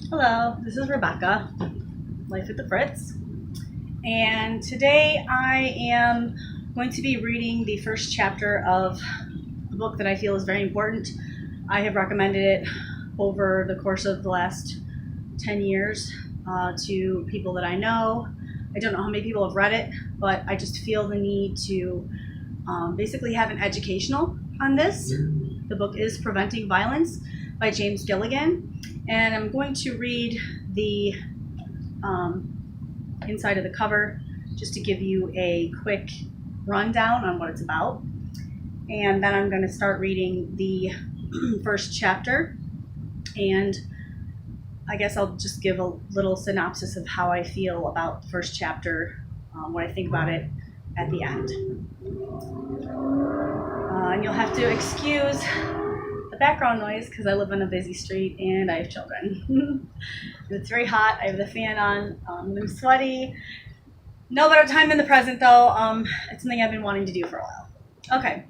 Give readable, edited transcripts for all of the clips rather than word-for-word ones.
Hello, this is Rebecca, Life with the Fritz, and today I am going to be reading the first chapter of a book that I feel is very important. I have recommended it over the course of the last 10 years to people that I know. I don't know how many people have read it, but I just feel the need to basically have an educational on this. The book is Preventing Violence by James Gilligan. And I'm going to read the inside of the cover just to give you a quick rundown on what it's about. And then I'm going to start reading the first chapter. And I guess I'll just give a little synopsis of how I feel about the first chapter, what I think about it at the end. And you'll have to excuse the background noise because I live on a busy street and I have children. It's very hot. I have the fan on. I'm sweaty. No better time than the present, though. It's something I've been wanting to do for a while. Okay.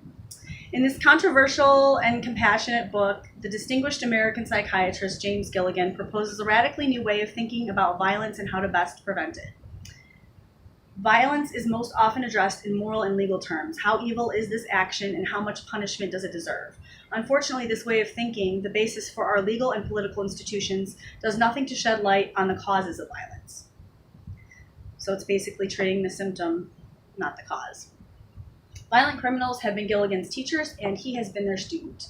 In this controversial and compassionate book, the distinguished American psychiatrist James Gilligan proposes a radically new way of thinking about violence and how to best prevent it. Violence is most often addressed in moral and legal terms. How evil is this action and how much punishment does it deserve? Unfortunately, this way of thinking, the basis for our legal and political institutions, does nothing to shed light on the causes of violence. So it's basically treating the symptom, not the cause. Violent criminals have been Gilligan's teachers, and he has been their student.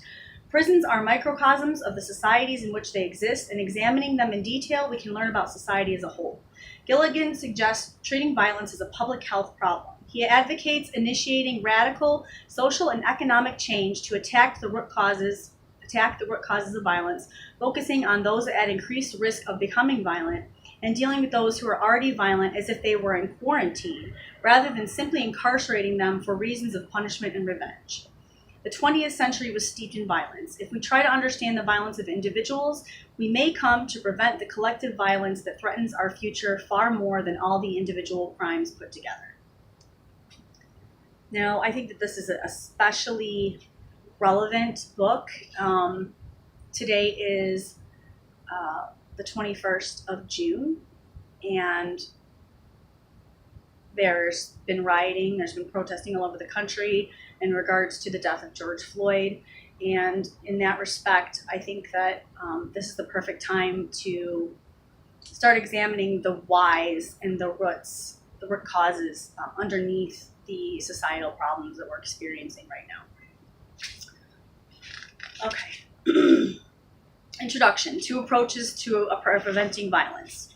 Prisons are microcosms of the societies in which they exist, and examining them in detail, we can learn about society as a whole. Gilligan suggests treating violence as a public health problem. He advocates initiating radical social and economic change to attack the root causes of violence, focusing on those at increased risk of becoming violent, and dealing with those who are already violent as if they were in quarantine, rather than simply incarcerating them for reasons of punishment and revenge. The 20th century was steeped in violence. If we try to understand the violence of individuals, we may come to prevent the collective violence that threatens our future far more than all the individual crimes put together. Now, I think that this is an especially relevant book. Today is the 21st of June, and there's been rioting, there's been protesting all over the country in regards to the death of George Floyd. And in that respect, I think that this is the perfect time to start examining the whys and the root causes underneath the societal problems that we're experiencing right now. Okay. Introduction: two approaches to preventing violence.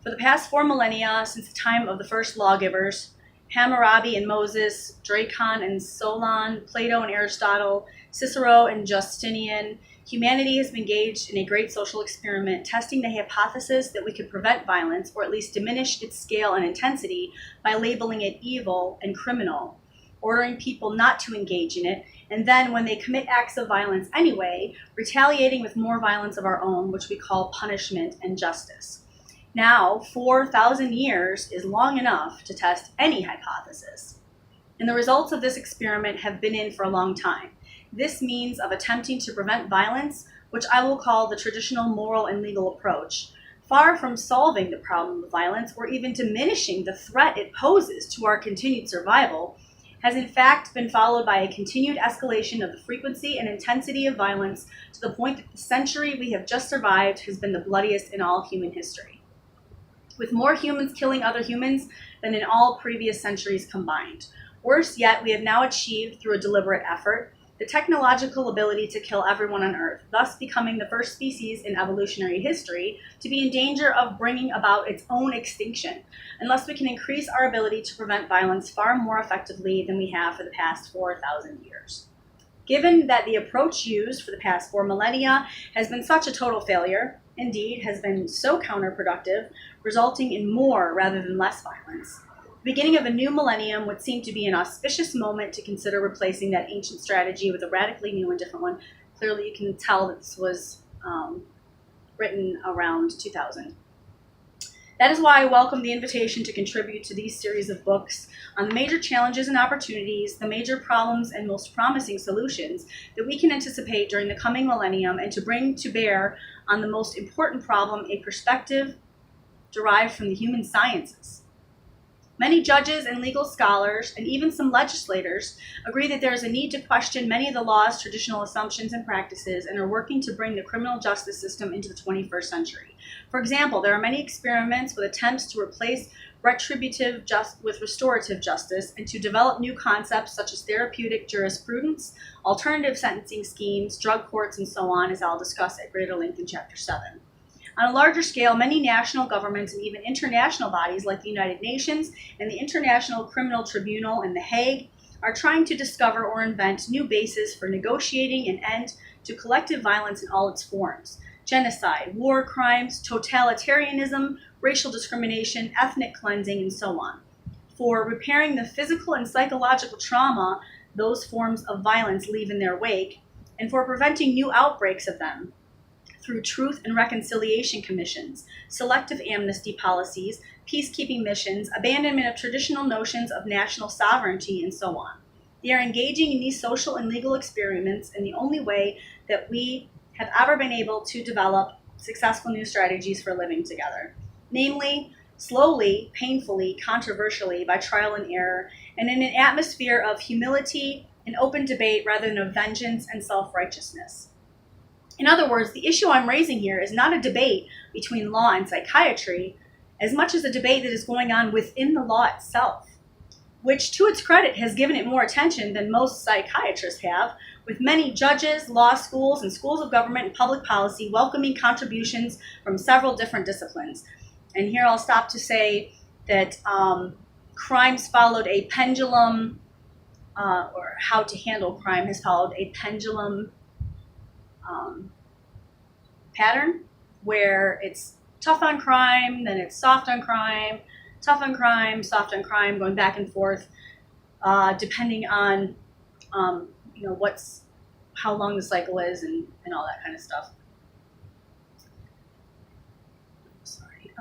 For the past 4 millennia, since the time of the first lawgivers, Hammurabi and Moses, Dracon and Solon, Plato and Aristotle, Cicero and Justinian, humanity has been engaged in a great social experiment, testing the hypothesis that we could prevent violence, or at least diminish its scale and intensity, by labeling it evil and criminal, ordering people not to engage in it, and then when they commit acts of violence anyway, retaliating with more violence of our own, which we call punishment and justice. Now, 4,000 years is long enough to test any hypothesis. And the results of this experiment have been in for a long time. This means of attempting to prevent violence, which I will call the traditional moral and legal approach, far from solving the problem of violence or even diminishing the threat it poses to our continued survival, has in fact been followed by a continued escalation of the frequency and intensity of violence to the point that the century we have just survived has been the bloodiest in all human history, with more humans killing other humans than in all previous centuries combined. Worse yet, we have now achieved, through a deliberate effort, the technological ability to kill everyone on Earth, thus becoming the first species in evolutionary history to be in danger of bringing about its own extinction, unless we can increase our ability to prevent violence far more effectively than we have for the past 4,000 years. Given that the approach used for the past 4 millennia has been such a total failure, indeed has been so counterproductive, resulting in more rather than less violence, the beginning of a new millennium would seem to be an auspicious moment to consider replacing that ancient strategy with a radically new and different one. Clearly you can tell that this was written around 2000. That is why I welcome the invitation to contribute to these series of books on the major challenges and opportunities, the major problems and most promising solutions that we can anticipate during the coming millennium, and to bring to bear on the most important problem a perspective derived from the human sciences. Many judges and legal scholars, and even some legislators, agree that there is a need to question many of the law's traditional assumptions and practices, and are working to bring the criminal justice system into the 21st century. For example, there are many experiments with attempts to replace retributive with restorative justice, and to develop new concepts such as therapeutic jurisprudence, alternative sentencing schemes, drug courts, and so on, as I'll discuss at greater length in Chapter 7. On a larger scale, many national governments and even international bodies like the United Nations and the International Criminal Tribunal in The Hague are trying to discover or invent new bases for negotiating an end to collective violence in all its forms: genocide, war crimes, totalitarianism, racial discrimination, ethnic cleansing, and so on, for repairing the physical and psychological trauma those forms of violence leave in their wake, and for preventing new outbreaks of them through truth and reconciliation commissions, selective amnesty policies, peacekeeping missions, abandonment of traditional notions of national sovereignty, and so on. They are engaging in these social and legal experiments in the only way that we have ever been able to develop successful new strategies for living together, namely, slowly, painfully, controversially, by trial and error, and in an atmosphere of humility and open debate rather than of vengeance and self-righteousness. In other words, the issue I'm raising here is not a debate between law and psychiatry, as much as a debate that is going on within the law itself, which, to its credit, has given it more attention than most psychiatrists have, with many judges, law schools, and schools of government and public policy welcoming contributions from several different disciplines. And here I'll stop to say that crimes followed a pendulum, or how to handle crime has followed a pendulum pattern, where it's tough on crime, then it's soft on crime, tough on crime, soft on crime, going back and forth, depending on how long the cycle is and all that kind of stuff. Sorry.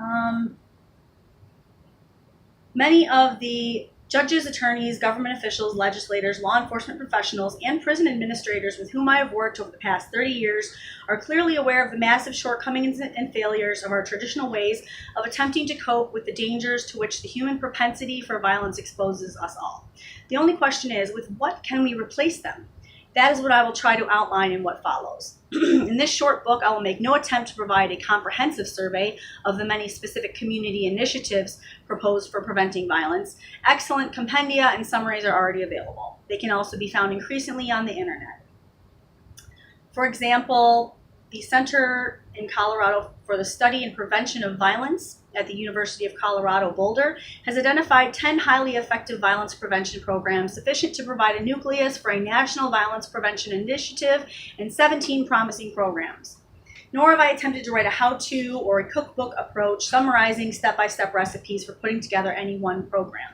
Many of the judges, attorneys, government officials, legislators, law enforcement professionals, and prison administrators with whom I have worked over the past 30 years are clearly aware of the massive shortcomings and failures of our traditional ways of attempting to cope with the dangers to which the human propensity for violence exposes us all. The only question is, with what can we replace them? That is what I will try to outline in what follows. In this short book, I will make no attempt to provide a comprehensive survey of the many specific community initiatives proposed for preventing violence. Excellent compendia and summaries are already available. They can also be found increasingly on the internet. For example, the Center in Colorado for the Study and Prevention of Violence at the University of Colorado Boulder has identified 10 highly effective violence prevention programs sufficient to provide a nucleus for a national violence prevention initiative and 17 promising programs. Nor have I attempted to write a how-to or a cookbook approach summarizing step-by-step recipes for putting together any one program.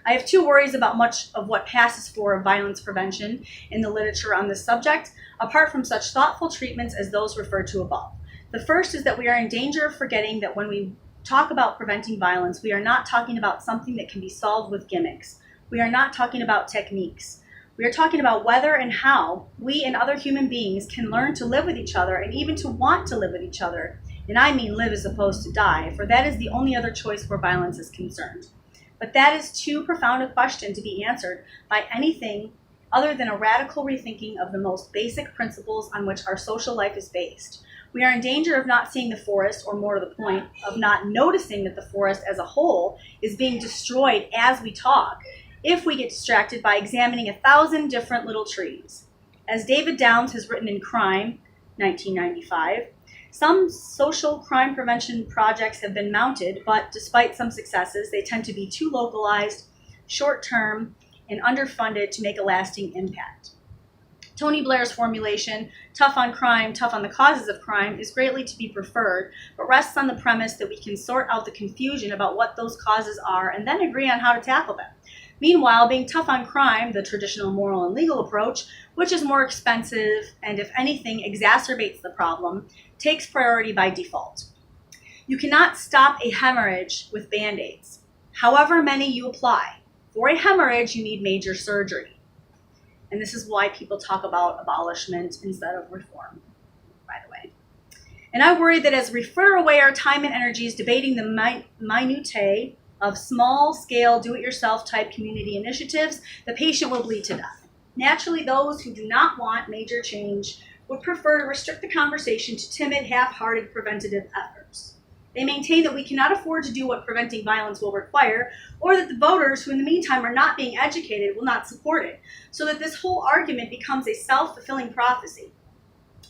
I have two worries about much of what passes for violence prevention in the literature on this subject, apart from such thoughtful treatments as those referred to above. The first is that we are in danger of forgetting that when we talk about preventing violence, we are not talking about something that can be solved with gimmicks. We are not talking about techniques. We are talking about whether and how we and other human beings can learn to live with each other, and even to want to live with each other. And I mean live as opposed to die, for that is the only other choice where violence is concerned. But that is too profound a question to be answered by anything other than a radical rethinking of the most basic principles on which our social life is based. We are in danger of not seeing the forest, or more to the point, of not noticing that the forest as a whole is being destroyed as we talk, if we get distracted by examining 1,000 different little trees. As David Downs has written in Crime, 1995, some social crime prevention projects have been mounted, but despite some successes, they tend to be too localized, short-term, and underfunded to make a lasting impact. Tony Blair's formulation, tough on crime, tough on the causes of crime, is greatly to be preferred, but rests on the premise that we can sort out the confusion about what those causes are and then agree on how to tackle them. Meanwhile, being tough on crime, the traditional moral and legal approach, which is more expensive and, if anything, exacerbates the problem, takes priority by default. You cannot stop a hemorrhage with Band-Aids, however many you apply. For a hemorrhage, you need major surgery. And this is why people talk about abolishment instead of reform, by the way. And I worry that as we fritter away our time and energies debating the minutiae of small-scale, do-it-yourself type community initiatives, the patient will bleed to death. Naturally, those who do not want major change would prefer to restrict the conversation to timid, half-hearted preventative efforts. They maintain that we cannot afford to do what preventing violence will require, or that the voters, who in the meantime are not being educated, will not support it, so that this whole argument becomes a self-fulfilling prophecy.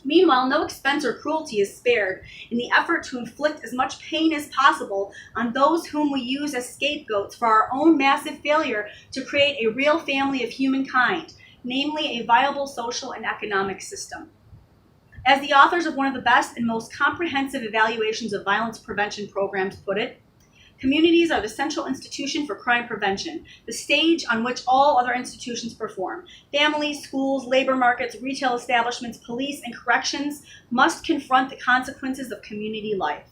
Meanwhile, no expense or cruelty is spared in the effort to inflict as much pain as possible on those whom we use as scapegoats for our own massive failure to create a real family of humankind, namely a viable social and economic system. As the authors of one of the best and most comprehensive evaluations of violence prevention programs put it, communities are the central institution for crime prevention, the stage on which all other institutions perform. Families, schools, labor markets, retail establishments, police, and corrections must confront the consequences of community life.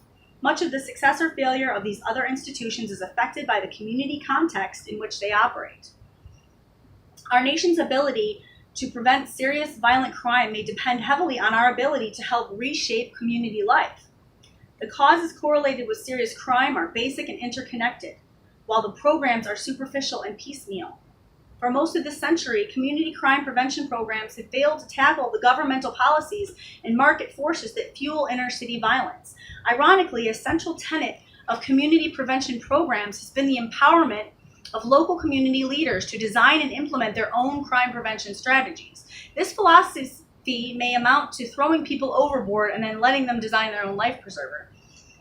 Much of the success or failure of these other institutions is affected by the community context in which they operate. Our nation's ability to prevent serious violent crime may depend heavily on our ability to help reshape community life. The causes correlated with serious crime are basic and interconnected, while the programs are superficial and piecemeal. For most of this century, community crime prevention programs have failed to tackle the governmental policies and market forces that fuel inner-city violence. Ironically, a central tenet of community prevention programs has been the empowerment of local community leaders to design and implement their own crime prevention strategies. This philosophy may amount to throwing people overboard and then letting them design their own life preserver.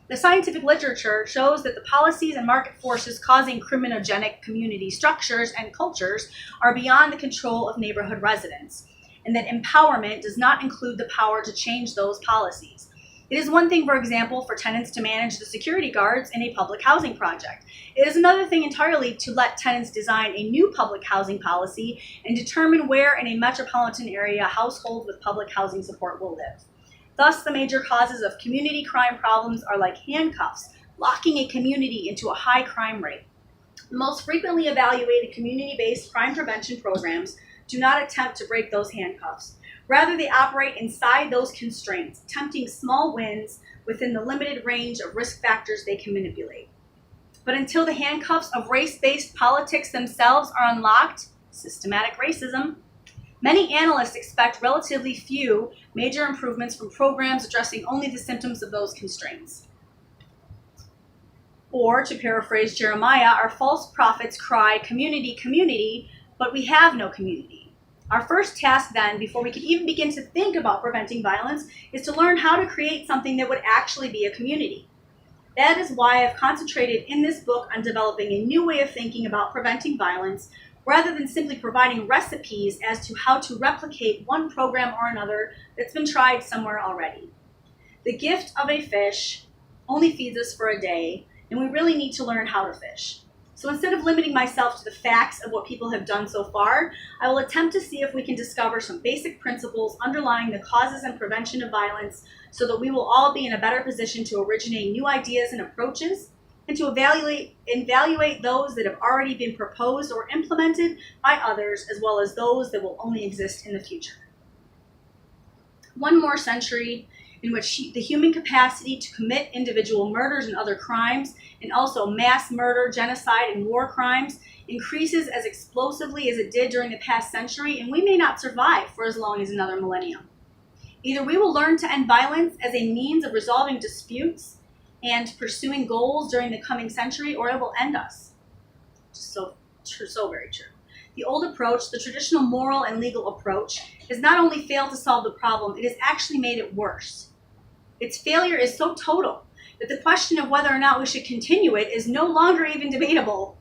The scientific literature shows that the policies and market forces causing criminogenic community structures and cultures are beyond the control of neighborhood residents, and that empowerment does not include the power to change those policies. It is one thing, for example, for tenants to manage the security guards in a public housing project. It is another thing entirely to let tenants design a new public housing policy and determine where in a metropolitan area households with public housing support will live. Thus, the major causes of community crime problems are like handcuffs, locking a community into a high crime rate. The most frequently evaluated community-based crime prevention programs do not attempt to break those handcuffs. Rather, they operate inside those constraints, attempting small wins within the limited range of risk factors they can manipulate. But until the handcuffs of race-based politics themselves are unlocked, systematic racism, many analysts expect relatively few major improvements from programs addressing only the symptoms of those constraints. Or, to paraphrase Jeremiah, our false prophets cry, community, community, but we have no community. Our first task then, before we can even begin to think about preventing violence, is to learn how to create something that would actually be a community. That is why I've concentrated in this book on developing a new way of thinking about preventing violence, rather than simply providing recipes as to how to replicate one program or another that's been tried somewhere already. The gift of a fish only feeds us for a day, and we really need to learn how to fish. So instead of limiting myself to the facts of what people have done so far, I will attempt to see if we can discover some basic principles underlying the causes and prevention of violence so that we will all be in a better position to originate new ideas and approaches and to evaluate those that have already been proposed or implemented by others, as well as those that will only exist in the future. One more century in which the human capacity to commit individual murders and other crimes, and also mass murder, genocide, and war crimes, increases as explosively as it did during the past century, and we may not survive for as long as another millennium. Either we will learn to end violence as a means of resolving disputes and pursuing goals during the coming century, or it will end us. So very true. The old approach, the traditional moral and legal approach, has not only failed to solve the problem, it has actually made it worse. Its failure is so total that the question of whether or not we should continue it is no longer even debatable.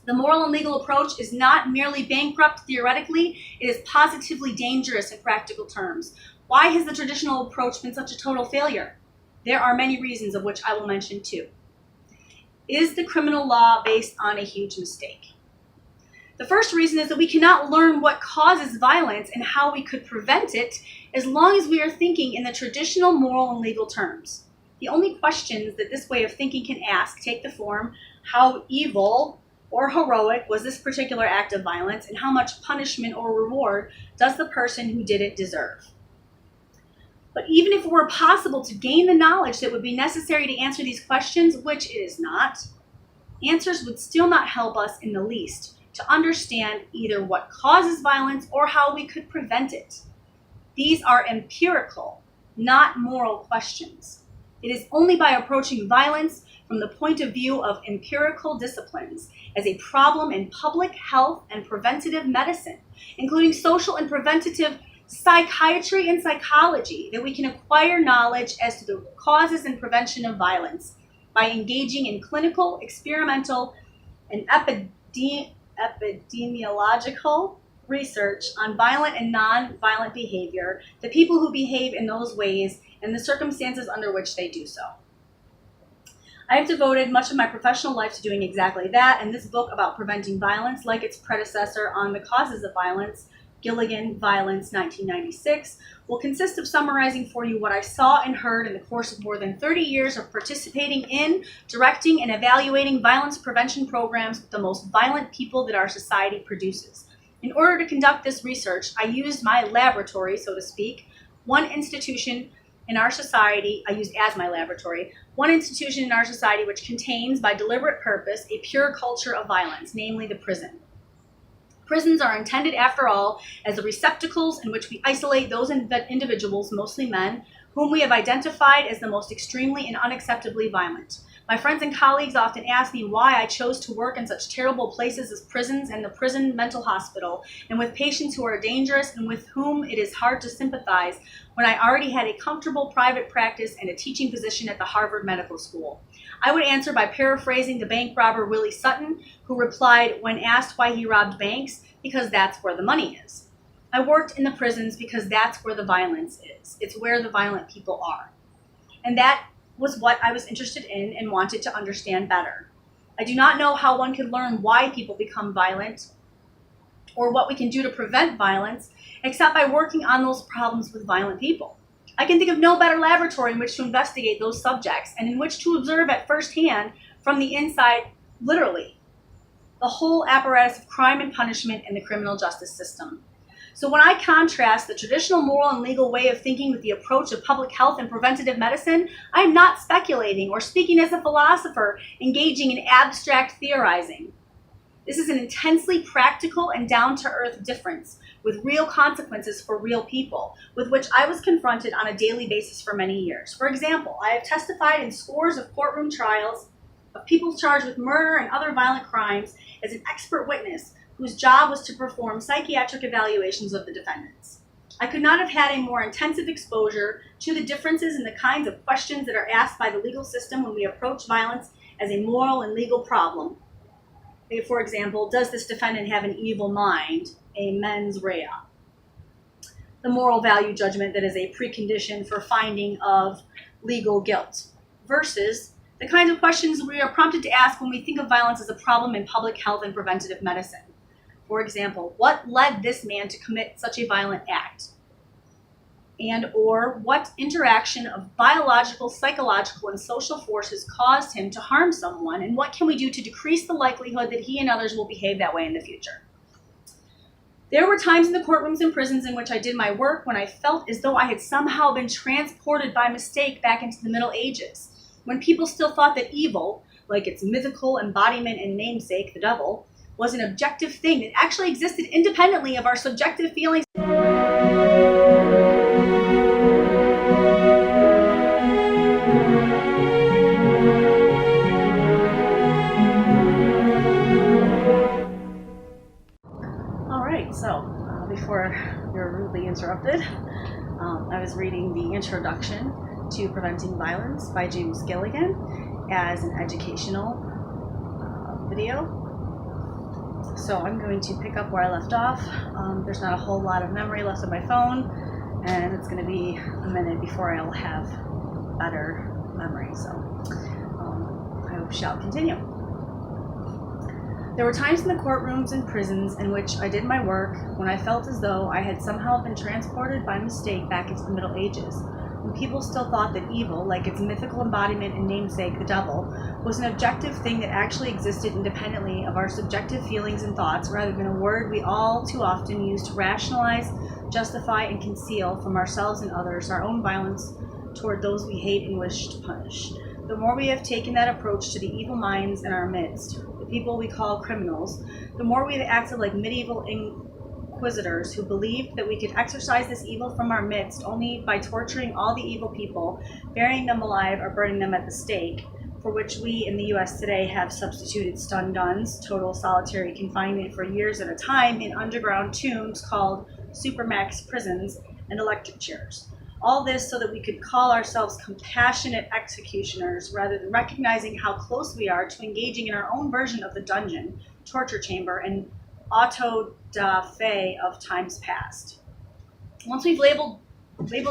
The moral and legal approach is not merely bankrupt theoretically, it is positively dangerous in practical terms. Why has the traditional approach been such a total failure? There are many reasons, of which I will mention two. Is the criminal law based on a huge mistake? The first reason is that we cannot learn what causes violence and how we could prevent it as long as we are thinking in the traditional moral and legal terms. The only questions that this way of thinking can ask take the form: how evil or heroic was this particular act of violence, and how much punishment or reward does the person who did it deserve? But even if it were possible to gain the knowledge that would be necessary to answer these questions, which it is not, answers would still not help us in the least to understand either what causes violence or how we could prevent it. These are empirical, not moral questions. It is only by approaching violence from the point of view of empirical disciplines as a problem in public health and preventative medicine, including social and preventative psychiatry and psychology, that we can acquire knowledge as to the causes and prevention of violence by engaging in clinical, experimental, and epidemiological research on violent and non-violent behavior, the people who behave in those ways, and the circumstances under which they do so. I have devoted much of my professional life to doing exactly that, and this book about preventing violence, like its predecessor on the causes of violence, Gilligan, Violence, 1996, will consist of summarizing for you what I saw and heard in the course of more than 30 years of participating in, directing, and evaluating violence prevention programs with the most violent people that our society produces. In order to conduct this research, I used my laboratory, so to speak, one institution in our society, I used as my laboratory, one institution in our society which contains, by deliberate purpose, a pure culture of violence, namely the prison. Prisons are intended, after all, as the receptacles in which we isolate those individuals, mostly men, whom we have identified as the most extremely and unacceptably violent. My friends and colleagues often ask me why I chose to work in such terrible places as prisons and the prison mental hospital, and with patients who are dangerous and with whom it is hard to sympathize, when I already had a comfortable private practice and a teaching position at the Harvard Medical School. I would answer by paraphrasing the bank robber Willie Sutton, who replied when asked why he robbed banks, because that's where the money is. I worked in the prisons because that's where the violence is. It's where the violent people are. And that was what I was interested in and wanted to understand better. I do not know how one could learn why people become violent or what we can do to prevent violence, except by working on those problems with violent people. I can think of no better laboratory in which to investigate those subjects and in which to observe at first hand, from the inside, literally, the whole apparatus of crime and punishment in the criminal justice system. So when I contrast the traditional moral and legal way of thinking with the approach of public health and preventative medicine, I am not speculating or speaking as a philosopher engaging in abstract theorizing. This is an intensely practical and down-to-earth difference with real consequences for real people, with which I was confronted on a daily basis for many years. For example, I have testified in scores of courtroom trials of people charged with murder and other violent crimes as an expert witness whose job was to perform psychiatric evaluations of the defendants. I could not have had a more intensive exposure to the differences in the kinds of questions that are asked by the legal system when we approach violence as a moral and legal problem. For example, does this defendant have an evil mind, a mens rea? The moral value judgment that is a precondition for finding of legal guilt, versus the kinds of questions we are prompted to ask when we think of violence as a problem in public health and preventative medicine. For example, what led this man to commit such a violent act? And or what interaction of biological, psychological, and social forces caused him to harm someone, and what can we do to decrease the likelihood that he and others will behave that way in the future? There were times in the courtrooms and prisons in which I did my work when I felt as though I had somehow been transported by mistake back into the Middle Ages, when people still thought that evil, like its mythical embodiment and namesake, the devil, was an objective thing that actually existed independently of our subjective feelings. All right, so before you're rudely interrupted, I was reading the introduction to Preventing Violence by James Gilligan as an educational video. So I'm going to pick up where I left off. There's not a whole lot of memory left on my phone, and it's going to be a minute before I'll have better memory. So I hope shall continue. There were times in the courtrooms and prisons in which I did my work when I felt as though I had somehow been transported by mistake back into the Middle Ages, when people still thought that evil, like its mythical embodiment and namesake, the devil, was an objective thing that actually existed independently of our subjective feelings and thoughts, rather than a word we all too often use to rationalize, justify, and conceal from ourselves and others our own violence toward those we hate and wish to punish. The more we have taken that approach to the evil minds in our midst, the people we call criminals, the more we have acted like medieval inquisitors who believed that we could exorcise this evil from our midst only by torturing all the evil people, burying them alive, or burning them at the stake, for which we in the U.S. today have substituted stun guns, total solitary confinement for years at a time in underground tombs called supermax prisons, and electric chairs. All this so that we could call ourselves compassionate executioners rather than recognizing how close we are to engaging in our own version of the dungeon, torture chamber, and auto-da-fe of times past. Once we've labeled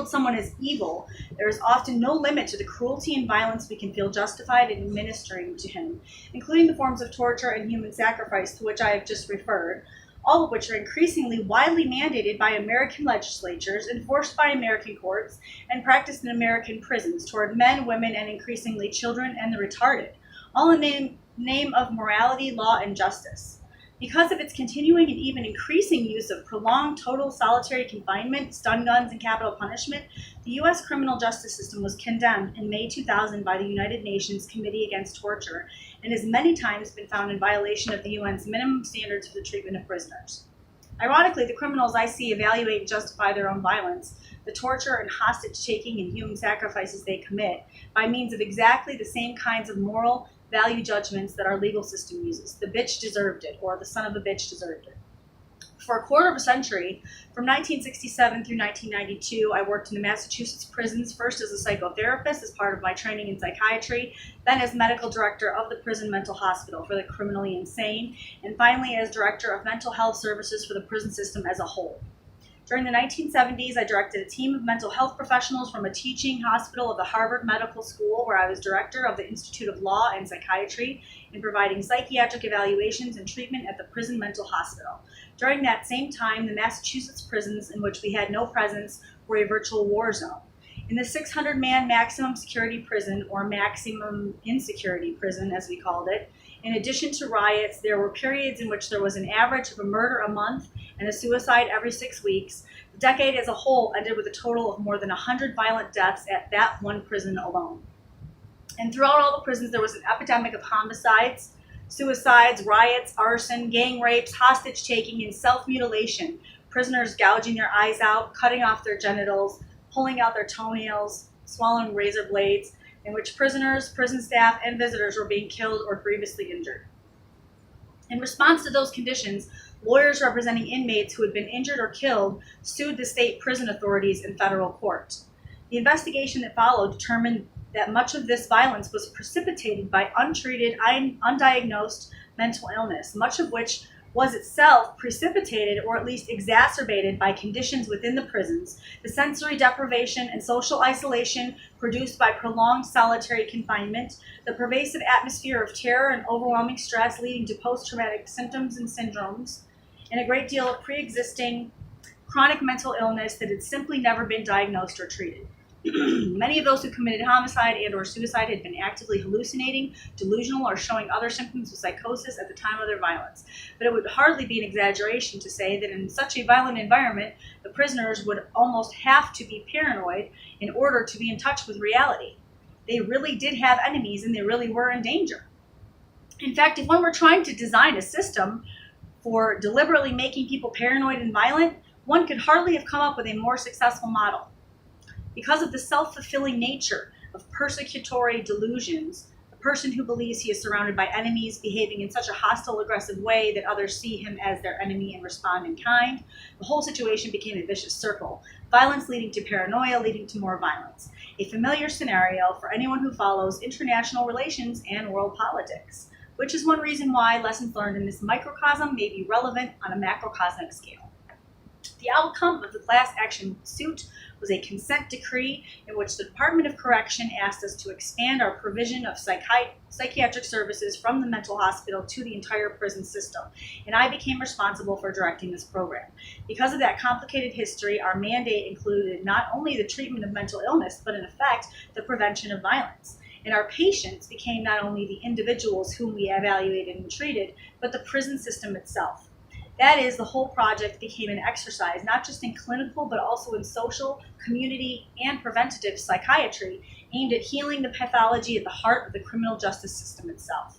someone as evil, there is often no limit to the cruelty and violence we can feel justified in administering to him, including the forms of torture and human sacrifice to which I have just referred, all of which are increasingly widely mandated by American legislatures, enforced by American courts, and practiced in American prisons toward men, women, and increasingly children and the retarded, all in the name of morality, law, and justice. Because of its continuing and even increasing use of prolonged total solitary confinement, stun guns, and capital punishment, the U.S. criminal justice system was condemned in May 2000 by the United Nations Committee Against Torture and has many times been found in violation of the UN's minimum standards for the treatment of prisoners. Ironically, the criminals I see evaluate and justify their own violence, the torture and hostage-taking and human sacrifices they commit, by means of exactly the same kinds of moral value judgments that our legal system uses. The bitch deserved it, or the son of a bitch deserved it. For a quarter of a century, from 1967 through 1992, I worked in the Massachusetts prisons, first as a psychotherapist as part of my training in psychiatry, then as medical director of the prison mental hospital for the criminally insane, and finally as director of mental health services for the prison system as a whole. During the 1970s, I directed a team of mental health professionals from a teaching hospital of the Harvard Medical School, where I was director of the Institute of Law and Psychiatry in providing psychiatric evaluations and treatment at the prison mental hospital. During that same time, the Massachusetts prisons in which we had no presence were a virtual war zone. In the 600-man maximum security prison, or maximum insecurity prison as we called it, in addition to riots, there were periods in which there was an average of a murder a month and a suicide every 6 weeks. The decade as a whole ended with a total of more than 100 violent deaths at that one prison alone. And throughout all the prisons, there was an epidemic of homicides, suicides, riots, arson, gang rapes, hostage-taking, and self-mutilation, prisoners gouging their eyes out, cutting off their genitals, pulling out their toenails, swallowing razor blades, in which prisoners, prison staff, and visitors were being killed or grievously injured. In response to those conditions, lawyers representing inmates who had been injured or killed sued the state prison authorities in federal court. The investigation that followed determined that much of this violence was precipitated by untreated, undiagnosed mental illness, much of which was itself precipitated or at least exacerbated by conditions within the prisons, the sensory deprivation and social isolation produced by prolonged solitary confinement, the pervasive atmosphere of terror and overwhelming stress leading to post-traumatic symptoms and syndromes, and a great deal of pre-existing chronic mental illness that had simply never been diagnosed or treated. Many of those who committed homicide and or suicide had been actively hallucinating, delusional, or showing other symptoms of psychosis at the time of their violence. But it would hardly be an exaggeration to say that in such a violent environment, the prisoners would almost have to be paranoid in order to be in touch with reality. They really did have enemies and they really were in danger. In fact, if one were trying to design a system for deliberately making people paranoid and violent, one could hardly have come up with a more successful model. Because of the self-fulfilling nature of persecutory delusions, the person who believes he is surrounded by enemies behaving in such a hostile, aggressive way that others see him as their enemy and respond in kind, the whole situation became a vicious circle, violence leading to paranoia, leading to more violence. A familiar scenario for anyone who follows international relations and world politics, which is one reason why lessons learned in this microcosm may be relevant on a macrocosmic scale. The outcome of the class action suit was a consent decree in which the Department of Correction asked us to expand our provision of psychiatric services from the mental hospital to the entire prison system, and I became responsible for directing this program. Because of that complicated history, our mandate included not only the treatment of mental illness, but in effect, the prevention of violence. And our patients became not only the individuals whom we evaluated and treated, but the prison system itself. That is, the whole project became an exercise not just in clinical, but also in social, community, and preventative psychiatry, aimed at healing the pathology at the heart of the criminal justice system itself.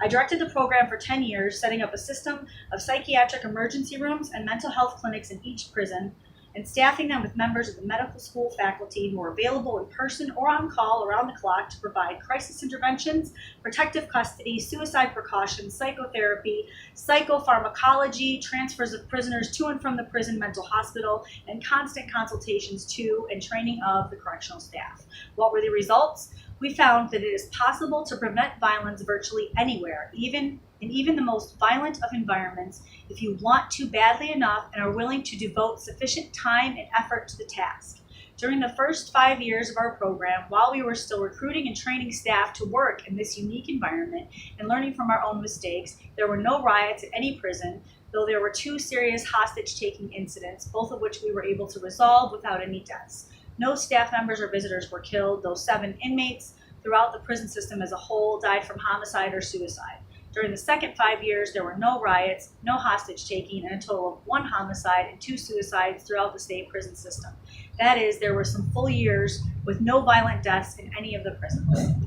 I directed the program for 10 years, setting up a system of psychiatric emergency rooms and mental health clinics in each prison, and staffing them with members of the medical school faculty who are available in person or on call around the clock to provide crisis interventions, protective custody, suicide precautions, psychotherapy, psychopharmacology, transfers of prisoners to and from the prison mental hospital, and constant consultations to and training of the correctional staff. What were the results? We found that it is possible to prevent violence virtually anywhere, even in the most violent of environments, if you want to badly enough and are willing to devote sufficient time and effort to the task. During the first 5 years of our program, while we were still recruiting and training staff to work in this unique environment and learning from our own mistakes, there were no riots at any prison, though there were 2 serious hostage-taking incidents, both of which we were able to resolve without any deaths. No staff members or visitors were killed, though 7 inmates throughout the prison system as a whole died from homicide or suicide. During the second 5 years, there were no riots, no hostage-taking, and a total of 1 homicide and 2 suicides throughout the state prison system. That is, there were some full years with no violent deaths in any of the prisons.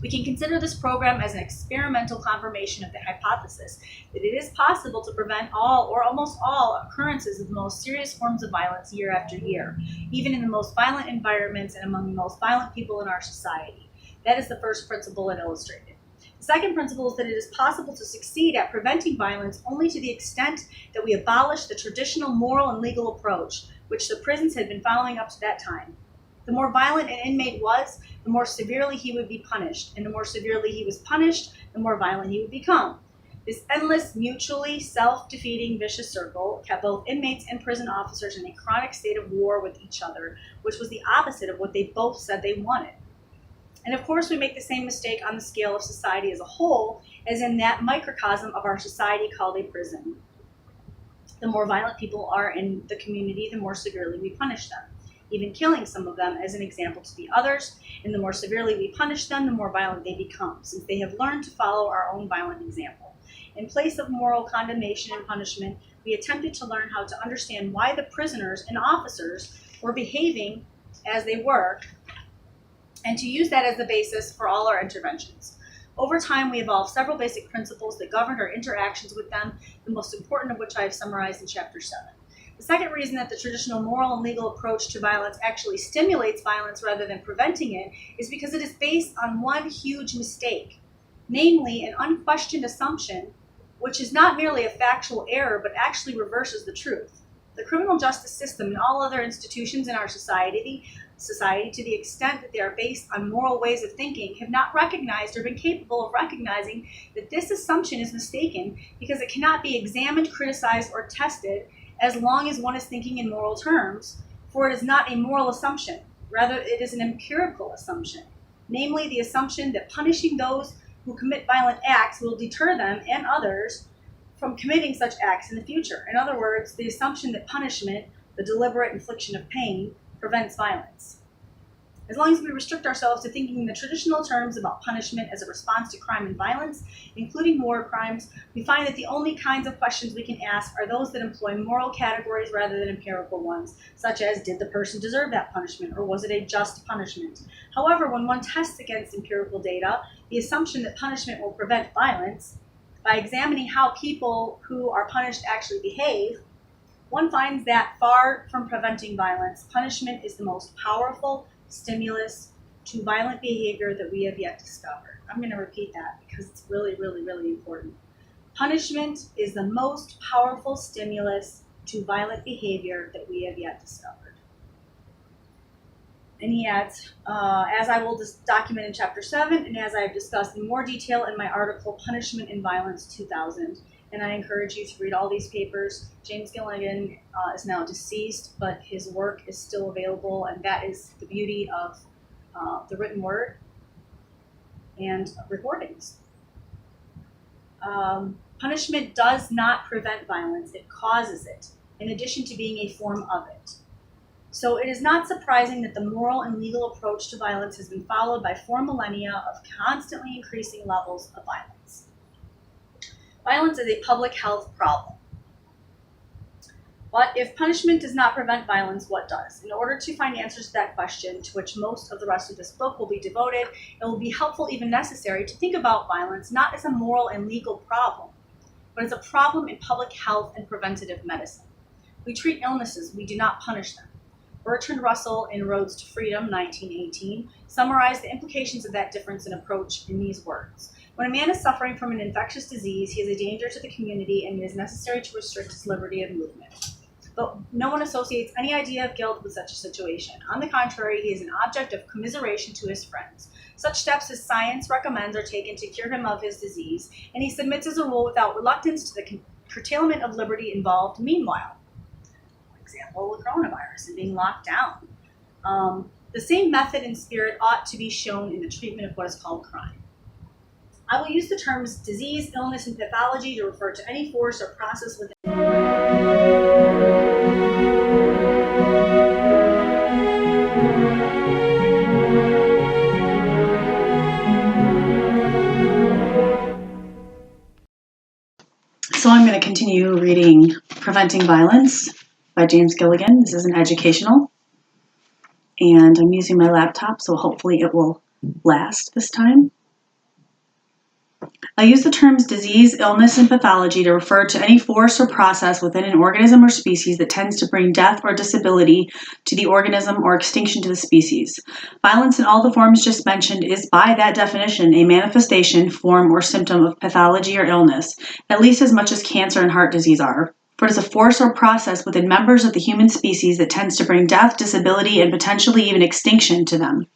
We can consider this program as an experimental confirmation of the hypothesis that it is possible to prevent all or almost all occurrences of the most serious forms of violence year after year, even in the most violent environments and among the most violent people in our society. That is the first principle it illustrated. The second principle is that it is possible to succeed at preventing violence only to the extent that we abolish the traditional moral and legal approach, which the prisons had been following up to that time. The more violent an inmate was, the more severely he would be punished, and the more severely he was punished, the more violent he would become. This endless, mutually self-defeating vicious circle kept both inmates and prison officers in a chronic state of war with each other, which was the opposite of what they both said they wanted. And of course, we make the same mistake on the scale of society as a whole, as in that microcosm of our society called a prison. The more violent people are in the community, the more severely we punish them, even killing some of them as an example to the others, and the more severely we punish them, the more violent they become, since they have learned to follow our own violent example. In place of moral condemnation and punishment, we attempted to learn how to understand why the prisoners and officers were behaving as they were, and to use that as the basis for all our interventions. Over time, we evolved several basic principles that governed our interactions with them, the most important of which I have summarized in Chapter 7. The second reason that the traditional moral and legal approach to violence actually stimulates violence rather than preventing it is because it is based on one huge mistake, namely an unquestioned assumption, which is not merely a factual error, but actually reverses the truth. The criminal justice system and all other institutions in our society, to the extent that they are based on moral ways of thinking, have not recognized or been capable of recognizing that this assumption is mistaken because it cannot be examined, criticized, or tested as long as one is thinking in moral terms, for it is not a moral assumption. Rather, it is an empirical assumption, namely the assumption that punishing those who commit violent acts will deter them and others from committing such acts in the future. In other words, the assumption that punishment, the deliberate infliction of pain, prevents violence. As long as we restrict ourselves to thinking in the traditional terms about punishment as a response to crime and violence, including war crimes, we find that the only kinds of questions we can ask are those that employ moral categories rather than empirical ones, such as, did the person deserve that punishment, or was it a just punishment? However, when one tests against empirical data, the assumption that punishment will prevent violence, by examining how people who are punished actually behave, one finds that far from preventing violence, punishment is the most powerful stimulus to violent behavior that we have yet discovered. I'm going to repeat that because it's really, really, really important. Punishment is the most powerful stimulus to violent behavior that we have yet discovered. And he adds, as I will document in Chapter 7, and as I have discussed in more detail in my article, Punishment and Violence 2000, and I encourage you to read all these papers. James Gilligan is now deceased, but his work is still available, and that is the beauty of the written word and recordings. Punishment does not prevent violence, it causes it, in addition to being a form of it. So it is not surprising that the moral and legal approach to violence has been followed by 4 millennia of constantly increasing levels of violence. Violence is a public health problem. But if punishment does not prevent violence, what does? In order to find answers to that question, to which most of the rest of this book will be devoted, it will be helpful, even necessary, to think about violence not as a moral and legal problem, but as a problem in public health and preventative medicine. We treat illnesses, we do not punish them. Bertrand Russell in Roads to Freedom, 1918, summarized the implications of that difference in approach in these words. When a man is suffering from an infectious disease, he is a danger to the community and it is necessary to restrict his liberty of movement. But no one associates any idea of guilt with such a situation. On the contrary, he is an object of commiseration to his friends. Such steps as science recommends are taken to cure him of his disease, and he submits as a rule without reluctance to the curtailment of liberty involved meanwhile. For example, the coronavirus and being locked down. The same method and spirit ought to be shown in the treatment of what is called crime. I will use the terms disease, illness, and pathology to refer to any force or process within. So I'm going to continue reading Preventing Violence by James Gilligan. This is an educational, and I'm using my laptop, so hopefully it will last this time. I use the terms disease, illness, and pathology to refer to any force or process within an organism or species that tends to bring death or disability to the organism or extinction to the species. Violence in all the forms just mentioned is, by that definition, a manifestation, form, or symptom of pathology or illness, at least as much as cancer and heart disease are. For it is a force or process within members of the human species that tends to bring death, disability, and potentially even extinction to them.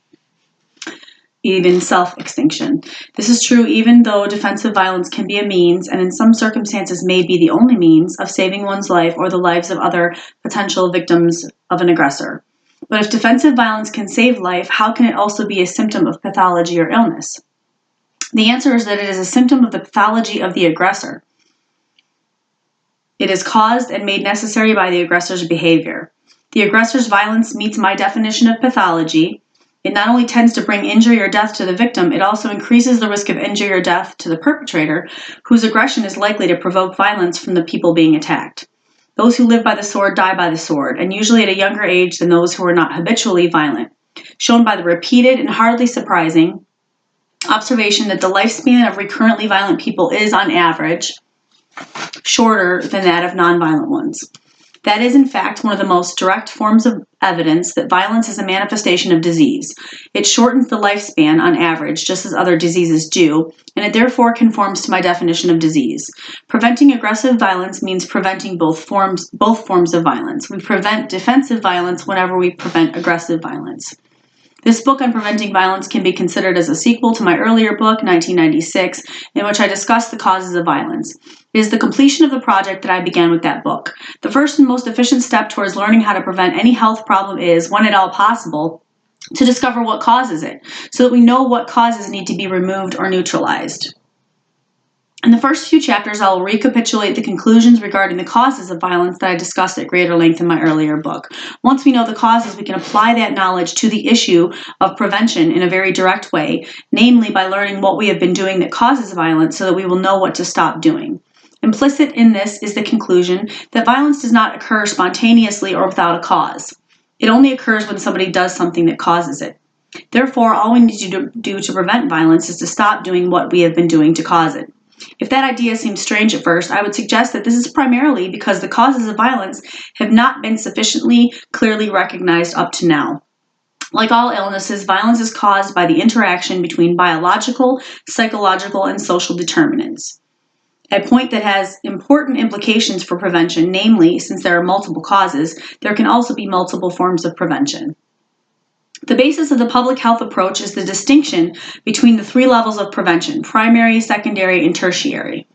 Even self-extinction. This is true even though defensive violence can be a means, and in some circumstances may be the only means, of saving one's life or the lives of other potential victims of an aggressor. But if defensive violence can save life, how can it also be a symptom of pathology or illness? The answer is that it is a symptom of the pathology of the aggressor. It is caused and made necessary by the aggressor's behavior. The aggressor's violence meets my definition of pathology. It not only tends to bring injury or death to the victim, it also increases the risk of injury or death to the perpetrator, whose aggression is likely to provoke violence from the people being attacked. Those who live by the sword die by the sword, and usually at a younger age than those who are not habitually violent, shown by the repeated and hardly surprising observation that the lifespan of recurrently violent people is, on average, shorter than that of nonviolent ones. That is, in fact, one of the most direct forms of evidence that violence is a manifestation of disease. It shortens the lifespan on average, just as other diseases do, and it therefore conforms to my definition of disease. Preventing aggressive violence means preventing both forms of violence. We prevent defensive violence whenever we prevent aggressive violence. This book on preventing violence can be considered as a sequel to my earlier book, 1996, in which I discussed the causes of violence. It is the completion of the project that I began with that book. The first and most efficient step towards learning how to prevent any health problem is, when at all possible, to discover what causes it, so that we know what causes need to be removed or neutralized. In the first few chapters, I will recapitulate the conclusions regarding the causes of violence that I discussed at greater length in my earlier book. Once we know the causes, we can apply that knowledge to the issue of prevention in a very direct way, namely by learning what we have been doing that causes violence so that we will know what to stop doing. Implicit in this is the conclusion that violence does not occur spontaneously or without a cause. It only occurs when somebody does something that causes it. Therefore, all we need to do to prevent violence is to stop doing what we have been doing to cause it. If that idea seems strange at first, I would suggest that this is primarily because the causes of violence have not been sufficiently clearly recognized up to now. Like all illnesses, violence is caused by the interaction between biological, psychological, and social determinants. A point that has important implications for prevention, namely, since there are multiple causes, there can also be multiple forms of prevention. The basis of the public health approach is the distinction between the 3 levels of prevention: primary, secondary, and tertiary.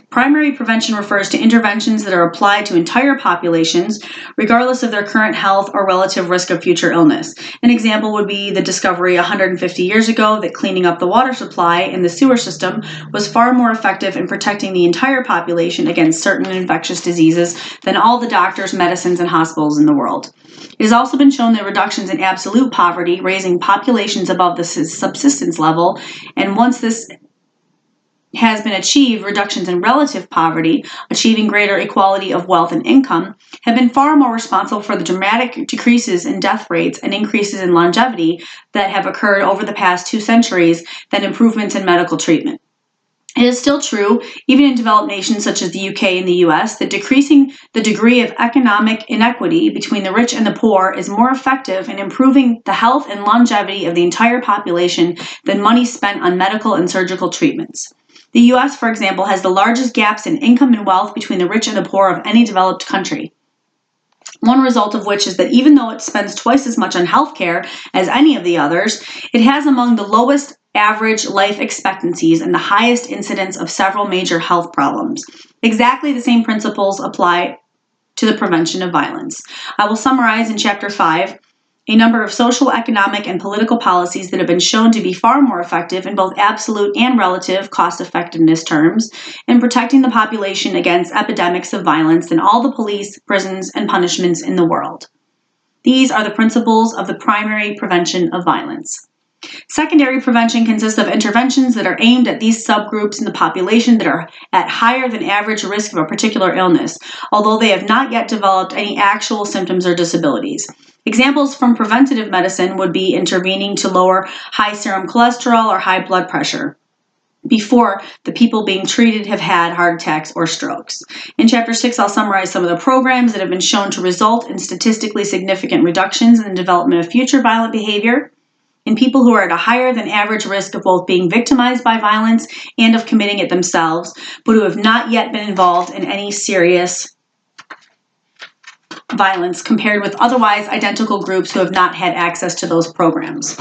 Primary prevention refers to interventions that are applied to entire populations, regardless of their current health or relative risk of future illness. An example would be the discovery 150 years ago that cleaning up the water supply in the sewer system was far more effective in protecting the entire population against certain infectious diseases than all the doctors, medicines, and hospitals in the world. It has also been shown that reductions in absolute poverty, raising populations above the subsistence level, and once this has been achieved, reductions in relative poverty, achieving greater equality of wealth and income, have been far more responsible for the dramatic decreases in death rates and increases in longevity that have occurred over the past 2 centuries than improvements in medical treatment. It is still true, even in developed nations such as the UK and the US, that decreasing the degree of economic inequity between the rich and the poor is more effective in improving the health and longevity of the entire population than money spent on medical and surgical treatments. The US, for example, has the largest gaps in income and wealth between the rich and the poor of any developed country. One result of which is that even though it spends twice as much on healthcare as any of the others, it has among the lowest average life expectancies and the highest incidence of several major health problems. Exactly the same principles apply to the prevention of violence. I will summarize in Chapter 5 a number of social, economic, and political policies that have been shown to be far more effective in both absolute and relative cost-effectiveness terms in protecting the population against epidemics of violence than all the police, prisons, and punishments in the world. These are the principles of the primary prevention of violence. Secondary prevention consists of interventions that are aimed at these subgroups in the population that are at higher than average risk of a particular illness, although they have not yet developed any actual symptoms or disabilities. Examples from preventative medicine would be intervening to lower high serum cholesterol or high blood pressure before the people being treated have had heart attacks or strokes. In Chapter 6, I'll summarize some of the programs that have been shown to result in statistically significant reductions in the development of future violent behavior in people who are at a higher than average risk of both being victimized by violence and of committing it themselves, but who have not yet been involved in any serious violence compared with otherwise identical groups who have not had access to those programs.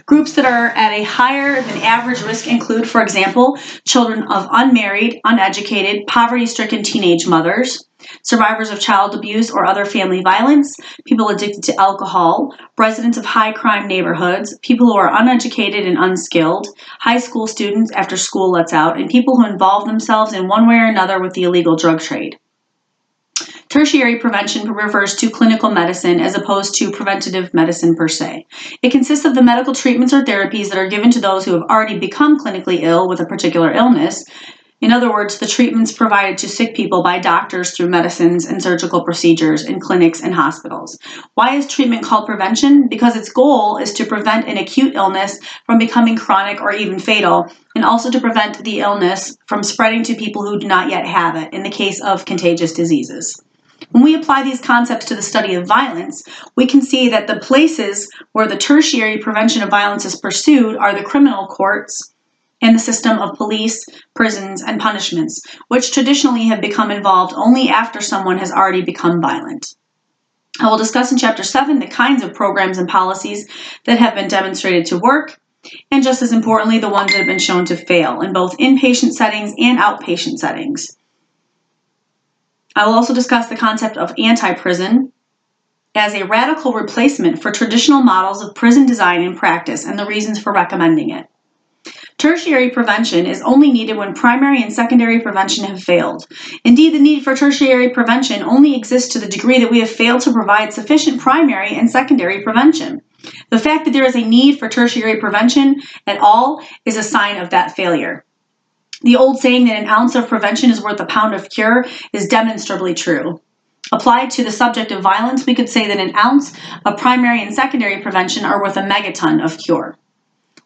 Groups that are at a higher than average risk include, for example, children of unmarried, uneducated, poverty-stricken teenage mothers, survivors of child abuse or other family violence, people addicted to alcohol, residents of high-crime neighborhoods, people who are uneducated and unskilled, high school students after school lets out, and people who involve themselves in one way or another with the illegal drug trade. Tertiary prevention refers to clinical medicine as opposed to preventative medicine per se. It consists of the medical treatments or therapies that are given to those who have already become clinically ill with a particular illness. In other words, the treatments provided to sick people by doctors through medicines and surgical procedures in clinics and hospitals. Why is treatment called prevention? Because its goal is to prevent an acute illness from becoming chronic or even fatal, and also to prevent the illness from spreading to people who do not yet have it, in the case of contagious diseases. When we apply these concepts to the study of violence, we can see that the places where the tertiary prevention of violence is pursued are the criminal courts and the system of police, prisons, and punishments, which traditionally have become involved only after someone has already become violent. I will discuss in Chapter 7 the kinds of programs and policies that have been demonstrated to work, and just as importantly, the ones that have been shown to fail in both inpatient settings and outpatient settings. I will also discuss the concept of anti-prison as a radical replacement for traditional models of prison design and practice and the reasons for recommending it. Tertiary prevention is only needed when primary and secondary prevention have failed. Indeed, the need for tertiary prevention only exists to the degree that we have failed to provide sufficient primary and secondary prevention. The fact that there is a need for tertiary prevention at all is a sign of that failure. The old saying that an ounce of prevention is worth a pound of cure is demonstrably true. Applied to the subject of violence, we could say that an ounce of primary and secondary prevention are worth a megaton of cure.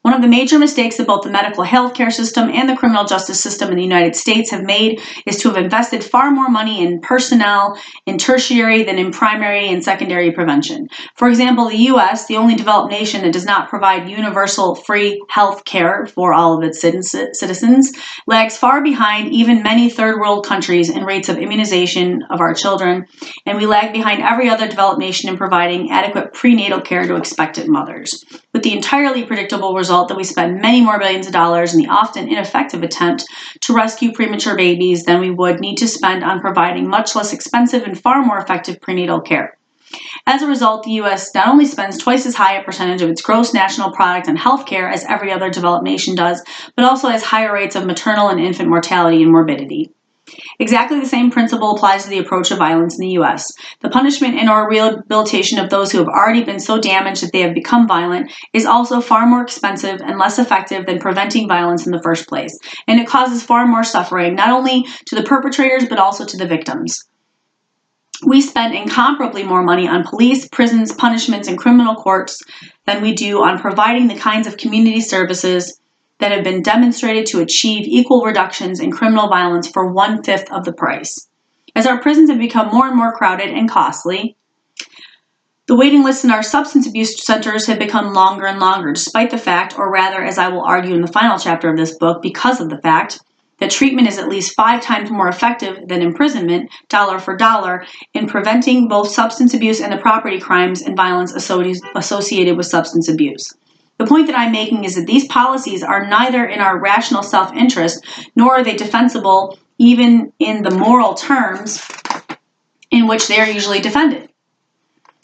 One of the major mistakes that both the medical healthcare system and the criminal justice system in the United States have made is to have invested far more money in personnel in tertiary than in primary and secondary prevention. For example, the U.S., the only developed nation that does not provide universal free health care for all of its citizens, lags far behind even many third world countries in rates of immunization of our children, and we lag behind every other developed nation in providing adequate prenatal care to expectant mothers, with the entirely predictable result result that we spend many more billions of dollars in the often ineffective attempt to rescue premature babies than we would need to spend on providing much less expensive and far more effective prenatal care. As a result, the U.S. not only spends twice as high a percentage of its gross national product on health care as every other developed nation does, but also has higher rates of maternal and infant mortality and morbidity. Exactly the same principle applies to the approach of violence in the U.S. The punishment and or rehabilitation of those who have already been so damaged that they have become violent is also far more expensive and less effective than preventing violence in the first place, and it causes far more suffering, not only to the perpetrators but also to the victims. We spend incomparably more money on police, prisons, punishments, and criminal courts than we do on providing the kinds of community services that have been demonstrated to achieve equal reductions in criminal violence for 1/5 of the price. As our prisons have become more and more crowded and costly, the waiting lists in our substance abuse centers have become longer and longer, despite the fact, or rather, as I will argue in the final chapter of this book, because of the fact that treatment is at least 5 times more effective than imprisonment, dollar for dollar, in preventing both substance abuse and the property crimes and violence associated with substance abuse. The point that I'm making is that these policies are neither in our rational self-interest, nor are they defensible even in the moral terms in which they are usually defended.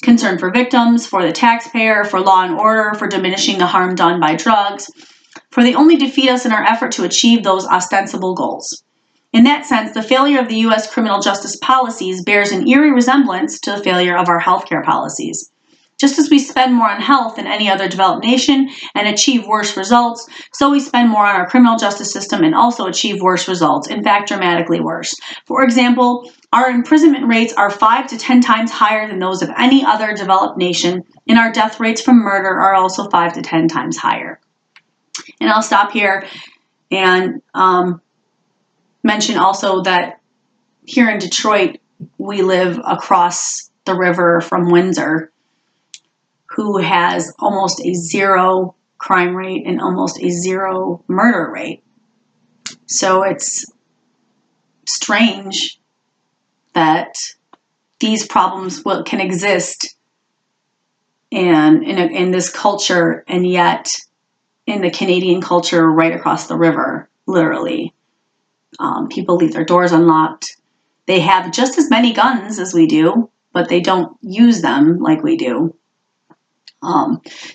Concern for victims, for the taxpayer, for law and order, for diminishing the harm done by drugs, for they only defeat us in our effort to achieve those ostensible goals. In that sense, the failure of the U.S. criminal justice policies bears an eerie resemblance to the failure of our healthcare policies. Just as we spend more on health than any other developed nation and achieve worse results, so we spend more on our criminal justice system and also achieve worse results, in fact, dramatically worse. For example, our imprisonment rates are 5 to 10 times higher than those of any other developed nation, and our death rates from murder are also 5 to 10 times higher. And I'll stop here and mention also that here in Detroit, we live across the river from Windsor, who has almost a 0 crime rate and almost a 0 murder rate. So it's strange that these problems can exist in this culture, and yet in the Canadian culture right across the river, literally, people leave their doors unlocked. They have just as many guns as we do, but they don't use them like we do.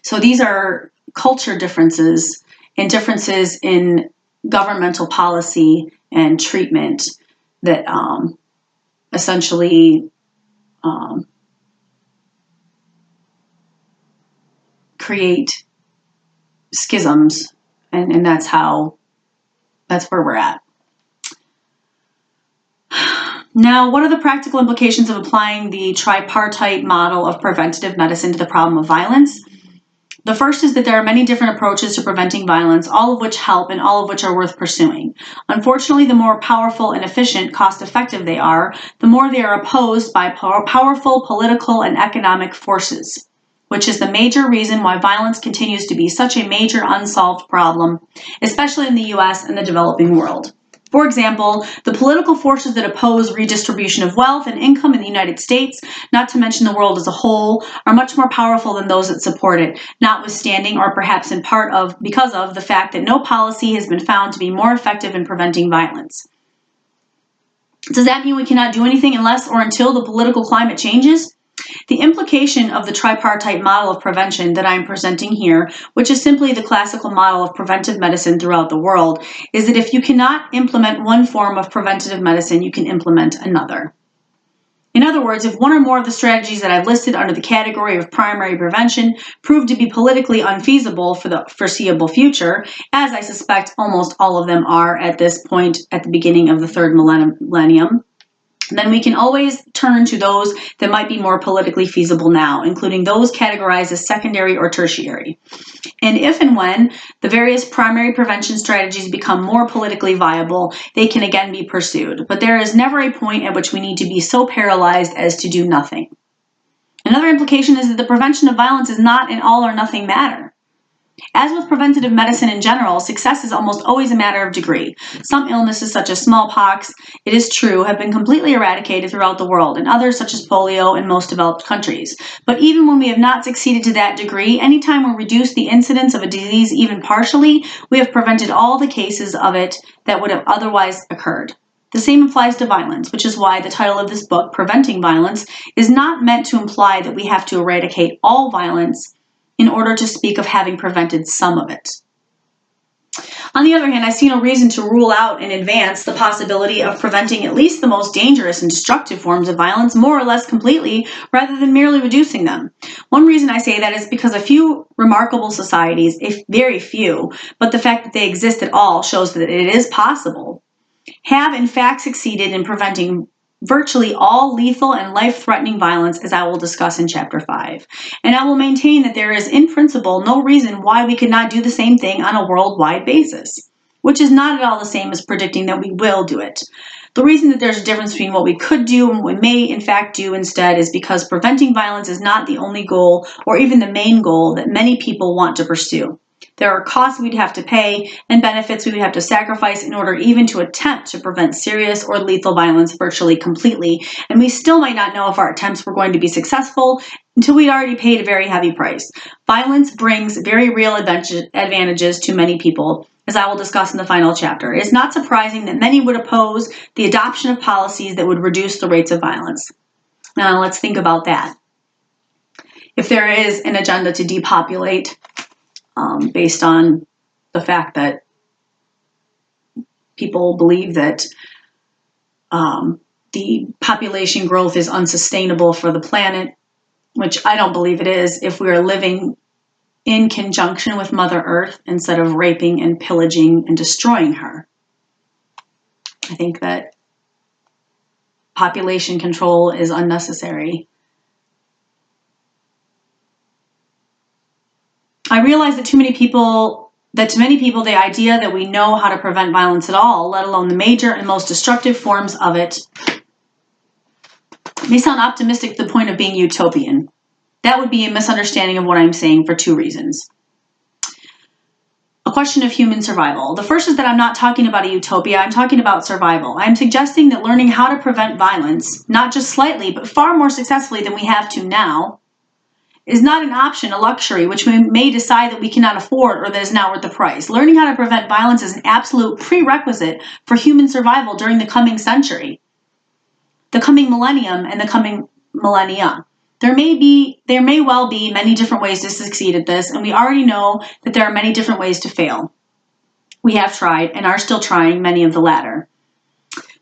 So these are culture differences and differences in governmental policy and treatment that essentially create schisms, and that's where we're at. Now, what are the practical implications of applying the tripartite model of preventative medicine to the problem of violence? The first is that there are many different approaches to preventing violence, all of which help and all of which are worth pursuing. Unfortunately, the more powerful and efficient, cost-effective they are, the more they are opposed by powerful political and economic forces, which is the major reason why violence continues to be such a major unsolved problem, especially in the U.S. and the developing world. For example, the political forces that oppose redistribution of wealth and income in the United States, not to mention the world as a whole, are much more powerful than those that support it, notwithstanding or perhaps in part of because of the fact that no policy has been found to be more effective in preventing violence. Does that mean we cannot do anything unless or until the political climate changes? The implication of the tripartite model of prevention that I am presenting here, which is simply the classical model of preventive medicine throughout the world, is that if you cannot implement one form of preventative medicine, you can implement another. In other words, if one or more of the strategies that I've listed under the category of primary prevention prove to be politically unfeasible for the foreseeable future, as I suspect almost all of them are at this point at the beginning of the third millennium, then we can always turn to those that might be more politically feasible now, including those categorized as secondary or tertiary. And if and when the various primary prevention strategies become more politically viable, they can again be pursued. But there is never a point at which we need to be so paralyzed as to do nothing. Another implication is that the prevention of violence is not an all or nothing matter. As with preventative medicine in general, success is almost always a matter of degree. Some illnesses, such as smallpox, it is true, have been completely eradicated throughout the world, and others, such as polio, in most developed countries. But even when we have not succeeded to that degree, anytime we reduce the incidence of a disease even partially, we have prevented all the cases of it that would have otherwise occurred. The same applies to violence, which is why the title of this book, Preventing Violence, is not meant to imply that we have to eradicate all violence in order to speak of having prevented some of it. On the other hand, I see no reason to rule out in advance the possibility of preventing at least the most dangerous and destructive forms of violence more or less completely, rather than merely reducing them. One reason I say that is because a few remarkable societies, if very few, but the fact that they exist at all shows that it is possible, have in fact succeeded in preventing virtually all lethal and life-threatening violence, as I will discuss in Chapter 5. And I will maintain that there is, in principle, no reason why we could not do the same thing on a worldwide basis, which is not at all the same as predicting that we will do it. The reason that there's a difference between what we could do and what we may, in fact, do instead is because preventing violence is not the only goal, or even the main goal, that many people want to pursue. There are costs we'd have to pay and benefits we would have to sacrifice in order even to attempt to prevent serious or lethal violence virtually completely, and we still might not know if our attempts were going to be successful until we'd already paid a very heavy price. Violence brings very real advantages to many people, as I will discuss in the final chapter. It is not surprising that many would oppose the adoption of policies that would reduce the rates of violence. Now let's think about that. If there is an agenda to depopulate, based on the fact that people believe that the population growth is unsustainable for the planet, which I don't believe it is, if we are living in conjunction with Mother Earth instead of raping and pillaging and destroying her. I think that population control is unnecessary. I realize that to many people, the idea that we know how to prevent violence at all, let alone the major and most destructive forms of it, may sound optimistic to the point of being utopian. That would be a misunderstanding of what I'm saying for two reasons. A question of human survival. The first is that I'm not talking about a utopia, I'm talking about survival. I'm suggesting that learning how to prevent violence, not just slightly, but far more successfully than we have to now, is not an option, a luxury, which we may decide that we cannot afford or that is not worth the price. Learning how to prevent violence is an absolute prerequisite for human survival during the coming century, the coming millennium, and the coming millennia. There may well be many different ways to succeed at this, and we already know that there are many different ways to fail. We have tried and are still trying many of the latter.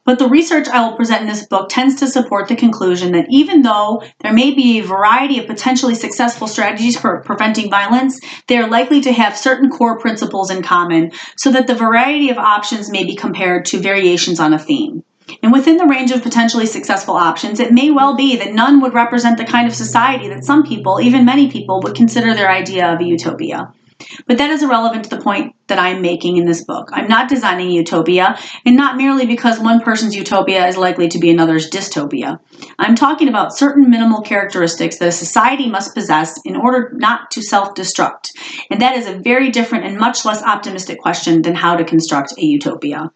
But the research I will present in this book tends to support the conclusion that even though there may be a variety of potentially successful strategies for preventing violence, they are likely to have certain core principles in common, so that the variety of options may be compared to variations on a theme. And within the range of potentially successful options, it may well be that none would represent the kind of society that some people, even many people, would consider their idea of a utopia. But that is irrelevant to the point that I'm making in this book. I'm not designing a utopia, and not merely because one person's utopia is likely to be another's dystopia. I'm talking about certain minimal characteristics that a society must possess in order not to self-destruct. And that is a very different and much less optimistic question than how to construct a utopia.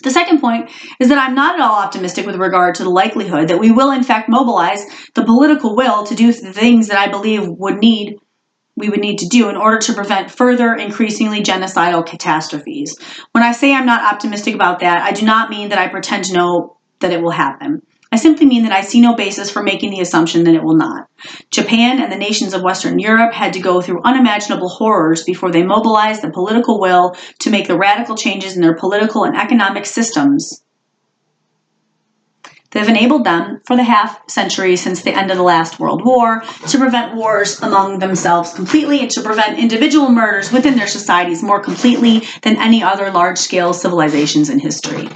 The second point is that I'm not at all optimistic with regard to the likelihood that we will in fact mobilize the political will to do the things that I believe we would need to do in order to prevent further increasingly genocidal catastrophes. When I say I'm not optimistic about that, I do not mean that I pretend to know that it will happen. I simply mean that I see no basis for making the assumption that it will not. Japan and the nations of Western Europe had to go through unimaginable horrors before they mobilized the political will to make the radical changes in their political and economic systems that have enabled them, for the half century since the end of the last World War, to prevent wars among themselves completely and to prevent individual murders within their societies more completely than any other large-scale civilizations in history.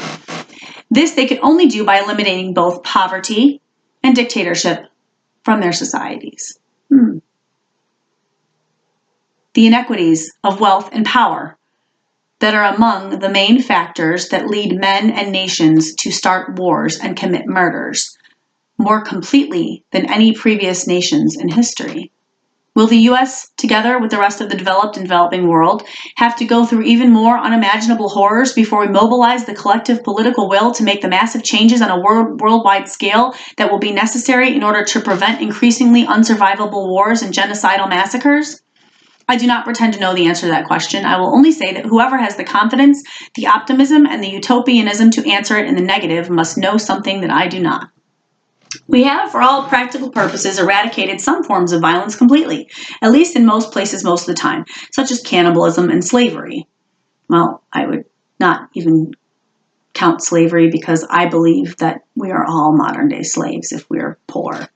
This they could only do by eliminating both poverty and dictatorship from their societies. The inequities of wealth and power that are among the main factors that lead men and nations to start wars and commit murders more completely than any previous nations in history. Will the U.S., together with the rest of the developed and developing world, have to go through even more unimaginable horrors before we mobilize the collective political will to make the massive changes on a worldwide scale that will be necessary in order to prevent increasingly unsurvivable wars and genocidal massacres? I do not pretend to know the answer to that question. I will only say that whoever has the confidence, the optimism, and the utopianism to answer it in the negative must know something that I do not. We have, for all practical purposes, eradicated some forms of violence completely, at least in most places most of the time, such as cannibalism and slavery. Well, I would not even count slavery because I believe that we are all modern-day slaves if we are poor.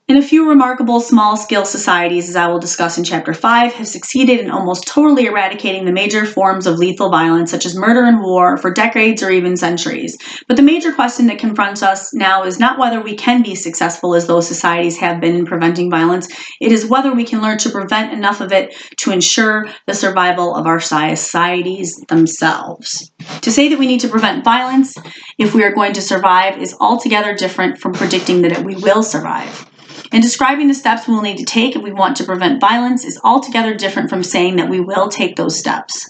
And a few remarkable small-scale societies, as I will discuss in Chapter 5, have succeeded in almost totally eradicating the major forms of lethal violence, such as murder and war, for decades or even centuries. But the major question that confronts us now is not whether we can be successful as those societies have been in preventing violence. It is whether we can learn to prevent enough of it to ensure the survival of our societies themselves. To say that we need to prevent violence if we are going to survive is altogether different from predicting that we will survive. And describing the steps we will need to take if we want to prevent violence is altogether different from saying that we will take those steps.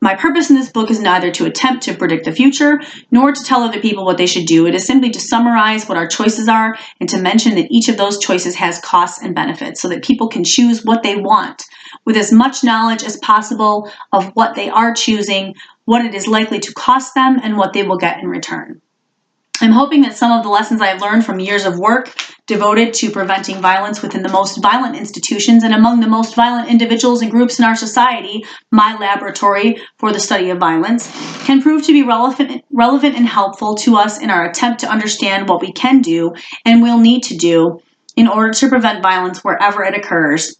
My purpose in this book is neither to attempt to predict the future, nor to tell other people what they should do. It is simply to summarize what our choices are and to mention that each of those choices has costs and benefits so that people can choose what they want with as much knowledge as possible of what they are choosing, what it is likely to cost them, and what they will get in return. I'm hoping that some of the lessons I have learned from years of work devoted to preventing violence within the most violent institutions and among the most violent individuals and groups in our society, my laboratory for the study of violence, can prove to be relevant and helpful to us in our attempt to understand what we can do and will need to do in order to prevent violence wherever it occurs,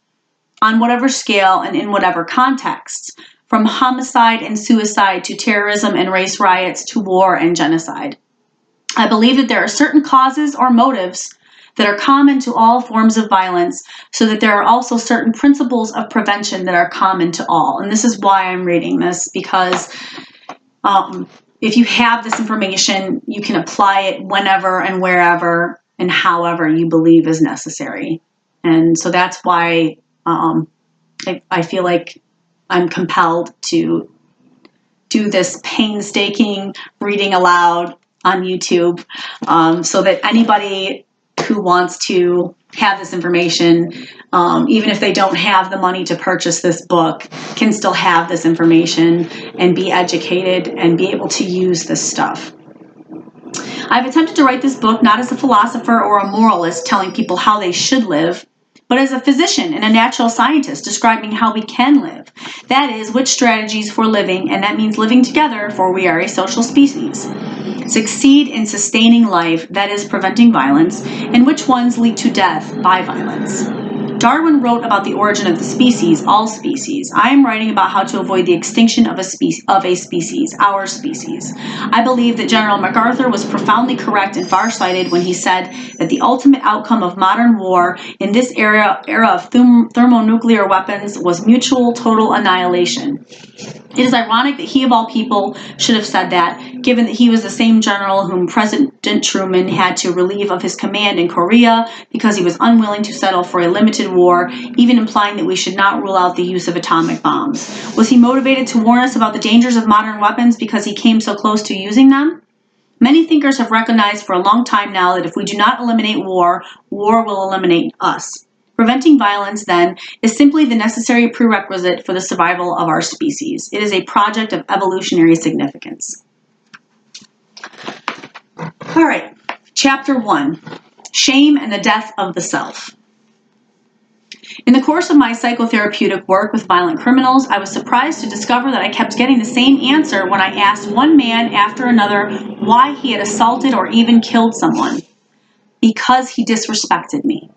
on whatever scale and in whatever context, from homicide and suicide to terrorism and race riots to war and genocide. I believe that there are certain causes or motives that are common to all forms of violence, so that there are also certain principles of prevention that are common to all. And this is why I'm reading this, because if you have this information, you can apply it whenever and wherever and however you believe is necessary. And so that's why I feel like I'm compelled to do this painstaking reading aloud on YouTube, so that anybody who wants to have this information, even if they don't have the money to purchase this book, can still have this information and be educated and be able to use this stuff. I've attempted to write this book not as a philosopher or a moralist telling people how they should live, but as a physician and a natural scientist describing how we can live. That is, which strategies for living, and that means living together, for we are a social species, succeed in sustaining life, that is, preventing violence, and which ones lead to death by violence. Darwin wrote about the origin of the species, all species. I am writing about how to avoid the extinction of a species, our species. I believe that General MacArthur was profoundly correct and farsighted when he said that the ultimate outcome of modern war in this era of thermonuclear weapons was mutual total annihilation. It is ironic that he of all people should have said that, given that he was the same general whom President Truman had to relieve of his command in Korea because he was unwilling to settle for a limited war, even implying that we should not rule out the use of atomic bombs. Was he motivated to warn us about the dangers of modern weapons because he came so close to using them? Many thinkers have recognized for a long time now that if we do not eliminate war, war will eliminate us. Preventing violence, then, is simply the necessary prerequisite for the survival of our species. It is a project of evolutionary significance. All right, Chapter 1, Shame and the Death of the Self. In the course of my psychotherapeutic work with violent criminals, I was surprised to discover that I kept getting the same answer when I asked one man after another why he had assaulted or even killed someone. Because he disrespected me.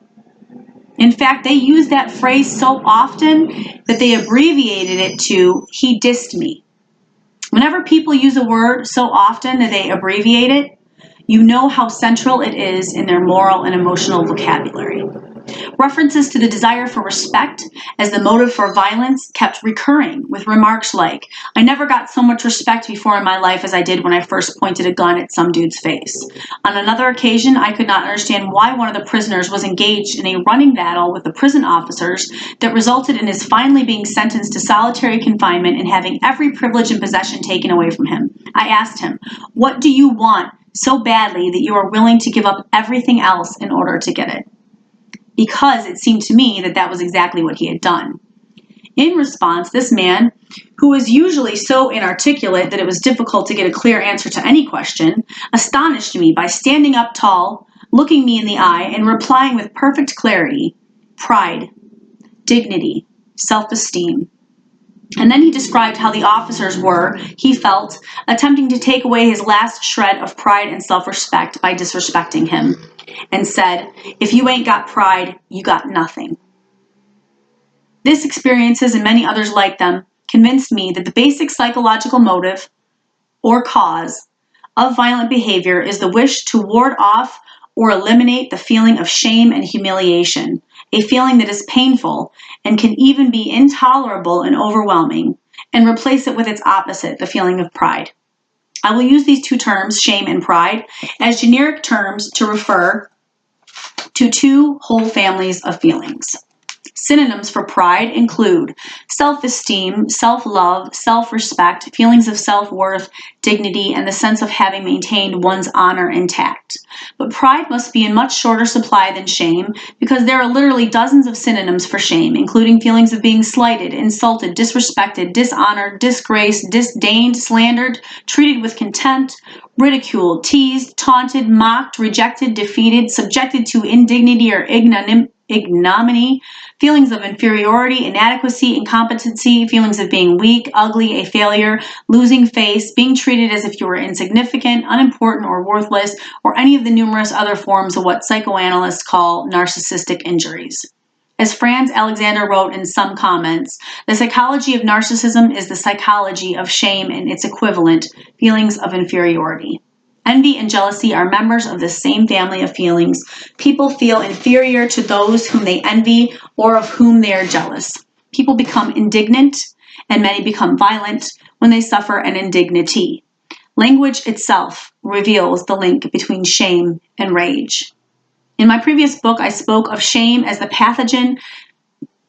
In fact, they used that phrase so often that they abbreviated it to, he dissed me. Whenever people use a word so often that they abbreviate it, you know how central it is in their moral and emotional vocabulary. References to the desire for respect as the motive for violence kept recurring, with remarks like, "I never got so much respect before in my life as I did when I first pointed a gun at some dude's face." On another occasion, I could not understand why one of the prisoners was engaged in a running battle with the prison officers that resulted in his finally being sentenced to solitary confinement and having every privilege and possession taken away from him. I asked him, "What do you want so badly that you are willing to give up everything else in order to get it?" Because it seemed to me that that was exactly what he had done. In response, this man, who was usually so inarticulate that it was difficult to get a clear answer to any question, astonished me by standing up tall, looking me in the eye, and replying with perfect clarity, "Pride, dignity, self-esteem." And then he described how the officers were, he felt, attempting to take away his last shred of pride and self-respect by disrespecting him, and said, "If you ain't got pride, you got nothing." This experiences and many others like them convinced me that the basic psychological motive or cause of violent behavior is the wish to ward off or eliminate the feeling of shame and humiliation, a feeling that is painful and can even be intolerable and overwhelming, and replace it with its opposite, the feeling of pride. I will use these two terms, shame and pride, as generic terms to refer to two whole families of feelings. Synonyms for pride include self-esteem, self-love, self-respect, feelings of self-worth, dignity, and the sense of having maintained one's honor intact. But pride must be in much shorter supply than shame, because there are literally dozens of synonyms for shame, including feelings of being slighted, insulted, disrespected, dishonored, disgraced, disdained, slandered, treated with contempt, ridiculed, teased, taunted, mocked, rejected, defeated, subjected to indignity or ignominy, feelings of inferiority, inadequacy, incompetency, feelings of being weak, ugly, a failure, losing face, being treated as if you were insignificant, unimportant, or worthless, or any of the numerous other forms of what psychoanalysts call narcissistic injuries. As Franz Alexander wrote in some comments, the psychology of narcissism is the psychology of shame and its equivalent, feelings of inferiority. Envy and jealousy are members of the same family of feelings. People feel inferior to those whom they envy or of whom they are jealous. People become indignant, and many become violent when they suffer an indignity. Language itself reveals the link between shame and rage. In my previous book, I spoke of shame as the pathogen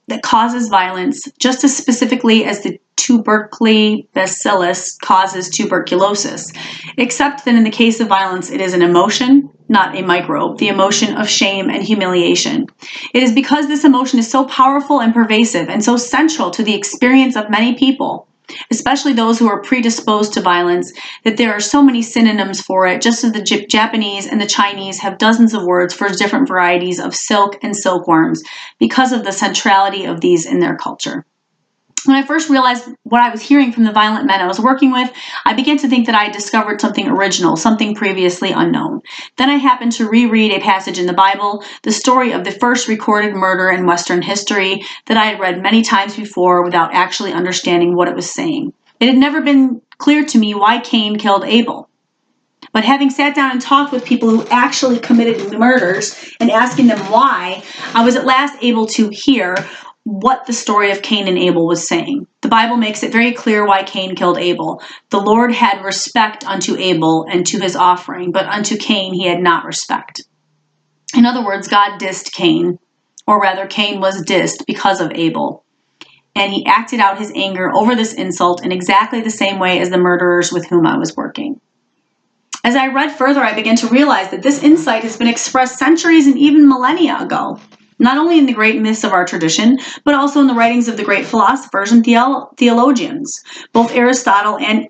that causes violence, just as specifically as the tubercle bacillus causes tuberculosis, except that in the case of violence, it is an emotion, not a microbe, the emotion of shame and humiliation. It is because this emotion is so powerful and pervasive and so central to the experience of many people, especially those who are predisposed to violence, that there are so many synonyms for it, just as the Japanese and the Chinese have dozens of words for different varieties of silk and silkworms because of the centrality of these in their culture. When I first realized what I was hearing from the violent men I was working with, I began to think that I had discovered something original, something previously unknown. Then I happened to reread a passage in the Bible, the story of the first recorded murder in Western history, that I had read many times before without actually understanding what it was saying. It had never been clear to me why Cain killed Abel. But having sat down and talked with people who actually committed the murders and asking them why, I was at last able to hear what the story of Cain and Abel was saying. The Bible makes it very clear why Cain killed Abel. The Lord had respect unto Abel and to his offering, but unto Cain he had not respect. In other words, God dissed Cain, or rather Cain was dissed because of Abel. And he acted out his anger over this insult in exactly the same way as the murderers with whom I was working. As I read further, I began to realize that this insight has been expressed centuries and even millennia ago, not only in the great myths of our tradition, but also in the writings of the great philosophers and theologians. Both Aristotle and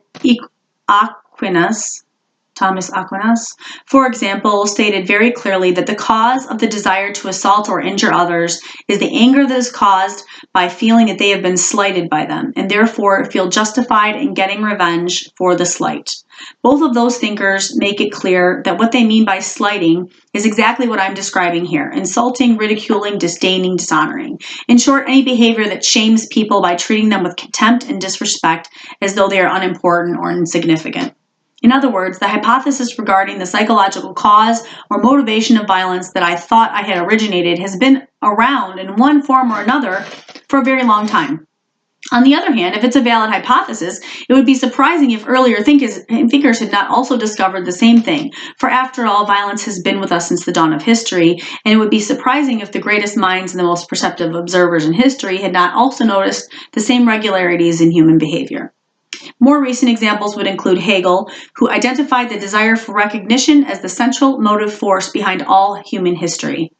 Thomas Aquinas, for example, stated very clearly that the cause of the desire to assault or injure others is the anger that is caused by feeling that they have been slighted by them, and therefore feel justified in getting revenge for the slight. Both of those thinkers make it clear that what they mean by slighting is exactly what I'm describing here: insulting, ridiculing, disdaining, dishonoring. In short, any behavior that shames people by treating them with contempt and disrespect as though they are unimportant or insignificant. In other words, the hypothesis regarding the psychological cause or motivation of violence that I thought I had originated has been around in one form or another for a very long time. On the other hand, if it's a valid hypothesis, it would be surprising if earlier thinkers had not also discovered the same thing. For after all, violence has been with us since the dawn of history, and it would be surprising if the greatest minds and the most perceptive observers in history had not also noticed the same regularities in human behavior. More recent examples would include Hegel, who identified the desire for recognition as the central motive force behind all human history.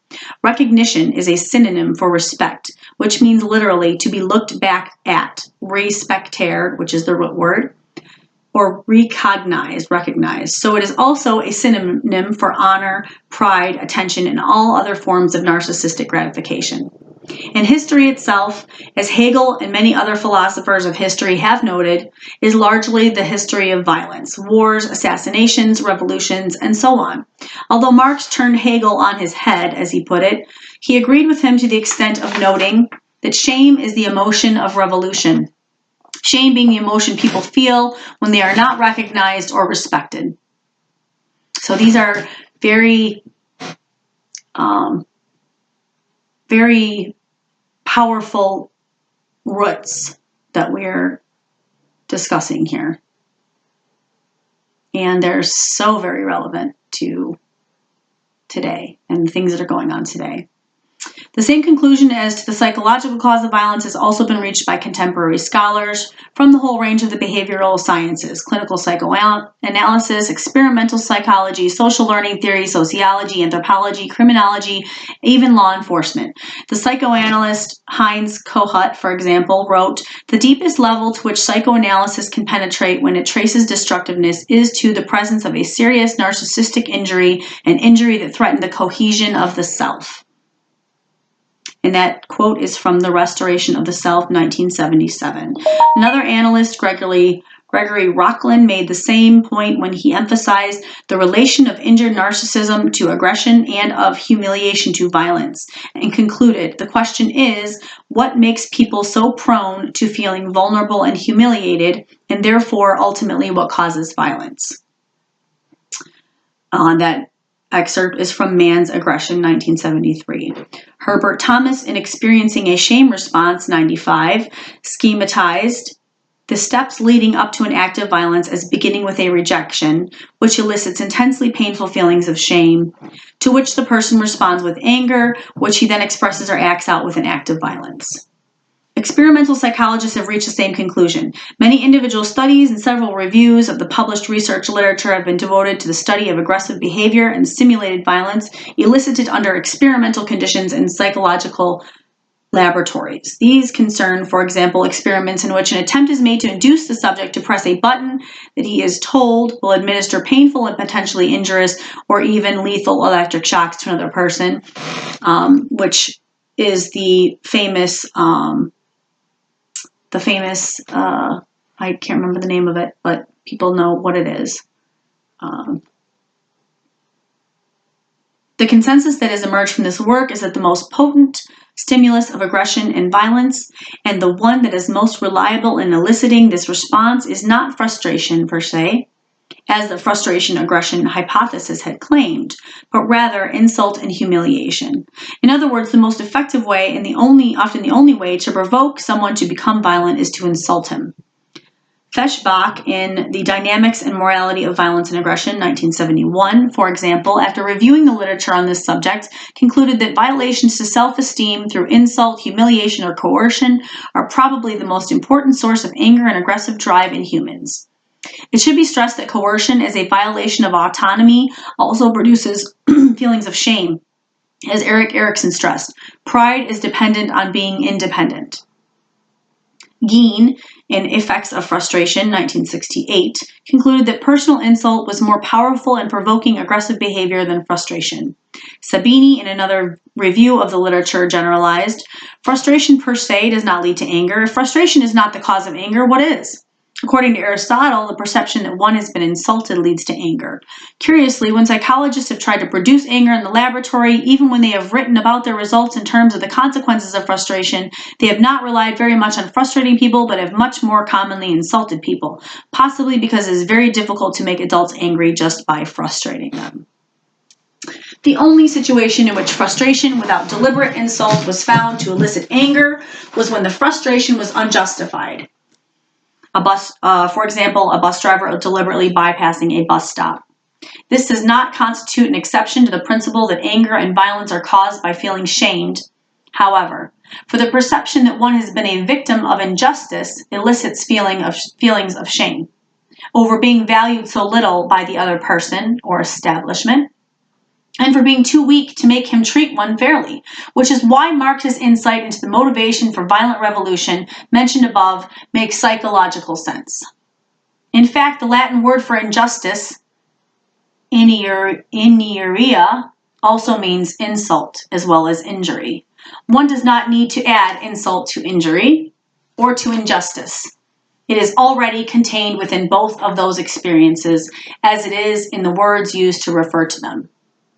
Recognition is a synonym for respect, which means literally to be looked back at, respectare, which is the root word, or recognize. So it is also a synonym for honor, pride, attention, and all other forms of narcissistic gratification. And history itself, as Hegel and many other philosophers of history have noted, is largely the history of violence, wars, assassinations, revolutions, and so on. Although Marx turned Hegel on his head, as he put it, he agreed with him to the extent of noting that shame is the emotion of revolution. Shame being the emotion people feel when they are not recognized or respected. So these are very powerful roots that we're discussing here. And they're so very relevant to today and things that are going on today. The same conclusion as to the psychological cause of violence has also been reached by contemporary scholars from the whole range of the behavioral sciences: clinical psychoanalysis, experimental psychology, social learning theory, sociology, anthropology, criminology, even law enforcement. The psychoanalyst Heinz Kohut, for example, wrote, "The deepest level to which psychoanalysis can penetrate when it traces destructiveness is to the presence of a serious narcissistic injury, an injury that threatened the cohesion of the self." And that quote is from The Restoration of the Self, 1977. Another analyst, Gregory Rocklin, made the same point when he emphasized the relation of injured narcissism to aggression and of humiliation to violence, and concluded, the question is, what makes people so prone to feeling vulnerable and humiliated, and therefore ultimately what causes violence? That excerpt is from Man's Aggression, 1973. Herbert Thomas, in Experiencing a Shame Response, 95, schematized the steps leading up to an act of violence as beginning with a rejection, which elicits intensely painful feelings of shame, to which the person responds with anger, which he then expresses or acts out with an act of violence. Experimental psychologists have reached the same conclusion. Many individual studies and several reviews of the published research literature have been devoted to the study of aggressive behavior and simulated violence elicited under experimental conditions in psychological laboratories. These concern, for example, experiments in which an attempt is made to induce the subject to press a button that he is told will administer painful and potentially injurious or even lethal electric shocks to another person, which is the famous, I can't remember the name of it, but people know what it is. The consensus that has emerged from this work is that the most potent stimulus of aggression and violence, and the one that is most reliable in eliciting this response, is not frustration per se, as the frustration-aggression hypothesis had claimed, but rather insult and humiliation. In other words, the most effective way and often the only way to provoke someone to become violent is to insult him. Feshbach, in The Dynamics and Morality of Violence and Aggression, 1971, for example, after reviewing the literature on this subject, concluded that violations to self-esteem through insult, humiliation, or coercion are probably the most important source of anger and aggressive drive in humans. It should be stressed that coercion as a violation of autonomy also produces feelings of shame. As Erik Erikson stressed, pride is dependent on being independent. Geen, in Effects of Frustration, 1968, concluded that personal insult was more powerful in provoking aggressive behavior than frustration. Sabini, in another review of the literature, generalized, frustration per se does not lead to anger. If frustration is not the cause of anger, what is? According to Aristotle, the perception that one has been insulted leads to anger. Curiously, when psychologists have tried to produce anger in the laboratory, even when they have written about their results in terms of the consequences of frustration, they have not relied very much on frustrating people, but have much more commonly insulted people, possibly because it is very difficult to make adults angry just by frustrating them. The only situation in which frustration without deliberate insult was found to elicit anger was when the frustration was unjustified. For example, a bus driver deliberately bypassing a bus stop. This does not constitute an exception to the principle that anger and violence are caused by feeling shamed. However, for the perception that one has been a victim of injustice elicits feelings of shame over being valued so little by the other person or establishment, and for being too weak to make him treat one fairly, which is why Marx's insight into the motivation for violent revolution mentioned above makes psychological sense. In fact, the Latin word for injustice, ineria, also means insult as well as injury. One does not need to add insult to injury or to injustice. It is already contained within both of those experiences, as it is in the words used to refer to them.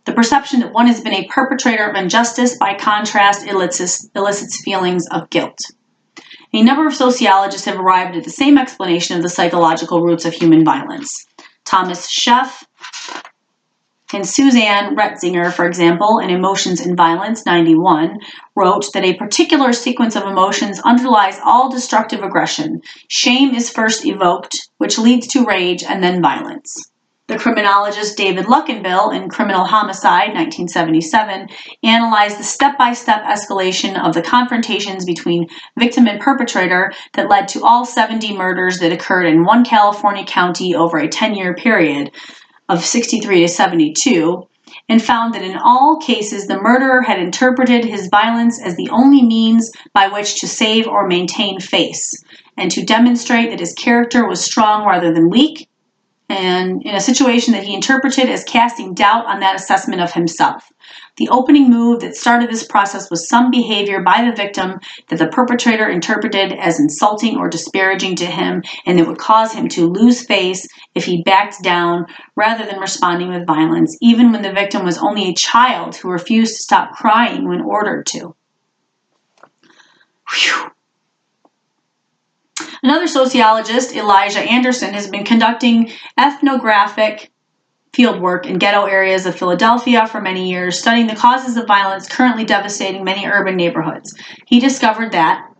The perception that one has been a perpetrator of injustice, by contrast, elicits feelings of guilt. A number of sociologists have arrived at the same explanation of the psychological roots of human violence. Thomas Scheff and Suzanne Retzinger, for example, in Emotions and Violence, 91, wrote that a particular sequence of emotions underlies all destructive aggression. Shame is first evoked, which leads to rage and then violence. The criminologist David Luckenbill in Criminal Homicide, 1977, analyzed the step-by-step escalation of the confrontations between victim and perpetrator that led to all 70 murders that occurred in one California county over a 10-year period of 63 to 72, and found that in all cases the murderer had interpreted his violence as the only means by which to save or maintain face, and to demonstrate that his character was strong rather than weak, and in a situation that he interpreted as casting doubt on that assessment of himself. The opening move that started this process was some behavior by the victim that the perpetrator interpreted as insulting or disparaging to him, and that would cause him to lose face if he backed down rather than responding with violence, even when the victim was only a child who refused to stop crying when ordered to. Whew. Another sociologist, Elijah Anderson, has been conducting ethnographic fieldwork in ghetto areas of Philadelphia for many years, studying the causes of violence currently devastating many urban neighborhoods. He discovered that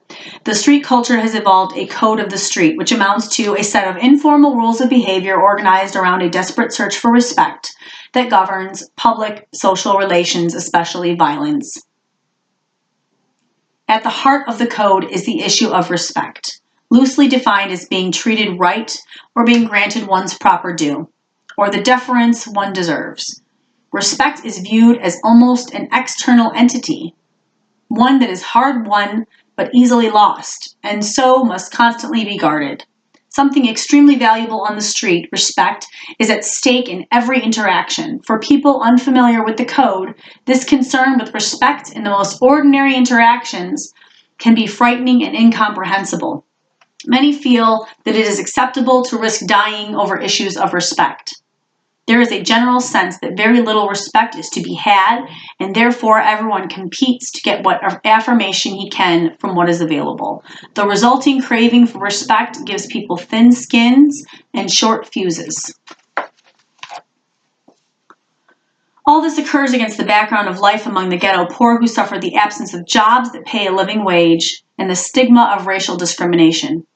the street culture has evolved a code of the street, which amounts to a set of informal rules of behavior organized around a desperate search for respect that governs public social relations, especially violence. At the heart of the code is the issue of respect, loosely defined as being treated right or being granted one's proper due, or the deference one deserves. Respect is viewed as almost an external entity, one that is hard won but easily lost, and so must constantly be guarded. Something extremely valuable on the street, respect, is at stake in every interaction. For people unfamiliar with the code, this concern with respect in the most ordinary interactions can be frightening and incomprehensible. Many feel that it is acceptable to risk dying over issues of respect. There is a general sense that very little respect is to be had, and therefore everyone competes to get what affirmation he can from what is available. The resulting craving for respect gives people thin skins and short fuses. All this occurs against the background of life among the ghetto poor, who suffer the absence of jobs that pay a living wage and the stigma of racial discrimination.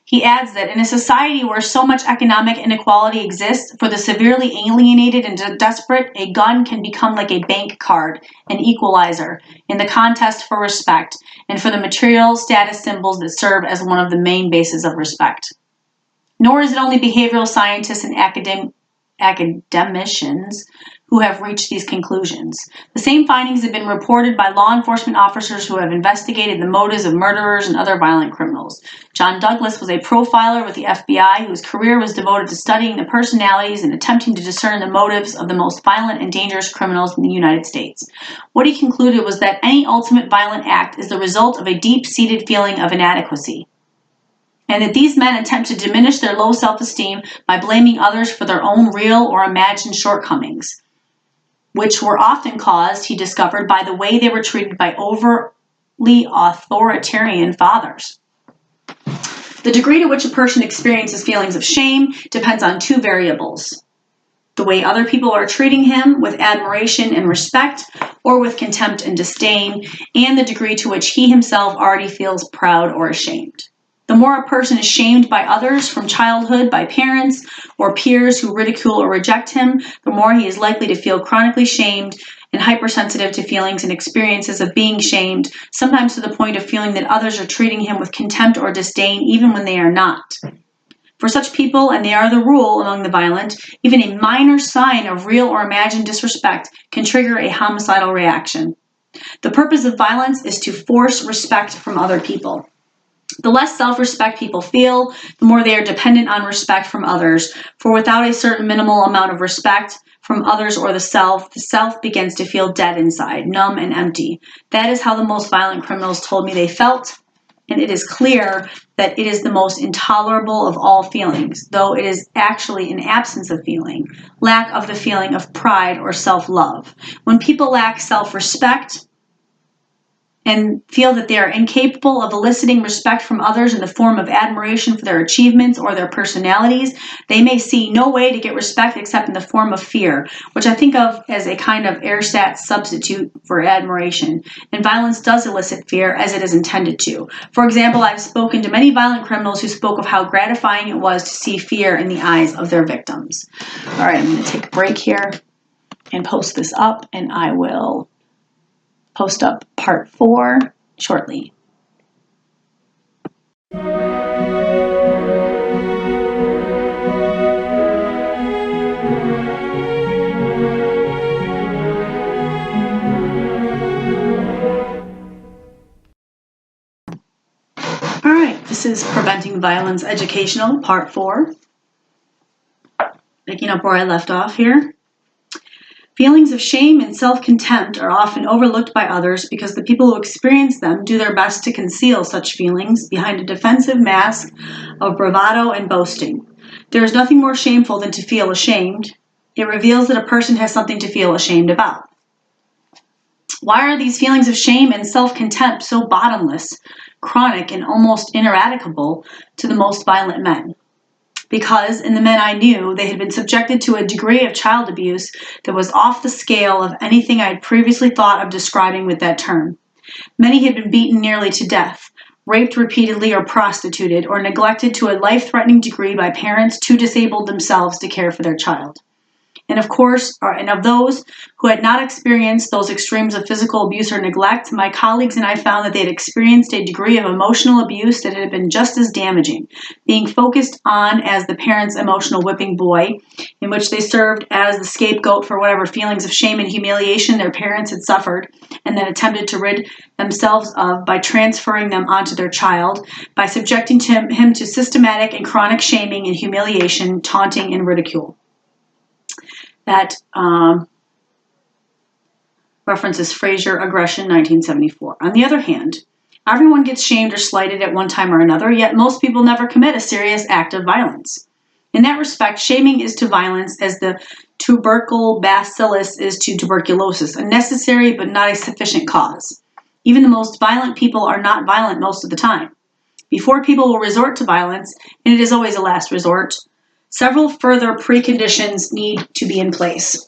He adds that in a society where so much economic inequality exists, for the severely alienated and desperate, a gun can become like a bank card, an equalizer, in the contest for respect, and for the material status symbols that serve as one of the main bases of respect. Nor is it only behavioral scientists and academicians who have reached these conclusions. The same findings have been reported by law enforcement officers who have investigated the motives of murderers and other violent criminals. John Douglas was a profiler with the FBI whose career was devoted to studying the personalities and attempting to discern the motives of the most violent and dangerous criminals in the United States. What he concluded was that any ultimate violent act is the result of a deep-seated feeling of inadequacy. and that these men attempt to diminish their low self-esteem by blaming others for their own real or imagined shortcomings, which were often caused, he discovered, by the way they were treated by overly authoritarian fathers. The degree to which a person experiences feelings of shame depends on two variables: the way other people are treating him with admiration and respect, or with contempt and disdain, and the degree to which he himself already feels proud or ashamed. The more a person is shamed by others from childhood, by parents or peers who ridicule or reject him, the more he is likely to feel chronically shamed and hypersensitive to feelings and experiences of being shamed, sometimes to the point of feeling that others are treating him with contempt or disdain even when they are not. For such people, and they are the rule among the violent, even a minor sign of real or imagined disrespect can trigger a homicidal reaction. The purpose of violence is to force respect from other people. The less self-respect people feel, the more they are dependent on respect from others, for without a certain minimal amount of respect from others or the self begins to feel dead inside, numb and empty. That is how the most violent criminals told me they felt, and it is clear that it is the most intolerable of all feelings, though it is actually an absence of feeling, lack of the feeling of pride or self-love. When people lack self-respect and feel that they are incapable of eliciting respect from others in the form of admiration for their achievements or their personalities, they may see no way to get respect except in the form of fear, which I think of as a kind of ersatz substitute for admiration. And violence does elicit fear, as it is intended to. For example, I've spoken to many violent criminals who spoke of how gratifying it was to see fear in the eyes of their victims. All right, I'm going to take a break here and post this up, and I will post up part 4 shortly. All right, this is Preventing Violence Educational, part 4. Picking up where I left off here. Feelings of shame and self-contempt are often overlooked by others because the people who experience them do their best to conceal such feelings behind a defensive mask of bravado and boasting. There is nothing more shameful than to feel ashamed. It reveals that a person has something to feel ashamed about. Why are these feelings of shame and self-contempt so bottomless, chronic, and almost ineradicable to the most violent men? Because in the men I knew, they had been subjected to a degree of child abuse that was off the scale of anything I had previously thought of describing with that term. Many had been beaten nearly to death, raped repeatedly or prostituted, or neglected to a life-threatening degree by parents too disabled themselves to care for their child. And of those who had not experienced those extremes of physical abuse or neglect, my colleagues and I found that they had experienced a degree of emotional abuse that had been just as damaging, being focused on as the parents' emotional whipping boy, in which they served as the scapegoat for whatever feelings of shame and humiliation their parents had suffered, and then attempted to rid themselves of by transferring them onto their child, by subjecting him to systematic and chronic shaming and humiliation, taunting, and ridicule. That references Fraser Aggression, 1974. On the other hand, everyone gets shamed or slighted at one time or another, yet most people never commit a serious act of violence. In that respect, shaming is to violence as the tubercle bacillus is to tuberculosis, a necessary but not a sufficient cause. Even the most violent people are not violent most of the time. Before people will resort to violence, and it is always a last resort, several further preconditions need to be in place.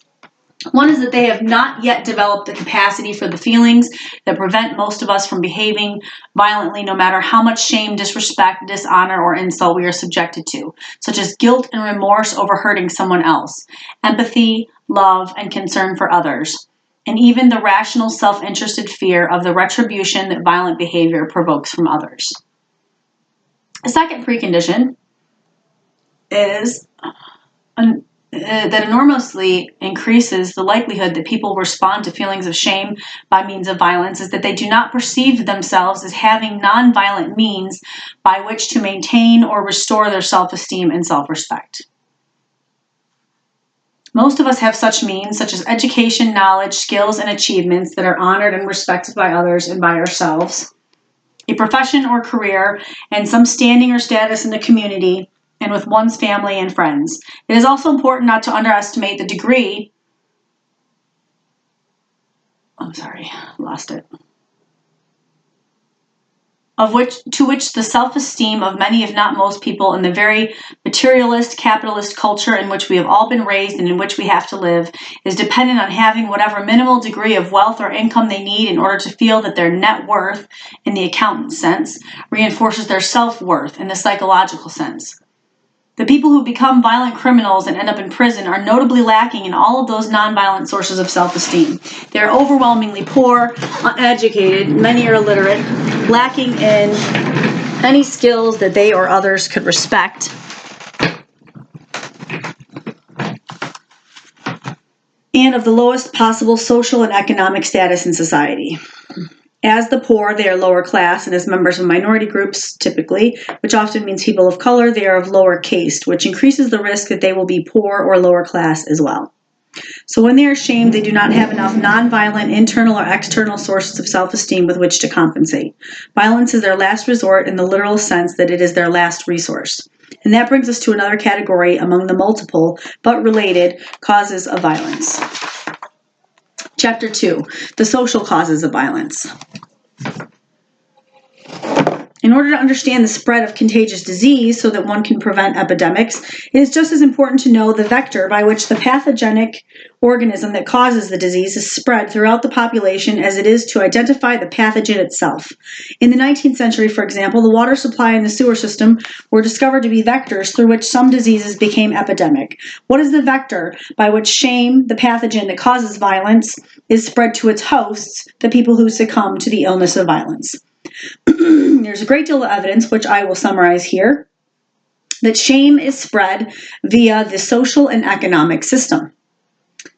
One is that they have not yet developed the capacity for the feelings that prevent most of us from behaving violently, no matter how much shame, disrespect, dishonor, or insult we are subjected to, such as guilt and remorse over hurting someone else, empathy, love, and concern for others, and even the rational, self-interested fear of the retribution that violent behavior provokes from others. A second precondition is that enormously increases the likelihood that people respond to feelings of shame by means of violence is that they do not perceive themselves as having nonviolent means by which to maintain or restore their self-esteem and self-respect. Most of us have such means, such as education, knowledge, skills, and achievements that are honored and respected by others and by ourselves. A a profession or career, and some standing or status in the community, and with one's family and friends. It is also important not to underestimate the degree to which the self-esteem of many, if not most people in the very materialist, capitalist culture in which we have all been raised and in which we have to live is dependent on having whatever minimal degree of wealth or income they need in order to feel that their net worth, in the accountant's sense, reinforces their self-worth in the psychological sense. The people who become violent criminals and end up in prison are notably lacking in all of those nonviolent sources of self-esteem. They are overwhelmingly poor, uneducated, many are illiterate, lacking in any skills that they or others could respect, and of the lowest possible social and economic status in society. As the poor, they are lower class, and as members of minority groups, typically, which often means people of color, they are of lower caste, which increases the risk that they will be poor or lower class as well. So when they are shamed, they do not have enough nonviolent internal or external sources of self-esteem with which to compensate. Violence is their last resort in the literal sense that it is their last resource. And that brings us to another category among the multiple, but related, causes of violence. Chapter 2, the social causes of violence. In order to understand the spread of contagious disease so that one can prevent epidemics, it is just as important to know the vector by which the pathogenic organism that causes the disease is spread throughout the population as it is to identify the pathogen itself. In the 19th century, for example, the water supply and the sewer system were discovered to be vectors through which some diseases became epidemic. What is the vector by which shame, the pathogen that causes violence, is spread to its hosts, the people who succumb to the illness of violence? There's a great deal of evidence, which I will summarize here, that shame is spread via the social and economic system.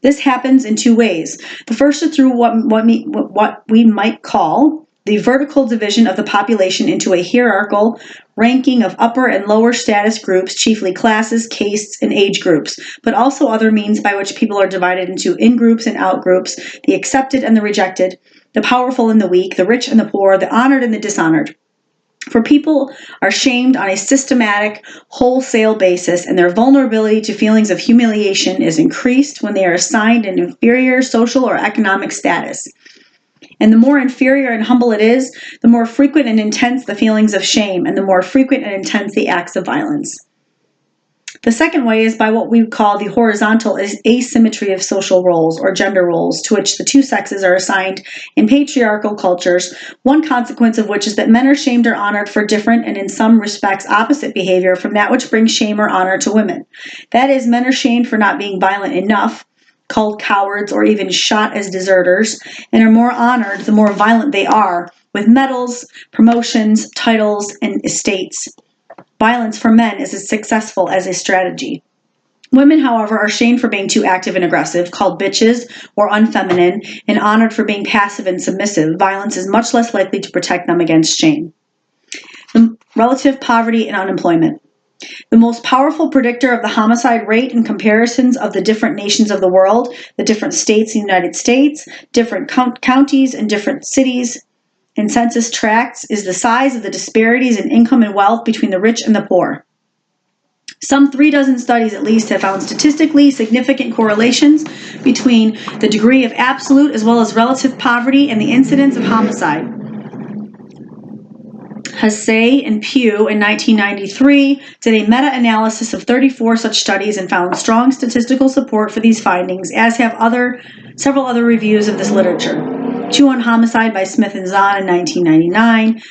This happens in two ways. The first is through what we might call the vertical division of the population into a hierarchical ranking of upper and lower status groups, chiefly classes, castes, and age groups, but also other means by which people are divided into in-groups and out-groups, the accepted and the rejected, the powerful and the weak, the rich and the poor, the honored and the dishonored. For people are shamed on a systematic, wholesale basis, and their vulnerability to feelings of humiliation is increased when they are assigned an inferior social or economic status. And the more inferior and humble it is, the more frequent and intense the feelings of shame, and the more frequent and intense the acts of violence. The second way is by what we call the horizontal asymmetry of social roles or gender roles to which the two sexes are assigned in patriarchal cultures, one consequence of which is that men are shamed or honored for different and in some respects opposite behavior from that which brings shame or honor to women. That is, men are shamed for not being violent enough, called cowards or even shot as deserters, and are more honored the more violent they are, with medals, promotions, titles, and estates. Violence for men is as successful as a strategy. Women, however, are shamed for being too active and aggressive, called bitches or unfeminine, and honored for being passive and submissive. Violence is much less likely to protect them against shame. Relative poverty and unemployment. The most powerful predictor of the homicide rate in comparisons of the different nations of the world, the different states in the United States, different counties and different cities, in census tracts is the size of the disparities in income and wealth between the rich and the poor. Some 36 studies at least have found statistically significant correlations between the degree of absolute as well as relative poverty and the incidence of homicide. Hussey and Pugh in 1993 did a meta-analysis of 34 such studies and found strong statistical support for these findings, as have several other reviews of this literature. Two on Homicide by Smith and Zahn in 1999,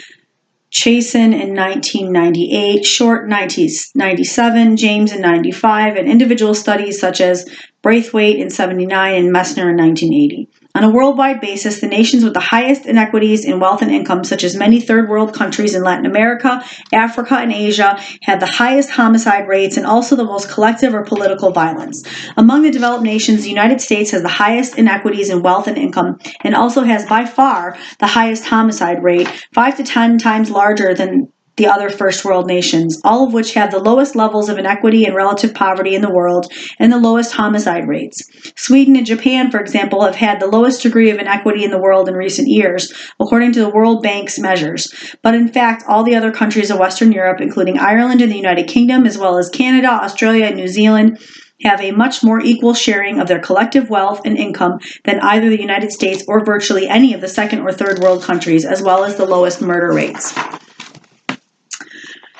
Chasin in 1998, Short in 1997, James in 1995, and individual studies such as Braithwaite in 1979 and Messner in 1980. On a worldwide basis, the nations with the highest inequities in wealth and income, such as many third world countries in Latin America, Africa, and Asia, have the highest homicide rates and also the most collective or political violence. Among the developed nations, the United States has the highest inequities in wealth and income and also has by far the highest homicide rate, 5 to 10 times larger than the other first world nations, all of which have the lowest levels of inequity and relative poverty in the world and the lowest homicide rates. Sweden and Japan, for example, have had the lowest degree of inequity in the world in recent years, according to the World Bank's measures. But in fact, all the other countries of Western Europe, including Ireland and the United Kingdom, as well as Canada, Australia, and New Zealand, have a much more equal sharing of their collective wealth and income than either the United States or virtually any of the second or third world countries, as well as the lowest murder rates.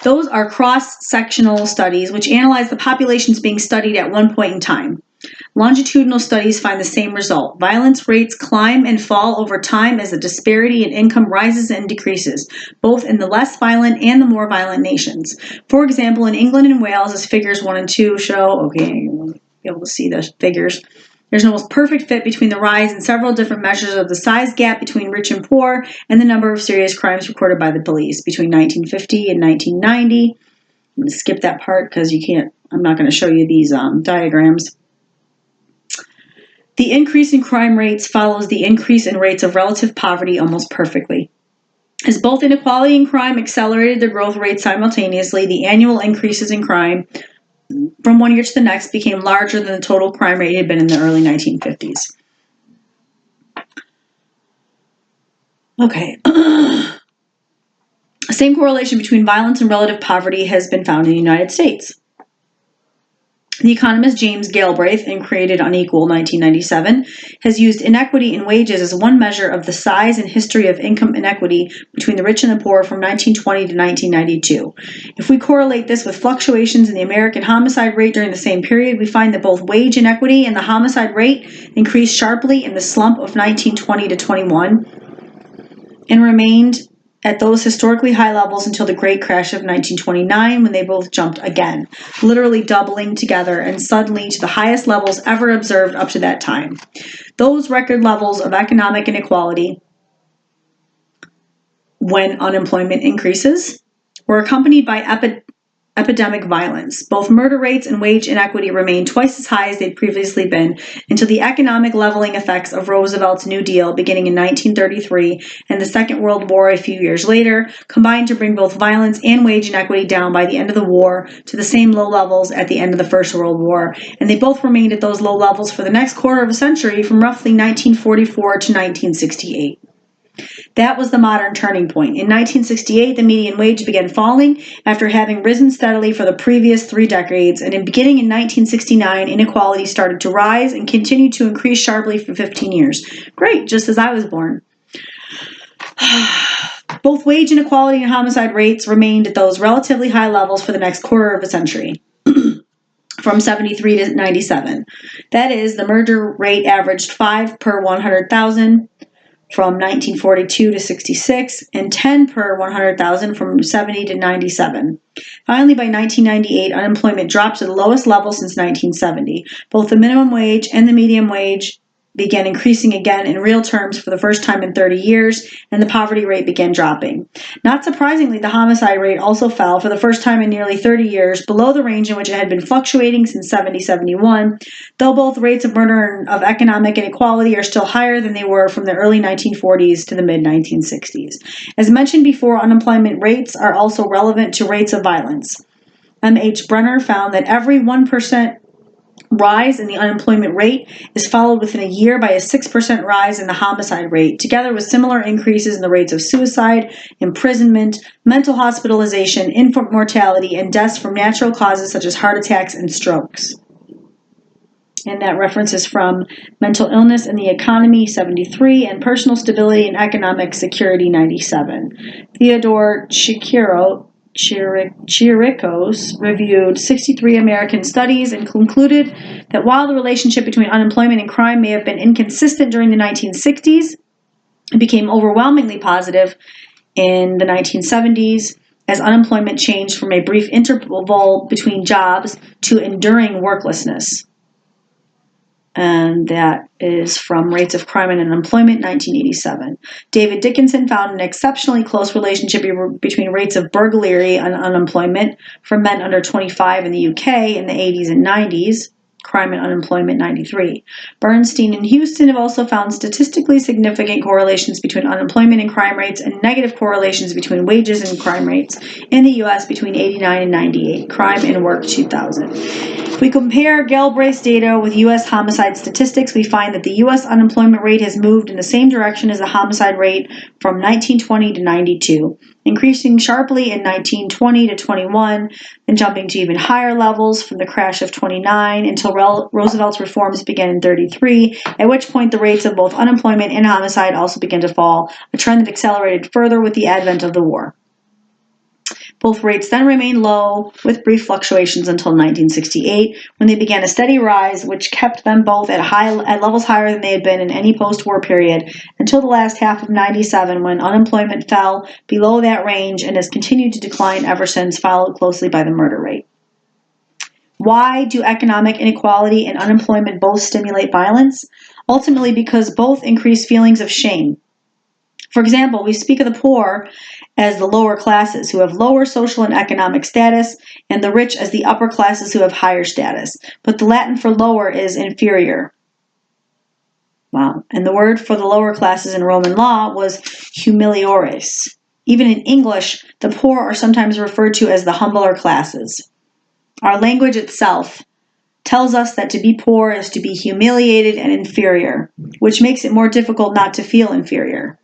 Those are cross-sectional studies which analyze the populations being studied at one point in time. Longitudinal studies find the same result. Violence rates climb and fall over time as the disparity in income rises and decreases, both in the less violent and the more violent nations. For example, in England and Wales, as figures 1 and 2 show, you'll be able to see the figures, there's an almost perfect fit between the rise in several different measures of the size gap between rich and poor and the number of serious crimes recorded by the police between 1950 and 1990. I'm going to skip that part because I'm not going to show you these diagrams. The increase in crime rates follows the increase in rates of relative poverty almost perfectly. As both inequality and crime accelerated their growth rates simultaneously, the annual increases in crime from one year to the next became larger than the total crime rate had been in the early 1950s. Okay. Same correlation between violence and relative poverty has been found in the United States. The economist James Galbraith, in Created Unequal, 1997, has used inequity in wages as one measure of the size and history of income inequity between the rich and the poor from 1920 to 1992. If we correlate this with fluctuations in the American homicide rate during the same period, we find that both wage inequity and the homicide rate increased sharply in the slump of 1920 to 21 and remained at those historically high levels until the Great Crash of 1929, when they both jumped again, literally doubling together and suddenly to the highest levels ever observed up to that time. Those record levels of economic inequality, when unemployment increases, were accompanied by epidemic violence. Both murder rates and wage inequity remained twice as high as they'd previously been until the economic leveling effects of Roosevelt's New Deal beginning in 1933 and the Second World War a few years later combined to bring both violence and wage inequity down by the end of the war to the same low levels at the end of the First World War, and they both remained at those low levels for the next quarter of a century from roughly 1944 to 1968. That was the modern turning point. In 1968, the median wage began falling after having risen steadily for the previous 3 decades, and beginning in 1969, inequality started to rise and continued to increase sharply for 15 years. Great, just as I was born. Both wage inequality and homicide rates remained at those relatively high levels for the next quarter of a century. From 73 to 97. That is, the murder rate averaged 5 per 100,000. From 1942 to 66, and 10 per 100,000 from 70 to 97. Finally, by 1998, unemployment dropped to the lowest level since 1970. Both the minimum wage and the median wage began increasing again in real terms for the first time in 30 years, and the poverty rate began dropping. Not surprisingly, the homicide rate also fell for the first time in nearly 30 years, below the range in which it had been fluctuating since 70-71, though both rates of murder and of economic inequality are still higher than they were from the early 1940s to the mid-1960s. As mentioned before, unemployment rates are also relevant to rates of violence. M.H. Brenner found that every 1% rise in the unemployment rate is followed within a year by a 6% rise in the homicide rate, together with similar increases in the rates of suicide, imprisonment, mental hospitalization, infant mortality, and deaths from natural causes such as heart attacks and strokes. And that reference is from Mental Illness and the Economy, 73, and Personal Stability and Economic Security, 97. Theodore Chiricos reviewed 63 American studies and concluded that while the relationship between unemployment and crime may have been inconsistent during the 1960s, it became overwhelmingly positive in the 1970s as unemployment changed from a brief interval between jobs to enduring worklessness. And that is from Rates of Crime and Unemployment, 1987. David Dickinson found an exceptionally close relationship between rates of burglary and unemployment for men under 25 in the UK in the 80s and 90s, crime and unemployment 93. Bernstein and Houston have also found statistically significant correlations between unemployment and crime rates and negative correlations between wages and crime rates in the U.S. between 89 and 98. Crime and Work 2000. If we compare Galbraith's data with U.S. homicide statistics, we find that the U.S. unemployment rate has moved in the same direction as the homicide rate from 1920 to 92, increasing sharply in 1920 to 21, and jumping to even higher levels from the crash of 29 until Roosevelt's reforms began in 33, at which point the rates of both unemployment and homicide also began to fall, a trend that accelerated further with the advent of the war. Both rates then remained low, with brief fluctuations until 1968, when they began a steady rise, which kept them both at levels higher than they had been in any post-war period, until the last half of 97, when unemployment fell below that range and has continued to decline ever since, followed closely by the murder rate. Why do economic inequality and unemployment both stimulate violence? Ultimately, because both increase feelings of shame. For example, we speak of the poor as the lower classes, who have lower social and economic status, and the rich as the upper classes, who have higher status. But the Latin for lower is inferior. Wow. And the word for the lower classes in Roman law was humiliores. Even in English, the poor are sometimes referred to as the humbler classes. Our language itself tells us that to be poor is to be humiliated and inferior, which makes it more difficult not to feel inferior.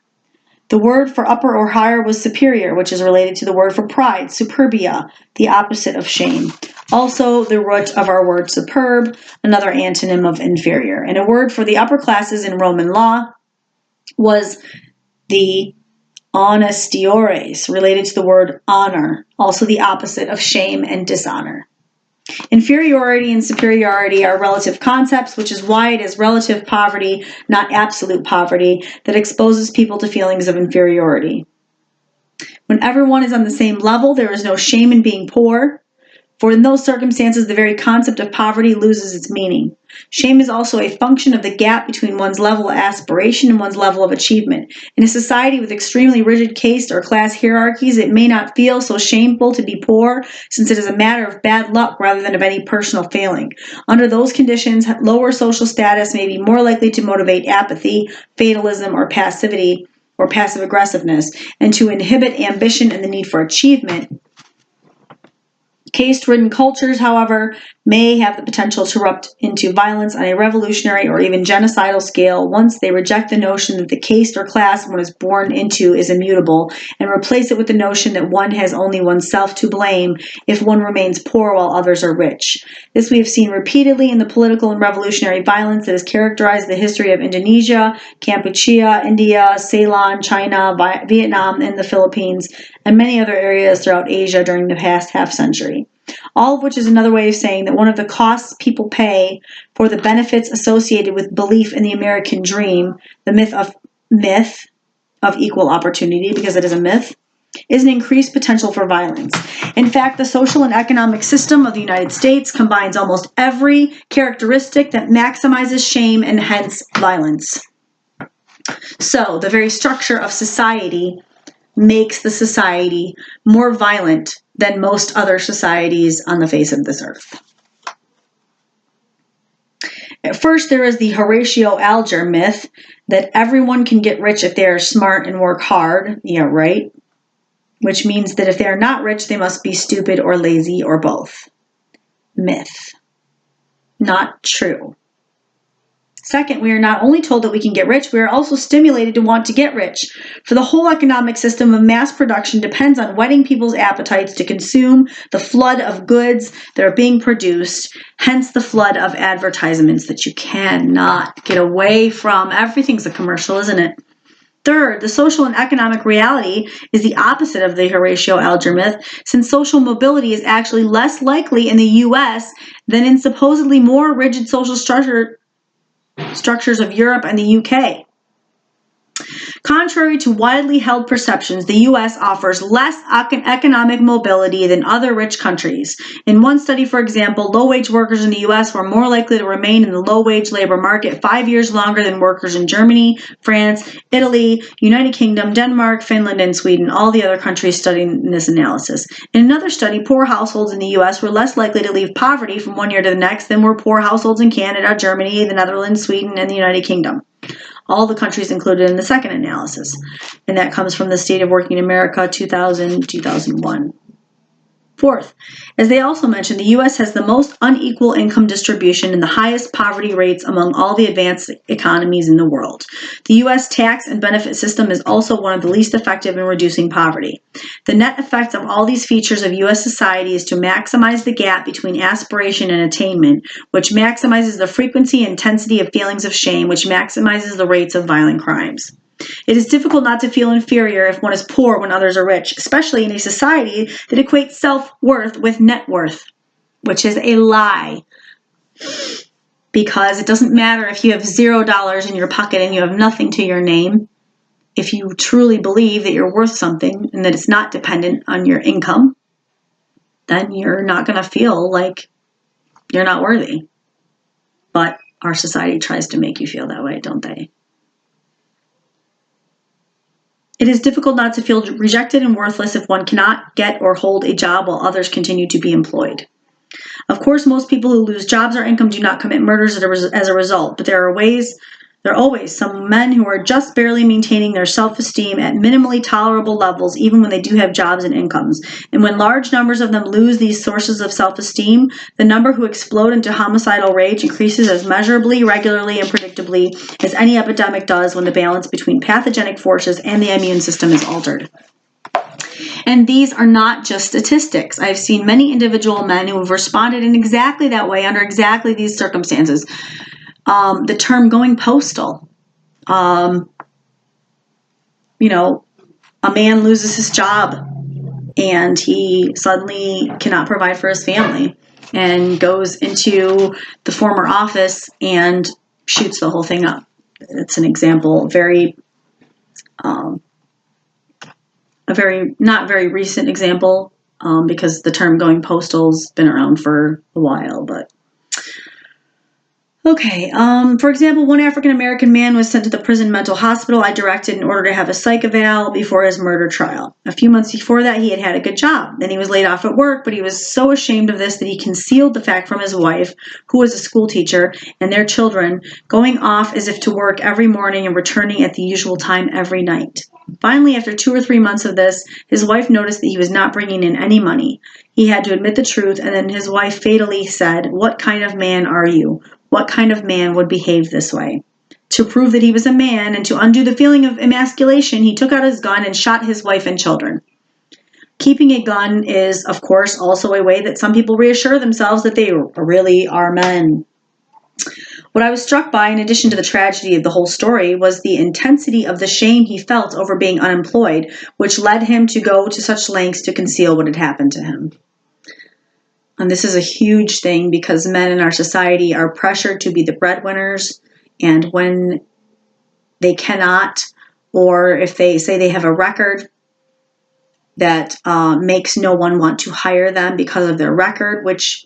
The word for upper or higher was superior, which is related to the word for pride, superbia, the opposite of shame. Also, the root of our word superb, another antonym of inferior. And a word for the upper classes in Roman law was the honestiores, related to the word honor, also the opposite of shame and dishonor. Inferiority and superiority are relative concepts, which is why it is relative poverty, not absolute poverty, that exposes people to feelings of inferiority. When everyone is on the same level, there is no shame in being poor, for in those circumstances, the very concept of poverty loses its meaning. Shame is also a function of the gap between one's level of aspiration and one's level of achievement. In a society with extremely rigid caste or class hierarchies, it may not feel so shameful to be poor, since it is a matter of bad luck rather than of any personal failing. Under those conditions, lower social status may be more likely to motivate apathy, fatalism, or passivity, or passive aggressiveness, and to inhibit ambition and the need for achievement. Caste-ridden cultures, however, may have the potential to erupt into violence on a revolutionary or even genocidal scale once they reject the notion that the caste or class one is born into is immutable and replace it with the notion that one has only oneself to blame if one remains poor while others are rich. This we have seen repeatedly in the political and revolutionary violence that has characterized the history of Indonesia, Kampuchea, India, Ceylon, China, Vietnam, and the Philippines, and many other areas throughout Asia during the past half-century. All of which is another way of saying that one of the costs people pay for the benefits associated with belief in the American dream, the myth of equal opportunity, because it is a myth, is an increased potential for violence. In fact, the social and economic system of the United States combines almost every characteristic that maximizes shame and hence violence. So, the very structure of society makes the society more violent than most other societies on the face of this earth. At first, there is the Horatio Alger myth that everyone can get rich if they are smart and work hard. Yeah, right. Which means that if they are not rich, they must be stupid or lazy or both. Myth. Not true. Second, we are not only told that we can get rich, we are also stimulated to want to get rich. For the whole economic system of mass production depends on whetting people's appetites to consume the flood of goods that are being produced, hence the flood of advertisements that you cannot get away from. Everything's a commercial, isn't it? Third, the social and economic reality is the opposite of the Horatio Alger myth, since social mobility is actually less likely in the U.S. than in supposedly more rigid social structures of Europe and the UK. Contrary to widely held perceptions, the U.S. offers less economic mobility than other rich countries. In one study, for example, low-wage workers in the U.S. were more likely to remain in the low-wage labor market 5 years longer than workers in Germany, France, Italy, United Kingdom, Denmark, Finland, and Sweden, all the other countries studied in this analysis. In another study, poor households in the U.S. were less likely to leave poverty from one year to the next than were poor households in Canada, Germany, the Netherlands, Sweden, and the United Kingdom. All the countries included in the second analysis. And that comes from the State of Working America 2000-2001. Fourth, as they also mentioned, the U.S. has the most unequal income distribution and the highest poverty rates among all the advanced economies in the world. The U.S. tax and benefit system is also one of the least effective in reducing poverty. The net effect of all these features of U.S. society is to maximize the gap between aspiration and attainment, which maximizes the frequency and intensity of feelings of shame, which maximizes the rates of violent crimes. It is difficult not to feel inferior if one is poor when others are rich, especially in a society that equates self-worth with net worth, which is a lie. Because it doesn't matter if you have $0 in your pocket and you have nothing to your name. If you truly believe that you're worth something and that it's not dependent on your income, then you're not going to feel like you're not worthy. But our society tries to make you feel that way, don't they? It is difficult not to feel rejected and worthless if one cannot get or hold a job while others continue to be employed. Of course, most people who lose jobs or income do not commit murders as a result, but there are always some men who are just barely maintaining their self-esteem at minimally tolerable levels, even when they do have jobs and incomes. And when large numbers of them lose these sources of self-esteem, the number who explode into homicidal rage increases as measurably, regularly, and predictably as any epidemic does when the balance between pathogenic forces and the immune system is altered. And these are not just statistics. I've seen many individual men who have responded in exactly that way under exactly these circumstances. The term going postal. A man loses his job and he suddenly cannot provide for his family and goes into the former office and shoots the whole thing up. It's an example, a very not very recent example, because the term going postal's been around for a while, but okay, for example, one African-American man was sent to the prison mental hospital I directed in order to have a psych eval before his murder trial. A few months before that, he had had a good job. Then he was laid off at work, but he was so ashamed of this that he concealed the fact from his wife, who was a school teacher, and their children, going off as if to work every morning and returning at the usual time every night. Finally, after 2 or 3 months of this, his wife noticed that he was not bringing in any money. He had to admit the truth, and then his wife fatally said, "What kind of man are you? What kind of man would behave this way?" To prove that he was a man and to undo the feeling of emasculation, he took out his gun and shot his wife and children. Keeping a gun is, of course, also a way that some people reassure themselves that they really are men. What I was struck by, in addition to the tragedy of the whole story, was the intensity of the shame he felt over being unemployed, which led him to go to such lengths to conceal what had happened to him. And this is a huge thing because men in our society are pressured to be the breadwinners, and when they cannot, or if they say they have a record that makes no one want to hire them because of their record, which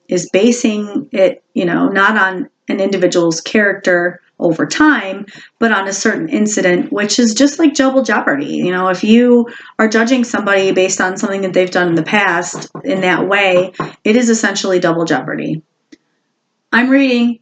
is basing it, not on an individual's character over time, but on a certain incident, which is just like double jeopardy. If you are judging somebody based on something that they've done in the past in that way, it is essentially double jeopardy. I'm reading.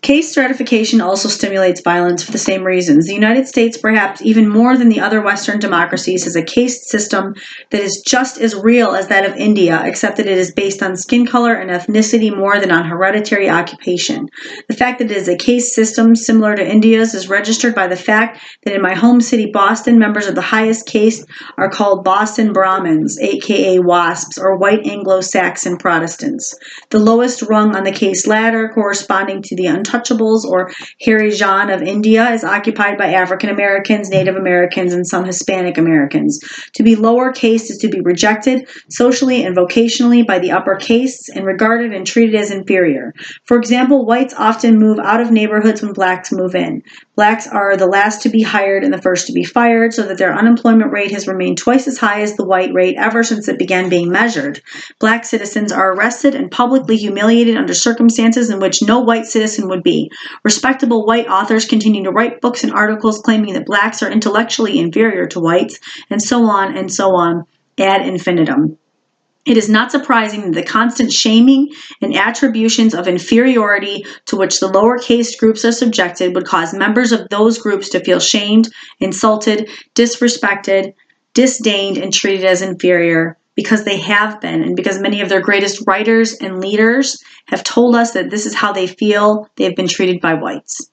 Case stratification also stimulates violence for the same reasons. The United States, perhaps even more than the other Western democracies, has a caste system that is just as real as that of India, except that it is based on skin color and ethnicity more than on hereditary occupation. The fact that it is a caste system similar to India's is registered by the fact that in my home city, Boston, members of the highest caste are called Boston Brahmins, aka WASPs, or White Anglo-Saxon Protestants. The lowest rung on the caste ladder, corresponding to the untouchables or Harijan of India, is occupied by African Americans, Native Americans, and some Hispanic Americans. To be lower caste is to be rejected socially and vocationally by the upper castes and regarded and treated as inferior. For example, whites often move out of neighborhoods when blacks move in. Blacks are the last to be hired and the first to be fired, so that their unemployment rate has remained twice as high as the white rate ever since it began being measured. Black citizens are arrested and publicly humiliated under circumstances in which no white citizen would be. Respectable white authors continue to write books and articles claiming that blacks are intellectually inferior to whites, and so on, ad infinitum. It is not surprising that the constant shaming and attributions of inferiority to which the lower caste groups are subjected would cause members of those groups to feel shamed, insulted, disrespected, disdained, and treated as inferior, because they have been, and because many of their greatest writers and leaders have told us that this is how they feel they've been treated by whites.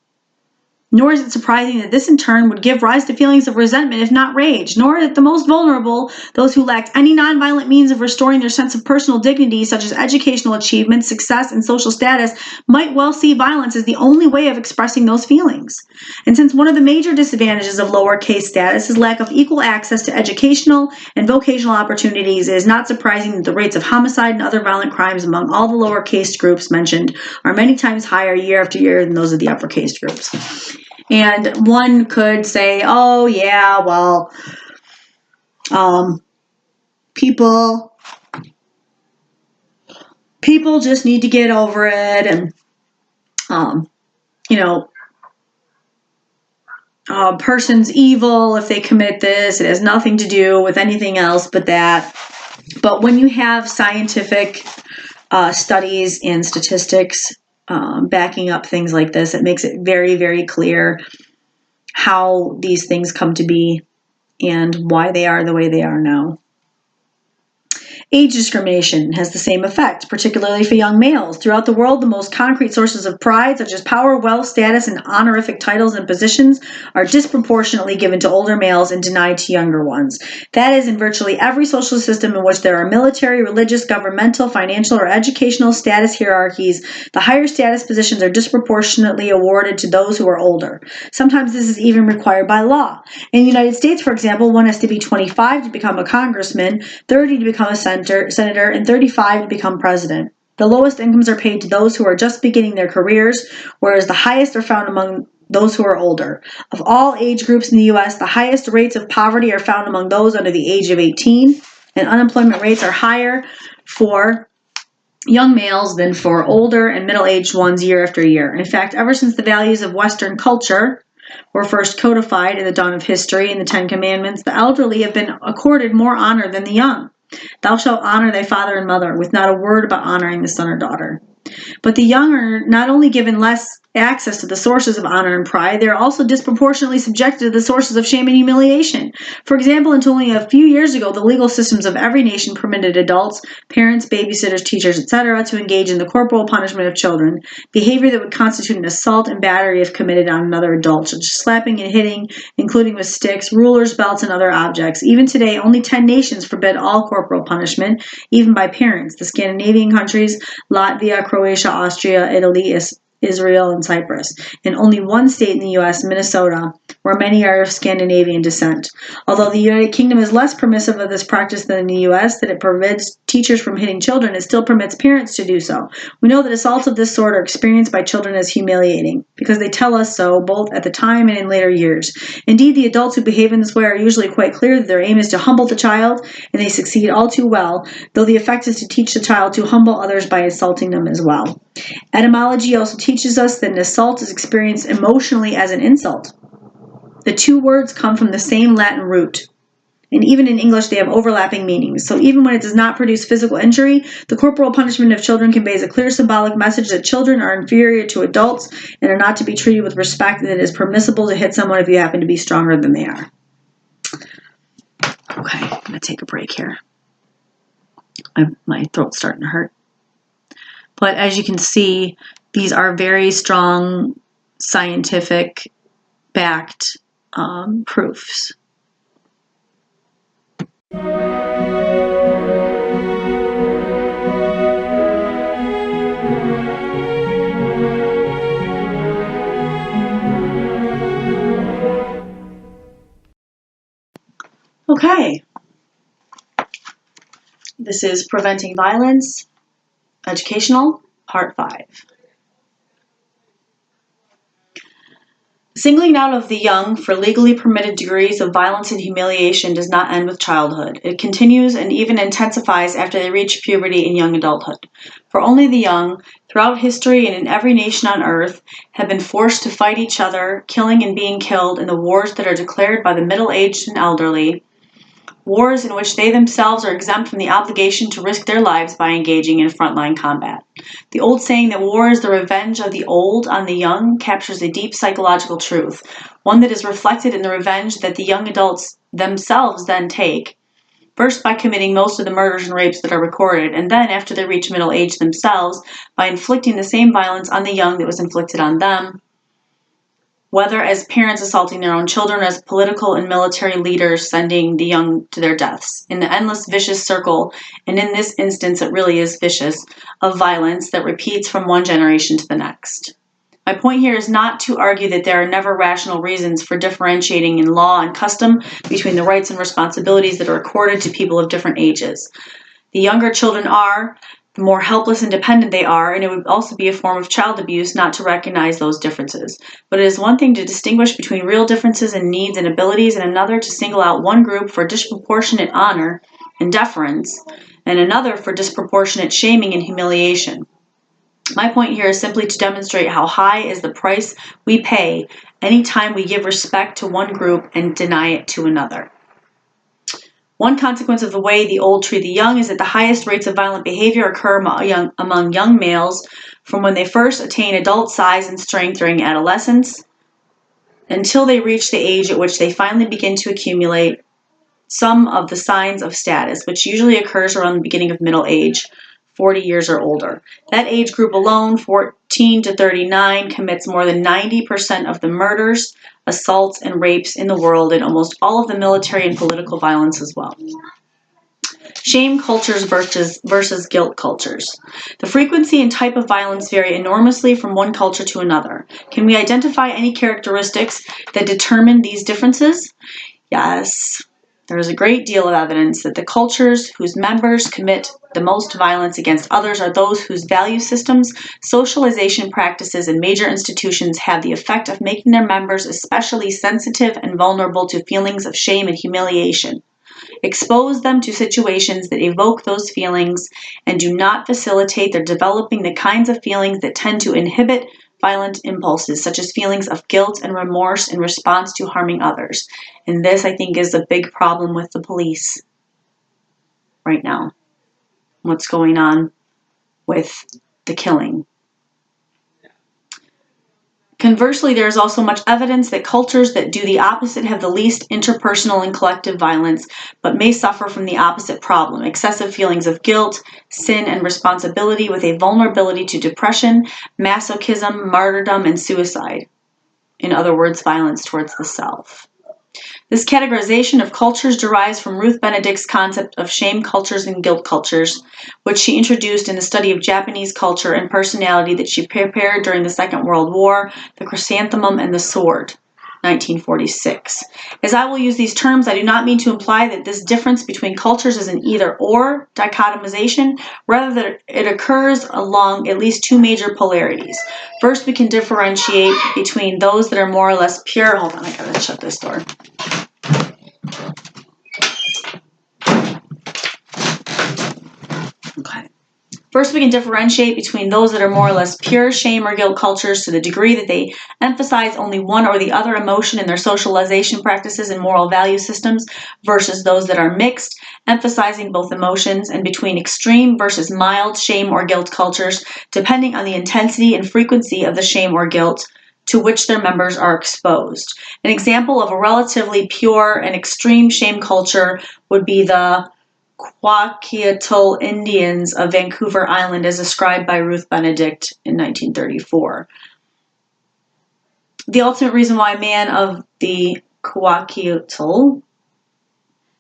Nor is it surprising that this in turn would give rise to feelings of resentment, if not rage, nor that the most vulnerable, those who lacked any nonviolent means of restoring their sense of personal dignity, such as educational achievement, success, and social status, might well see violence as the only way of expressing those feelings. And since one of the major disadvantages of lower caste status is lack of equal access to educational and vocational opportunities, it is not surprising that the rates of homicide and other violent crimes among all the lower caste groups mentioned are many times higher year after year than those of the upper caste groups. And one could say, oh yeah, well, people just need to get over it, and a person's evil if they commit this. It has nothing to do with anything else but that. But when you have scientific studies and statistics backing up things like this, it makes it very, very clear how these things come to be and why they are the way they are now. Age discrimination has the same effect, particularly for young males. Throughout the world, the most concrete sources of pride, such as power, wealth, status, and honorific titles and positions, are disproportionately given to older males and denied to younger ones. That is, in virtually every social system in which there are military, religious, governmental, financial, or educational status hierarchies, the higher status positions are disproportionately awarded to those who are older. Sometimes this is even required by law. In the United States, for example, one has to be 25 to become a congressman, 30 to become a senator, and 35 to become president. The lowest incomes are paid to those who are just beginning their careers, whereas the highest are found among those who are older. Of all age groups in the U.S., the highest rates of poverty are found among those under the age of 18, and unemployment rates are higher for young males than for older and middle-aged ones year after year. In fact, ever since the values of Western culture were first codified in the dawn of history in the Ten Commandments, the elderly have been accorded more honor than the young. Thou shalt honor thy father and mother, with not a word about honoring the son or daughter. But the young are not only given less access to the sources of honor and pride, they are also disproportionately subjected to the sources of shame and humiliation. For example, until only a few years ago, the legal systems of every nation permitted adults, parents, babysitters, teachers, etc., to engage in the corporal punishment of children, behavior that would constitute an assault and battery if committed on another adult, such as slapping and hitting, including with sticks, rulers, belts, and other objects. Even today, only 10 nations forbid all corporal punishment, even by parents: the Scandinavian countries, Latvia, Croatia, Austria, Italy, Israel, and Cyprus, and only one state in the U.S., Minnesota, where many are of Scandinavian descent. Although the United Kingdom is less permissive of this practice than in the U.S., that it forbids teachers from hitting children, it still permits parents to do so. We know that assaults of this sort are experienced by children as humiliating, because they tell us so, both at the time and in later years. Indeed, the adults who behave in this way are usually quite clear that their aim is to humble the child, and they succeed all too well, though the effect is to teach the child to humble others by insulting them as well. Etymology also teaches us that an assault is experienced emotionally as an insult. The two words come from the same Latin root, and even in English they have overlapping meanings. So even when it does not produce physical injury, the corporal punishment of children conveys a clear symbolic message that children are inferior to adults and are not to be treated with respect, and that it is permissible to hit someone if you happen to be stronger than they are. Okay, I'm going to take a break here. My throat's starting to hurt. But as you can see, these are very strong scientific backed proofs. Okay. This is Preventing Violence, Educational, Part 5. Singling out of the young for legally permitted degrees of violence and humiliation does not end with childhood. It continues and even intensifies after they reach puberty and young adulthood. For only the young, throughout history and in every nation on earth, have been forced to fight each other, killing and being killed in the wars that are declared by the middle-aged and elderly, wars in which they themselves are exempt from the obligation to risk their lives by engaging in frontline combat. The old saying that war is the revenge of the old on the young captures a deep psychological truth, one that is reflected in the revenge that the young adults themselves then take, first by committing most of the murders and rapes that are recorded, and then, after they reach middle age themselves, by inflicting the same violence on the young that was inflicted on them, whether as parents assaulting their own children, as political and military leaders sending the young to their deaths, in the endless vicious circle, and in this instance it really is vicious, of violence that repeats from one generation to the next. My point here is not to argue that there are never rational reasons for differentiating in law and custom between the rights and responsibilities that are accorded to people of different ages. The younger children are, the more helpless and dependent they are, and it would also be a form of child abuse not to recognize those differences. But it is one thing to distinguish between real differences in needs and abilities, and another to single out one group for disproportionate honor and deference, and another for disproportionate shaming and humiliation. My point here is simply to demonstrate how high is the price we pay any time we give respect to one group and deny it to another. One consequence of the way the old treat the young is that the highest rates of violent behavior occur among young males from when they first attain adult size and strength during adolescence until they reach the age at which they finally begin to accumulate some of the signs of status, which usually occurs around the beginning of middle age, 40 years or older. That age group alone, 14 to 39, commits more than 90% of the murders, assaults, and rapes in the world, and almost all of the military and political violence as well. Shame cultures versus guilt cultures. The frequency and type of violence vary enormously from one culture to another. Can we identify any characteristics that determine these differences? Yes. There is a great deal of evidence that the cultures whose members commit the most violence against others are those whose value systems, socialization practices, and major institutions have the effect of making their members especially sensitive and vulnerable to feelings of shame and humiliation. Expose them to situations that evoke those feelings and do not facilitate their developing the kinds of feelings that tend to inhibit violent impulses, such as feelings of guilt and remorse in response to harming others. And this, I think, is a big problem with the police right now. What's going on with the killing. Conversely, there is also much evidence that cultures that do the opposite have the least interpersonal and collective violence, but may suffer from the opposite problem, excessive feelings of guilt, sin, and responsibility with a vulnerability to depression, masochism, martyrdom, and suicide. In other words, violence towards the self. This categorization of cultures derives from Ruth Benedict's concept of shame cultures and guilt cultures, which she introduced in the study of Japanese culture and personality that she prepared during the Second World War, The Chrysanthemum and the Sword, 1946. As I will use these terms, I do not mean to imply that this difference between cultures is an either-or dichotomization, rather that it occurs along at least two major polarities. First, we can differentiate between those that are more or less pure. Hold on, I gotta shut this door. Okay. First, we can differentiate between those that are more or less pure shame or guilt cultures to the degree that they emphasize only one or the other emotion in their socialization practices and moral value systems versus those that are mixed, emphasizing both emotions, and between extreme versus mild shame or guilt cultures, depending on the intensity and frequency of the shame or guilt to which their members are exposed. An example of a relatively pure and extreme shame culture would be the Kwakiutl Indians of Vancouver Island as described by Ruth Benedict in 1934. The ultimate reason why man of the Kwakiutl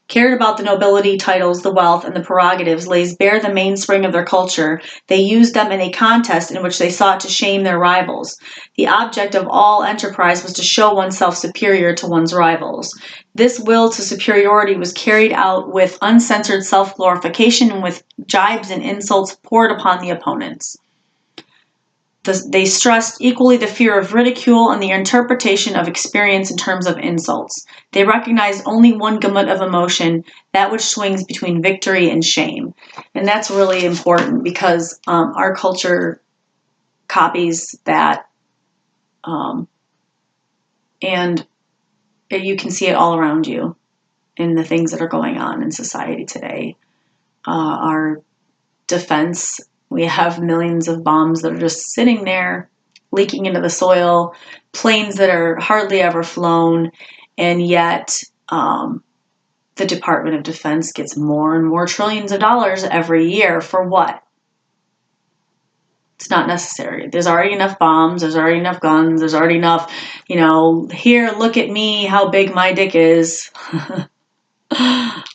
cared about the nobility titles, the wealth, and the prerogatives lays bare the mainspring of their culture. They used them in a contest in which they sought to shame their rivals. The object of all enterprise was to show oneself superior to one's rivals. This will to superiority was carried out with uncensored self-glorification and with jibes and insults poured upon the opponents. They stressed equally the fear of ridicule and the interpretation of experience in terms of insults. They recognized only one gamut of emotion, that which swings between victory and shame. And that's really important because our culture copies that, and you can see it all around you in the things that are going on in society today. Our defense, we have millions of bombs that are just sitting there, leaking into the soil, planes that are hardly ever flown, and yet the Department of Defense gets more and more trillions of dollars every year for what? It's not necessary. There's already enough bombs, there's already enough guns, there's already enough, here, look at me, how big my dick is.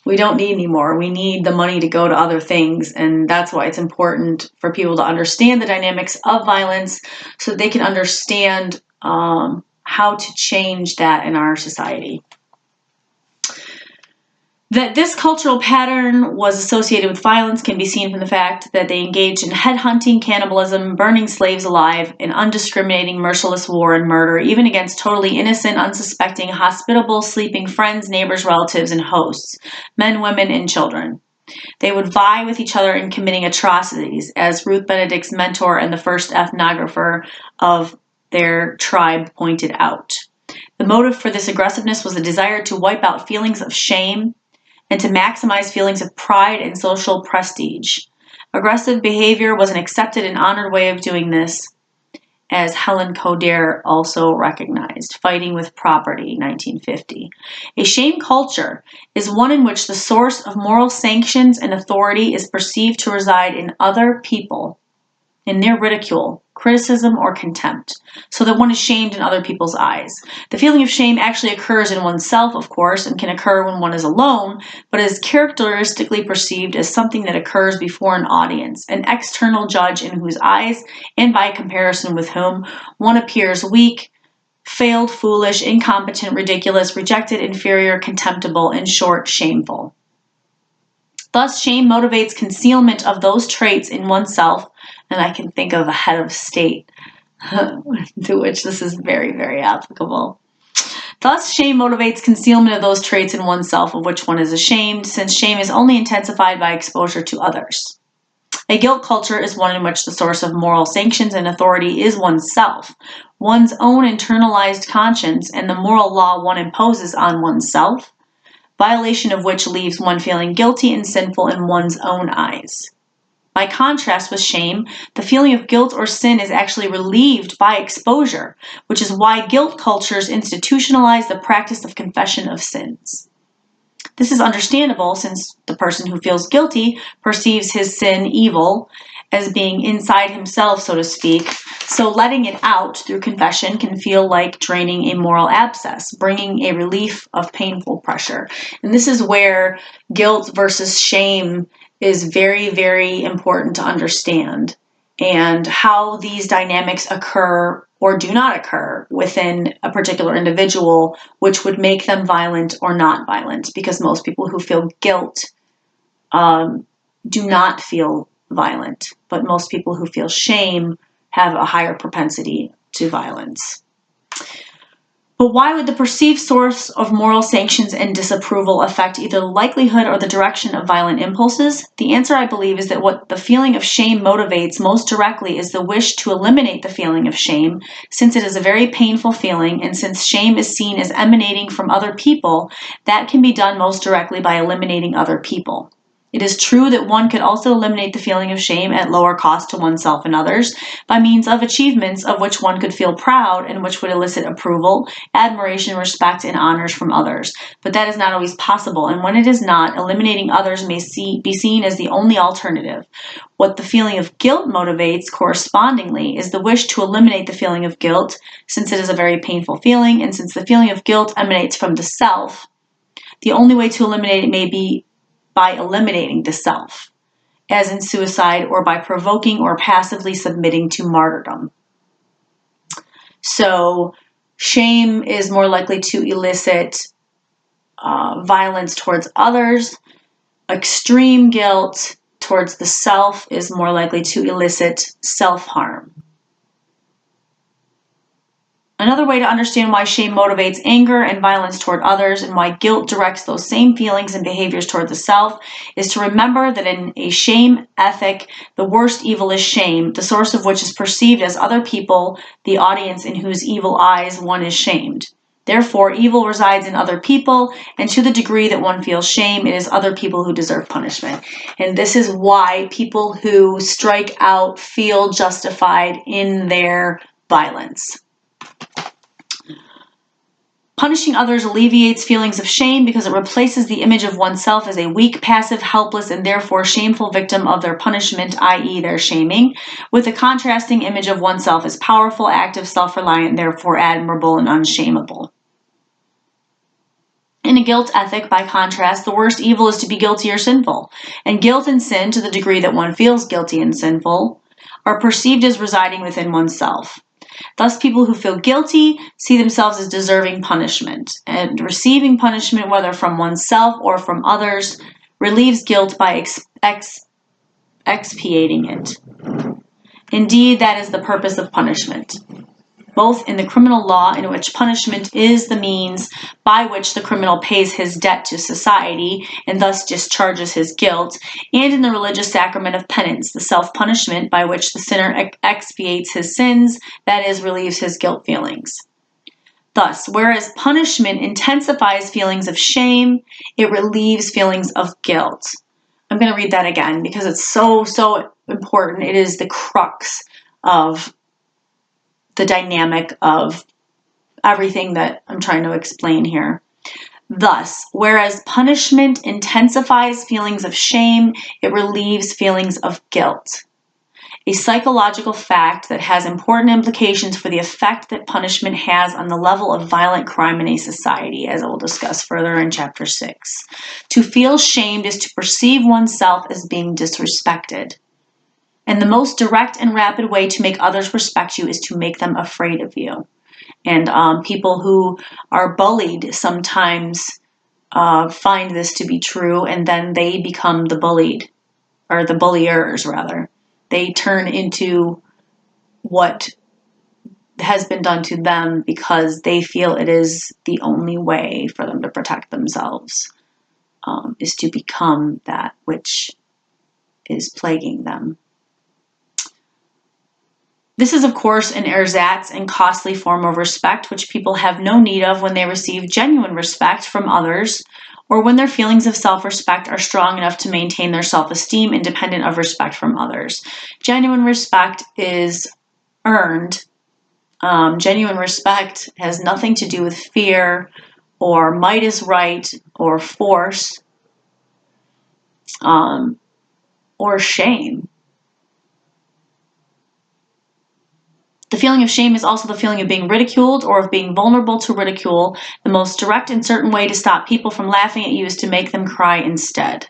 We don't need any more. We need the money to go to other things. And that's why it's important for people to understand the dynamics of violence so that they can understand how to change that in our society. That this cultural pattern was associated with violence can be seen from the fact that they engaged in headhunting, cannibalism, burning slaves alive, and undiscriminating, merciless war and murder, even against totally innocent, unsuspecting, hospitable, sleeping friends, neighbors, relatives, and hosts, men, women, and children. They would vie with each other in committing atrocities, as Ruth Benedict's mentor and the first ethnographer of their tribe pointed out. The motive for this aggressiveness was the desire to wipe out feelings of shame and to maximize feelings of pride and social prestige. Aggressive behavior was an accepted and honored way of doing this, as Helen Coder also recognized. Fighting with Property, 1950. A shame culture is one in which the source of moral sanctions and authority is perceived to reside in other people, in their ridicule, criticism, or contempt, so that one is shamed in other people's eyes. The feeling of shame actually occurs in oneself, of course, and can occur when one is alone, but is characteristically perceived as something that occurs before an audience, an external judge in whose eyes, and by comparison with whom, one appears weak, failed, foolish, incompetent, ridiculous, rejected, inferior, contemptible, in short, shameful. Thus, shame motivates concealment of those traits in oneself, and I can think of a head of state to which this is very, very applicable. Thus, shame motivates concealment of those traits in oneself of which one is ashamed, since shame is only intensified by exposure to others. A guilt culture is one in which the source of moral sanctions and authority is oneself, one's own internalized conscience, and the moral law one imposes on oneself, violation of which leaves one feeling guilty and sinful in one's own eyes. By contrast with shame, the feeling of guilt or sin is actually relieved by exposure, which is why guilt cultures institutionalize the practice of confession of sins. This is understandable since the person who feels guilty perceives his sin evil as being inside himself, so to speak, so letting it out through confession can feel like draining a moral abscess, bringing a relief of painful pressure. And this is where guilt versus shame is very, very important to understand, and how these dynamics occur or do not occur within a particular individual, which would make them violent or not violent, because most people who feel guilt do not feel violent, but most people who feel shame have a higher propensity to violence. But why would the perceived source of moral sanctions and disapproval affect either the likelihood or the direction of violent impulses? The answer, I believe, is that what the feeling of shame motivates most directly is the wish to eliminate the feeling of shame, since it is a very painful feeling, and since shame is seen as emanating from other people, that can be done most directly by eliminating other people. It is true that one could also eliminate the feeling of shame at lower cost to oneself and others by means of achievements of which one could feel proud and which would elicit approval, admiration, respect, and honors from others. But that is not always possible, and when it is not, eliminating others may be seen as the only alternative. What the feeling of guilt motivates correspondingly is the wish to eliminate the feeling of guilt, since it is a very painful feeling, and since the feeling of guilt emanates from the self, the only way to eliminate it may be by eliminating the self, as in suicide, or by provoking or passively submitting to martyrdom. So shame is more likely to elicit violence towards others. Extreme guilt towards the self is more likely to elicit self-harm. Another way to understand why shame motivates anger and violence toward others and why guilt directs those same feelings and behaviors toward the self is to remember that in a shame ethic, the worst evil is shame, the source of which is perceived as other people, the audience in whose evil eyes one is shamed. Therefore, evil resides in other people, and to the degree that one feels shame, it is other people who deserve punishment. And this is why people who strike out feel justified in their violence. Punishing others alleviates feelings of shame because it replaces the image of oneself as a weak, passive, helpless, and therefore shameful victim of their punishment, i.e. their shaming, with the contrasting image of oneself as powerful, active, self-reliant, therefore admirable and unshameable. In a guilt ethic, by contrast, the worst evil is to be guilty or sinful, and guilt and sin, to the degree that one feels guilty and sinful, are perceived as residing within oneself. Thus, people who feel guilty see themselves as deserving punishment, and receiving punishment, whether from oneself or from others, relieves guilt by expiating it. Indeed, that is the purpose of punishment, both in the criminal law, in which punishment is the means by which the criminal pays his debt to society and thus discharges his guilt, and in the religious sacrament of penance, the self-punishment by which the sinner expiates his sins, that is, relieves his guilt feelings. Thus, whereas punishment intensifies feelings of shame, it relieves feelings of guilt. I'm going to read that again because it's so important. It is the crux of the dynamic of everything that I'm trying to explain here. Thus, whereas punishment intensifies feelings of shame, it relieves feelings of guilt. A psychological fact that has important implications for the effect that punishment has on the level of violent crime in a society, as I will discuss further in Chapter 6. To feel shamed is to perceive oneself as being disrespected. And the most direct and rapid way to make others respect you is to make them afraid of you. And people who are bullied sometimes find this to be true, and then they become the bullied, or the bulliers, rather. They turn into what has been done to them because they feel it is the only way for them to protect themselves, is to become that which is plaguing them. This is, of course, an ersatz and costly form of respect, which people have no need of when they receive genuine respect from others, or when their feelings of self-respect are strong enough to maintain their self-esteem independent of respect from others. Genuine respect is earned. Genuine respect has nothing to do with fear, or might is right, or force, or shame. The feeling of shame is also the feeling of being ridiculed or of being vulnerable to ridicule. The most direct and certain way to stop people from laughing at you is to make them cry instead.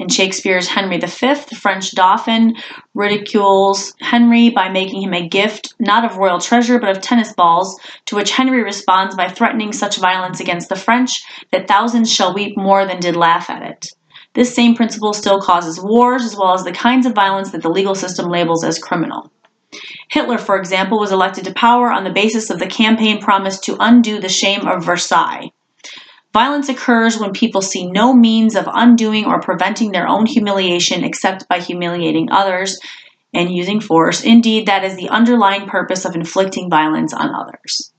In Shakespeare's Henry V, the French dauphin ridicules Henry by making him a gift, not of royal treasure, but of tennis balls, to which Henry responds by threatening such violence against the French that thousands shall weep more than did laugh at it. This same principle still causes wars, as well as the kinds of violence that the legal system labels as criminal. Hitler, for example, was elected to power on the basis of the campaign promise to undo the shame of Versailles. Violence occurs when people see no means of undoing or preventing their own humiliation except by humiliating others and using force. Indeed, that is the underlying purpose of inflicting violence on others.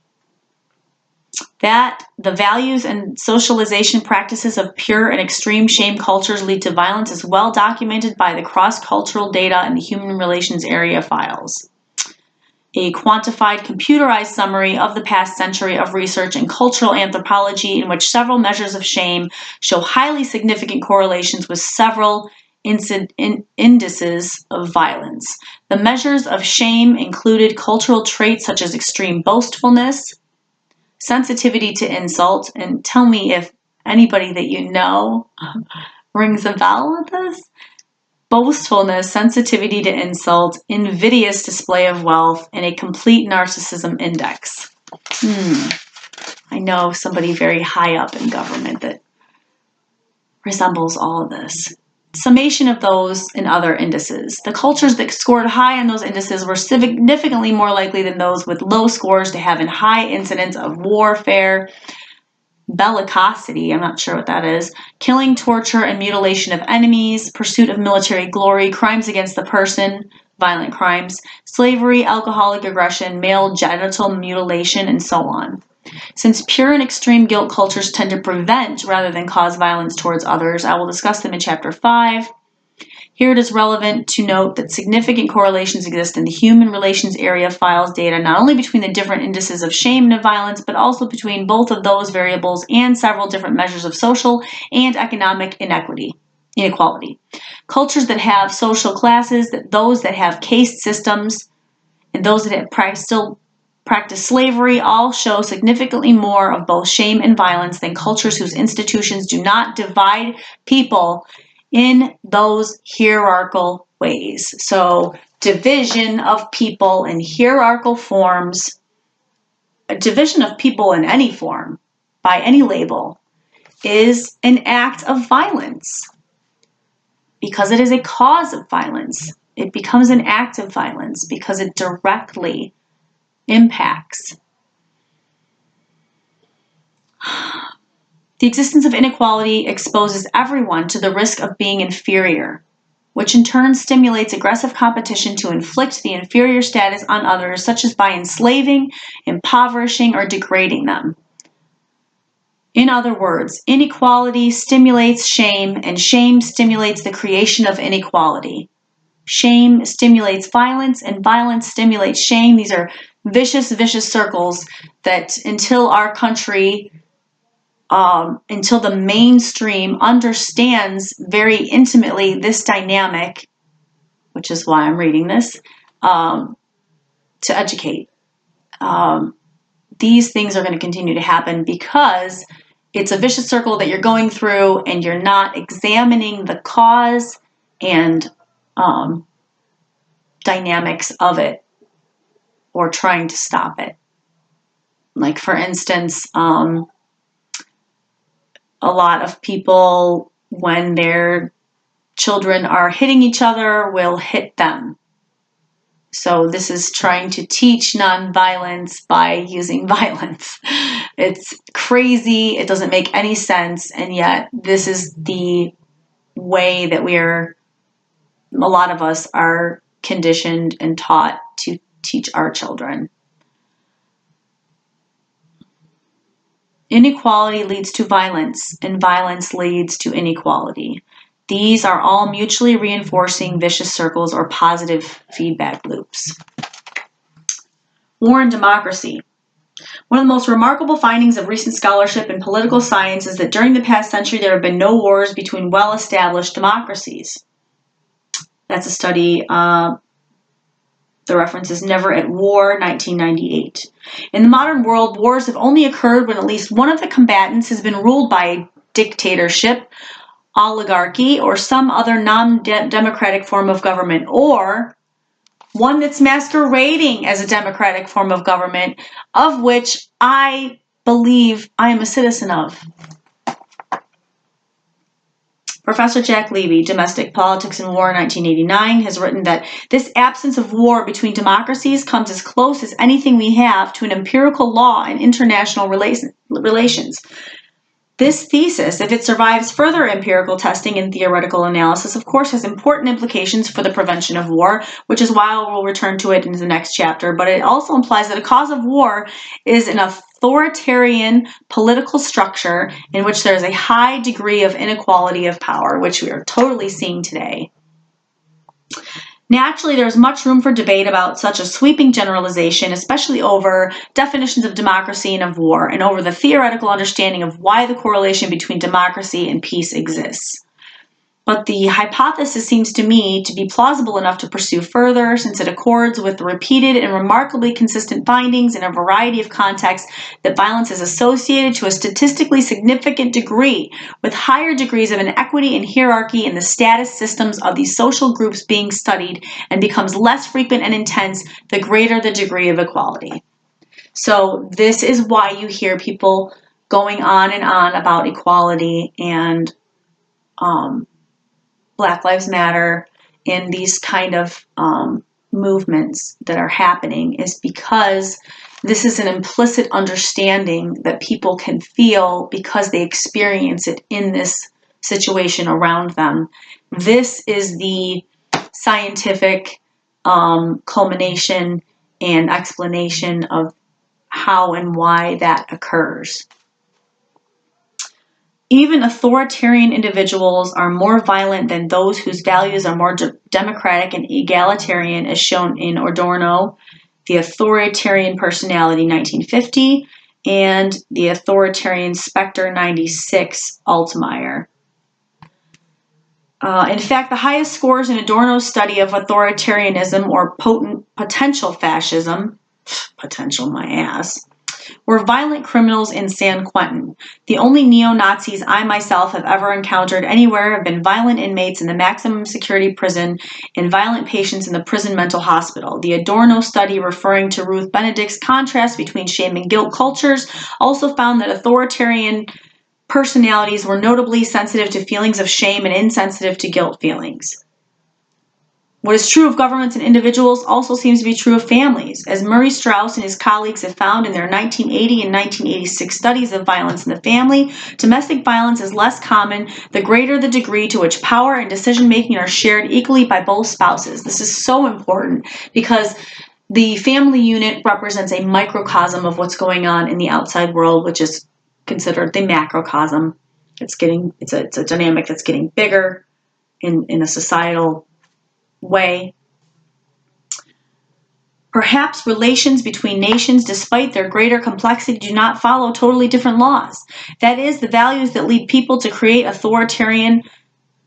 That the values and socialization practices of pure and extreme shame cultures lead to violence is well documented by the cross-cultural data in the human relations area files. A quantified, computerized summary of the past century of research in cultural anthropology in which several measures of shame show highly significant correlations with several indices of violence. The measures of shame included cultural traits such as extreme boastfulness, sensitivity to insult, and tell me if anybody that you know rings a bell with this. Boastfulness, sensitivity to insult, invidious display of wealth, and a complete narcissism index. I know somebody very high up in government that resembles all of this. summation of those and other indices. The cultures that scored high on those indices were significantly more likely than those with low scores to have a high incidence of warfare, bellicosity, I'm not sure what that is, killing, torture, and mutilation of enemies, pursuit of military glory, crimes against the person, violent crimes, slavery, alcoholic aggression, male genital mutilation, and so on. Since pure and extreme guilt cultures tend to prevent rather than cause violence towards others, I will discuss them in Chapter 5. Here it is relevant to note that significant correlations exist in the human relations area files data, not only between the different indices of shame and of violence, but also between both of those variables and several different measures of social and economic inequality. Cultures that have social classes, those that have caste systems, and those that have still practice slavery all show significantly more of both shame and violence than cultures whose institutions do not divide people in those hierarchical ways. So, division of people in hierarchical forms, a division of people in any form, by any label, is an act of violence. Because it is a cause of violence, it becomes an act of violence because it directly impacts. The existence of inequality exposes everyone to the risk of being inferior, which in turn stimulates aggressive competition to inflict the inferior status on others, such as by enslaving, impoverishing, or degrading them. In other words, inequality stimulates shame, and shame stimulates the creation of inequality. Shame stimulates violence, and violence stimulates shame. These are vicious circles that until our country, until the mainstream understands very intimately this dynamic, which is why I'm reading this, to educate. These things are going to continue to happen because it's a vicious circle that you're going through and you're not examining the cause and dynamics of it or trying to stop it. Like, for instance, a lot of people, when their children are hitting each other, will hit them. So this is trying to teach nonviolence by using violence. It's crazy. It doesn't make any sense. And yet this is the way that a lot of us are conditioned and taught to teach our children. Inequality leads to violence, and violence leads to inequality. These are all mutually reinforcing vicious circles or positive feedback loops. War and democracy. One of the most remarkable findings of recent scholarship in political science is that during the past century there have been no wars between well-established democracies. That's a study, the reference is Never at War, 1998. In the modern world, wars have only occurred when at least one of the combatants has been ruled by a dictatorship, oligarchy, or some other non-democratic form of government, or one that's masquerading as a democratic form of government, of which I believe I am a citizen of. Professor Jack Levy, Domestic Politics and War, 1989, has written that this absence of war between democracies comes as close as anything we have to an empirical law in international relations. This thesis, if it survives further empirical testing and theoretical analysis, of course has important implications for the prevention of war, which is why we'll return to it in the next chapter, but it also implies that a cause of war is an authoritarian political structure in which there is a high degree of inequality of power, which we are totally seeing today. Naturally, there is much room for debate about such a sweeping generalization, especially over definitions of democracy and of war, and over the theoretical understanding of why the correlation between democracy and peace exists. But the hypothesis seems to me to be plausible enough to pursue further, since it accords with the repeated and remarkably consistent findings in a variety of contexts that violence is associated to a statistically significant degree with higher degrees of inequity and hierarchy in the status systems of these social groups being studied, and becomes less frequent and intense the greater the degree of equality. So this is why you hear people going on and on about equality and Black Lives Matter and these kind of movements that are happening is because this is an implicit understanding that people can feel because they experience it in this situation around them. This is the scientific culmination and explanation of how and why that occurs. Even authoritarian individuals are more violent than those whose values are more democratic and egalitarian, as shown in Adorno, The Authoritarian Personality, 1950, and The Authoritarian Spectre, 96, Altmaier. In fact, the highest scores in Adorno's study of authoritarianism or potential fascism, potential my ass, were violent criminals in San Quentin. The only neo-Nazis I myself have ever encountered anywhere have been violent inmates in the maximum security prison and violent patients in the prison mental hospital. The Adorno study, referring to Ruth Benedict's contrast between shame and guilt cultures, also found that authoritarian personalities were notably sensitive to feelings of shame and insensitive to guilt feelings. What is true of governments and individuals also seems to be true of families. As Murray Strauss and his colleagues have found in their 1980 and 1986 studies of violence in the family, domestic violence is less common the greater the degree to which power and decision-making are shared equally by both spouses. This is so important because the family unit represents a microcosm of what's going on in the outside world, which is considered the macrocosm. It's a dynamic that's getting bigger in a societal way. Perhaps relations between nations, despite their greater complexity, do not follow totally different laws. That is, the values that lead people to create authoritarian,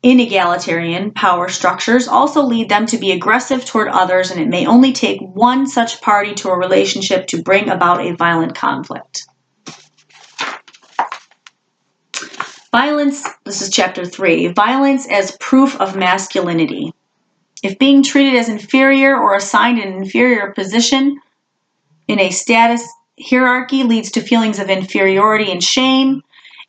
inegalitarian power structures also lead them to be aggressive toward others, and it may only take one such party to a relationship to bring about a violent conflict. Violence, this is chapter 3, violence as proof of masculinity. If being treated as inferior or assigned an inferior position in a status hierarchy leads to feelings of inferiority and shame,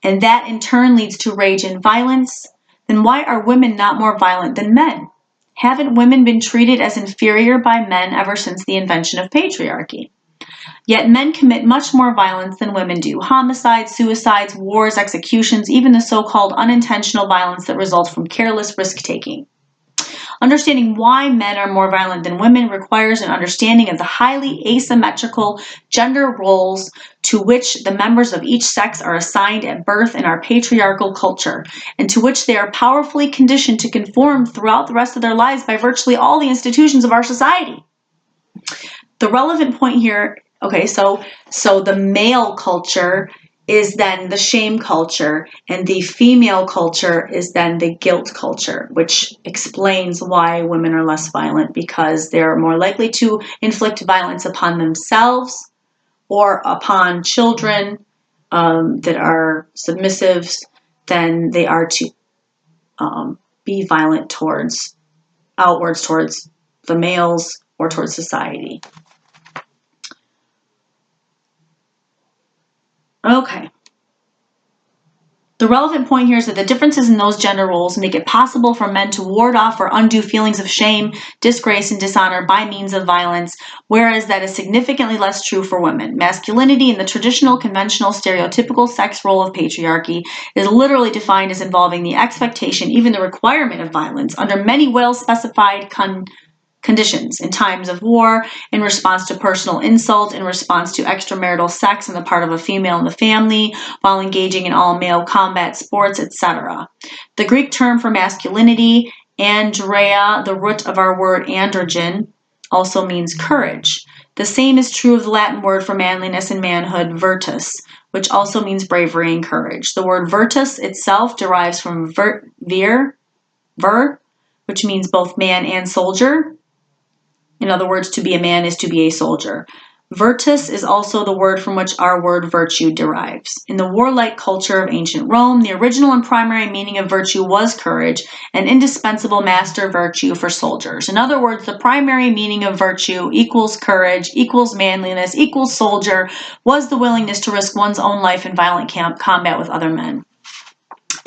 and that in turn leads to rage and violence, then why are women not more violent than men? Haven't women been treated as inferior by men ever since the invention of patriarchy? Yet men commit much more violence than women do. Homicides, suicides, wars, executions, even the so-called unintentional violence that results from careless risk-taking. Understanding why men are more violent than women requires an understanding of the highly asymmetrical gender roles to which the members of each sex are assigned at birth in our patriarchal culture, and to which they are powerfully conditioned to conform throughout the rest of their lives by virtually all the institutions of our society. The relevant point here, okay, so the male culture is then the shame culture, and the female culture is then the guilt culture, which explains why women are less violent, because they're more likely to inflict violence upon themselves or upon children that are submissives than they are to be violent outwards towards the males or towards society. Okay. The relevant point here is that the differences in those gender roles make it possible for men to ward off or undo feelings of shame, disgrace, and dishonor by means of violence, whereas that is significantly less true for women. Masculinity in the traditional, conventional, stereotypical sex role of patriarchy is literally defined as involving the expectation, even the requirement of violence, under many well-specified conditions, in times of war, in response to personal insult, in response to extramarital sex on the part of a female in the family, while engaging in all-male combat sports, etc. The Greek term for masculinity, andreia, the root of our word androgen, also means courage. The same is true of the Latin word for manliness and manhood, virtus, which also means bravery and courage. The word virtus itself derives from vir, which means both man and soldier. In other words, to be a man is to be a soldier. Virtus is also the word from which our word virtue derives. In the warlike culture of ancient Rome, the original and primary meaning of virtue was courage, an indispensable master virtue for soldiers. In other words, the primary meaning of virtue equals courage, equals manliness, equals soldier, was the willingness to risk one's own life in violent combat with other men.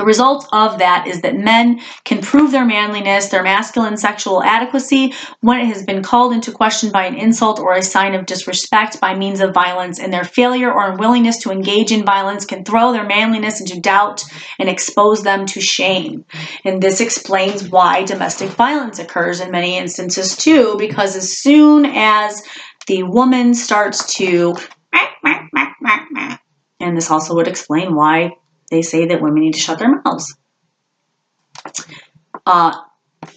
The result of that is that men can prove their manliness, their masculine sexual adequacy, when it has been called into question by an insult or a sign of disrespect by means of violence, and their failure or unwillingness to engage in violence can throw their manliness into doubt and expose them to shame. And this explains why domestic violence occurs in many instances too, because as soon as the woman starts to, and this also would explain why they say that women need to shut their mouths.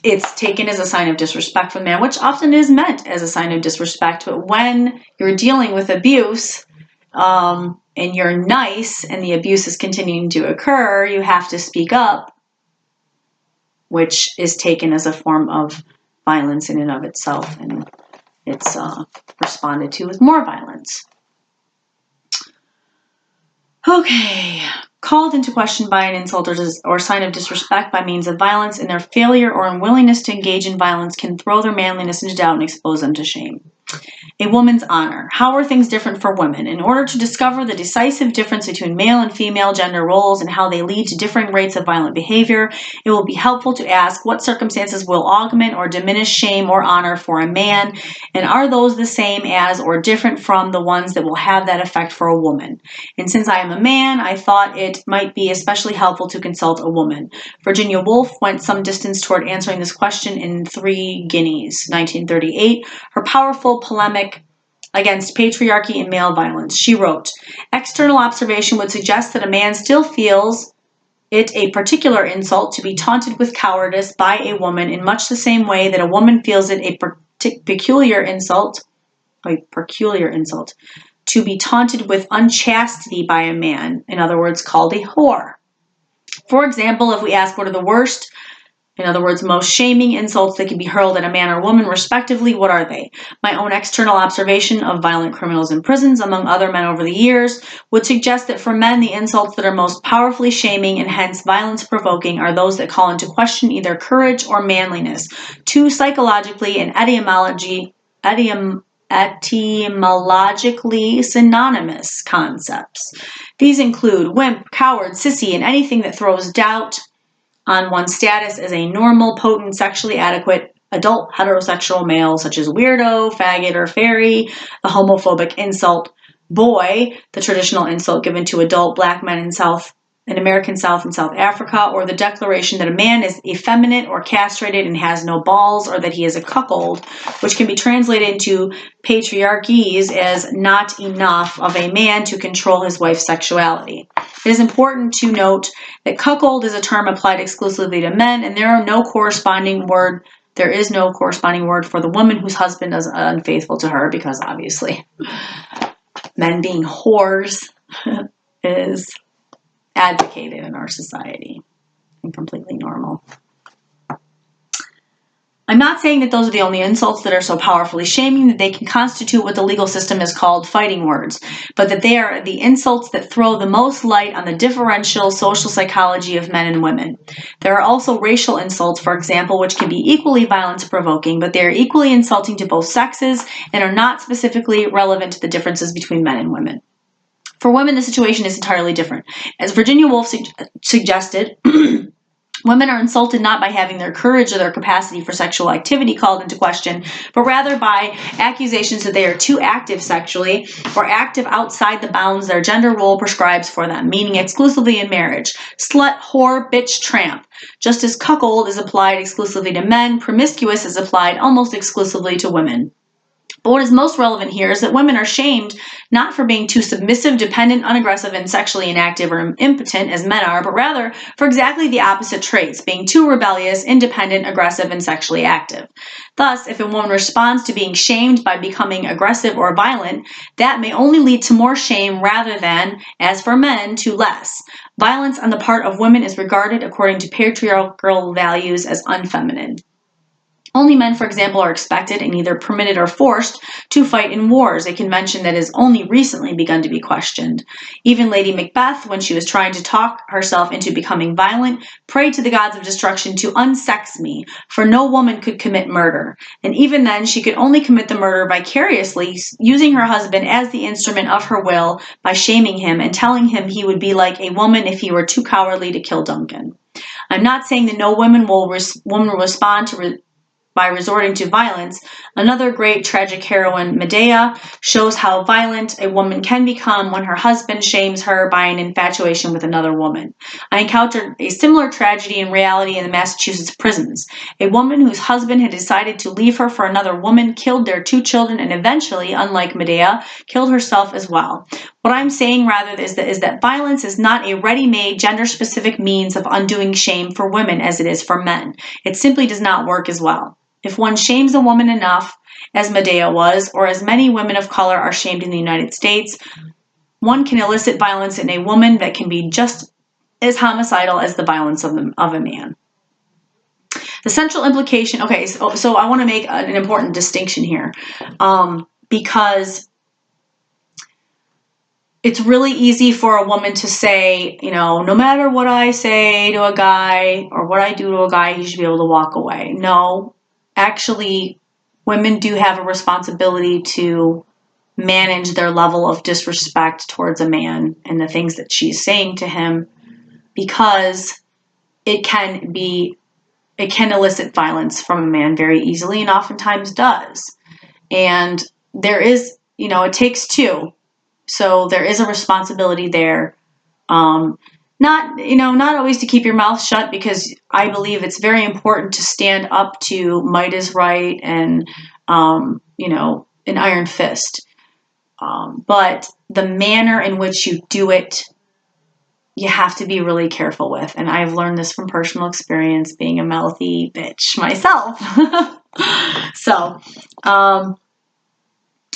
It's taken as a sign of disrespect from man, which often is meant as a sign of disrespect. But when you're dealing with abuse and you're nice and the abuse is continuing to occur, you have to speak up, which is taken as a form of violence in and of itself. And it's responded to with more violence. Okay. Called into question by an insult or sign of disrespect by means of violence, and their failure or unwillingness to engage in violence can throw their manliness into doubt and expose them to shame. A woman's honor. How are things different for women? In order to discover the decisive difference between male and female gender roles and how they lead to differing rates of violent behavior, it will be helpful to ask what circumstances will augment or diminish shame or honor for a man, and are those the same as or different from the ones that will have that effect for a woman? And since I am a man, I thought it might be especially helpful to consult a woman. Virginia Woolf went some distance toward answering this question in 3 Guineas, 1938, her powerful polemic against patriarchy and male violence. She wrote, "External observation would suggest that a man still feels it a particular insult to be taunted with cowardice by a woman in much the same way that a woman feels it a peculiar insult to be taunted with unchastity by a man, in other words, called a whore. For example, if we ask what are the worst, in other words, most shaming insults that can be hurled at a man or woman, respectively, what are they? My own external observation of violent criminals in prisons, among other men over the years, would suggest that for men, the insults that are most powerfully shaming and hence violence-provoking are those that call into question either courage or manliness, two psychologically and etymologically synonymous concepts. These include wimp, coward, sissy, and anything that throws doubt on one's status as a normal, potent, sexually adequate adult heterosexual male, such as weirdo, faggot, or fairy, the homophobic insult boy, the traditional insult given to adult black men in American South and South Africa, or the declaration that a man is effeminate or castrated and has no balls, or that he is a cuckold, which can be translated into patriarchies as not enough of a man to control his wife's sexuality. It is important to note that cuckold is a term applied exclusively to men, and there is no corresponding word for the woman whose husband is unfaithful to her, because obviously men being whores is advocated in our society and completely normal. I'm not saying that those are the only insults that are so powerfully shaming that they can constitute what the legal system has called fighting words, but that they are the insults that throw the most light on the differential social psychology of men and women. There are also racial insults, for example, which can be equally violence-provoking, but they are equally insulting to both sexes and are not specifically relevant to the differences between men and women. For women, the situation is entirely different. As Virginia Woolf suggested, women are insulted not by having their courage or their capacity for sexual activity called into question, but rather by accusations that they are too active sexually or active outside the bounds their gender role prescribes for them, meaning exclusively in marriage. Slut, whore, bitch, tramp. Just as cuckold is applied exclusively to men, promiscuous is applied almost exclusively to women. But what is most relevant here is that women are shamed not for being too submissive, dependent, unaggressive, and sexually inactive or impotent as men are, but rather for exactly the opposite traits, being too rebellious, independent, aggressive, and sexually active. Thus, if a woman responds to being shamed by becoming aggressive or violent, that may only lead to more shame rather than, as for men, to less. Violence on the part of women is regarded, according to patriarchal values, as unfeminine. Only men, for example, are expected and either permitted or forced to fight in wars, a convention that has only recently begun to be questioned. Even Lady Macbeth, when she was trying to talk herself into becoming violent, prayed to the gods of destruction to unsex me, for no woman could commit murder. And even then, she could only commit the murder vicariously, using her husband as the instrument of her will by shaming him and telling him he would be like a woman if he were too cowardly to kill Duncan. I'm not saying that no woman will respond by resorting to violence. Another great tragic heroine, Medea, shows how violent a woman can become when her husband shames her by an infatuation with another woman. I encountered a similar tragedy in reality in the Massachusetts prisons. A woman whose husband had decided to leave her for another woman killed their 2 children and eventually, unlike Medea, killed herself as well. What I'm saying rather is that violence is not a ready-made, gender-specific means of undoing shame for women as it is for men. It simply does not work as well. If one shames a woman enough, as Medea was, or as many women of color are shamed in the United States, one can elicit violence in a woman that can be just as homicidal as the violence of a man. The central implication, okay, so I want to make an important distinction here, because it's really easy for a woman to say, no matter what I say to a guy or what I do to a guy, he should be able to walk away. No. Actually, women do have a responsibility to manage their level of disrespect towards a man and the things that she's saying to him, because it can elicit violence from a man very easily and oftentimes does. And there is, it takes 2. So there is a responsibility there. Not always to keep your mouth shut, because I believe it's very important to stand up to might is right and, an iron fist. But the manner in which you do it, you have to be really careful with. And I've learned this from personal experience, being a mouthy bitch myself. So,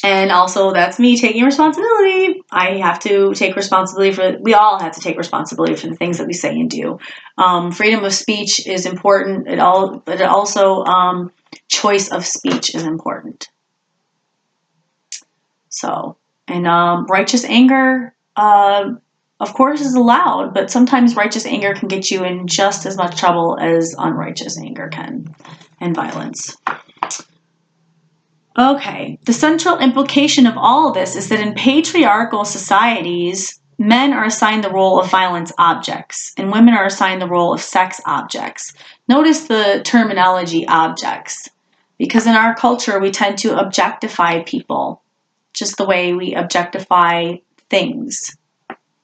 and also that's me taking responsibility. I have to take responsibility we all have to take responsibility for the things that we say and do. Freedom of speech is important, but also choice of speech is important. So, and righteous anger, of course, is allowed, but sometimes righteous anger can get you in just as much trouble as unrighteous anger can, and violence. Okay, the central implication of all of this is that in patriarchal societies, men are assigned the role of violence objects, and women are assigned the role of sex objects. Notice the terminology objects, because in our culture, we tend to objectify people, just the way we objectify things,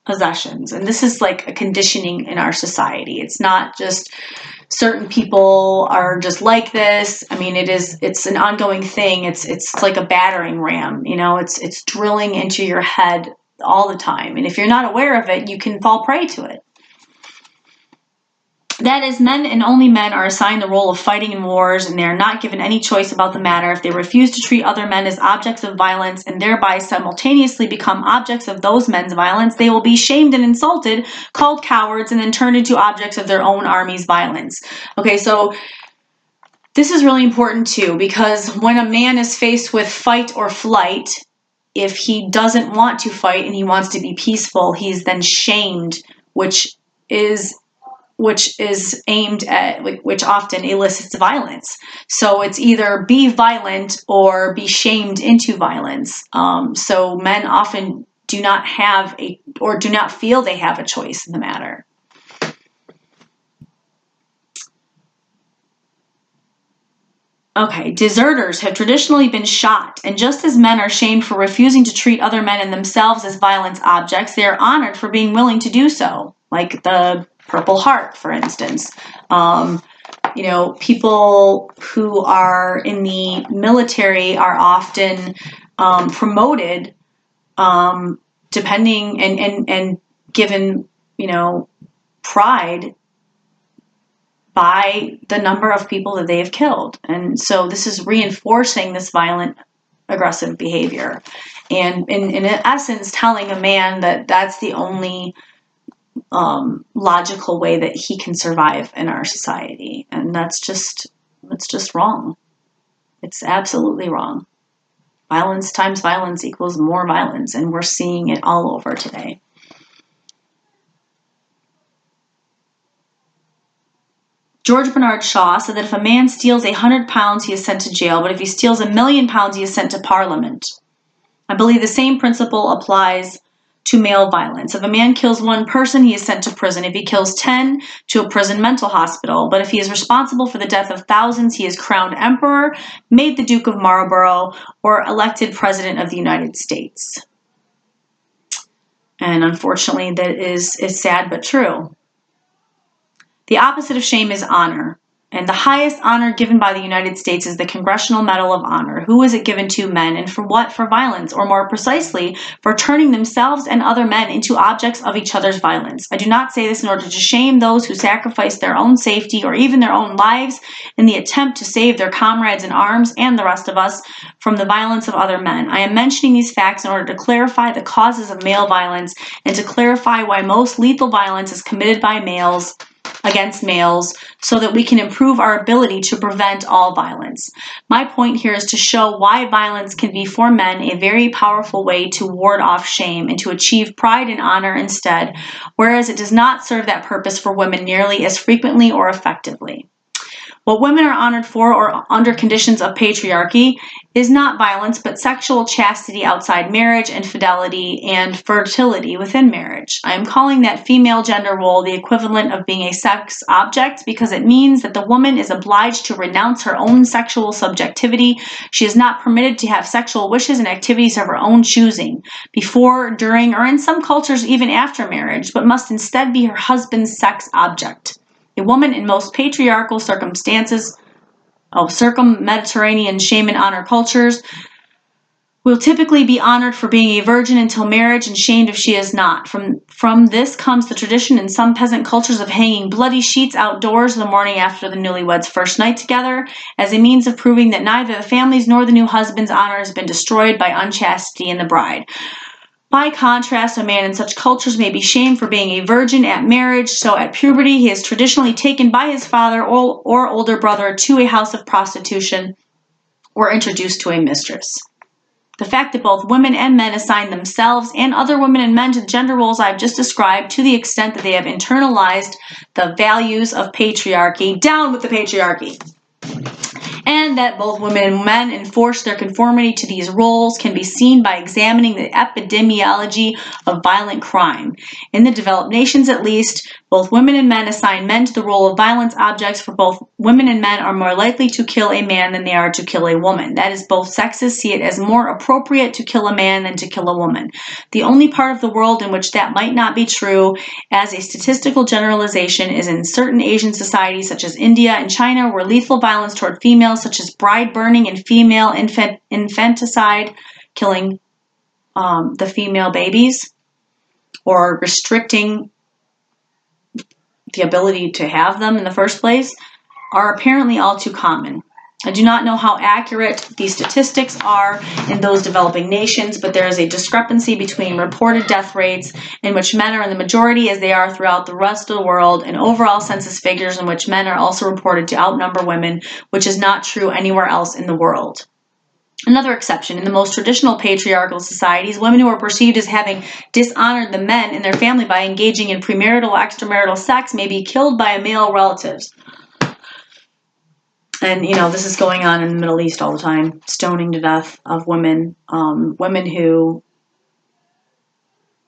possessions. And this is like a conditioning in our society. It's not just certain people are just like this. I mean, it's an ongoing thing. It's like a battering ram, it's drilling into your head all the time. And if you're not aware of it, you can fall prey to it. That is, men and only men are assigned the role of fighting in wars, and they are not given any choice about the matter. If they refuse to treat other men as objects of violence and thereby simultaneously become objects of those men's violence, they will be shamed and insulted, called cowards, and then turned into objects of their own army's violence. Okay, so this is really important too, because when a man is faced with fight or flight, if he doesn't want to fight and he wants to be peaceful, he's then shamed, which aimed at, which often elicits violence. So it's either be violent or be shamed into violence. So men often do not feel they have a choice in the matter. Okay, deserters have traditionally been shot, and just as men are shamed for refusing to treat other men and themselves as violence objects, they are honored for being willing to do so, like the Purple Heart, for instance. People who are in the military are often promoted, depending and given, pride by the number of people that they have killed. And so this is reinforcing this violent, aggressive behavior. And in essence, telling a man that that's the only logical way that he can survive in our society. And that's just wrong. It's absolutely wrong. Violence times violence equals more violence, and we're seeing it all over today. George Bernard Shaw said that if a man steals 100 pounds, he is sent to jail, but if he steals 1,000,000 pounds, he is sent to Parliament. I believe the same principle applies to male violence. If a man kills one person, he is sent to prison. If he kills 10, to a prison mental hospital. But if he is responsible for the death of thousands, he is crowned emperor, made the Duke of Marlborough, or elected president of the United States. And unfortunately, that is sad but true. The opposite of shame is honor. And the highest honor given by the United States is the Congressional Medal of Honor. Who is it given to? Men. And for what? For violence, or more precisely, for turning themselves and other men into objects of each other's violence. I do not say this in order to shame those who sacrifice their own safety or even their own lives in the attempt to save their comrades in arms and the rest of us from the violence of other men. I am mentioning these facts in order to clarify the causes of male violence and to clarify why most lethal violence is committed by males against males, so that we can improve our ability to prevent all violence. My point here is to show why violence can be for men a very powerful way to ward off shame and to achieve pride and honor instead, whereas it does not serve that purpose for women nearly as frequently or effectively. What women are honored for, or under conditions of patriarchy, is not violence, but sexual chastity outside marriage and fidelity and fertility within marriage. I am calling that female gender role the equivalent of being a sex object because it means that the woman is obliged to renounce her own sexual subjectivity. She is not permitted to have sexual wishes and activities of her own choosing, before, during, or in some cultures even after marriage, but must instead be her husband's sex object. A woman in most patriarchal circumstances of circum-Mediterranean shame and honor cultures will typically be honored for being a virgin until marriage and shamed if she is not. From this comes the tradition in some peasant cultures of hanging bloody sheets outdoors the morning after the newlyweds' first night together as a means of proving that neither the family's nor the new husband's honor has been destroyed by unchastity in the bride. By contrast, a man in such cultures may be shamed for being a virgin at marriage, so at puberty he is traditionally taken by his father or older brother to a house of prostitution or introduced to a mistress. The fact that both women and men assign themselves and other women and men to the gender roles I've just described to the extent that they have internalized the values of patriarchy, down with the patriarchy, and that both women and men enforce their conformity to these roles can be seen by examining the epidemiology of violent crime. In the developed nations, at least, both women and men assign men to the role of violence objects, for both women and men are more likely to kill a man than they are to kill a woman. That is, both sexes see it as more appropriate to kill a man than to kill a woman. The only part of the world in which that might not be true, as a statistical generalization, is in certain Asian societies such as India and China, where lethal violence toward females such as bride burning and female infanticide, killing the female babies, or restricting the ability to have them in the first place, are apparently all too common. I do not know how accurate these statistics are in those developing nations, but there is a discrepancy between reported death rates in which men are in the majority as they are throughout the rest of the world, and overall census figures in which men are also reported to outnumber women, which is not true anywhere else in the world. Another exception, in the most traditional patriarchal societies, women who are perceived as having dishonored the men in their family by engaging in premarital or extramarital sex may be killed by male relatives. And, this is going on in the Middle East all the time, stoning to death of women, women who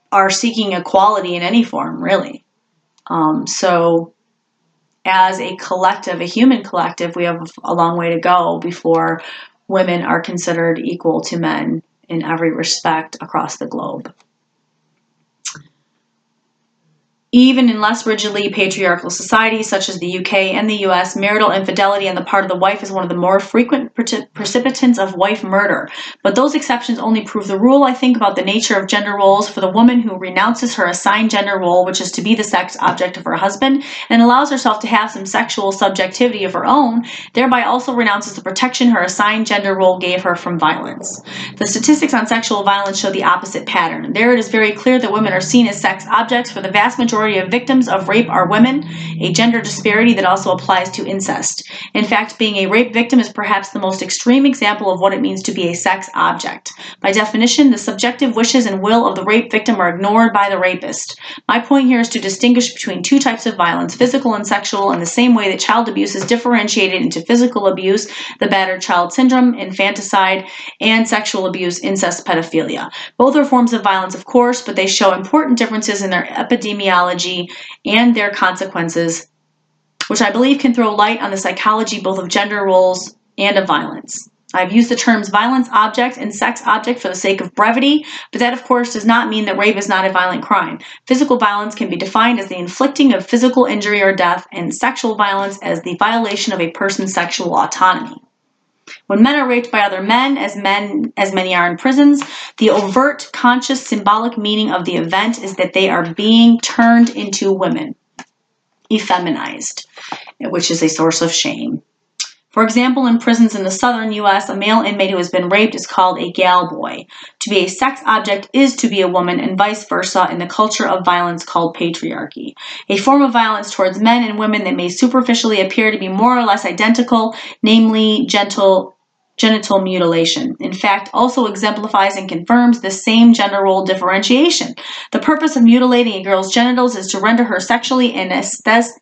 are seeking equality in any form, really. So as a collective, a human collective, we have a long way to go before women are considered equal to men in every respect across the globe. Even in less rigidly patriarchal societies such as the UK and the US, marital infidelity on the part of the wife is one of the more frequent precipitants of wife murder. But those exceptions only prove the rule, I think, about the nature of gender roles. For the woman who renounces her assigned gender role, which is to be the sex object of her husband, and allows herself to have some sexual subjectivity of her own, thereby also renounces the protection her assigned gender role gave her from violence. The statistics on sexual violence show the opposite pattern. There it is very clear that women are seen as sex objects for the vast majority majority of victims of rape are women, a gender disparity that also applies to incest. In fact, being a rape victim is perhaps the most extreme example of what it means to be a sex object. By definition, the subjective wishes and will of the rape victim are ignored by the rapist. My point here is to distinguish between two types of violence, physical and sexual, in the same way that child abuse is differentiated into physical abuse, the battered child syndrome, infanticide, and sexual abuse, incest, pedophilia. Both are forms of violence, of course, but they show important differences in their epidemiology and their consequences, which I believe can throw light on the psychology both of gender roles and of violence. I've used the terms violence object and sex object for the sake of brevity, but that of course does not mean that rape is not a violent crime. Physical violence can be defined as the inflicting of physical injury or death, and sexual violence as the violation of a person's sexual autonomy. When men are raped by other men, as many are in prisons, the overt, conscious, symbolic meaning of the event is that they are being turned into women, effeminized, which is a source of shame. For example, in prisons in the southern U.S., a male inmate who has been raped is called a gal boy. To be a sex object is to be a woman, and vice versa in the culture of violence called patriarchy. A form of violence towards men and women that may superficially appear to be more or less identical, namely genital mutilation, in fact, also exemplifies and confirms the same gender role differentiation. The purpose of mutilating a girl's genitals is to render her sexually anesthetized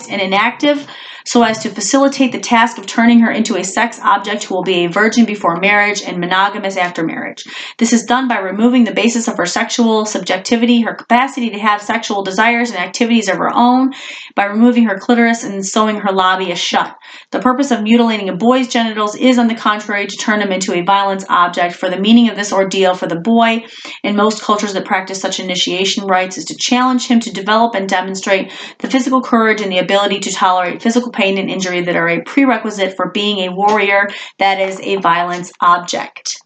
and inactive, so as to facilitate the task of turning her into a sex object who will be a virgin before marriage and monogamous after marriage. This is done by removing the basis of her sexual subjectivity, her capacity to have sexual desires and activities of her own, by removing her clitoris and sewing her labia shut. The purpose of mutilating a boy's genitals is, on the contrary, to turn him into a violence object, for the meaning of this ordeal for the boy in most cultures that practice such initiation rites is to challenge him to develop and demonstrate the physical courage and the ability to tolerate physical pain and injury that are a prerequisite for being a warrior, that is, a violence object.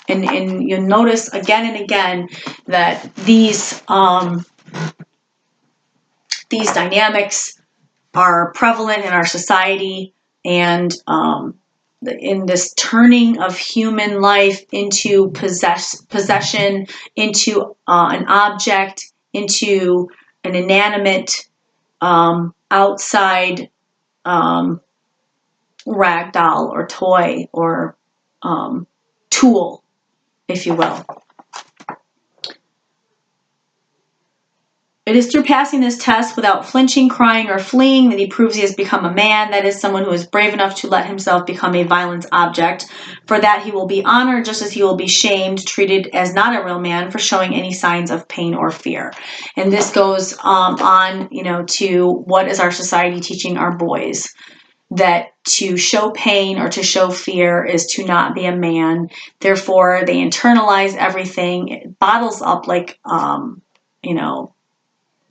And you'll notice again and again that these dynamics are prevalent in our society, and in this turning of human life into possession, into an object, into an inanimate, outside rag doll or toy or tool, if you will. It is through passing this test without flinching, crying, or fleeing that he proves he has become a man, that is, someone who is brave enough to let himself become a violence object. For that he will be honored, just as he will be shamed, treated as not a real man for showing any signs of pain or fear. And this goes on, to what is our society teaching our boys? That to show pain or to show fear is to not be a man. Therefore, they internalize everything. It bottles up like,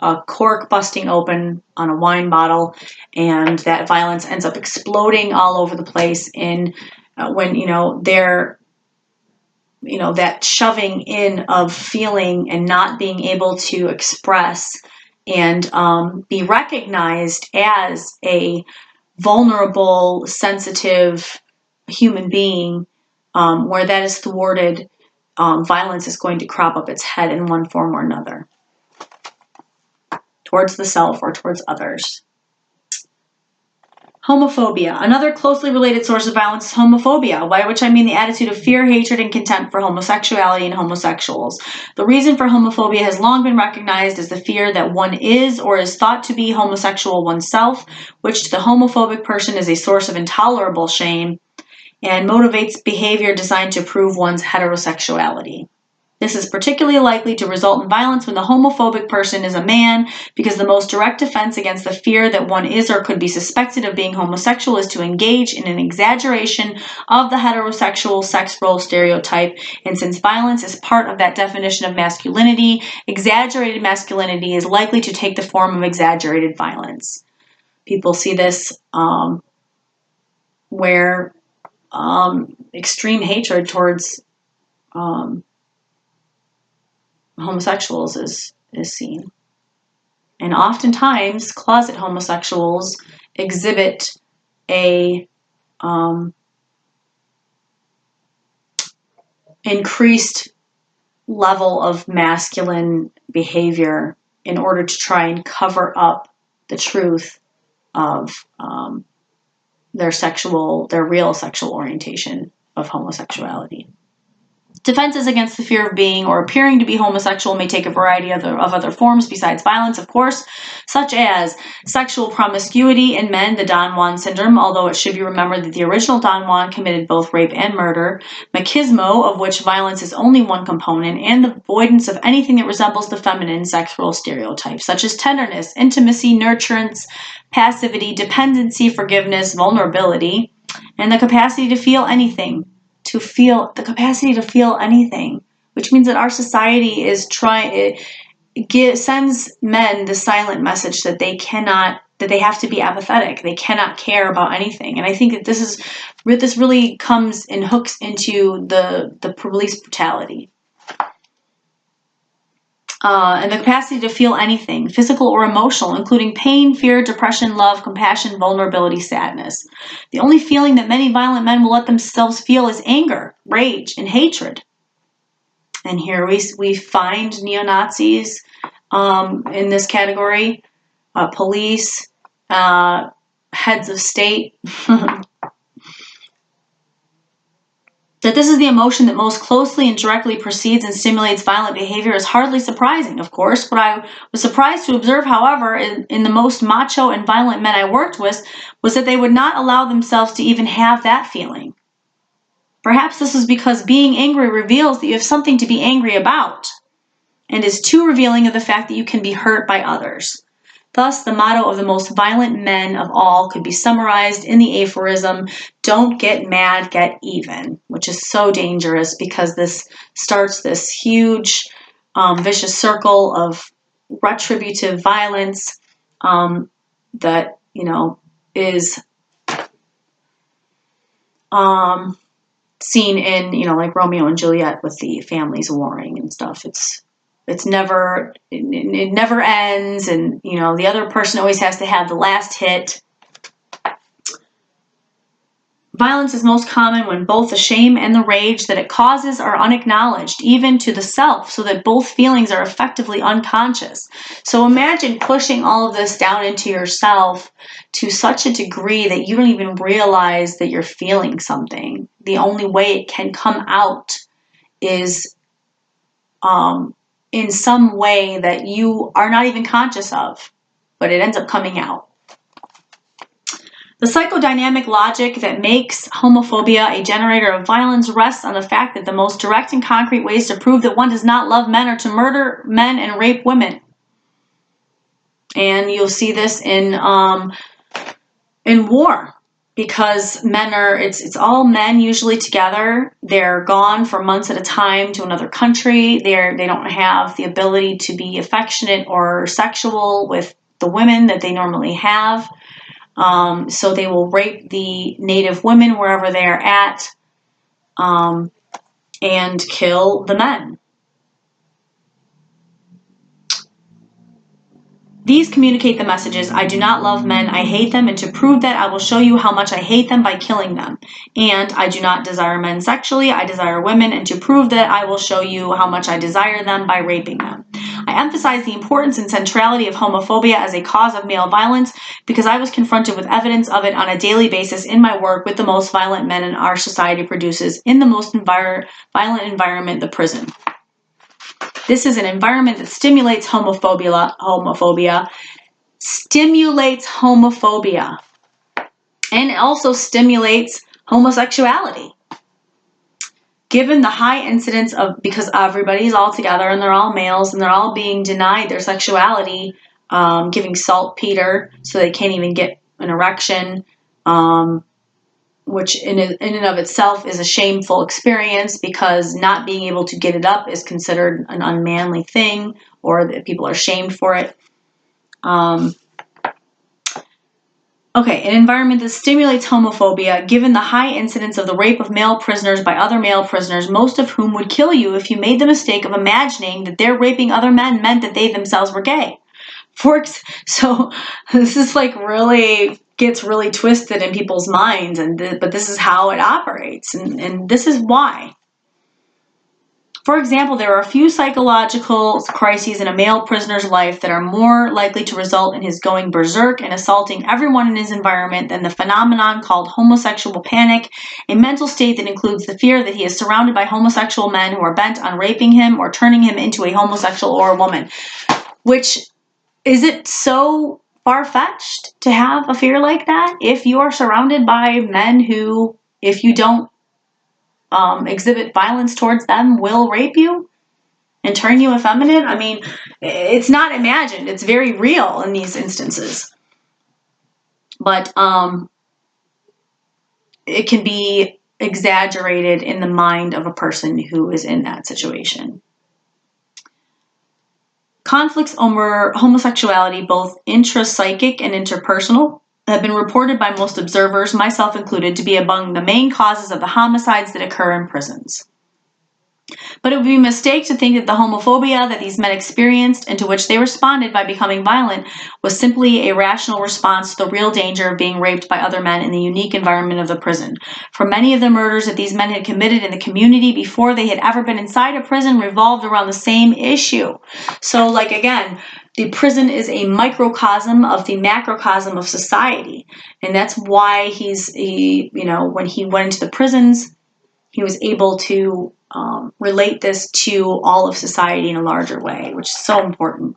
a cork busting open on a wine bottle, and that violence ends up exploding all over the place when that shoving in of feeling and not being able to express and be recognized as a vulnerable, sensitive human being, where that is thwarted, violence is going to crop up its head in one form or another, towards the self or towards others. Homophobia. Another closely related source of violence is homophobia, by which I mean the attitude of fear, hatred, and contempt for homosexuality and homosexuals. The reason for homophobia has long been recognized as the fear that one is or is thought to be homosexual oneself, which to the homophobic person is a source of intolerable shame and motivates behavior designed to prove one's heterosexuality. This is particularly likely to result in violence when the homophobic person is a man, because the most direct defense against the fear that one is or could be suspected of being homosexual is to engage in an exaggeration of the heterosexual sex role stereotype. And since violence is part of that definition of masculinity, exaggerated masculinity is likely to take the form of exaggerated violence. People see this where extreme hatred towards homosexuals is seen. And oftentimes, closet homosexuals exhibit a increased level of masculine behavior in order to try and cover up the truth of their real sexual orientation of homosexuality. Defenses against the fear of being or appearing to be homosexual may take a variety of other forms besides violence, of course, such as sexual promiscuity in men, the Don Juan syndrome, although it should be remembered that the original Don Juan committed both rape and murder, machismo, of which violence is only one component, and the avoidance of anything that resembles the feminine sexual stereotypes, such as tenderness, intimacy, nurturance, passivity, dependency, forgiveness, vulnerability, and the capacity to feel anything. Which means that our society is sends men the silent message that they have to be apathetic. They cannot care about anything. And I think that this really comes and hooks into the police brutality. And the capacity to feel anything, physical or emotional, including pain, fear, depression, love, compassion, vulnerability, sadness. The only feeling that many violent men will let themselves feel is anger, rage, and hatred. And here we find neo-Nazis in this category, police, heads of state. That this is the emotion that most closely and directly precedes and stimulates violent behavior is hardly surprising, of course. What I was surprised to observe, however, in the most macho and violent men I worked with, was that they would not allow themselves to even have that feeling. Perhaps this is because being angry reveals that you have something to be angry about, and is too revealing of the fact that you can be hurt by others. Thus, the motto of the most violent men of all could be summarized in the aphorism, "Don't get mad, get even," which is so dangerous because this starts this huge vicious circle of retributive violence that, is seen in, like Romeo and Juliet with the families warring and stuff. It never ends, and the other person always has to have the last hit. Violence is most common when both the shame and the rage that it causes are unacknowledged, even to the self, so that both feelings are effectively unconscious. So imagine pushing all of this down into yourself to such a degree that you don't even realize that you're feeling something. The only way it can come out is in some way that you are not even conscious of, but it ends up coming out. The psychodynamic logic that makes homophobia a generator of violence rests on the fact that the most direct and concrete ways to prove that one does not love men are to murder men and rape women. And you'll see this in war. Because it's all men usually together. They're gone for months at a time to another country. They don't have the ability to be affectionate or sexual with the women that they normally have. So they will rape the native women wherever they are at, and kill the men. These communicate the messages, "I do not love men, I hate them, and to prove that, I will show you how much I hate them by killing them." And "I do not desire men sexually, I desire women, and to prove that, I will show you how much I desire them by raping them." I emphasize the importance and centrality of homophobia as a cause of male violence because I was confronted with evidence of it on a daily basis in my work with the most violent men in our society produces in the most violent environment, the prison. This is an environment that stimulates homophobia, and it also stimulates homosexuality. Given the high incidence because everybody's all together and they're all males and they're all being denied their sexuality, giving saltpeter so they can't even get an erection, which in and of itself is a shameful experience because not being able to get it up is considered an unmanly thing, or that people are shamed for it. An environment that stimulates homophobia, given the high incidence of the rape of male prisoners by other male prisoners, most of whom would kill you if you made the mistake of imagining that their raping other men meant that they themselves were gay. So this is gets really twisted in people's minds, but this is how it operates, and this is why. For example, there are a few psychological crises in a male prisoner's life that are more likely to result in his going berserk and assaulting everyone in his environment than the phenomenon called homosexual panic, a mental state that includes the fear that he is surrounded by homosexual men who are bent on raping him or turning him into a homosexual or a woman. Which, is it so far-fetched to have a fear like that if you are surrounded by men who, if you don't exhibit violence towards them, will rape you and turn you effeminate? I mean, it's not imagined. It's very real in these instances. But it can be exaggerated in the mind of a person who is in that situation. Conflicts over homosexuality, both intrapsychic and interpersonal, have been reported by most observers, myself included, to be among the main causes of the homicides that occur in prisons. But it would be a mistake to think that the homophobia that these men experienced and to which they responded by becoming violent was simply a rational response to the real danger of being raped by other men in the unique environment of the prison. For many of the murders that these men had committed in the community before they had ever been inside a prison revolved around the same issue. So, like, again, the prison is a microcosm of the macrocosm of society. And that's why when he went into the prisons, he was able to relate this to all of society in a larger way, which is so important.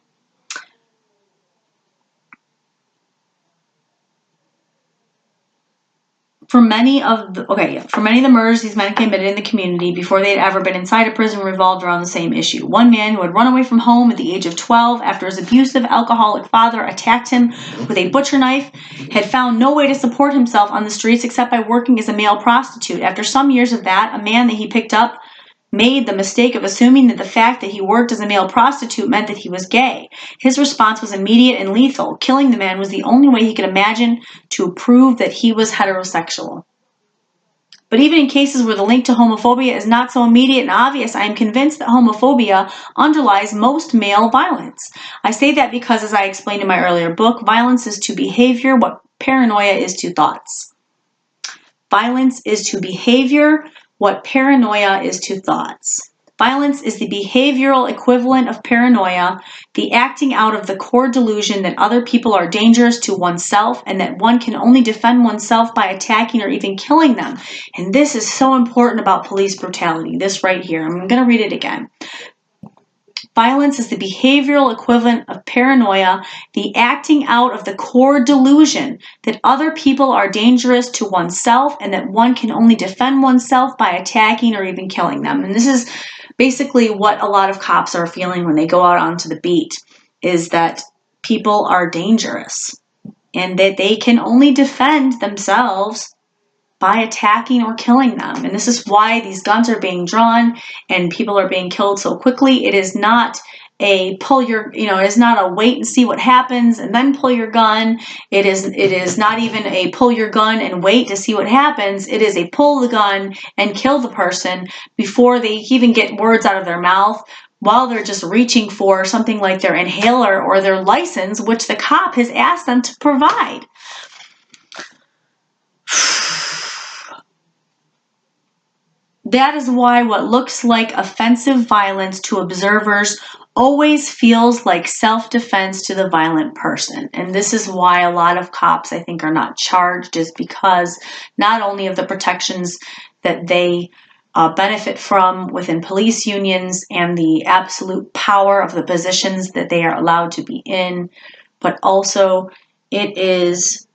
For many of the murders these men committed in the community before they had ever been inside a prison revolved around the same issue. One man who had run away from home at the age of 12 after his abusive alcoholic father attacked him with a butcher knife had found no way to support himself on the streets except by working as a male prostitute. After some years of that, a man that he picked up made the mistake of assuming that the fact that he worked as a male prostitute meant that he was gay. His response was immediate and lethal. Killing the man was the only way he could imagine to prove that he was heterosexual. But even in cases where the link to homophobia is not so immediate and obvious, I am convinced that homophobia underlies most male violence. I say that because, as I explained in my earlier book, violence is to behavior what paranoia is to thoughts. Violence is to behavior what paranoia is to thoughts. Violence is the behavioral equivalent of paranoia, the acting out of the core delusion that other people are dangerous to oneself and that one can only defend oneself by attacking or even killing them. And this is so important about police brutality, this right here. I'm going to read it again. Violence is the behavioral equivalent of paranoia, the acting out of the core delusion that other people are dangerous to oneself and that one can only defend oneself by attacking or even killing them. And this is basically what a lot of cops are feeling when they go out onto the beat, is that people are dangerous and that they can only defend themselves by attacking or killing them. And this is why these guns are being drawn and people are being killed so quickly. It is not a it is not a wait and see what happens and then pull your gun. It is not even a pull your gun and wait to see what happens. It is a pull the gun and kill the person before they even get words out of their mouth, while they're just reaching for something like their inhaler or their license, which the cop has asked them to provide. That is why what looks like offensive violence to observers always feels like self-defense to the violent person. And this is why a lot of cops, I think, are not charged, is because not only of the protections that they benefit from within police unions and the absolute power of the positions that they are allowed to be in, but also it is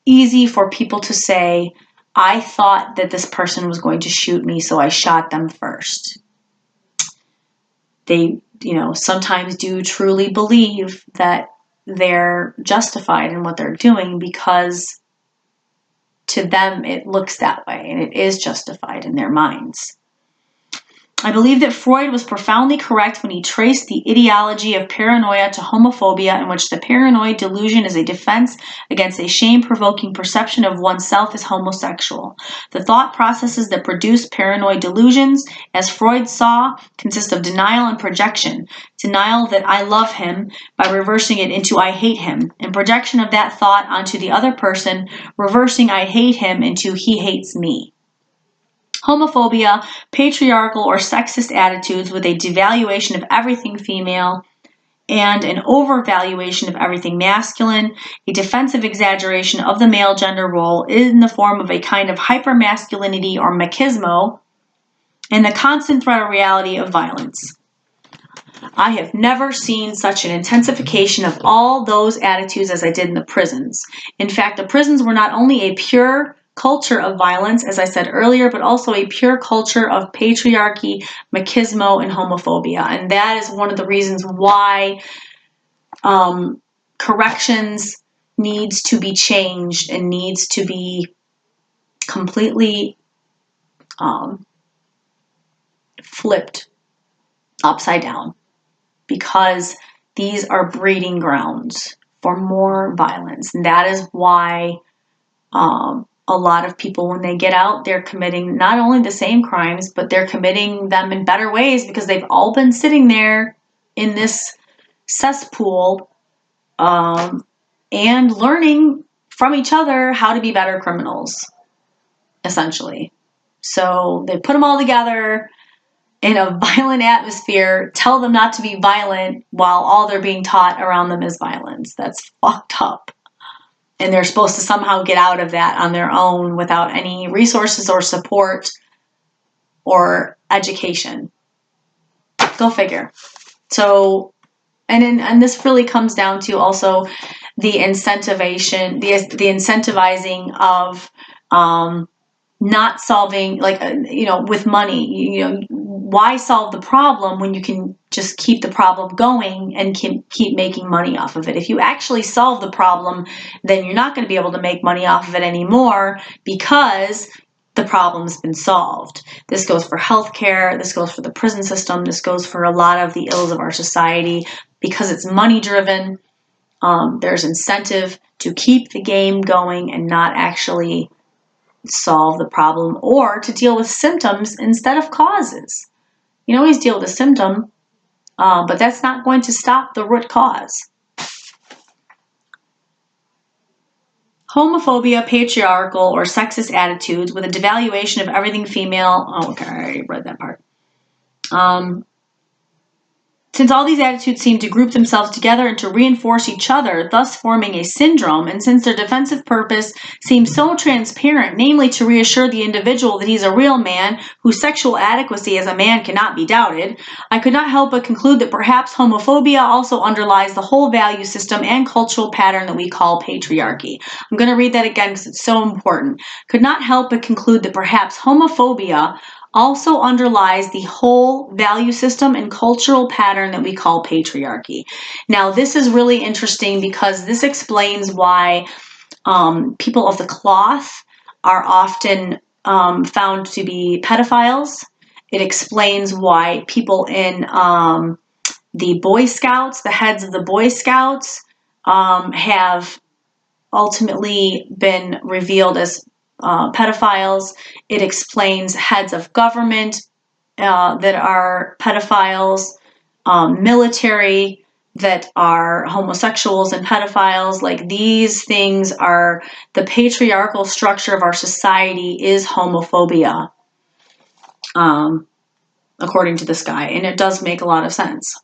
easy for people to say, I thought that this person was going to shoot me, so I shot them first. They, sometimes do truly believe that they're justified in what they're doing because to them it looks that way and it is justified in their minds. I believe that Freud was profoundly correct when he traced the etiology of paranoia to homophobia, in which the paranoid delusion is a defense against a shame-provoking perception of oneself as homosexual. The thought processes that produce paranoid delusions, as Freud saw, consist of denial and projection. Denial that I love him by reversing it into I hate him, and projection of that thought onto the other person, reversing I hate him into he hates me. homophobia, patriarchal or sexist attitudes with a devaluation of everything female and an overvaluation of everything masculine, a defensive exaggeration of the male gender role in the form of a kind of hypermasculinity or machismo, and the constant threat or reality of violence. I have never seen such an intensification of all those attitudes as I did in the prisons. In fact, the prisons were not only a pure culture of violence, as I said earlier, but also a pure culture of patriarchy, machismo, and homophobia. And that is one of the reasons why corrections needs to be changed and needs to be completely flipped upside down, because these are breeding grounds for more violence. And that is why a lot of people, when they get out, they're committing not only the same crimes, but they're committing them in better ways, because they've all been sitting there in this cesspool and learning from each other how to be better criminals, essentially. So they put them all together in a violent atmosphere, tell them not to be violent while all they're being taught around them is violence. That's fucked up. And they're supposed to somehow get out of that on their own without any resources or support or education. Go figure. So, and this really comes down to also the incentivizing of not solving, with money. Why solve the problem when you can just keep the problem going and can keep making money off of it? If you actually solve the problem, then you're not going to be able to make money off of it anymore, because the problem's been solved. This goes for healthcare, this goes for the prison system, this goes for a lot of the ills of our society. Because it's money driven, there's incentive to keep the game going and not actually solve the problem, or to deal with symptoms instead of causes. You can always deal with a symptom, but that's not going to stop the root cause. Homophobia, patriarchal, or sexist attitudes with a devaluation of everything female. Oh, okay, I already read that part. Since all these attitudes seem to group themselves together and to reinforce each other, thus forming a syndrome, and since their defensive purpose seems so transparent, namely to reassure the individual that he's a real man whose sexual adequacy as a man cannot be doubted, I could not help but conclude that perhaps homophobia also underlies the whole value system and cultural pattern that we call patriarchy. I'm going to read that again because it's so important. Could not help but conclude that perhaps homophobia also underlies the whole value system and cultural pattern that we call patriarchy. Now, this is really interesting because this explains why people of the cloth are often found to be pedophiles. It explains why people in the Boy Scouts, the heads of the Boy Scouts, have ultimately been revealed as pedophiles. It explains heads of government that are pedophiles, military that are homosexuals and pedophiles. Like, these things are the patriarchal structure of our society is homophobia, according to this guy, and it does make a lot of sense.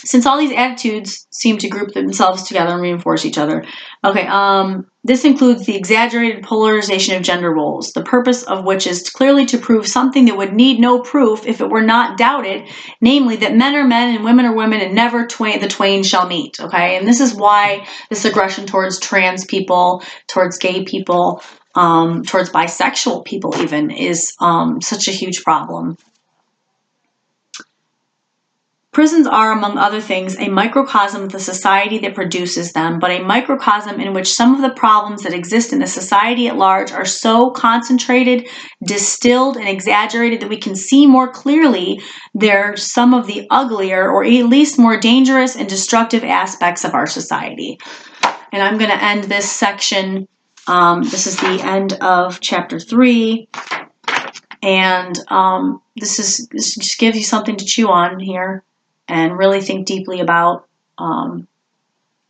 Since all these attitudes seem to group themselves together and reinforce each other. Okay, this includes the exaggerated polarization of gender roles, the purpose of which is clearly to prove something that would need no proof if it were not doubted, namely that men are men and women are women and never the twain shall meet, okay? And this is why this aggression towards trans people, towards gay people, towards bisexual people even, is such a huge problem. Prisons are, among other things, a microcosm of the society that produces them, but a microcosm in which some of the problems that exist in the society at large are so concentrated, distilled, and exaggerated that we can see more clearly they're some of the uglier, or at least more dangerous and destructive aspects of our society. And I'm going to end this section. This is the end of chapter 3. And this just gives you something to chew on here and really think deeply about.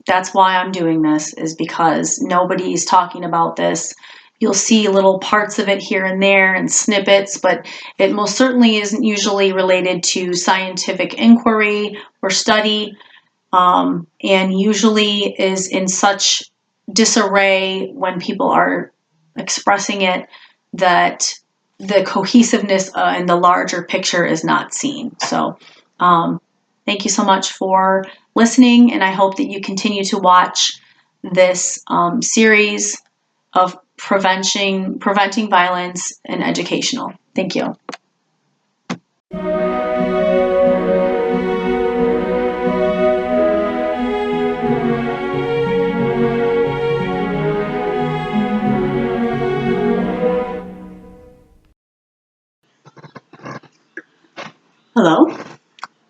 That's why I'm doing this, is because nobody's talking about this. You'll see little parts of it here and there and snippets, but it most certainly isn't usually related to scientific inquiry or study, and usually is in such disarray when people are expressing it that the cohesiveness in the larger picture is not seen. So thank you so much for listening, and I hope that you continue to watch this series of preventing violence and educational. Thank you. Hello,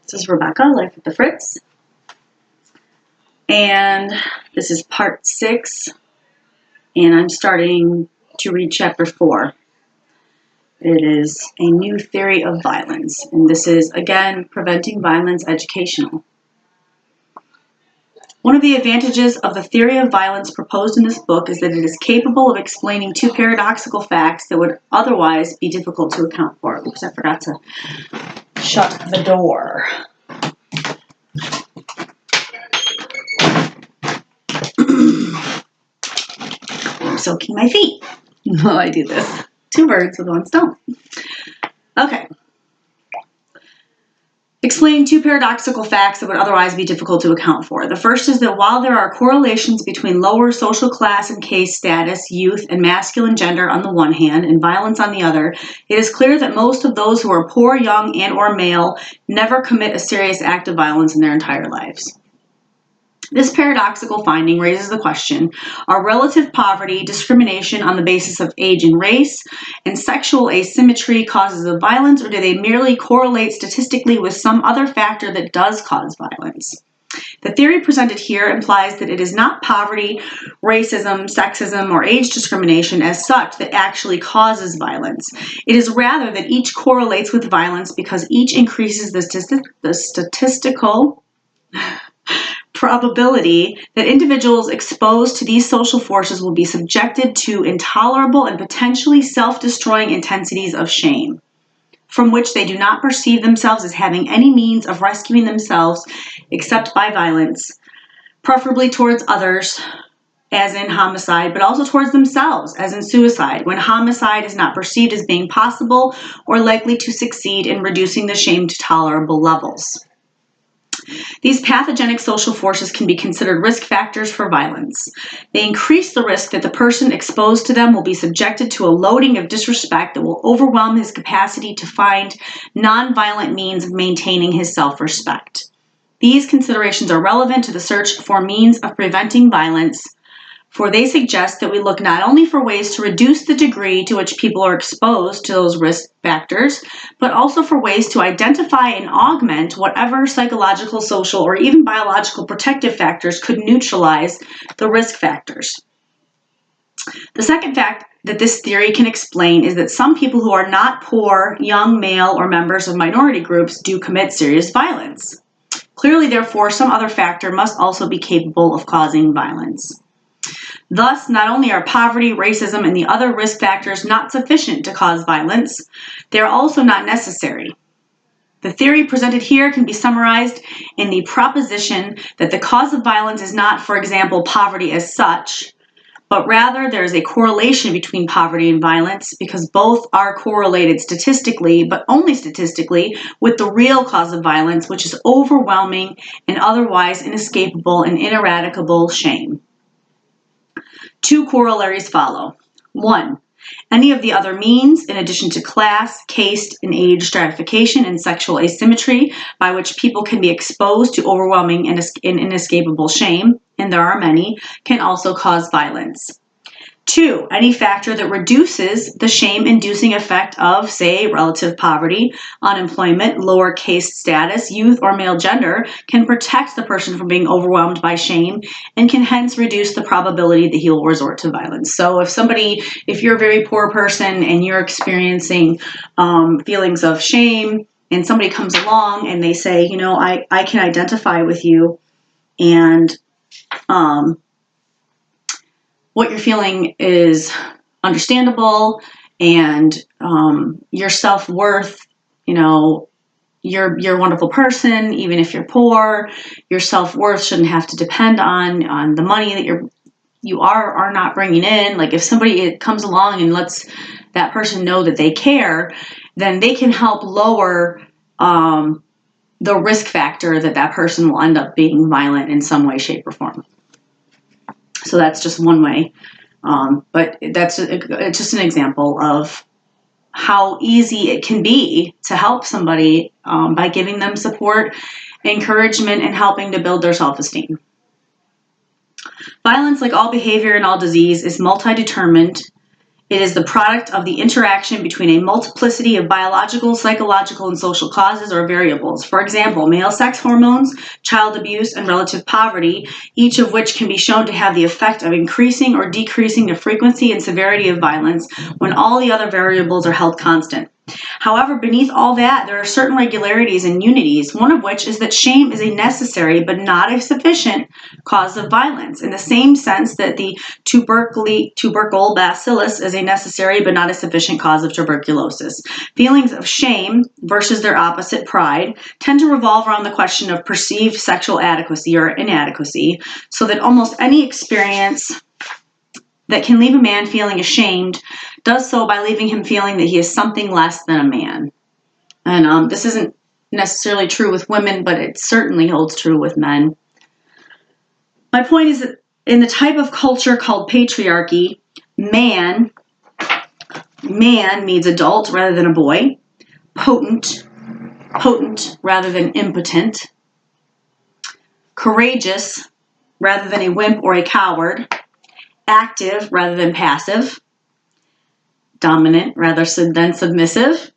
this is Rebecca, Life with the Fritz, and this is part 6, and I'm starting to read chapter 4. It is a new theory of violence, and this is, again, preventing violence educational. One of the advantages of the theory of violence proposed in this book is that it is capable of explaining 2 paradoxical facts that would otherwise be difficult to account for. Oops, I forgot to shut the door. I'm soaking my feet while I do this. 2 birds with 1 stone. Okay. Explaining 2 paradoxical facts that would otherwise be difficult to account for. The first is that while there are correlations between lower social class and case status, youth, and masculine gender on the one hand, and violence on the other, it is clear that most of those who are poor, young, and or male never commit a serious act of violence in their entire lives. This paradoxical finding raises the question, are relative poverty, discrimination on the basis of age and race, and sexual asymmetry causes of violence, or do they merely correlate statistically with some other factor that does cause violence? The theory presented here implies that it is not poverty, racism, sexism, or age discrimination as such that actually causes violence. It is rather that each correlates with violence because each increases the statistical probability that individuals exposed to these social forces will be subjected to intolerable and potentially self-destroying intensities of shame, from which they do not perceive themselves as having any means of rescuing themselves except by violence, preferably towards others, as in homicide, but also towards themselves, as in suicide, when homicide is not perceived as being possible or likely to succeed in reducing the shame to tolerable levels. These pathogenic social forces can be considered risk factors for violence. They increase the risk that the person exposed to them will be subjected to a loading of disrespect that will overwhelm his capacity to find nonviolent means of maintaining his self-respect. These considerations are relevant to the search for means of preventing violence, for they suggest that we look not only for ways to reduce the degree to which people are exposed to those risk factors, but also for ways to identify and augment whatever psychological, social, or even biological protective factors could neutralize the risk factors. The second fact that this theory can explain is that some people who are not poor, young, male, or members of minority groups do commit serious violence. Clearly, therefore, some other factor must also be capable of causing violence. Thus, not only are poverty, racism, and the other risk factors not sufficient to cause violence, they are also not necessary. The theory presented here can be summarized in the proposition that the cause of violence is not, for example, poverty as such, but rather there is a correlation between poverty and violence because both are correlated statistically, but only statistically, with the real cause of violence, which is overwhelming and otherwise inescapable and ineradicable shame. 2 corollaries follow. 1. Any of the other means, in addition to class, caste, and age stratification and sexual asymmetry, by which people can be exposed to overwhelming and inescapable shame, and there are many, can also cause violence. 2, any factor that reduces the shame-inducing effect of, say, relative poverty, unemployment, lower caste status, youth, or male gender can protect the person from being overwhelmed by shame and can hence reduce the probability that he will resort to violence. So if you're a very poor person and you're experiencing feelings of shame and somebody comes along and they say, I can identify with you and what you're feeling is understandable, and your self-worth, you know, you're a wonderful person, even if you're poor. Your self-worth shouldn't have to depend on the money that you are not bringing in. Like if somebody comes along and lets that person know that they care, then they can help lower the risk factor that person will end up being violent in some way, shape, or form. So that's just one way. But it's just an example of how easy it can be to help somebody by giving them support, encouragement, and helping to build their self-esteem. Violence, like all behavior and all disease, is multi-determined. It is the product of the interaction between a multiplicity of biological, psychological, and social causes or variables. For example, male sex hormones, child abuse, and relative poverty, each of which can be shown to have the effect of increasing or decreasing the frequency and severity of violence when all the other variables are held constant. However, beneath all that, there are certain regularities and unities, one of which is that shame is a necessary but not a sufficient cause of violence, in the same sense that the tubercle bacillus is a necessary but not a sufficient cause of tuberculosis. Feelings of shame versus their opposite, pride, tend to revolve around the question of perceived sexual adequacy or inadequacy, so that almost any experience that can leave a man feeling ashamed does so by leaving him feeling that he is something less than a man. And this isn't necessarily true with women, but it certainly holds true with men. My point is that in the type of culture called patriarchy, man means adult rather than a boy, potent rather than impotent, courageous rather than a wimp or a coward, active rather than passive, dominant rather than submissive,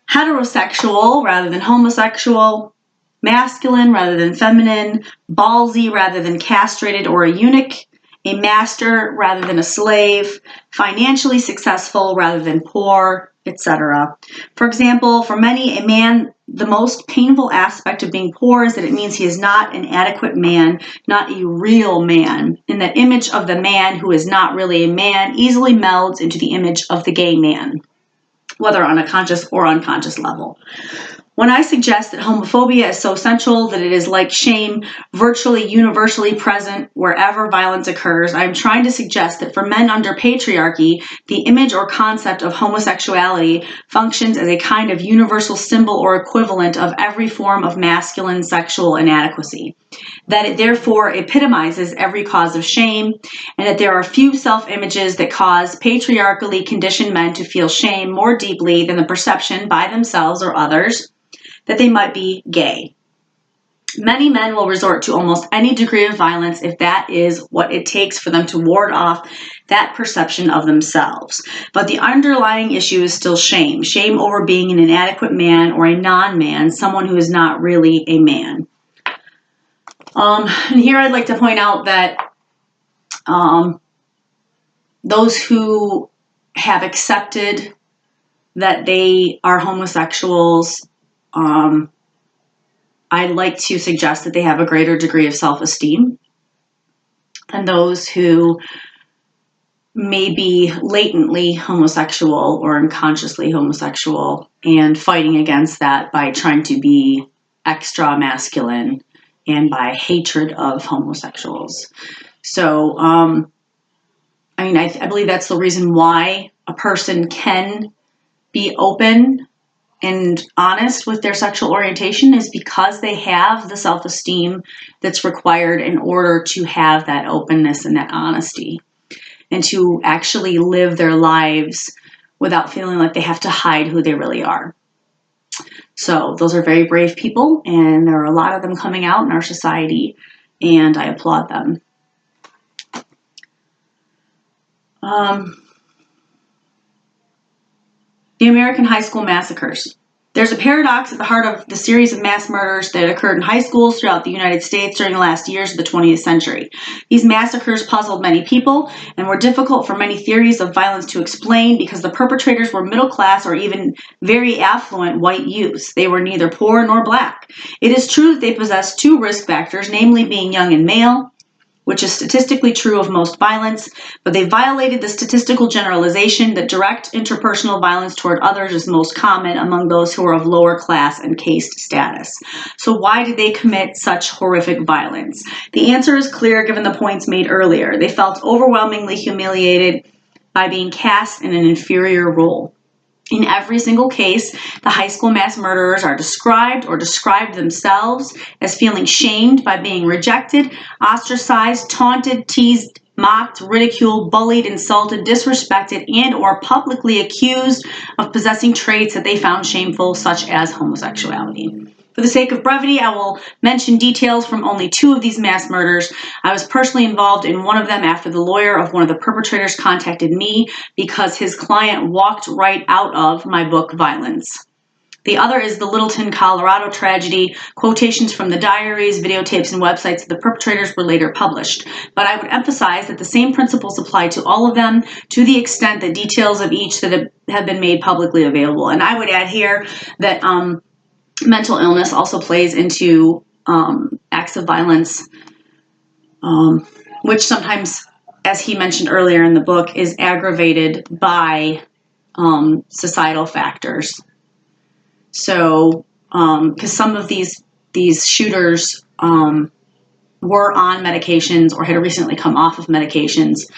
heterosexual rather than homosexual, masculine rather than feminine, ballsy rather than castrated or a eunuch, a master rather than a slave, financially successful rather than poor, etc. For example, for many, a man, the most painful aspect of being poor is that it means he is not an adequate man, not a real man. And that image of the man who is not really a man easily melds into the image of the gay man, whether on a conscious or unconscious level. When I suggest that homophobia is so central that it is like shame, virtually universally present wherever violence occurs, I am trying to suggest that for men under patriarchy, the image or concept of homosexuality functions as a kind of universal symbol or equivalent of every form of masculine sexual inadequacy. That it therefore epitomizes every cause of shame, and that there are few self-images that cause patriarchally conditioned men to feel shame more deeply than the perception by themselves or others that they might be gay. Many men will resort to almost any degree of violence if that is what it takes for them to ward off that perception of themselves. But the underlying issue is still shame. Shame over being an inadequate man or a non-man, someone who is not really a man. And here I'd like to point out that those who have accepted that they are homosexuals, I'd like to suggest that they have a greater degree of self-esteem than those who may be latently homosexual or unconsciously homosexual and fighting against that by trying to be extra masculine and by hatred of homosexuals. So, I believe that's the reason why a person can be open and honest with their sexual orientation is because they have the self-esteem that's required in order to have that openness and that honesty and to actually live their lives without feeling like they have to hide who they really are. So those are very brave people, and there are a lot of them coming out in our society, and I applaud them. The American high school massacres. There's a paradox at the heart of the series of mass murders that occurred in high schools throughout the United States during the last years of the 20th century. These massacres puzzled many people and were difficult for many theories of violence to explain because the perpetrators were middle class or even very affluent white youths. They were neither poor nor black. It is true that they possessed two risk factors, namely being young and male, which is statistically true of most violence, but they violated the statistical generalization that direct interpersonal violence toward others is most common among those who are of lower class and caste status. So why did they commit such horrific violence? The answer is clear given the points made earlier. They felt overwhelmingly humiliated by being cast in an inferior role. In every single case, the high school mass murderers are described or described themselves as feeling shamed by being rejected, ostracized, taunted, teased, mocked, ridiculed, bullied, insulted, disrespected, and or publicly accused of possessing traits that they found shameful, such as homosexuality. For the sake of brevity, I will mention details from only 2 of these mass murders. I was personally involved in one of them after the lawyer of one of the perpetrators contacted me because his client walked right out of my book, Violence. The other is the Littleton, Colorado tragedy. Quotations from the diaries, videotapes, and websites of the perpetrators were later published. But I would emphasize that the same principles apply to all of them to the extent that details of each that have been made publicly available. And I would add here that mental illness also plays into acts of violence, which sometimes, as he mentioned earlier in the book, is aggravated by societal factors. So, because some of these shooters were on medications or had recently come off of medications,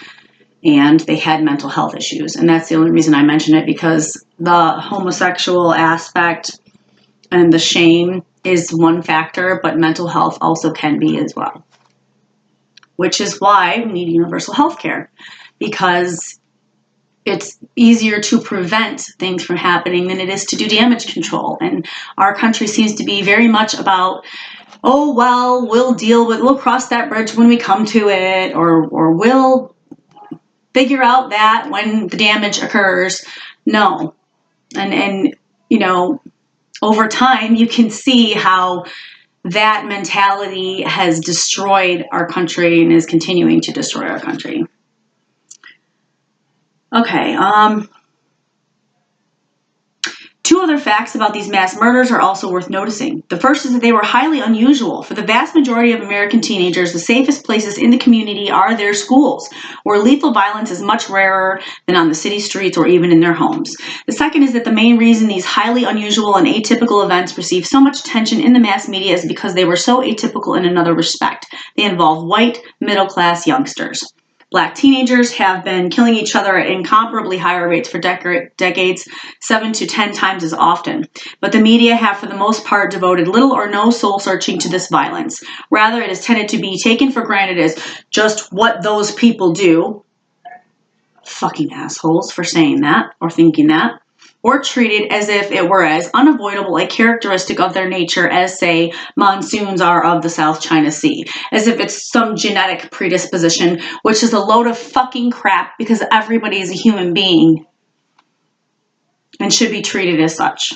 and they had mental health issues. And that's the only reason I mention it, because the homosexual aspect and the shame is one factor, but mental health also can be as well. Which is why we need universal health care, because it's easier to prevent things from happening than it is to do damage control. And our country seems to be very much about, oh, well, we'll cross that bridge when we come to it, or we'll figure out that when the damage occurs. No. And you know, over time, you can see how that mentality has destroyed our country and is continuing to destroy our country. Okay, 2 other facts about these mass murders are also worth noticing. The first is that they were highly unusual. For the vast majority of American teenagers, the safest places in the community are their schools, where lethal violence is much rarer than on the city streets or even in their homes. The second is that the main reason these highly unusual and atypical events receive so much attention in the mass media is because they were so atypical in another respect. They involve white, middle-class youngsters. Black teenagers have been killing each other at incomparably higher rates for decades, 7 to 10 times as often. But the media have, for the most part, devoted little or no soul searching to this violence. Rather, it is tended to be taken for granted as just what those people do. Fucking assholes for saying that or thinking that. Or treated as if it were as unavoidable a characteristic of their nature as, say, monsoons are of the South China Sea. As if it's some genetic predisposition, which is a load of fucking crap, because everybody is a human being and should be treated as such.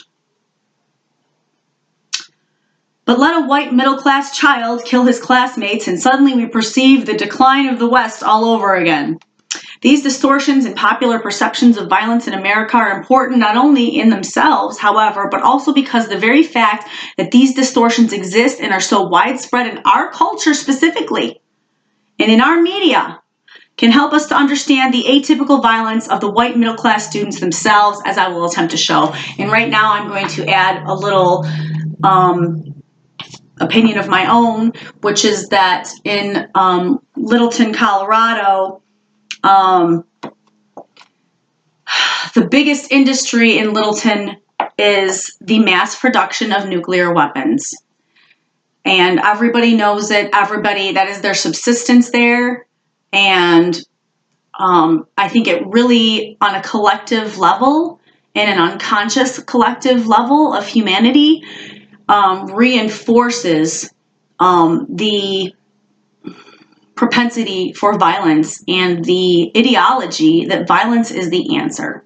But let a white middle-class child kill his classmates, and suddenly we perceive the decline of the West all over again. These distortions in popular perceptions of violence in America are important not only in themselves, however, but also because the very fact that these distortions exist and are so widespread in our culture specifically, and in our media, can help us to understand the atypical violence of the white middle-class students themselves, as I will attempt to show. And right now I'm going to add a little opinion of my own, which is that in Littleton, Colorado, the biggest industry in Littleton is the mass production of nuclear weapons. And everybody knows it. Everybody, that is their subsistence there. And I think it really, on a collective level, and an unconscious collective level of humanity, reinforces the propensity for violence and the ideology that violence is the answer,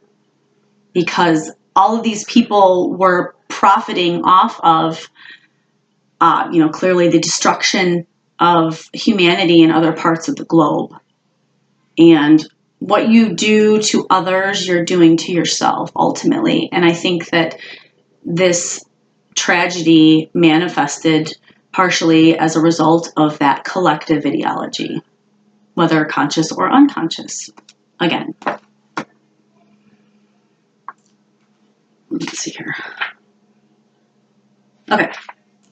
because all of these people were profiting off of, clearly the destruction of humanity in other parts of the globe. And what you do to others, you're doing to yourself ultimately. And I think that this tragedy manifested partially as a result of that collective ideology. whether conscious or unconscious. Again. Let's see here. Okay.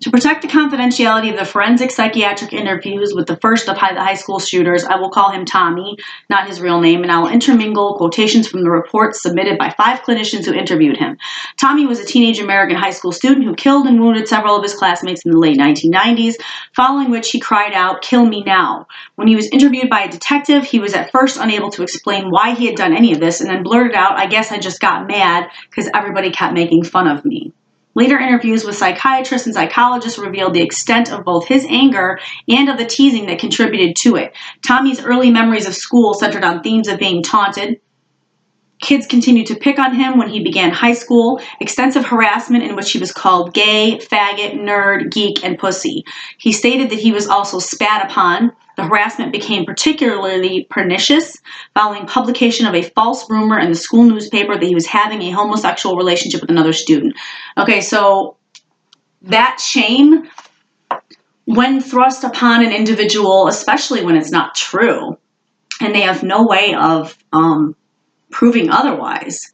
To protect the confidentiality of the forensic psychiatric interviews with the first of the high school shooters, I will call him Tommy, not his real name, and I will intermingle quotations from the reports submitted by 5 clinicians who interviewed him. Tommy was a teenage American high school student who killed and wounded several of his classmates in the late 1990s, following which he cried out, "Kill me now." When he was interviewed by a detective, he was at first unable to explain why he had done any of this, and then blurted out, "I guess I just got mad because everybody kept making fun of me." Later interviews with psychiatrists and psychologists revealed the extent of both his anger and of the teasing that contributed to it. Tommy's early memories of school centered on themes of being taunted. Kids continued to pick on him when he began high school. Extensive harassment in which he was called gay, faggot, nerd, geek, and pussy. He stated that he was also spat upon. The harassment became particularly pernicious following publication of a false rumor in the school newspaper that he was having a homosexual relationship with another student. Okay, so that shame, when thrust upon an individual, especially when it's not true, and they have no way of proving otherwise.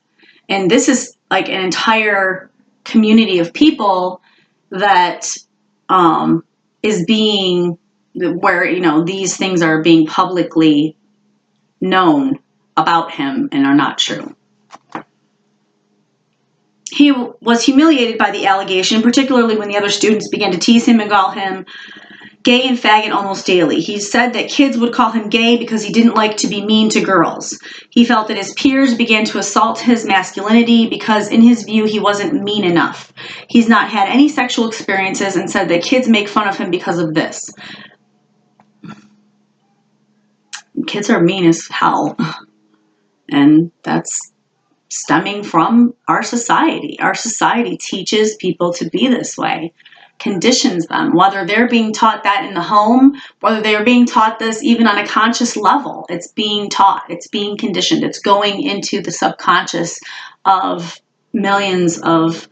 And this is like an entire community of people that is being, where, you know, these things are being publicly known about him and are not true. He was humiliated by the allegation, particularly when the other students began to tease him and call him gay and faggot almost daily. He said that kids would call him gay because he didn't like to be mean to girls. He felt that his peers began to assault his masculinity because, in his view, he wasn't mean enough. He's not had any sexual experiences and said that kids make fun of him because of this. Kids are mean as hell. And that's stemming from our society. Our society teaches people to be this way. Conditions them, whether they're being taught that in the home, whether they're being taught this even on a conscious level. It's being taught, it's being conditioned, it's going into the subconscious of millions of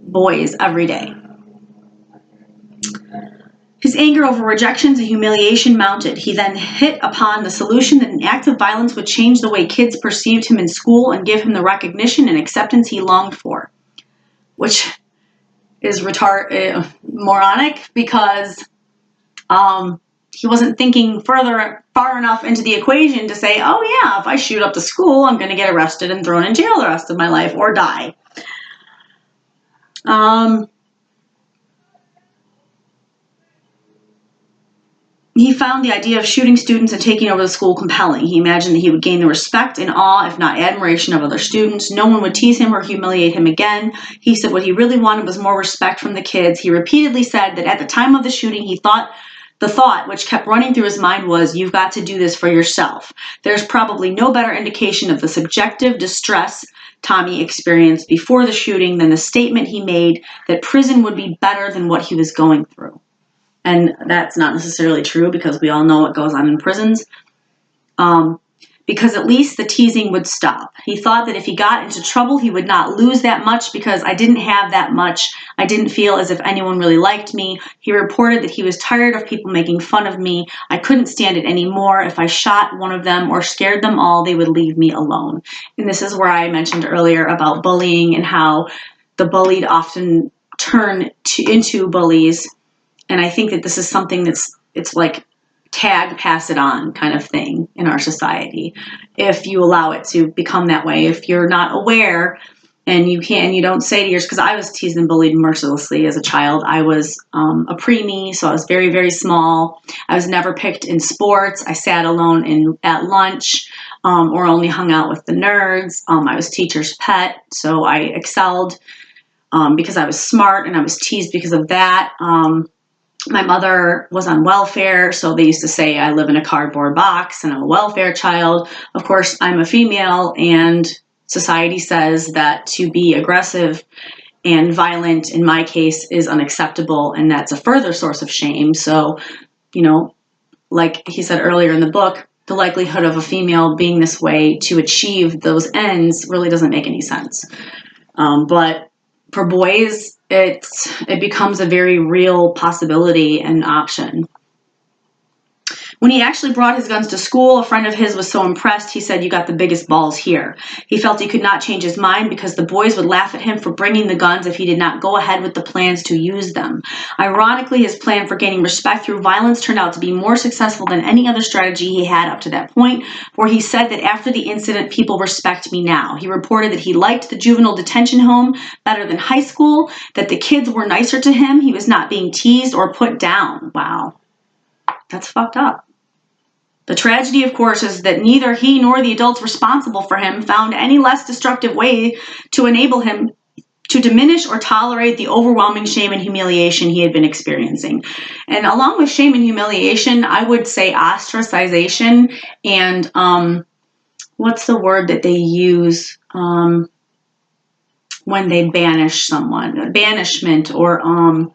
boys every day. His anger over rejections and humiliation mounted. He then hit upon the solution that an act of violence would change the way kids perceived him in school and give him the recognition and acceptance he longed for, which is moronic, because he wasn't thinking far enough into the equation to say, oh yeah, if I shoot up the school, I'm going to get arrested and thrown in jail the rest of my life or die. He found the idea of shooting students and taking over the school compelling. He imagined that he would gain the respect and awe, if not admiration, of other students. No one would tease him or humiliate him again. He said what he really wanted was more respect from the kids. He repeatedly said that at the time of the shooting, the thought which kept running through his mind was, you've got to do this for yourself. There's probably no better indication of the subjective distress Tommy experienced before the shooting than the statement he made that prison would be better than what he was going through. And that's not necessarily true, because we all know what goes on in prisons. Because at least the teasing would stop. He thought that if he got into trouble, he would not lose that much, because I didn't have that much. I didn't feel as if anyone really liked me. He reported that he was tired of people making fun of me. I couldn't stand it anymore. If I shot one of them or scared them all, they would leave me alone. And this is where I mentioned earlier about bullying and how the bullied often turn into bullies. And I think that this is something it's like tag, pass it on kind of thing in our society. If you allow it to become that way, if you're not aware and you don't say to yours, because I was teased and bullied mercilessly as a child. I was a preemie, so I was very, very small. I was never picked in sports. I sat alone at lunch or only hung out with the nerds. I was teacher's pet, so I excelled because I was smart, and I was teased because of that. My mother was on welfare, so they used to say I live in a cardboard box and I'm a welfare child. Of course, I'm a female, and society says that to be aggressive and violent, in my case, is unacceptable, and that's a further source of shame. So, like he said earlier in the book, the likelihood of a female being this way to achieve those ends really doesn't make any sense. But for boys, it becomes a very real possibility and option. When he actually brought his guns to school, a friend of his was so impressed, he said, "You got the biggest balls here." He felt he could not change his mind because the boys would laugh at him for bringing the guns if he did not go ahead with the plans to use them. Ironically, his plan for gaining respect through violence turned out to be more successful than any other strategy he had up to that point, for he said that after the incident, "People respect me now." He reported that he liked the juvenile detention home better than high school, that the kids were nicer to him, he was not being teased or put down. Wow, that's fucked up. The tragedy, of course, is that neither he nor the adults responsible for him found any less destructive way to enable him to diminish or tolerate the overwhelming shame and humiliation he had been experiencing. And along with shame and humiliation, I would say ostracization and what's the word that they use when they banish someone? Banishment, or I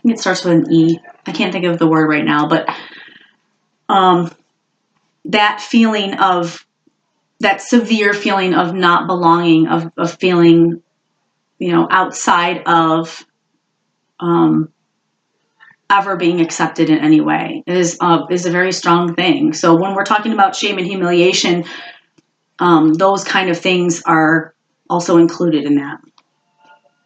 think it starts with an E. I can't think of the word right now, but that feeling of, that severe feeling of not belonging, of feeling, outside of ever being accepted in any way is a very strong thing. So when we're talking about shame and humiliation, those kind of things are also included in that.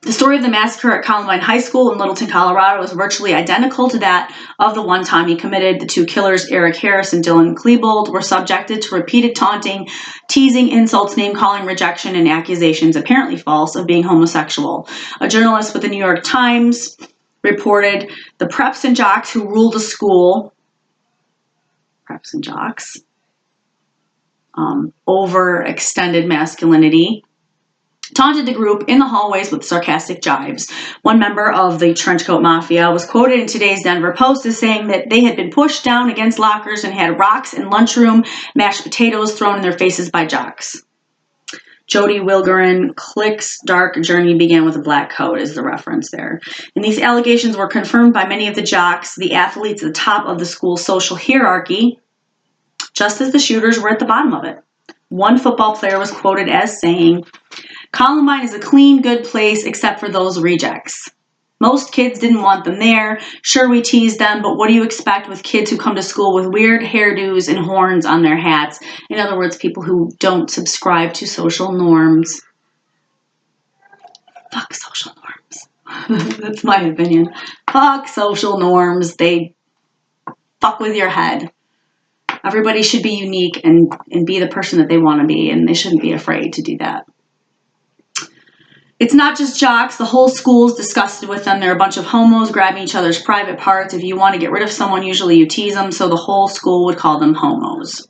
The story of the massacre at Columbine High School in Littleton, Colorado was virtually identical to that of the one Tommy committed. The two killers, Eric Harris and Dylan Klebold, were subjected to repeated taunting, teasing, insults, name-calling, rejection, and accusations, apparently false, of being homosexual. A journalist with the New York Times reported the preps and jocks who ruled the school, overextended masculinity, taunted the group in the hallways with sarcastic jibes. One member of the Trenchcoat Mafia was quoted in today's Denver Post as saying that they had been pushed down against lockers and had rocks in lunchroom, mashed potatoes thrown in their faces by jocks. Jody Wilgerin, Click's dark journey began with a black coat is the reference there. And these allegations were confirmed by many of the jocks, the athletes at the top of the school's social hierarchy, just as the shooters were at the bottom of it. One football player was quoted as saying, "Columbine is a clean, good place except for those rejects. Most kids didn't want them there. Sure, we teased them, but what do you expect with kids who come to school with weird hairdos and horns on their hats?" In other words, people who don't subscribe to social norms. Fuck social norms. That's my opinion. Fuck social norms. They fuck with your head. Everybody should be unique and be the person that they want to be, and they shouldn't be afraid to do that. It's not just jocks. The whole school's disgusted with them. They're a bunch of homos grabbing each other's private parts. If you want to get rid of someone, usually you tease them, so the whole school would call them homos.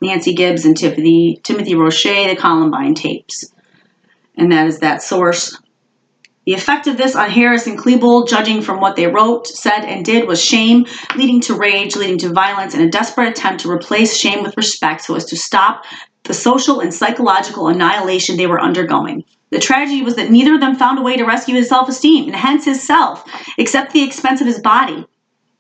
Nancy Gibbs and Timothy Roche, the Columbine tapes. And that is that source. The effect of this on Harris and Klebold, judging from what they wrote, said, and did, was shame, leading to rage, leading to violence, and a desperate attempt to replace shame with respect so as to stop the social and psychological annihilation they were undergoing. The tragedy was that neither of them found a way to rescue his self-esteem, and hence his self, except at the expense of his body,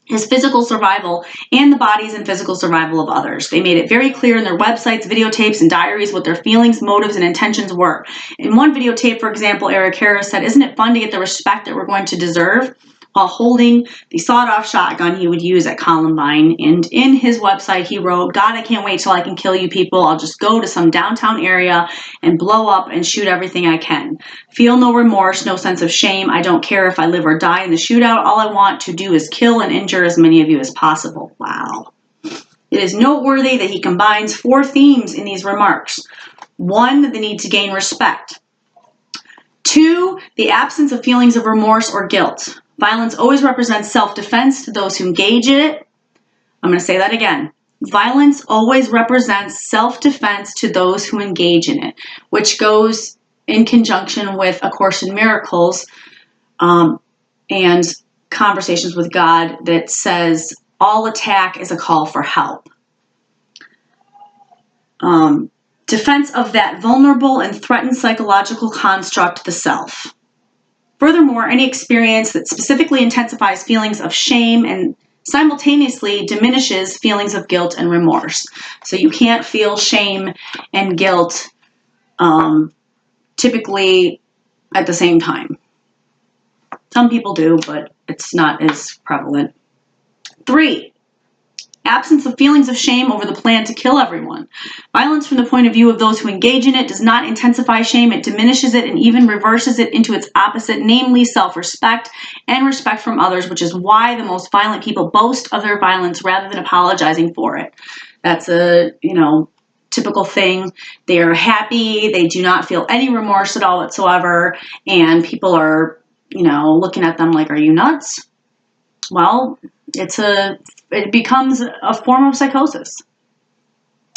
his physical survival, and the bodies and physical survival of others. They made it very clear in their websites, videotapes, and diaries what their feelings, motives, and intentions were. In one videotape, for example, Eric Harris said, "Isn't it fun to get the respect that we're going to deserve?" while holding the sawed-off shotgun he would use at Columbine. And in his website, he wrote, "God, I can't wait till I can kill you people. I'll just go to some downtown area and blow up and shoot everything I can. Feel no remorse, no sense of shame. I don't care if I live or die in the shootout. All I want to do is kill and injure as many of you as possible." Wow. It is noteworthy that he combines 4 themes in these remarks. 1, the need to gain respect. 2, the absence of feelings of remorse or guilt. Violence always represents self-defense to those who engage in it. I'm going to say that again. Violence always represents self-defense to those who engage in it, which goes in conjunction with A Course in Miracles and Conversations with God that says all attack is a call for help. Defense of that vulnerable and threatened psychological construct, the self. Furthermore, any experience that specifically intensifies feelings of shame and simultaneously diminishes feelings of guilt and remorse. So you can't feel shame and guilt typically at the same time. Some people do, but it's not as prevalent. 3, Absence of feelings of shame over the plan to kill everyone. Violence from the point of view of those who engage in it does not intensify shame, it diminishes it and even reverses it into its opposite, namely self-respect and respect from others, which is why the most violent people boast of their violence rather than apologizing for it. That's a, typical thing. They are happy, they do not feel any remorse at all whatsoever, and people are, looking at them like, are you nuts? Well, it becomes a form of psychosis.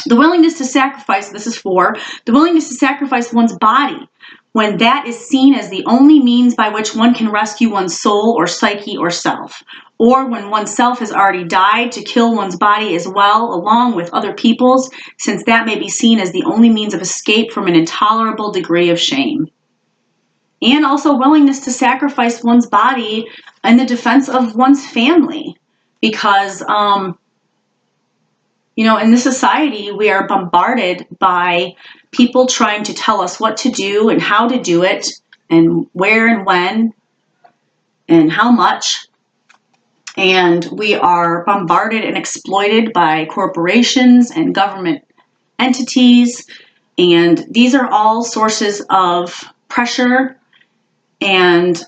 The willingness to sacrifice, this is 4, the willingness to sacrifice one's body when that is seen as the only means by which one can rescue one's soul or psyche or self, or when oneself has already died, to kill one's body as well, along with other people's, since that may be seen as the only means of escape from an intolerable degree of shame. And also willingness to sacrifice one's body in the defense of one's family. Because, in this society, we are bombarded by people trying to tell us what to do and how to do it and where and when and how much. And we are bombarded and exploited by corporations and government entities. And these are all sources of pressure and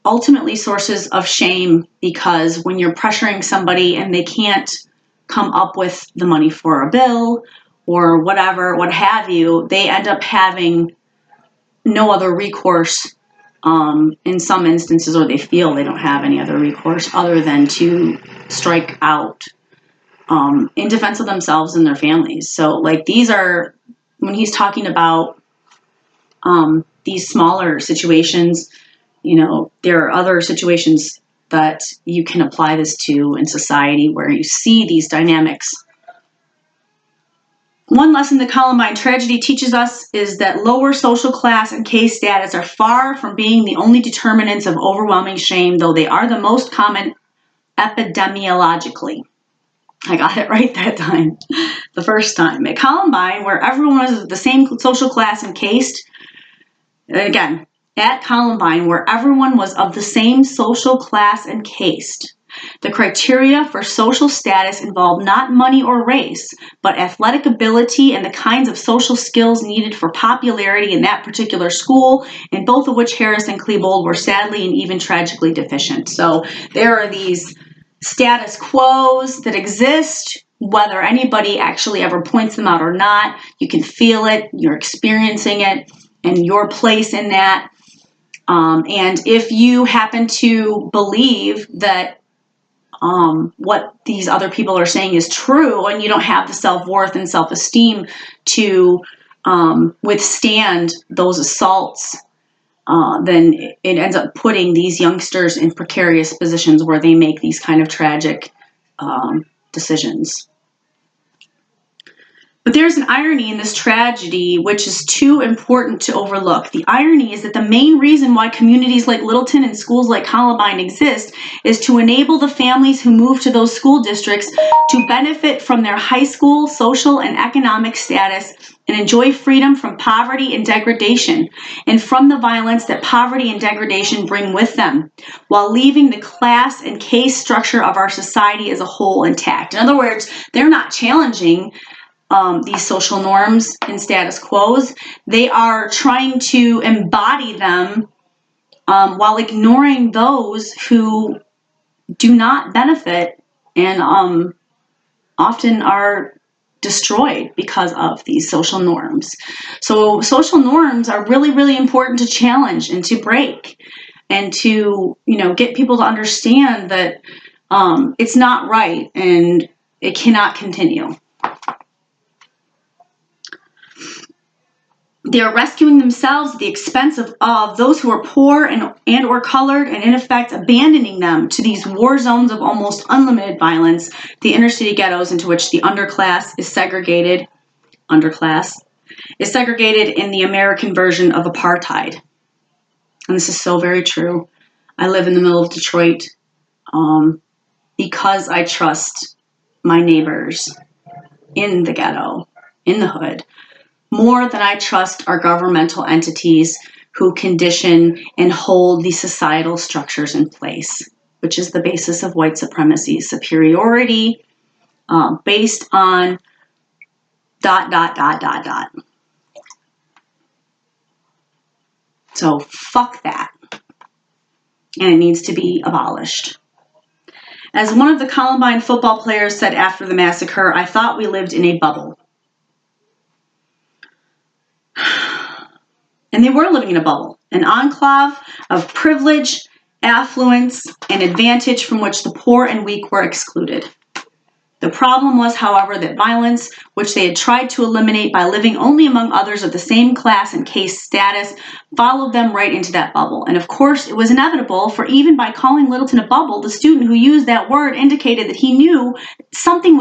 ultimately sources of shame, because when you're pressuring somebody and they can't come up with the money for a bill or whatever, what have you, they end up having no other recourse in some instances, or they feel they don't have any other recourse other than to strike out in defense of themselves and their families. So these are, when he's talking about these smaller situations, there are other situations that you can apply this to in society where you see these dynamics. One lesson the Columbine tragedy teaches us is that lower social class and case status are far from being the only determinants of overwhelming shame, though they are the most common epidemiologically. I got it right that time, the first time. At Columbine, where everyone was of the same social class and caste, again, at Columbine, where everyone was of the same social class and caste, the criteria for social status involved not money or race, but athletic ability and the kinds of social skills needed for popularity in that particular school, in both of which Harris and Klebold were sadly and even tragically deficient. So there are these status quos that exist, whether anybody actually ever points them out or not. You can feel it, you're experiencing it, and your place in that. And if you happen to believe that what these other people are saying is true, and you don't have the self-worth and self-esteem to withstand those assaults, then it ends up putting these youngsters in precarious positions where they make these kind of tragic decisions. But there's an irony in this tragedy which is too important to overlook. The irony is that the main reason why communities like Littleton and schools like Columbine exist is to enable the families who move to those school districts to benefit from their high school social and economic status and enjoy freedom from poverty and degradation, and from the violence that poverty and degradation bring with them, while leaving the class and caste structure of our society as a whole intact. In other words, they're not challenging these social norms and status quos. They are trying to embody them while ignoring those who do not benefit and often are destroyed because of these social norms. So social norms are really, really important to challenge and to break, and to, get people to understand that it's not right and it cannot continue. They are rescuing themselves at the expense of those who are poor and or colored, and in effect abandoning them to these war zones of almost unlimited violence, the inner city ghettos into which the underclass is segregated in the American version of apartheid. And this is so very true. I live in the middle of Detroit because I trust my neighbors in the ghetto, in the hood, more than I trust our governmental entities who condition and hold these societal structures in place, which is the basis of white supremacy, superiority based on ... So fuck that. And it needs to be abolished. As one of the Columbine football players said after the massacre, I thought we lived in a bubble. And they were living in a bubble, an enclave of privilege, affluence, and advantage from which the poor and weak were excluded. The problem was, however, that violence, which they had tried to eliminate by living only among others of the same class and caste status, followed them right into that bubble. And of course, it was inevitable, for even by calling Littleton a bubble, the student who used that word indicated that he knew something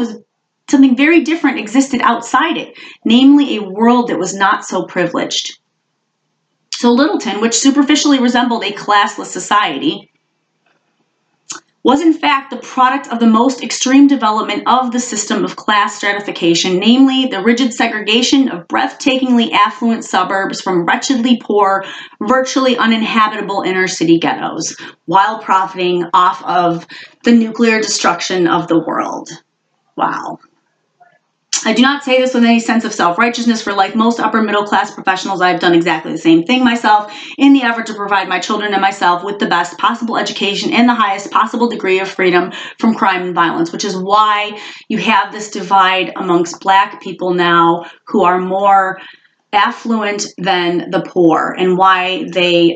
very different existed outside it, namely a world that was not so privileged. So Littleton, which superficially resembled a classless society, was in fact the product of the most extreme development of the system of class stratification, namely the rigid segregation of breathtakingly affluent suburbs from wretchedly poor, virtually uninhabitable inner city ghettos, while profiting off of the nuclear destruction of the world. Wow. I do not say this with any sense of self-righteousness, for like most upper middle class professionals, I have done exactly the same thing myself in the effort to provide my children and myself with the best possible education and the highest possible degree of freedom from crime and violence, which is why you have this divide amongst Black people now who are more affluent than the poor, and why they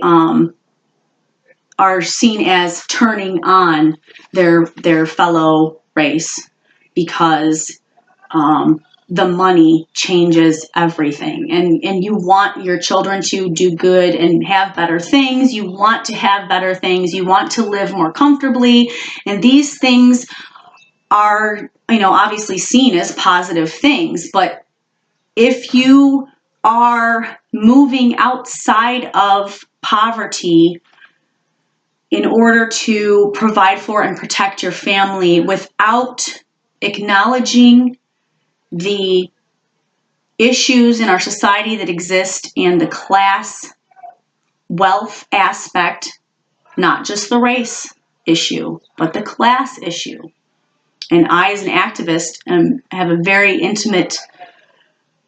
are seen as turning on their fellow race, because the money changes everything. And you want your children to do good and have better things. You want to have better things. You want to live more comfortably. And these things are, obviously seen as positive things. But if you are moving outside of poverty in order to provide for and protect your family without acknowledging the issues in our society that exist and the class wealth aspect, not just the race issue, but the class issue. And I, as an activist, have a very intimate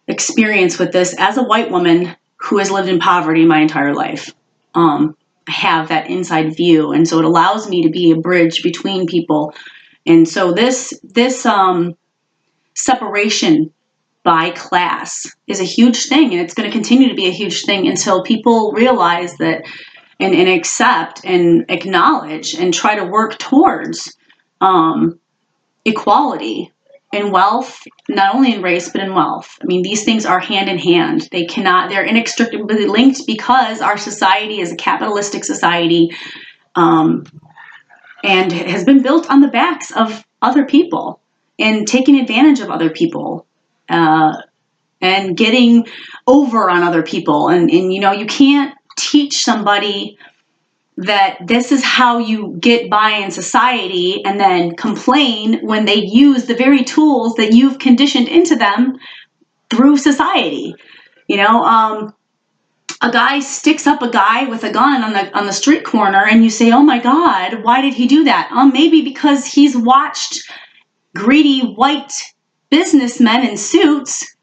experience with this as a white woman who has lived in poverty my entire life. I have that inside view, and so it allows me to be a bridge between people. And so this separation by class is a huge thing, and it's going to continue to be a huge thing until people realize that and accept and acknowledge and try to work towards equality in wealth, not only in race, but in wealth. I mean, these things are hand in hand. They're inextricably linked because our society is a capitalistic society and has been built on the backs of other people and taking advantage of other people and getting over on other people. And you can't teach somebody that this is how you get by in society and then complain when they use the very tools that you've conditioned into them through society. A guy sticks up a guy with a gun on the street corner and you say, oh my God, why did he do that? Maybe because he's watched greedy white businessmen in suits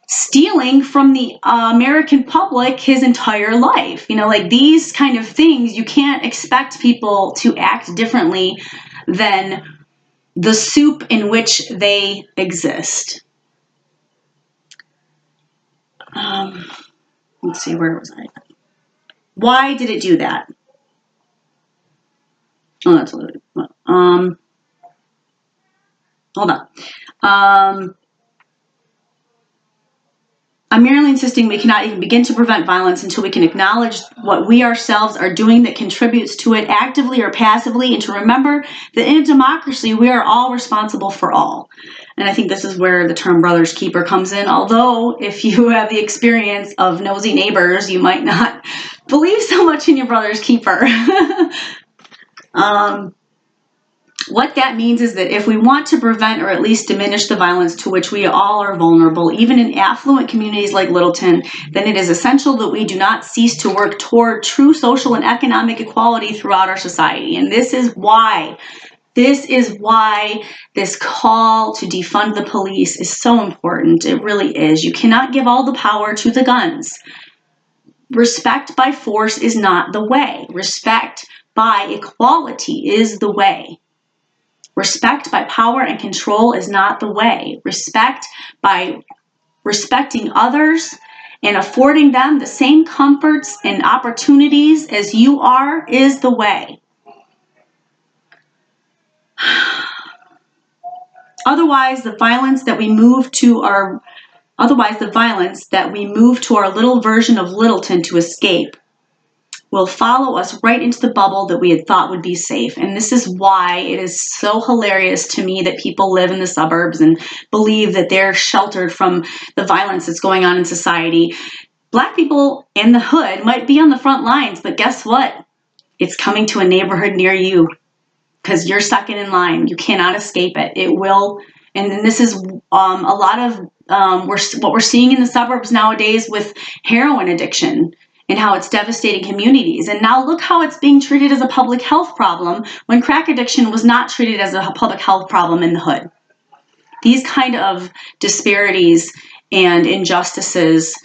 stealing from the American public his entire life. Like these kind of things, you can't expect people to act differently than the soup in which they exist. Let's see, where was I? Why did it do that? Oh, that's a little bit. Hold on. I'm merely insisting we cannot even begin to prevent violence until we can acknowledge what we ourselves are doing that contributes to it actively or passively, and to remember that in a democracy, we are all responsible for all. And I think this is where the term brother's keeper comes in, although if you have the experience of nosy neighbors, you might not believe so much in your brother's keeper. What that means is that if we want to prevent or at least diminish the violence to which we all are vulnerable, even in affluent communities like Littleton, then it is essential that we do not cease to work toward true social and economic equality throughout our society. And this is why this call to defund the police is so important. It really is. You cannot give all the power to the guns. Respect by force is not the way. Respect by equality is the way. Respect by power and control is not the way. Respect by respecting others and affording them the same comforts and opportunities as you are is the way. Otherwise, the violence that we move to our little version of Littleton to escape will follow us right into the bubble that we had thought would be safe. And this is why it is so hilarious to me that people live in the suburbs and believe that they're sheltered from the violence that's going on in society. Black people in the hood might be on the front lines, but guess what? It's coming to a neighborhood near you because you're second in line. You cannot escape it. It will. And then this is a lot of what we're seeing in the suburbs nowadays with heroin addiction and how it's devastating communities. And now look how it's being treated as a public health problem when crack addiction was not treated as a public health problem in the hood. These kind of disparities and injustices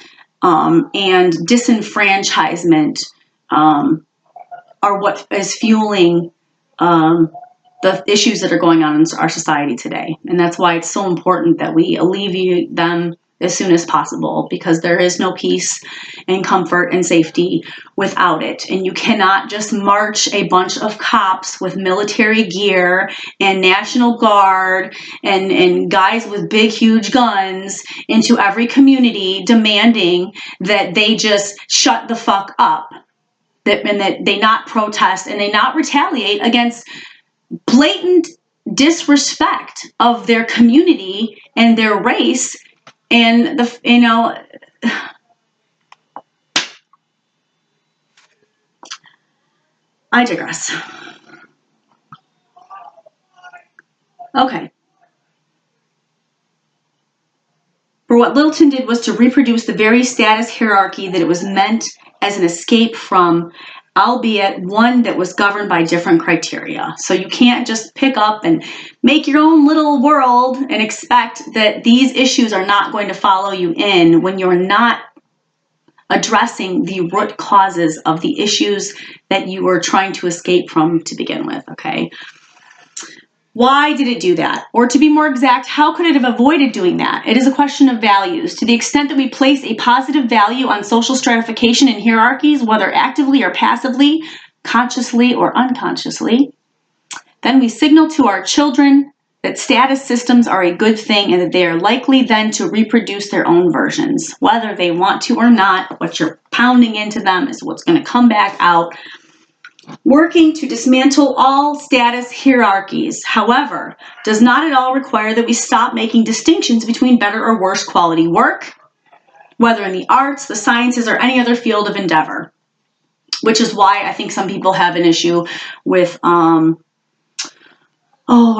and disenfranchisement are what is fueling the issues that are going on in our society today. And that's why it's so important that we alleviate them as soon as possible, because there is no peace and comfort and safety without it. And you cannot just march a bunch of cops with military gear and National Guard and guys with big, huge guns into every community demanding that they just shut the fuck up, and that they not protest and they not retaliate against blatant disrespect of their community and their race. And I digress. Okay. For what Littleton did was to reproduce the very status hierarchy that it was meant as an escape from, albeit one that was governed by different criteria. So you can't just pick up and make your own little world and expect that these issues are not going to follow you in when you're not addressing the root causes of the issues that you were trying to escape from to begin with, okay? Why did it do that? Or to be more exact, how could it have avoided doing that? It is a question of values. To the extent that we place a positive value on social stratification and hierarchies, whether actively or passively, consciously or unconsciously, then we signal to our children that status systems are a good thing and that they are likely then to reproduce their own versions. Whether they want to or not, what you're pounding into them is what's going to come back out. Working to dismantle all status hierarchies, however, does not at all require that we stop making distinctions between better or worse quality work, whether in the arts, the sciences, or any other field of endeavor. Which is why I think some people have an issue with, what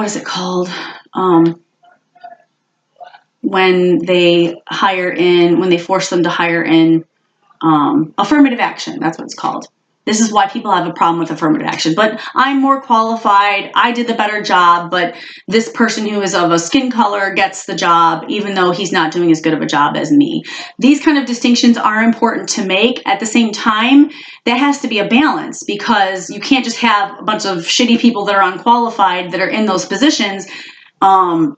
is it called? When they force them to hire in affirmative action, that's what it's called. This is why people have a problem with affirmative action. But I'm more qualified, I did the better job, but this person who is of a skin color gets the job, even though he's not doing as good of a job as me. These kind of distinctions are important to make. At the same time, that has to be a balance, because you can't just have a bunch of shitty people that are unqualified that are in those positions. And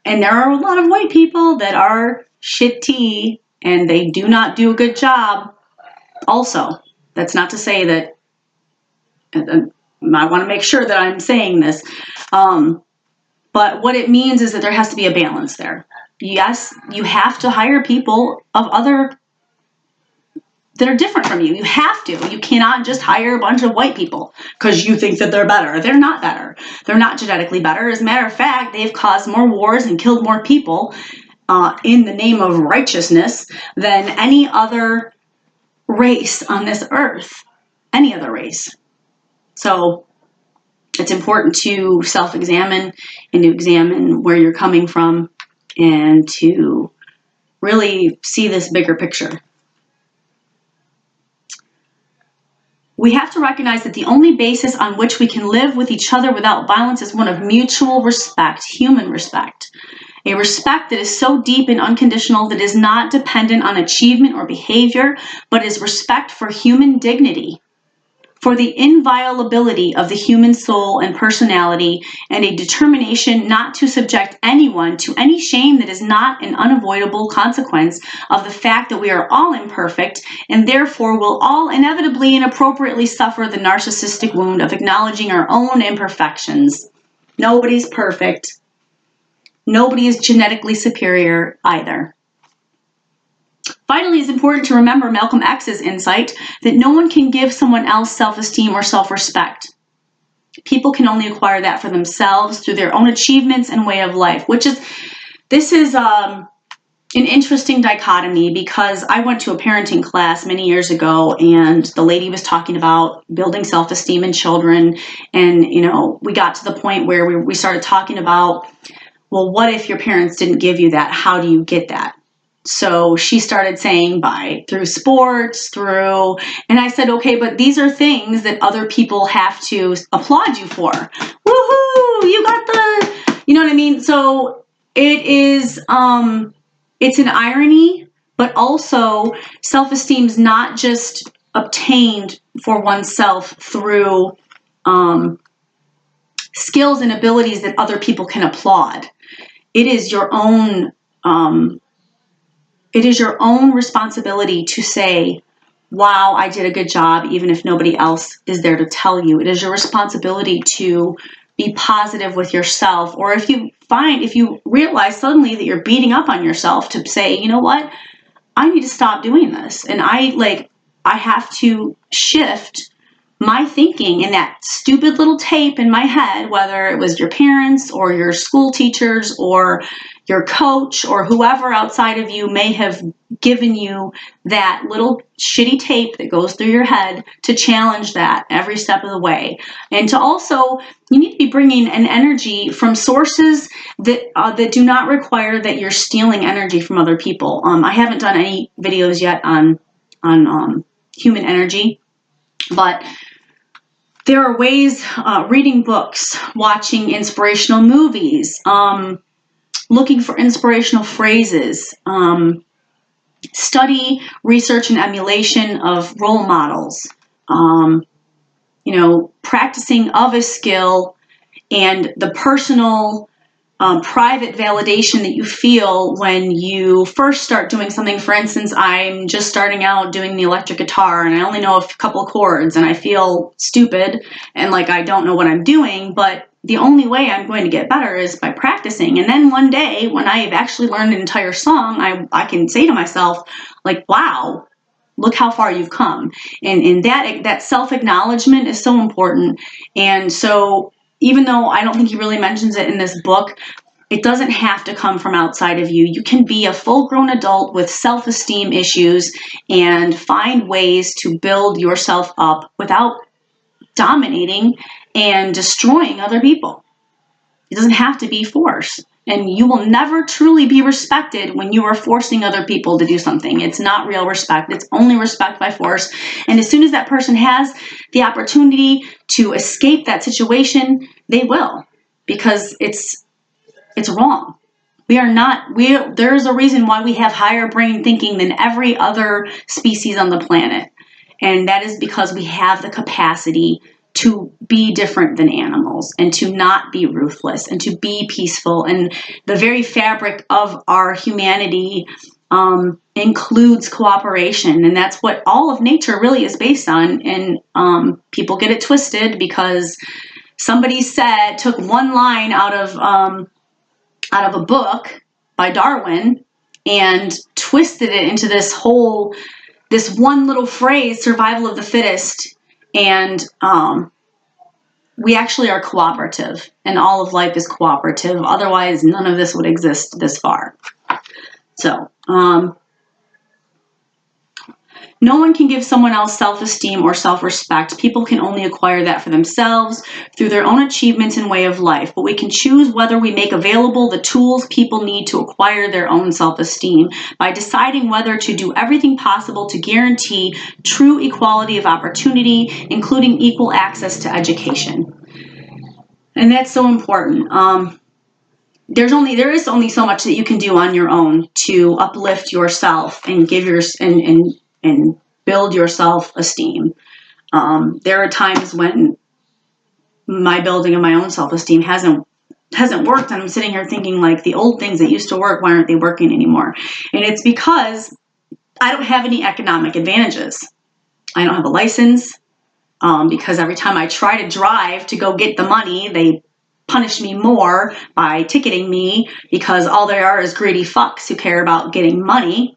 there are a lot of white people that are shitty and they do not do a good job also. That's not to say that, I want to make sure that I'm saying this, but what it means is that there has to be a balance there. Yes, you have to hire people that are different from you. You have to. You cannot just hire a bunch of white people because you think that they're better. They're not better. They're not genetically better. As a matter of fact, they've caused more wars and killed more people in the name of righteousness than any other race on this earth, any other race. So it's important to self-examine and to examine where you're coming from and to really see this bigger picture. We have to recognize that the only basis on which we can live with each other without violence is one of mutual respect, human respect. A respect that is so deep and unconditional that is not dependent on achievement or behavior, but is respect for human dignity, for the inviolability of the human soul and personality, and a determination not to subject anyone to any shame that is not an unavoidable consequence of the fact that we are all imperfect and therefore will all inevitably and appropriately suffer the narcissistic wound of acknowledging our own imperfections. Nobody's perfect. Nobody is genetically superior either. Finally, it's important to remember Malcolm X's insight that no one can give someone else self-esteem or self-respect. People can only acquire that for themselves through their own achievements and way of life, this is an interesting dichotomy, because I went to a parenting class many years ago and the lady was talking about building self-esteem in children. And, we got to the point where we started talking about, well, what if your parents didn't give you that? How do you get that? So she started saying through sports, and I said, okay, but these are things that other people have to applaud you for. Woohoo, you got you know what I mean? So it is, it's an irony, but also self-esteem is not just obtained for oneself through skills and abilities that other people can applaud. It is your own, responsibility to say, wow, I did a good job, even if nobody else is there to tell you. It is your responsibility to be positive with yourself. Or if you realize suddenly that you're beating up on yourself, to say, you know what, I need to stop doing this. And I have to shift my thinking in that stupid little tape in my head, whether it was your parents or your school teachers or your coach or whoever outside of you may have given you that little shitty tape that goes through your head, to challenge that every step of the way. And to also, you need to be bringing an energy from sources that do not require that you're stealing energy from other people. I haven't done any videos yet on human energy, but there are ways, reading books, watching inspirational movies, looking for inspirational phrases, study, research, and emulation of role models, practicing of a skill, and the personal, private validation that you feel when you first start doing something. For instance, I'm just starting out doing the electric guitar and I only know a couple of chords and I feel stupid and like I don't know what I'm doing, but the only way I'm going to get better is by practicing. And then one day when I've actually learned an entire song, I can say to myself, like, wow, look how far you've come. And that self-acknowledgement is so important. And so even though I don't think he really mentions it in this book, it doesn't have to come from outside of you. You can be a full-grown adult with self-esteem issues and find ways to build yourself up without dominating and destroying other people. It doesn't have to be force. And you will never truly be respected when you are forcing other people to do something. It's not real respect. It's only respect by force. And as soon as that person has the opportunity to escape that situation, they will, because it's wrong. There's a reason why we have higher brain thinking than every other species on the planet. And that is because we have the capacity to be different than animals and to not be ruthless and to be peaceful. And the very fabric of our humanity includes cooperation. And that's what all of nature really is based on. And people get it twisted because somebody took one line out of a book by Darwin and twisted it into this one little phrase, survival of the fittest. And we actually are cooperative, and all of life is cooperative. Otherwise, none of this would exist this far. So, No one can give someone else self-esteem or self-respect. People can only acquire that for themselves through their own achievements and way of life. But we can choose whether we make available the tools people need to acquire their own self-esteem by deciding whether to do everything possible to guarantee true equality of opportunity, including equal access to education. And that's so important. There is only so much that you can do on your own to uplift yourself and give and build your self-esteem. There are times when my building of my own self-esteem hasn't worked, and I'm sitting here thinking, like, the old things that used to work, why aren't they working anymore? And it's because I don't have any economic advantages. I don't have a license, because every time I try to drive to go get the money, they punish me more by ticketing me, because all they are is greedy fucks who care about getting money.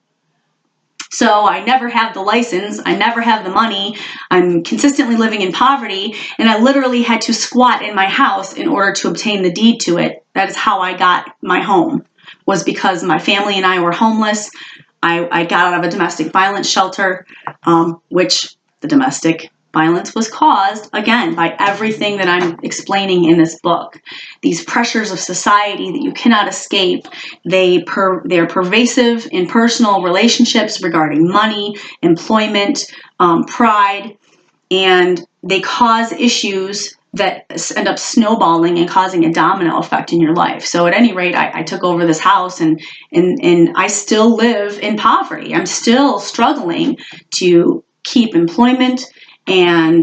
So I never have the license, I never have the money, I'm consistently living in poverty, and I literally had to squat in my house in order to obtain the deed to it. That is how I got my home, was because my family and I were homeless. I got out of a domestic violence shelter, which the domestic violence was caused, again, by everything that I'm explaining in this book. These pressures of society that you cannot escape, they're pervasive in personal relationships regarding money, employment, pride, and they cause issues that end up snowballing and causing a domino effect in your life. So at any rate, I took over this house and I still live in poverty. I'm still struggling to keep employment and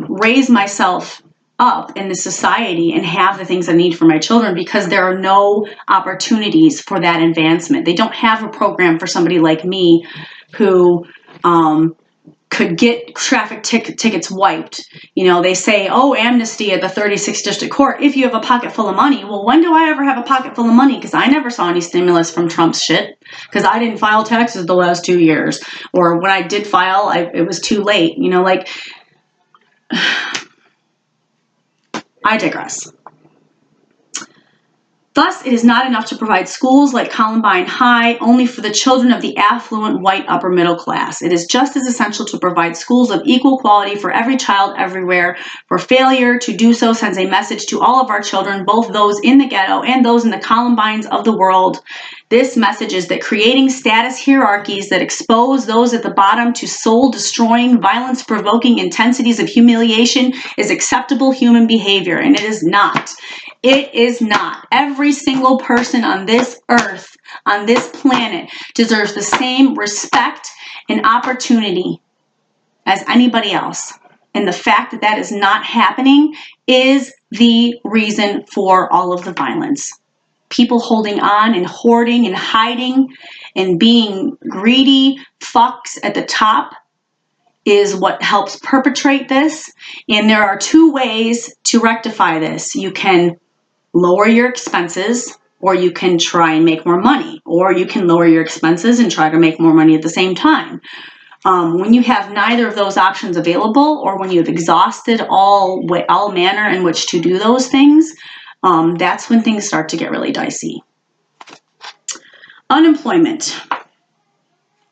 raise myself up in the society and have the things I need for my children, because there are no opportunities for that advancement. They don't have a program for somebody like me who could get traffic tickets wiped. You know, they say, oh, amnesty at the 36th District Court if you have a pocket full of money. Well, when do I ever have a pocket full of money? Because I never saw any stimulus from Trump's shit, because I didn't file taxes the last 2 years. Or when I did file, it was too late. You know, like, I digress. Thus, it is not enough to provide schools like Columbine High only for the children of the affluent white upper middle class. It is just as essential to provide schools of equal quality for every child everywhere, for failure to do so sends a message to all of our children, both those in the ghetto and those in the Columbines of the world. This message is that creating status hierarchies that expose those at the bottom to soul-destroying, violence-provoking intensities of humiliation is acceptable human behavior, and it is not. It is not. Every single person on this earth, on this planet, deserves the same respect and opportunity as anybody else. And the fact that that is not happening is the reason for all of the violence. People holding on and hoarding and hiding and being greedy fucks at the top is what helps perpetrate this. And there are two ways to rectify this. You can lower your expenses, or you can try and make more money, or you can lower your expenses and try to make more money at the same time. When you have neither of those options available, or when you've exhausted all manner in which to do those things, that's when things start to get really dicey. Unemployment.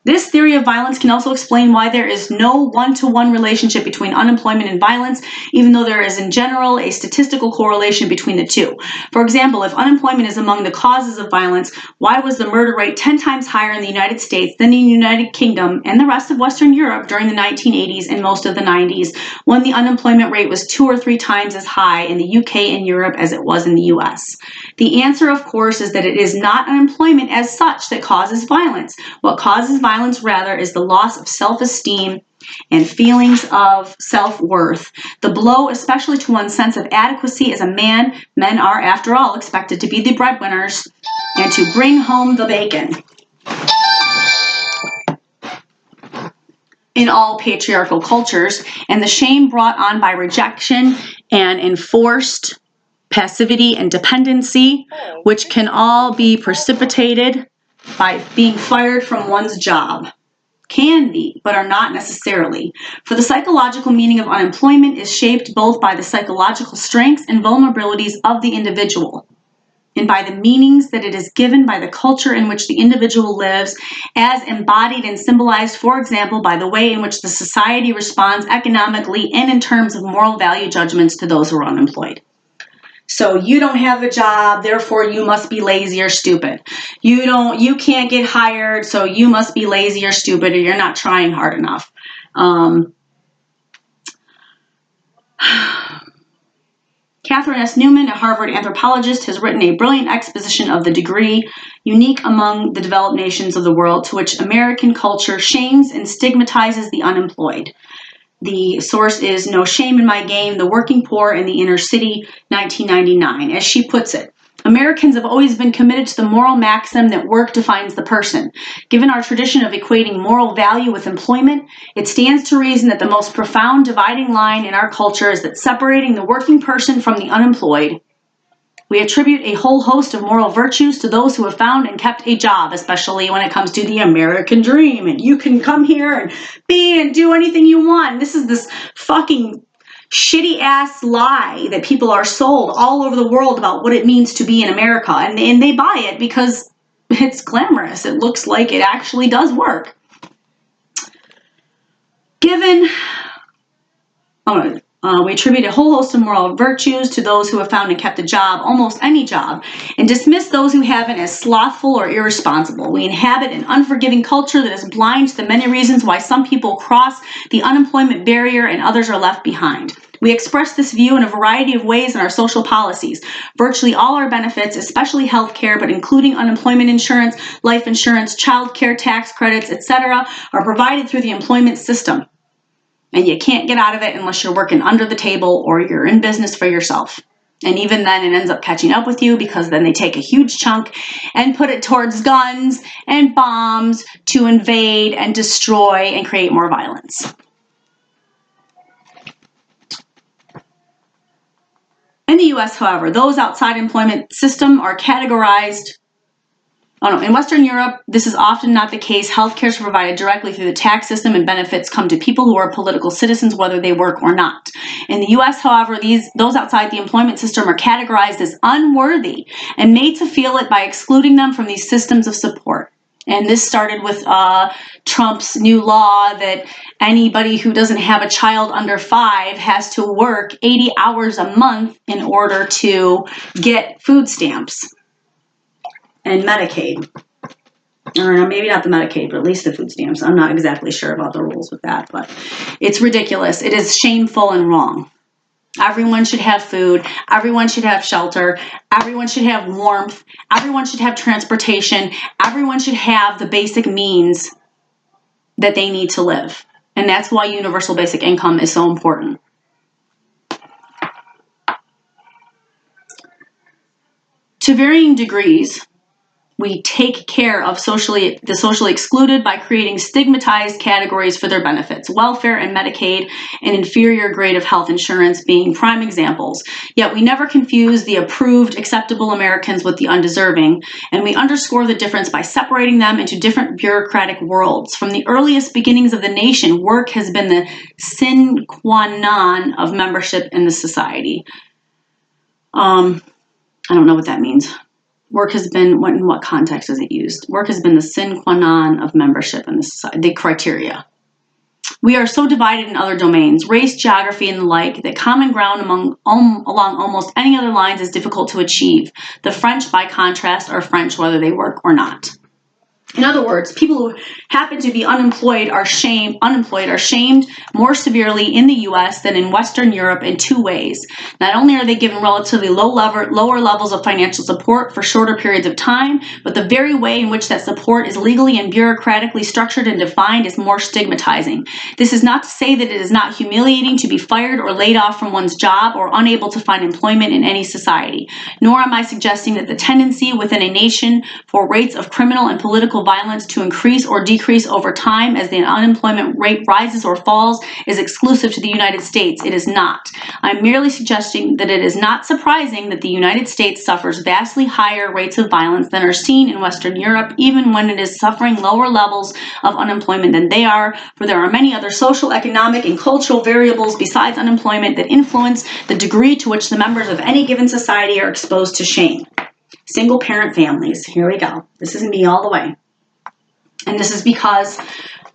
This theory of violence can also explain why there is no one-to-one relationship between unemployment and violence, even though there is in general a statistical correlation between the two. For example, if unemployment is among the causes of violence, why was the murder rate 10 times higher in the United States than in the United Kingdom and the rest of Western Europe during the 1980s and most of the 90s, when the unemployment rate was 2 or 3 times as high in the UK and Europe as it was in the US? The answer, of course, is that it is not unemployment as such that causes violence. What causes violence, rather, is the loss of self-esteem and feelings of self-worth. The blow, especially to one's sense of adequacy as a man. Men are, after all, expected to be the breadwinners and to bring home the bacon. In all patriarchal cultures, and the shame brought on by rejection and enforced passivity and dependency, which can all be precipitated by being fired from one's job. Can be, but are not necessarily. For the psychological meaning of unemployment is shaped both by the psychological strengths and vulnerabilities of the individual. and by the meanings that it is given by the culture in which the individual lives, as embodied and symbolized, for example, by the way in which the society responds economically and in terms of moral value judgments to those who are unemployed. So you don't have a job, therefore you must be lazy or stupid. You can't get hired, so you must be lazy or stupid, or you're not trying hard enough. Catherine S. Newman, a Harvard anthropologist, has written a brilliant exposition of the degree unique among the developed nations of the world to which American culture shames and stigmatizes the unemployed. The source is No Shame in My Game, The Working Poor in the Inner City, 1999. As she puts it, Americans have always been committed to the moral maxim that work defines the person. Given our tradition of equating moral value with employment, it stands to reason that the most profound dividing line in our culture is that separating the working person from the unemployed, we attribute a whole host of moral virtues to those who have found and kept a job, especially when it comes to the American dream. And you can come here and be and do anything you want. This is this fucking shitty ass lie that people are sold all over the world about what it means to be in America. And they buy it because it's glamorous. It looks like it actually does work. We attribute a whole host of moral virtues to those who have found and kept a job, almost any job, and dismiss those who haven't as slothful or irresponsible. We inhabit an unforgiving culture that is blind to the many reasons why some people cross the unemployment barrier and others are left behind. We express this view in a variety of ways in our social policies. Virtually all our benefits, especially health care, but including unemployment insurance, life insurance, child care, tax credits, etc., are provided through the employment system. And you can't get out of it unless you're working under the table or you're in business for yourself. And even then, it ends up catching up with you because then they take a huge chunk and put it towards guns and bombs to invade and destroy and create more violence. In the U.S., however, those outside employment system are categorized. In Western Europe, this is often not the case. Healthcare is provided directly through the tax system and benefits come to people who are political citizens, whether they work or not. In the U.S., however, those outside the employment system are categorized as unworthy and made to feel it by excluding them from these systems of support. And this started with Trump's new law that anybody who doesn't have a child under 5 has to work 80 hours a month in order to get food stamps and Medicaid. Or maybe not the Medicaid, but at least the food stamps. I'm not exactly sure about the rules with that, but it's ridiculous. It is shameful and wrong. Everyone should have food. Everyone should have shelter. Everyone should have warmth. Everyone should have transportation. Everyone should have the basic means that they need to live. And that's why universal basic income is so important. To varying degrees, we take care of the socially excluded by creating stigmatized categories for their benefits, welfare and Medicaid, and inferior grade of health insurance being prime examples. Yet we never confuse the approved, acceptable Americans with the undeserving, and we underscore the difference by separating them into different bureaucratic worlds. From the earliest beginnings of the nation, work has been the sine qua non of membership in the society. I don't know what that means. Work has been, in what context is it used? Work has been the sine qua non of membership in the society, the criteria. We are so divided in other domains, race, geography, and the like, that common ground along almost any other lines is difficult to achieve. The French, by contrast, are French whether they work or not. In other words, people who happen to be unemployed are shamed more severely in the U.S. than in Western Europe in 2 ways. Not only are they given relatively lower levels of financial support for shorter periods of time, but the very way in which that support is legally and bureaucratically structured and defined is more stigmatizing. This is not to say that it is not humiliating to be fired or laid off from one's job or unable to find employment in any society. Nor am I suggesting that the tendency within a nation for rates of criminal and political violence to increase or decrease over time as the unemployment rate rises or falls is exclusive to the United States. It is not. I'm merely suggesting that it is not surprising that the United States suffers vastly higher rates of violence than are seen in Western Europe, even when it is suffering lower levels of unemployment than they are, for there are many other social, economic, and cultural variables besides unemployment that influence the degree to which the members of any given society are exposed to shame. Single parent families. Here we go. This is me all the way. And this is because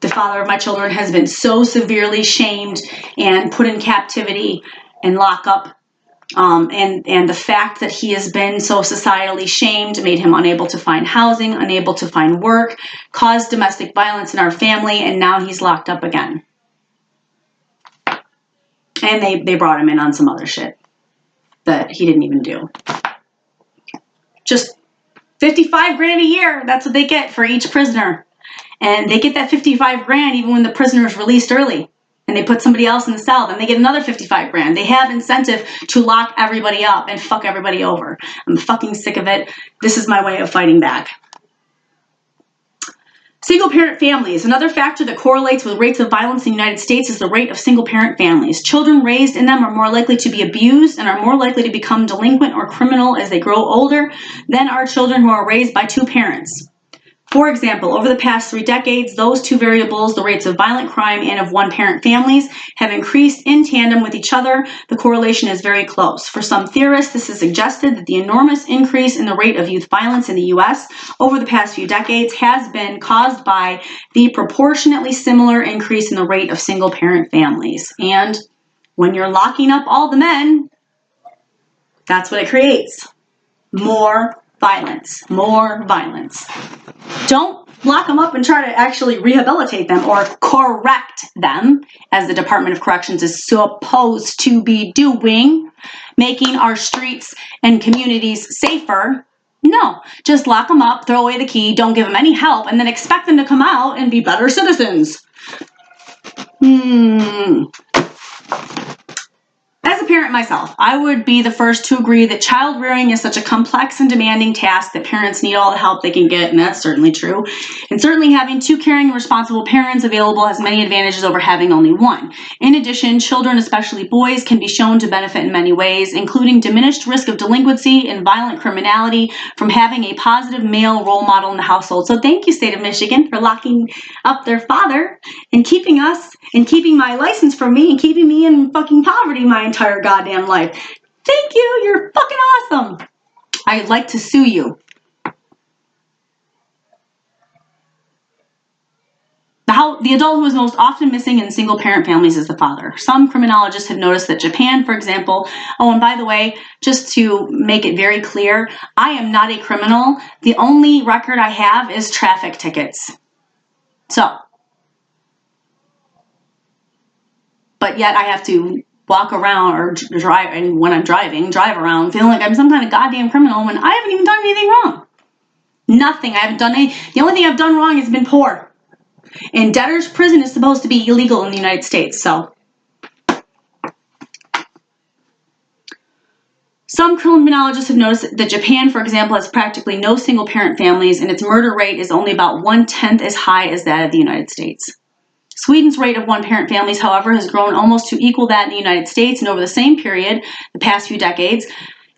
the father of my children has been so severely shamed and put in captivity and lockup. And the fact that he has been so societally shamed made him unable to find housing, unable to find work, caused domestic violence in our family, and now he's locked up again. And they brought him in on some other shit that he didn't even do. Just 55 grand a year, that's what they get for each prisoner. And they get that 55 grand even when the prisoner is released early. And they put somebody else in the cell, then they get another 55 grand. They have incentive to lock everybody up and fuck everybody over. I'm fucking sick of it. This is my way of fighting back. Single parent families. Another factor that correlates with rates of violence in the United States is the rate of single parent families. Children raised in them are more likely to be abused and are more likely to become delinquent or criminal as they grow older than are children who are raised by two parents. For example, over the past 3 decades, those two variables, the rates of violent crime and of one-parent families, have increased in tandem with each other. The correlation is very close. For some theorists, this has suggested that the enormous increase in the rate of youth violence in the U.S. over the past few decades has been caused by the proportionately similar increase in the rate of single-parent families. And when you're locking up all the men, that's what it creates. More violence, more violence. Don't lock them up and try to actually rehabilitate them or correct them, as the Department of Corrections is supposed to be doing, making our streets and communities safer. No, just lock them up, throw away the key, don't give them any help, and then expect them to come out and be better citizens. As a parent myself, I would be the first to agree that child rearing is such a complex and demanding task that parents need all the help they can get, and that's certainly true. And certainly having two caring and responsible parents available has many advantages over having only one. In addition, children, especially boys, can be shown to benefit in many ways, including diminished risk of delinquency and violent criminality from having a positive male role model in the household. So thank you, State of Michigan, for locking up their father and keeping us and keeping my license from me and keeping me in fucking poverty my entire goddamn life. Thank you. You're fucking awesome. I'd like to sue you. The adult who is most often missing in single parent families is the father. Some criminologists have noticed that Japan, for example, oh, and by the way, just to make it very clear, I am not a criminal. The only record I have is traffic tickets. But yet I have to walk around or drive, and when I'm driving, drive around feeling like I'm some kind of goddamn criminal when I haven't even done anything wrong. Nothing. I haven't done any. The only thing I've done wrong has been poor. And debtor's prison is supposed to be illegal in the United States, so. Some criminologists have noticed that Japan, for example, has practically no single-parent families, and its murder rate is only about 1/10 as high as that of the United States. Sweden's rate of one-parent families, however, has grown almost to equal that in the United States, and over the same period, the past few decades,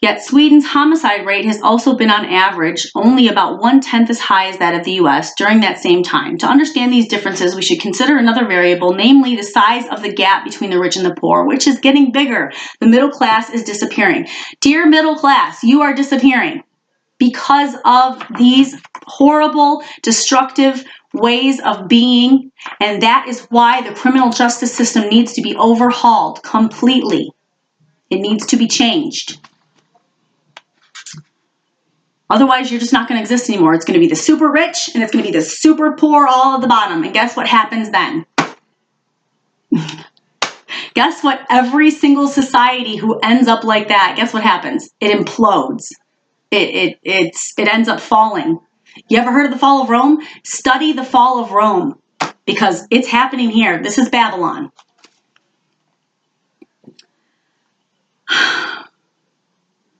yet Sweden's homicide rate has also been on average only about 1/10 as high as that of the US during that same time. To understand these differences, we should consider another variable, namely the size of the gap between the rich and the poor, which is getting bigger. The middle class is disappearing. Dear middle class, you are disappearing because of these horrible, destructive ways of being, and that is why the criminal justice system needs to be overhauled completely. It needs to be changed. Otherwise, you're just not going to exist anymore. It's going to be the super rich and it's going to be the super poor all at the bottom. And guess what happens then? Guess what? Every single society who ends up like that, guess what happens? It implodes. It ends up falling. You ever heard of the fall of Rome? Study the fall of Rome because it's happening here. This is Babylon.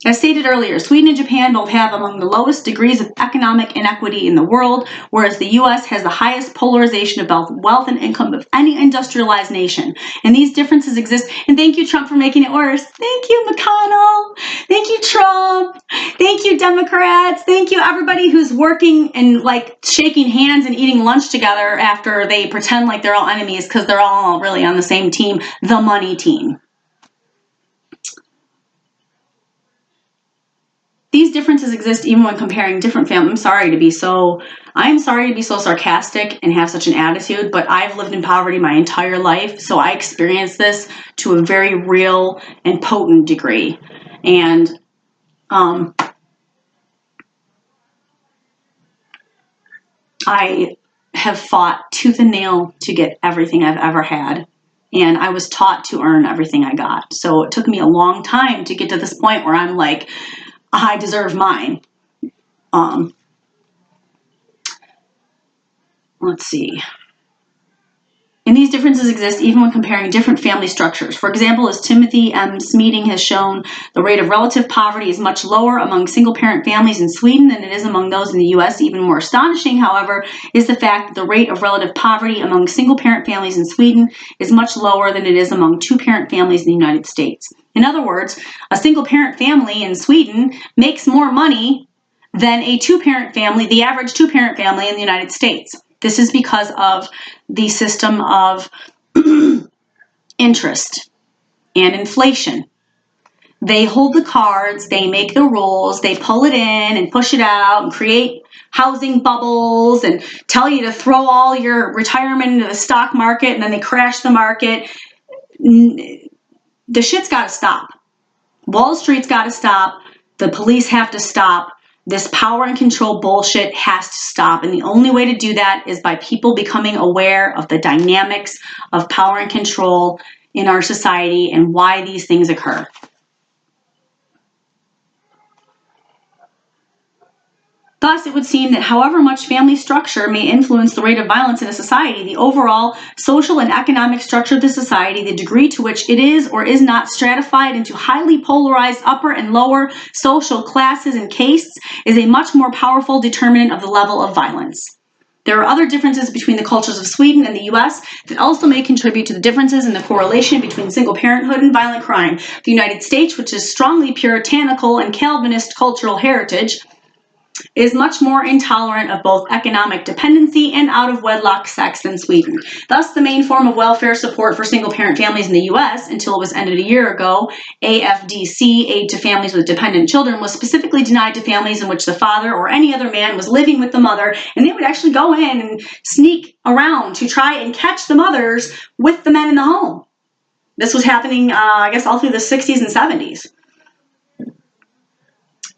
As stated earlier, Sweden and Japan both have among the lowest degrees of economic inequity in the world, whereas the U.S. has the highest polarization of both wealth and income of any industrialized nation. And these differences exist. And thank you, Trump, for making it worse. Thank you, McConnell. Thank you, Trump. Thank you, Democrats. Thank you, everybody who's working and like shaking hands and eating lunch together after they pretend like they're all enemies because they're all really on the same team, the money team. these differences exist even when comparing different families. I'm sorry to be so sarcastic and have such an attitude, but I've lived in poverty my entire life, so I experienced this to a very real and potent degree. And I have fought tooth and nail to get everything I've ever had. And I was taught to earn everything I got. So it took me a long time to get to this point where I'm like, I deserve mine. Let's see. And these differences exist even when comparing different family structures. For example, as Timothy M. Smeating has shown, the rate of relative poverty is much lower among single-parent families in Sweden than it is among those in the U.S. Even more astonishing, however, is the fact that the rate of relative poverty among single-parent families in Sweden is much lower than it is among two-parent families in the United States. In other words, a single-parent family in Sweden makes more money than a two-parent family, the average two-parent family in the United States. This is because of the system of interest and inflation. They hold the cards, they make the rules, they pull it in and push it out and create housing bubbles and tell you to throw all your retirement into the stock market, and then they crash the market. The shit's got to stop. Wall Street's got to stop. The police have to stop. This power and control bullshit has to stop. And the only way to do that is by people becoming aware of the dynamics of power and control in our society and why these things occur. Thus, it would seem that however much family structure may influence the rate of violence in a society, the overall social and economic structure of the society, the degree to which it is or is not stratified into highly polarized upper and lower social classes and castes, is a much more powerful determinant of the level of violence. There are other differences between the cultures of Sweden and the U.S. that also may contribute to the differences in the correlation between single parenthood and violent crime. The United States, which is strongly puritanical and Calvinist cultural heritage, is much more intolerant of both economic dependency and out-of-wedlock sex than Sweden. Thus, the main form of welfare support for single-parent families in the U.S., until it was ended a year ago, AFDC, Aid to Families with Dependent Children, was specifically denied to families in which the father or any other man was living with the mother, and they would actually go in and sneak around to try and catch the mothers with the men in the home. This was happening, I guess, all through the 60s and 70s.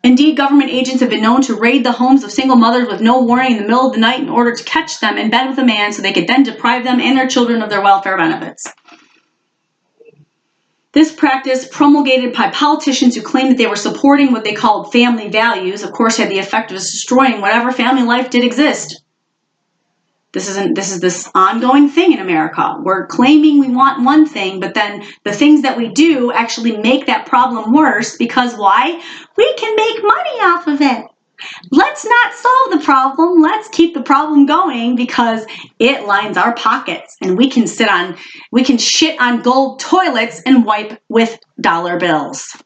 Indeed, government agents have been known to raid the homes of single mothers with no warning in the middle of the night in order to catch them in bed with a man so they could then deprive them and their children of their welfare benefits. This practice, promulgated by politicians who claimed that they were supporting what they called family values, of course had the effect of destroying whatever family life did exist. This is this ongoing thing in America. We're claiming we want one thing, but then the things that we do actually make that problem worse because why? We can make money off of it. Let's not solve the problem. Let's keep the problem going because it lines our pockets and we can shit on gold toilets and wipe with dollar bills.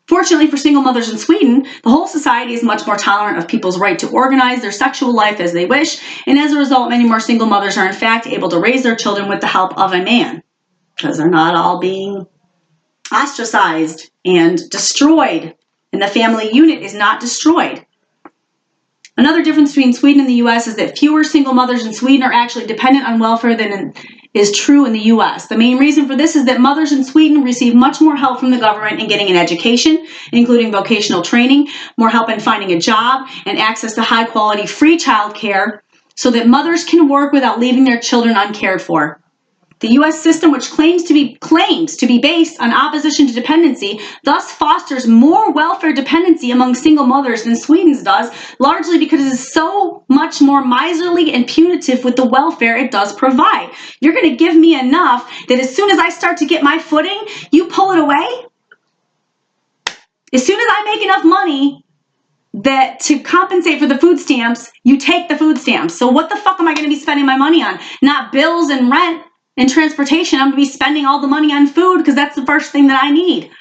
Fortunately for single mothers in Sweden, the whole society is much more tolerant of people's right to organize their sexual life as they wish, and as a result, many more single mothers are in fact able to raise their children with the help of a man, because they're not all being ostracized and destroyed, and the family unit is not destroyed. Another difference between Sweden and the U.S. is that fewer single mothers in Sweden are actually dependent on welfare than is true in the U.S. The main reason for this is that mothers in Sweden receive much more help from the government in getting an education, including vocational training, more help in finding a job, and access to high-quality free childcare so that mothers can work without leaving their children uncared for. The U.S. system, which claims to be based on opposition to dependency, thus fosters more welfare dependency among single mothers than Sweden's does, largely because it is so much more miserly and punitive with the welfare it does provide. You're going to give me enough that as soon as I start to get my footing, you pull it away? As soon as I make enough money that to compensate for the food stamps, you take the food stamps. So what the fuck am I going to be spending my money on? Not bills and rent and transportation. I'm going to be spending all the money on food because that's the first thing that I need.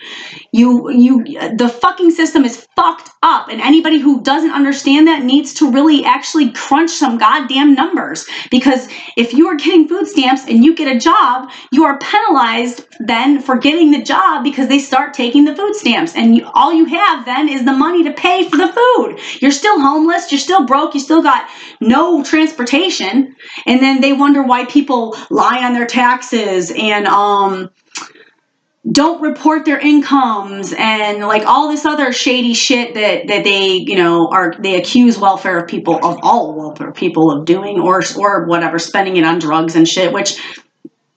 The fucking system is fucked up, and anybody who doesn't understand that needs to really actually crunch some goddamn numbers, because if you are getting food stamps and you get a job, you are penalized then for getting the job because they start taking the food stamps, and all you have then is the money to pay for the food. You're still homeless, you're still broke, you still got no transportation, and then they wonder why people lie on their taxes and don't report their incomes and like all this other shady shit that they, they accuse all welfare people of doing, or whatever, spending it on drugs and shit, which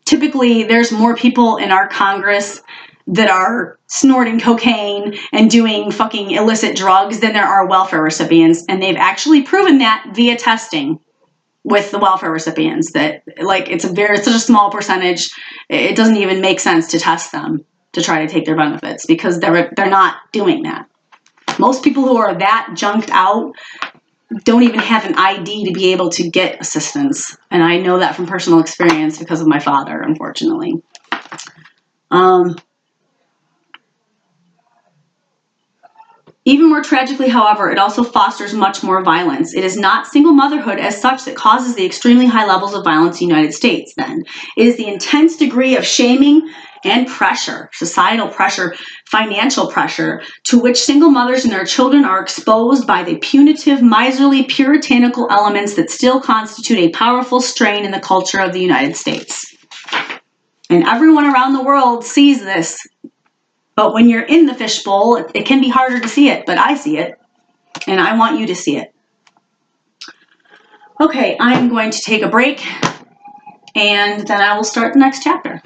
typically there's more people in our Congress that are snorting cocaine and doing fucking illicit drugs than there are welfare recipients, and they've actually proven that via testing with the welfare recipients, that like it's such a small percentage, it doesn't even make sense to test them to try to take their benefits, because they're not doing that. Most people who are that junked out don't even have an ID to be able to get assistance, and I know that from personal experience because of my father, unfortunately. Even more tragically, however, it also fosters much more violence. It is not single motherhood as such that causes the extremely high levels of violence in the United States, then. It is the intense degree of shaming and pressure, societal pressure, financial pressure, to which single mothers and their children are exposed by the punitive, miserly, puritanical elements that still constitute a powerful strain in the culture of the United States. And everyone around the world sees this. But when you're in the fishbowl, it can be harder to see it, but I see it, and I want you to see it. Okay, I'm going to take a break, and then I will start the next chapter.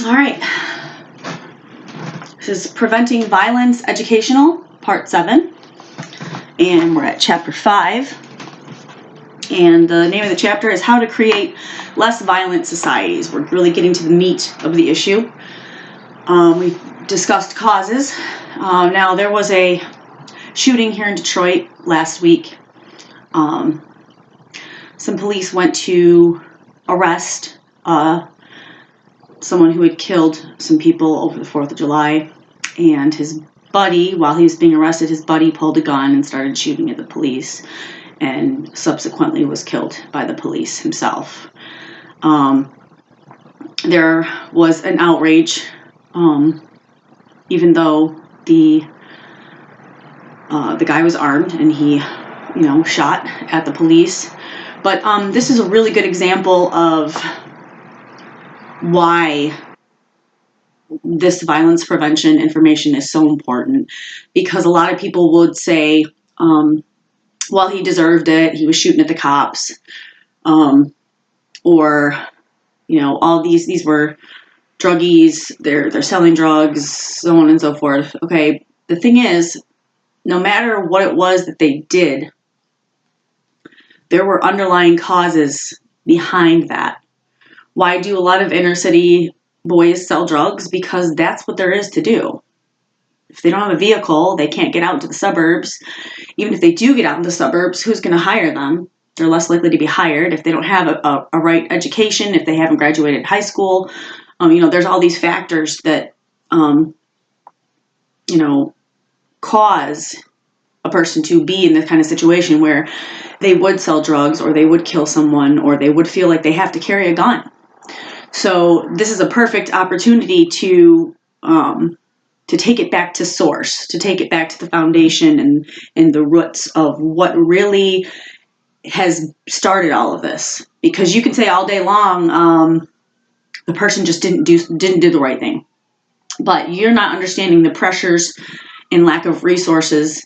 All right. This is Preventing Violence Educational, Part 7, and we're at Chapter 5, and the name of the chapter is How to Create Less Violent Societies. We're really getting to the meat of the issue. We discussed causes. Now, there was a shooting here in Detroit last week. Some police went to arrest someone who had killed some people over the 4th of July, and his buddy, while he was being arrested, his buddy pulled a gun and started shooting at the police, and subsequently was killed by the police himself. There was an outrage, even though the guy was armed and he, shot at the police. But this is a really good example of why this violence prevention information is so important, because a lot of people would say, well, he deserved it, he was shooting at the cops, or all these were druggies, they're selling drugs, so on and so forth. Okay, the thing is, no matter what it was that they did, there were underlying causes behind that. Why do a lot of inner city boys sell drugs? Because that's what there is to do. If they don't have a vehicle, they can't get out into the suburbs. Even if they do get out in the suburbs, who's going to hire them? They're less likely to be hired if they don't have a right education, if they haven't graduated high school. There's all these factors that, cause a person to be in this kind of situation where they would sell drugs, or they would kill someone, or they would feel like they have to carry a gun. So this is a perfect opportunity to take it back to source, to take it back to the foundation and the roots of what really has started all of this. Because you can say all day long, the person just didn't do the right thing, but you're not understanding the pressures and lack of resources,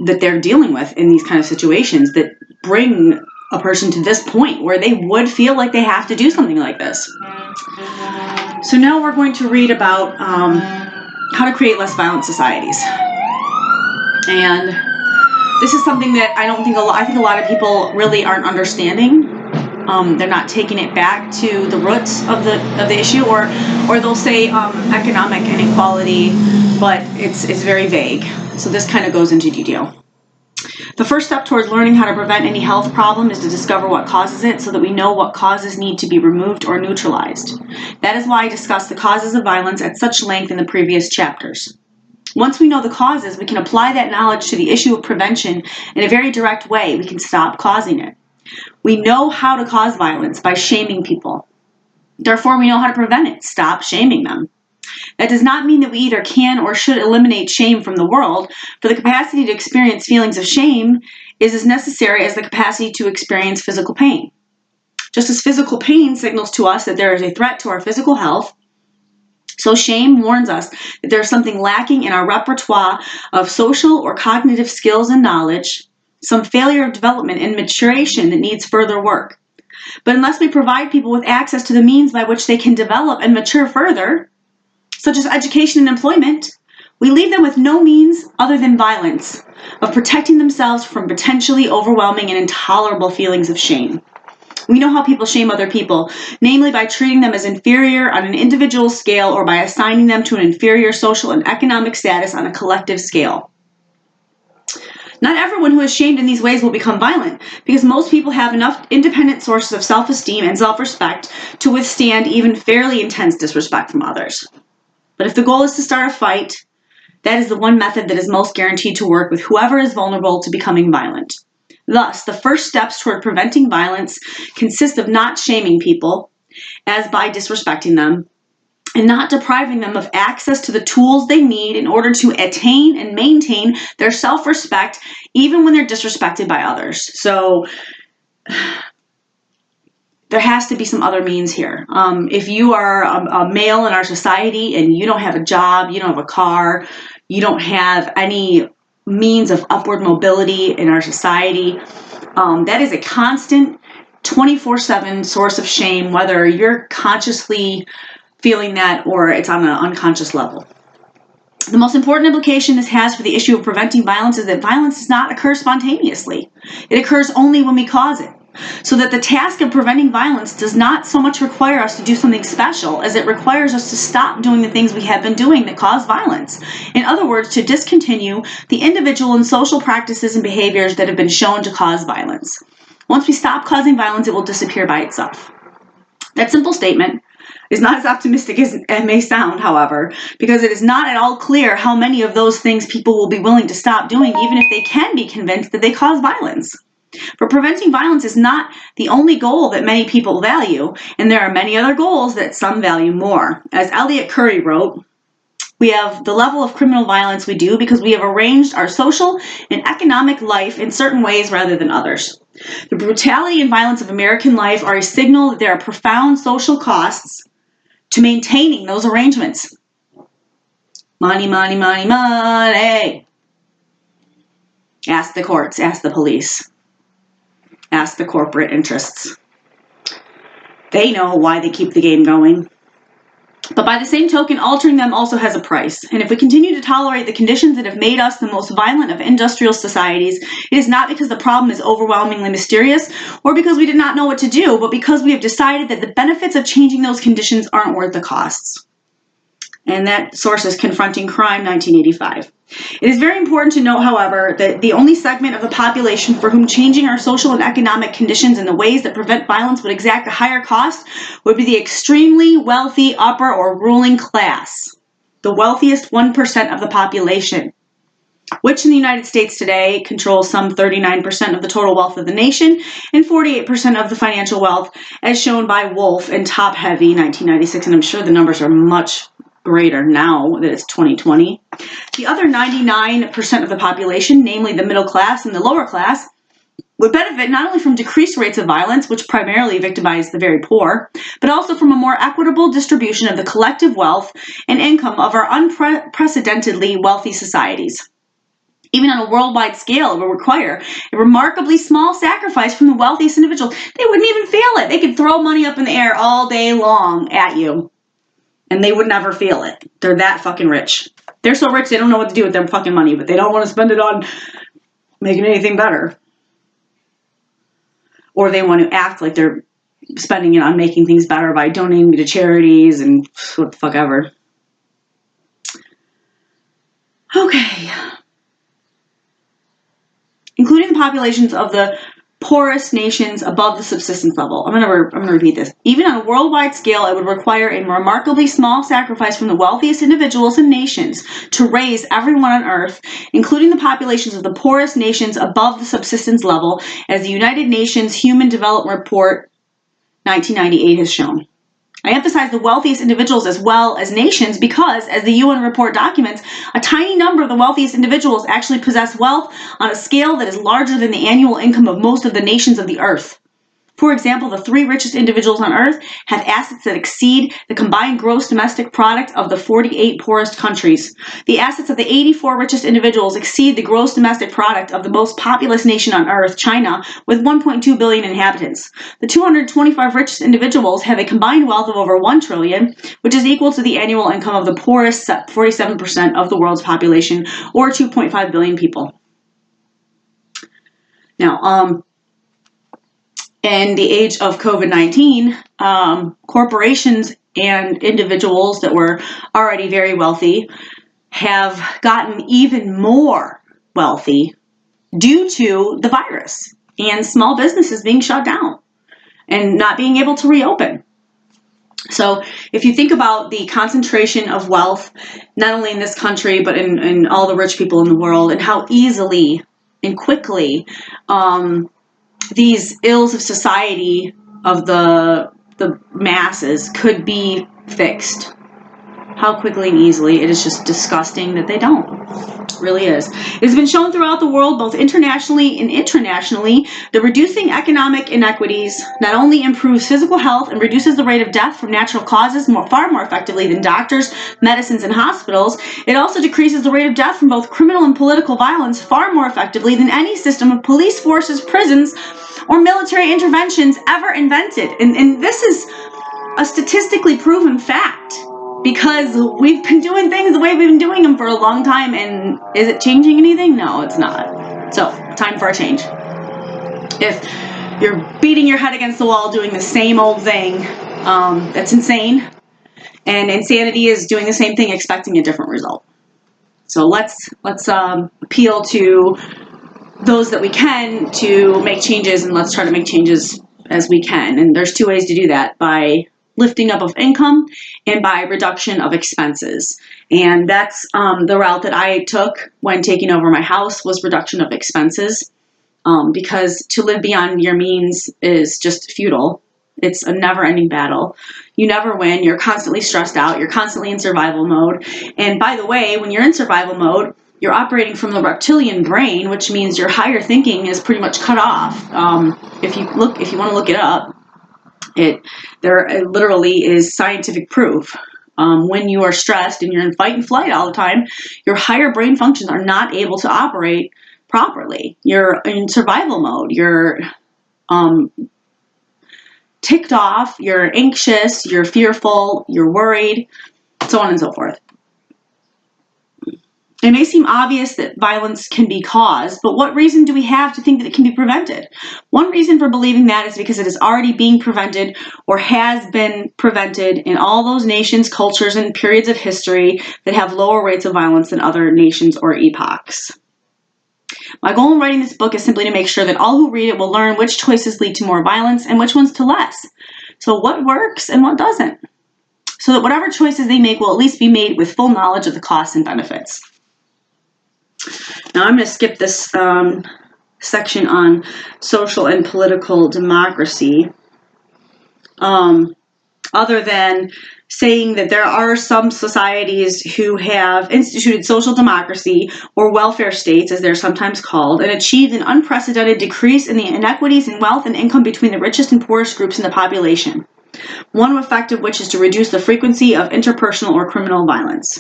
that they're dealing with in these kind of situations that bring a person to this point where they would feel like they have to do something like this. So now we're going to read about how to create less violent societies. And this is something that I think a lot of people really aren't understanding. They're not taking it back to the roots of the issue, or they'll say economic inequality, but it's very vague. So this kind of goes into detail. The first step towards learning how to prevent any health problem is to discover what causes it so that we know what causes need to be removed or neutralized. That is why I discussed the causes of violence at such length in the previous chapters. Once we know the causes, we can apply that knowledge to the issue of prevention in a very direct way. We can stop causing it. We know how to cause violence by shaming people. Therefore, we know how to prevent it. Stop shaming them. That does not mean that we either can or should eliminate shame from the world, for the capacity to experience feelings of shame is as necessary as the capacity to experience physical pain. Just as physical pain signals to us that there is a threat to our physical health, so shame warns us that there is something lacking in our repertoire of social or cognitive skills and knowledge, some failure of development and maturation that needs further work. But unless we provide people with access to the means by which they can develop and mature further, such as education and employment, we leave them with no means other than violence of protecting themselves from potentially overwhelming and intolerable feelings of shame. We know how people shame other people, namely by treating them as inferior on an individual scale or by assigning them to an inferior social and economic status on a collective scale. Not everyone who is shamed in these ways will become violent, because most people have enough independent sources of self-esteem and self-respect to withstand even fairly intense disrespect from others. But if the goal is to start a fight, that is the one method that is most guaranteed to work with whoever is vulnerable to becoming violent. Thus, the first steps toward preventing violence consist of not shaming people, as by disrespecting them, and not depriving them of access to the tools they need in order to attain and maintain their self-respect, even when they're disrespected by others. So there has to be some other means here. If you are a male in our society and you don't have a job, you don't have a car, you don't have any means of upward mobility in our society, that is a constant 24/7 source of shame, whether you're consciously feeling that or it's on an unconscious level. The most important implication this has for the issue of preventing violence is that violence does not occur spontaneously. It occurs only when we cause it. So that the task of preventing violence does not so much require us to do something special as it requires us to stop doing the things we have been doing that cause violence. In other words, to discontinue the individual and social practices and behaviors that have been shown to cause violence. Once we stop causing violence, it will disappear by itself. That simple statement is not as optimistic as it may sound, however, because it is not at all clear how many of those things people will be willing to stop doing, even if they can be convinced that they cause violence. For preventing violence is not the only goal that many people value, and there are many other goals that some value more. As Elliot Curry wrote, we have the level of criminal violence we do because we have arranged our social and economic life in certain ways rather than others. The brutality and violence of American life are a signal that there are profound social costs to maintaining those arrangements. Money, money, money, money. Ask the courts, ask the police, ask the corporate interests. They know why they keep the game going. But by the same token, altering them also has a price. And if we continue to tolerate the conditions that have made us the most violent of industrial societies, it is not because the problem is overwhelmingly mysterious or because we did not know what to do, but because we have decided that the benefits of changing those conditions aren't worth the costs. And that source is Confronting Crime, 1985. It is very important to note, however, that the only segment of the population for whom changing our social and economic conditions in the ways that prevent violence would exact a higher cost would be the extremely wealthy upper or ruling class, the wealthiest 1% of the population, which in the United States today controls some 39% of the total wealth of the nation and 48% of the financial wealth, as shown by Wolf and Top Heavy, 1996, and I'm sure the numbers are much greater now that it's 2020. The other 99% of the population, namely the middle class and the lower class, would benefit not only from decreased rates of violence, which primarily victimize the very poor, but also from a more equitable distribution of the collective wealth and income of our unprecedentedly wealthy societies. Even on a worldwide scale, it would require a remarkably small sacrifice from the wealthiest individuals. They wouldn't even feel it. They could throw money up in the air all day long at you, and they would never feel it. They're that fucking rich. They're so rich they don't know what to do with their fucking money, but they don't want to spend it on making anything better. Or they want to act like they're spending it on making things better by donating to charities and what the fuck ever. Okay. Including the populations of the poorest nations above the subsistence level. I'm gonna repeat this. Even on a worldwide scale, it would require a remarkably small sacrifice from the wealthiest individuals and nations to raise everyone on Earth, including the populations of the poorest nations above the subsistence level, as the United Nations Human Development Report 1998 has shown. I emphasize the wealthiest individuals as well as nations because, as the UN report documents, a tiny number of the wealthiest individuals actually possess wealth on a scale that is larger than the annual income of most of the nations of the earth. For example, the 3 richest individuals on earth have assets that exceed the combined gross domestic product of the 48 poorest countries. The assets of the 84 richest individuals exceed the gross domestic product of the most populous nation on earth, China, with 1.2 billion inhabitants. The 225 richest individuals have a combined wealth of over 1 trillion, which is equal to the annual income of the poorest 47% of the world's population, or 2.5 billion people. Now, in the age of COVID-19, corporations and individuals that were already very wealthy have gotten even more wealthy due to the virus and small businesses being shut down and not being able to reopen. So if you think about the concentration of wealth, not only in this country, but in all the rich people in the world, and how easily and quickly these ills of society of the masses could be fixed. How quickly and easily. It is just disgusting that they don't. It really is. It has been shown throughout the world, both internationally and internationally, that reducing economic inequities not only improves physical health and reduces the rate of death from natural causes far more effectively than doctors, medicines, and hospitals, it also decreases the rate of death from both criminal and political violence far more effectively than any system of police forces, prisons, or military interventions ever invented. And this is a statistically proven fact, because we've been doing things the way we've been doing them for a long time, and is it changing anything? No, it's not. So, time for a change. If you're beating your head against the wall doing the same old thing, that's insane. And insanity is doing the same thing, expecting a different result. So let's appeal to those that we can to make changes, and let's try to make changes as we can. And there's 2 ways to do that: by lifting up of income and by reduction of expenses. And that's the route that I took when taking over my house, was reduction of expenses, because to live beyond your means is just futile. It's a never-ending battle. You never win. You're constantly stressed out. You're constantly in survival mode. And by the way, when you're in survival mode, you're operating from the reptilian brain, which means your higher thinking is pretty much cut off. If you want to look it up, there literally is scientific proof. When you are stressed and you're in fight and flight all the time, your higher brain functions are not able to operate properly. You're in survival mode. You're ticked off. You're anxious. You're fearful. You're worried, so on and so forth. It may seem obvious that violence can be caused, but what reason do we have to think that it can be prevented? One reason for believing that is because it is already being prevented or has been prevented in all those nations, cultures, and periods of history that have lower rates of violence than other nations or epochs. My goal in writing this book is simply to make sure that all who read it will learn which choices lead to more violence and which ones to less. So what works and what doesn't, so that whatever choices they make will at least be made with full knowledge of the costs and benefits. Now I'm going to skip this section on social and political democracy, other than saying that there are some societies who have instituted social democracy, or welfare states as they're sometimes called, and achieved an unprecedented decrease in the inequities in wealth and income between the richest and poorest groups in the population, one effect of which is to reduce the frequency of interpersonal or criminal violence.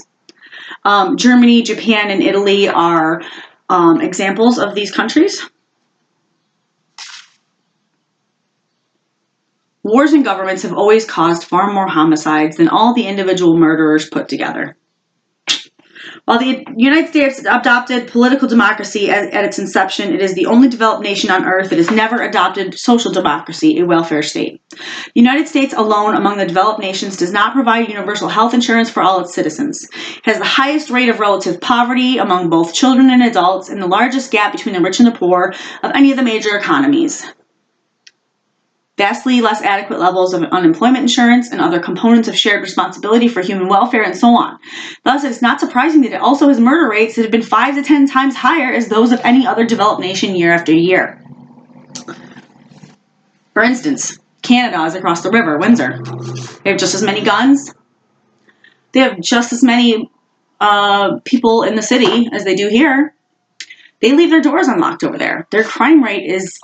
Germany, Japan, and Italy are examples of these countries. Wars and governments have always caused far more homicides than all the individual murderers put together. While the United States adopted political democracy at its inception, it is the only developed nation on earth that has never adopted social democracy, a welfare state. The United States alone among the developed nations does not provide universal health insurance for all its citizens. It has the highest rate of relative poverty among both children and adults and the largest gap between the rich and the poor of any of the major economies. Vastly less adequate levels of unemployment insurance and other components of shared responsibility for human welfare and so on. Thus, it's not surprising that it also has murder rates that have been 5 to 10 times higher as those of any other developed nation year after year. For instance, Canada is across the river, Windsor. They have just as many guns. They have just as many people in the city as they do here. They leave their doors unlocked over there. Their crime rate is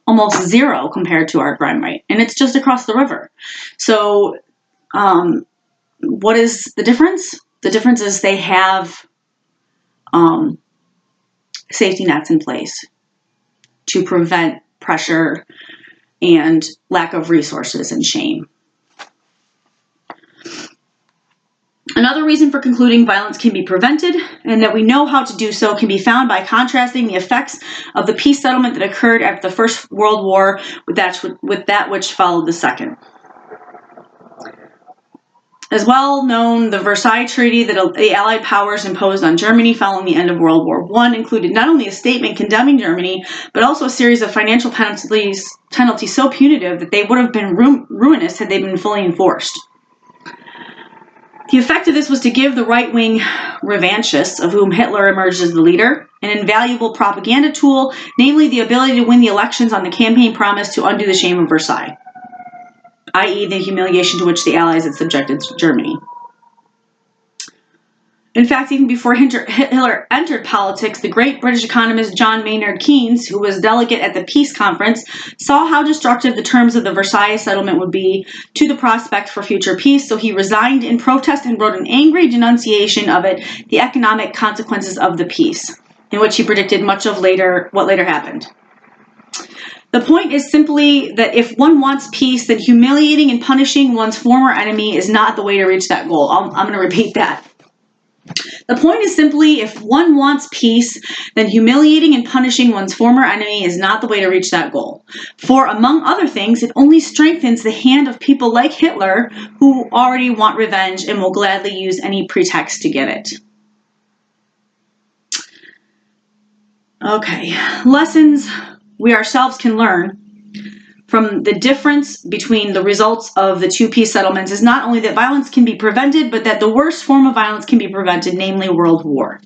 almost zero compared to our crime rate, and it's just across the river. So what is the difference? The difference is they have safety nets in place to prevent pressure and lack of resources and shame. Another reason for concluding violence can be prevented and that we know how to do so can be found by contrasting the effects of the peace settlement that occurred after the First World War with that which followed the Second. As well known, the Versailles Treaty that the Allied powers imposed on Germany following the end of World War I included not only a statement condemning Germany, but also a series of financial penalties so punitive that they would have been ruinous had they been fully enforced. The effect of this was to give the right-wing revanchists, of whom Hitler emerged as the leader, an invaluable propaganda tool, namely the ability to win the elections on the campaign promise to undo the shame of Versailles, i.e. the humiliation to which the Allies had subjected Germany. In fact, even before Hitler entered politics, the great British economist John Maynard Keynes, who was delegate at the peace conference, saw how destructive the terms of the Versailles settlement would be to the prospect for future peace, so he resigned in protest and wrote an angry denunciation of it, the economic consequences of the peace, in which he predicted much of what later happened. The point is simply that if one wants peace, then humiliating and punishing one's former enemy is not the way to reach that goal. I'm going to repeat that. The point is simply, if one wants peace, then humiliating and punishing one's former enemy is not the way to reach that goal. For, among other things, it only strengthens the hand of people like Hitler who already want revenge and will gladly use any pretext to get it. Okay, lessons we ourselves can learn from the difference between the results of the two peace settlements is not only that violence can be prevented, but that the worst form of violence can be prevented, namely world war.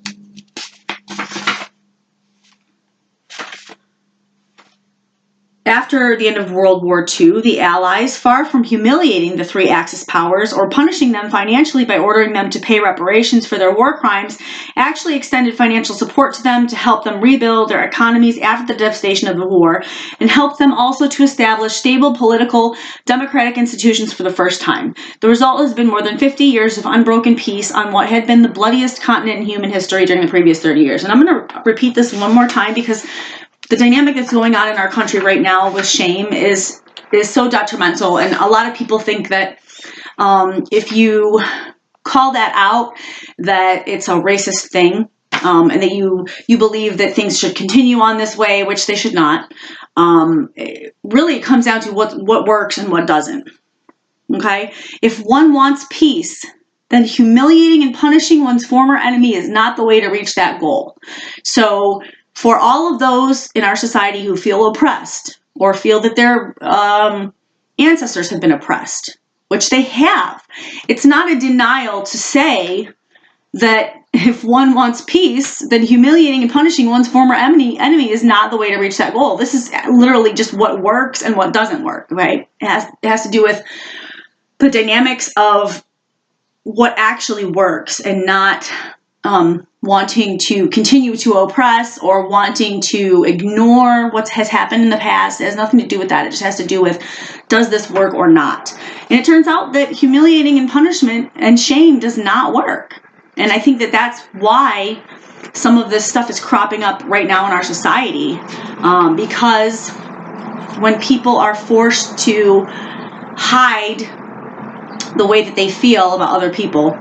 After the end of World War II, the Allies, far from humiliating the three Axis powers or punishing them financially by ordering them to pay reparations for their war crimes, actually extended financial support to them to help them rebuild their economies after the devastation of the war, and helped them also to establish stable political, democratic institutions for the first time. The result has been more than 50 years of unbroken peace on what had been the bloodiest continent in human history during the previous 30 years. And I'm going to repeat this one more time because the dynamic that's going on in our country right now with shame is so detrimental, and a lot of people think that if you call that out, that it's a racist thing, and that you believe that things should continue on this way, which they should not. Really, it comes down to what works and what doesn't. Okay, if one wants peace, then humiliating and punishing one's former enemy is not the way to reach that goal. So, for all of those in our society who feel oppressed or feel that their ancestors have been oppressed, which they have, it's not a denial to say that if one wants peace, then humiliating and punishing one's former enemy is not the way to reach that goal. This is literally just what works and what doesn't work, right? It has to do with the dynamics of what actually works and not wanting to continue to oppress or wanting to ignore what has happened in the past. It has nothing to do with that. It just has to do with, does this work or not? And it turns out that humiliating and punishment and shame does not work. And I think that that's why some of this stuff is cropping up right now in our society, because when people are forced to hide the way that they feel about other people,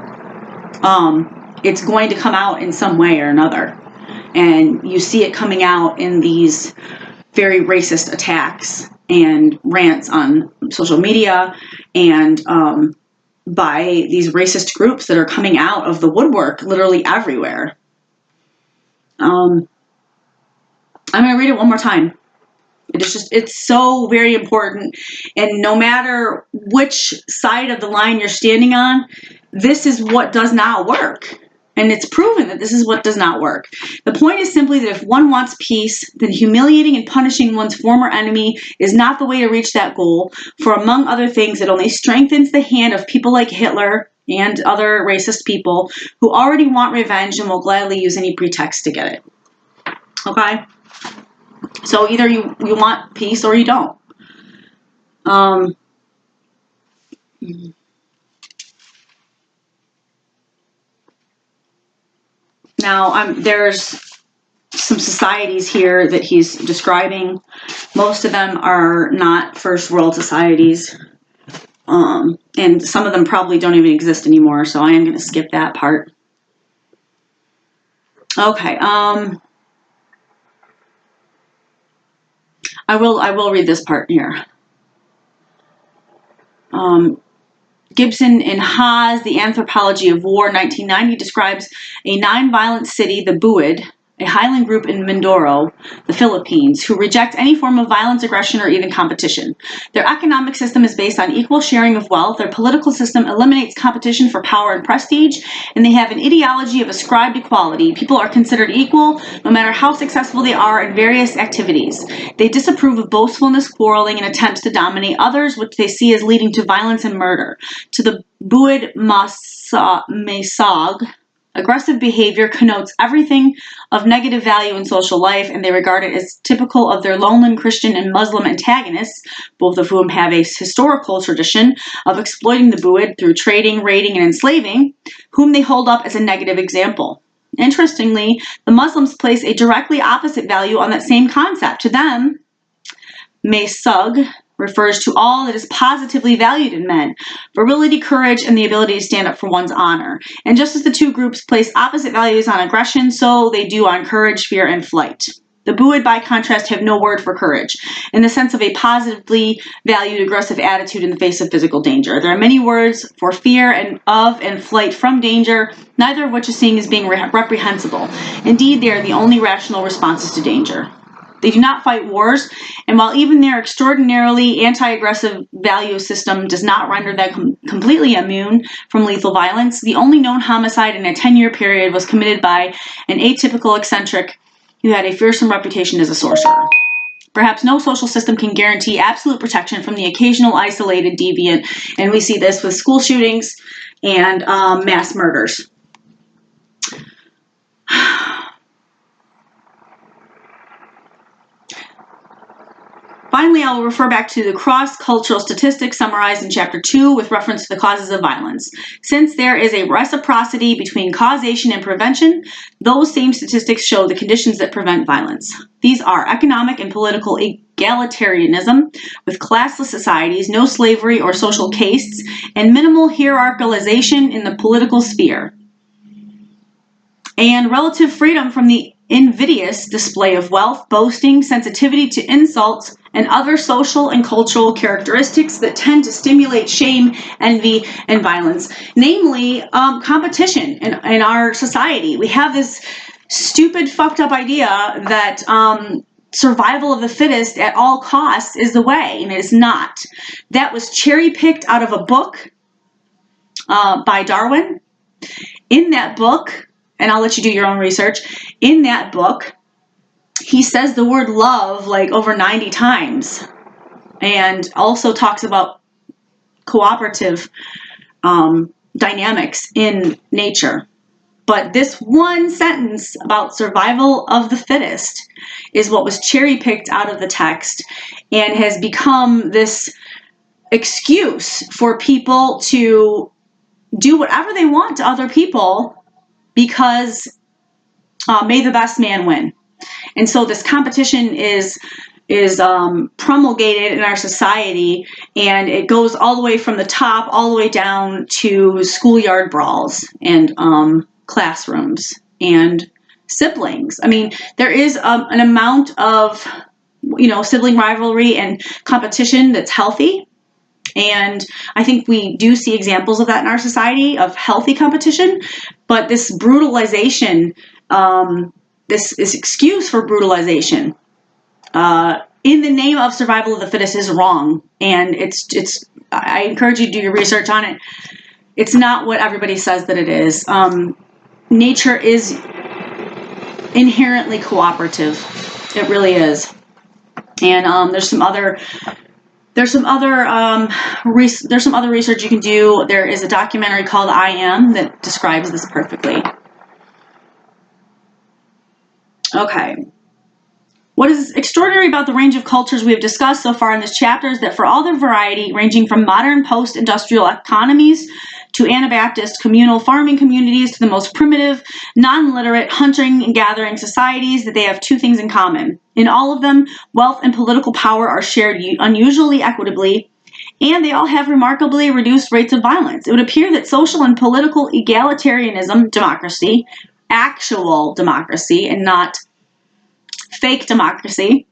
it's going to come out in some way or another. And you see it coming out in these very racist attacks and rants on social media, and by these racist groups that are coming out of the woodwork literally everywhere. I'm going to read it one more time. It's so very important. And no matter which side of the line you're standing on, this is what does not work. And it's proven that this is what does not work. The point is simply that if one wants peace, then humiliating and punishing one's former enemy is not the way to reach that goal. For among other things, it only strengthens the hand of people like Hitler and other racist people who already want revenge and will gladly use any pretext to get it. Okay? So either you want peace or you don't. Now, there's some societies here that he's describing. Most of them are not first world societies. And some of them probably don't even exist anymore, so I am going to skip that part. Okay, I will read this part here. Gibson in Haas, The Anthropology of War, 1990, describes a non-violent city, the Buid, a highland group in Mindoro, the Philippines, who reject any form of violence, aggression, or even competition. Their economic system is based on equal sharing of wealth. Their political system eliminates competition for power and prestige, and they have an ideology of ascribed equality. People are considered equal, no matter how successful they are in various activities. They disapprove of boastfulness, quarreling, and attempts to dominate others, which they see as leading to violence and murder. To the Buid Masag, aggressive behavior connotes everything of negative value in social life, and they regard it as typical of their lowland Christian and Muslim antagonists, both of whom have a historical tradition of exploiting the Buid through trading, raiding, and enslaving, whom they hold up as a negative example. Interestingly, the Muslims place a directly opposite value on that same concept. To them, Masug refers to all that is positively valued in men: virility, courage, and the ability to stand up for one's honor. And just as the two groups place opposite values on aggression, so they do on courage, fear, and flight. The Buid, by contrast, have no word for courage, in the sense of a positively valued aggressive attitude in the face of physical danger. There are many words for fear and flight from danger, neither of which is seen as being reprehensible. Indeed, they are the only rational responses to danger. They do not fight wars, and while even their extraordinarily anti-aggressive value system does not render them completely immune from lethal violence, the only known homicide in a 10-year period was committed by an atypical eccentric who had a fearsome reputation as a sorcerer. Perhaps no social system can guarantee absolute protection from the occasional isolated deviant, and we see this with school shootings and mass murders. Finally, I will refer back to the cross-cultural statistics summarized in Chapter 2 with reference to the causes of violence. Since there is a reciprocity between causation and prevention, those same statistics show the conditions that prevent violence. These are economic and political egalitarianism, with classless societies, no slavery or social castes, and minimal hierarchicalization in the political sphere, and relative freedom from the invidious display of wealth, boasting, sensitivity to insults, and other social and cultural characteristics that tend to stimulate shame, envy, and violence. Namely, competition in our society. We have this stupid, fucked up idea that survival of the fittest at all costs is the way, and it is not. That was cherry-picked out of a book by Darwin. In that book, and I'll let you do your own research, in that book, he says the word love like over 90 times, and also talks about cooperative dynamics in nature. But this one sentence about survival of the fittest is what was cherry-picked out of the text and has become this excuse for people to do whatever they want to other people because may the best man win. And so this competition is promulgated in our society, and it goes all the way from the top all the way down to schoolyard brawls and classrooms and siblings. I mean, there is an amount of, sibling rivalry and competition that's healthy. And I think we do see examples of that in our society, of healthy competition. But this brutalization, this excuse for brutalization, in the name of survival of the fittest, is wrong. And I encourage you to do your research on it. It's not what everybody says that it is. Nature is inherently cooperative. It really is. And there's some other research you can do. There is a documentary called I Am that describes this perfectly. Okay. What is extraordinary about the range of cultures we have discussed so far in this chapter is that for all their variety, ranging from modern post-industrial economies to Anabaptist communal farming communities to the most primitive, non-literate hunting and gathering societies, that they have two things in common. In all of them, wealth and political power are shared unusually equitably, and they all have remarkably reduced rates of violence. It would appear that social and political egalitarianism, democracy, actual democracy and not fake democracy,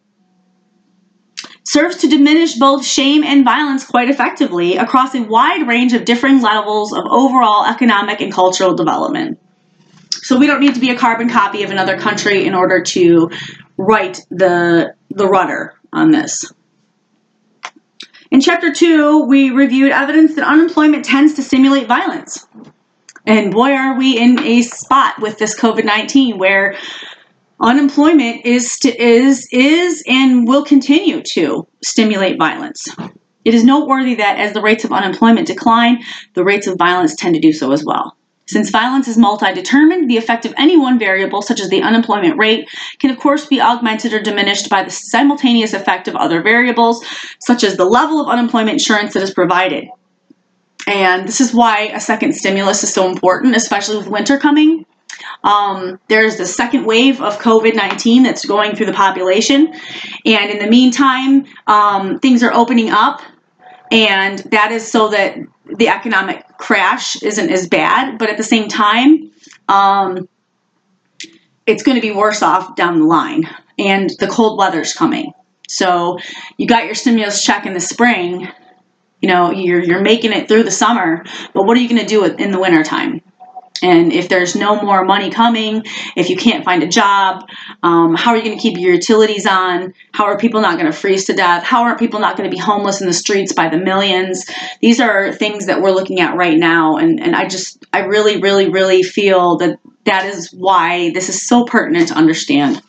serves to diminish both shame and violence quite effectively across a wide range of differing levels of overall economic and cultural development. So we don't need to be a carbon copy of another country in order to write the rudder on this. In Chapter 2, we reviewed evidence that unemployment tends to stimulate violence. And boy, are we in a spot with this COVID-19 where unemployment is and will continue to stimulate violence. It is noteworthy that as the rates of unemployment decline, the rates of violence tend to do so as well. Since violence is multi-determined, the effect of any one variable, such as the unemployment rate, can of course be augmented or diminished by the simultaneous effect of other variables, such as the level of unemployment insurance that is provided. And this is why a second stimulus is so important, especially with winter coming. There's the second wave of COVID-19 that's going through the population. And in the meantime, things are opening up. And that is so that the economic crash isn't as bad. But at the same time, it's going to be worse off down the line. And the cold weather's coming. So you got your stimulus check in the spring. You're making it through the summer. But what are you going to do in the wintertime? And if there's no more money coming, if you can't find a job, how are you going to keep your utilities on? How are people not going to freeze to death? How are people not going to be homeless in the streets by the millions? These are things that we're looking at right now. And I really, really, really feel that is why this is so pertinent to understand.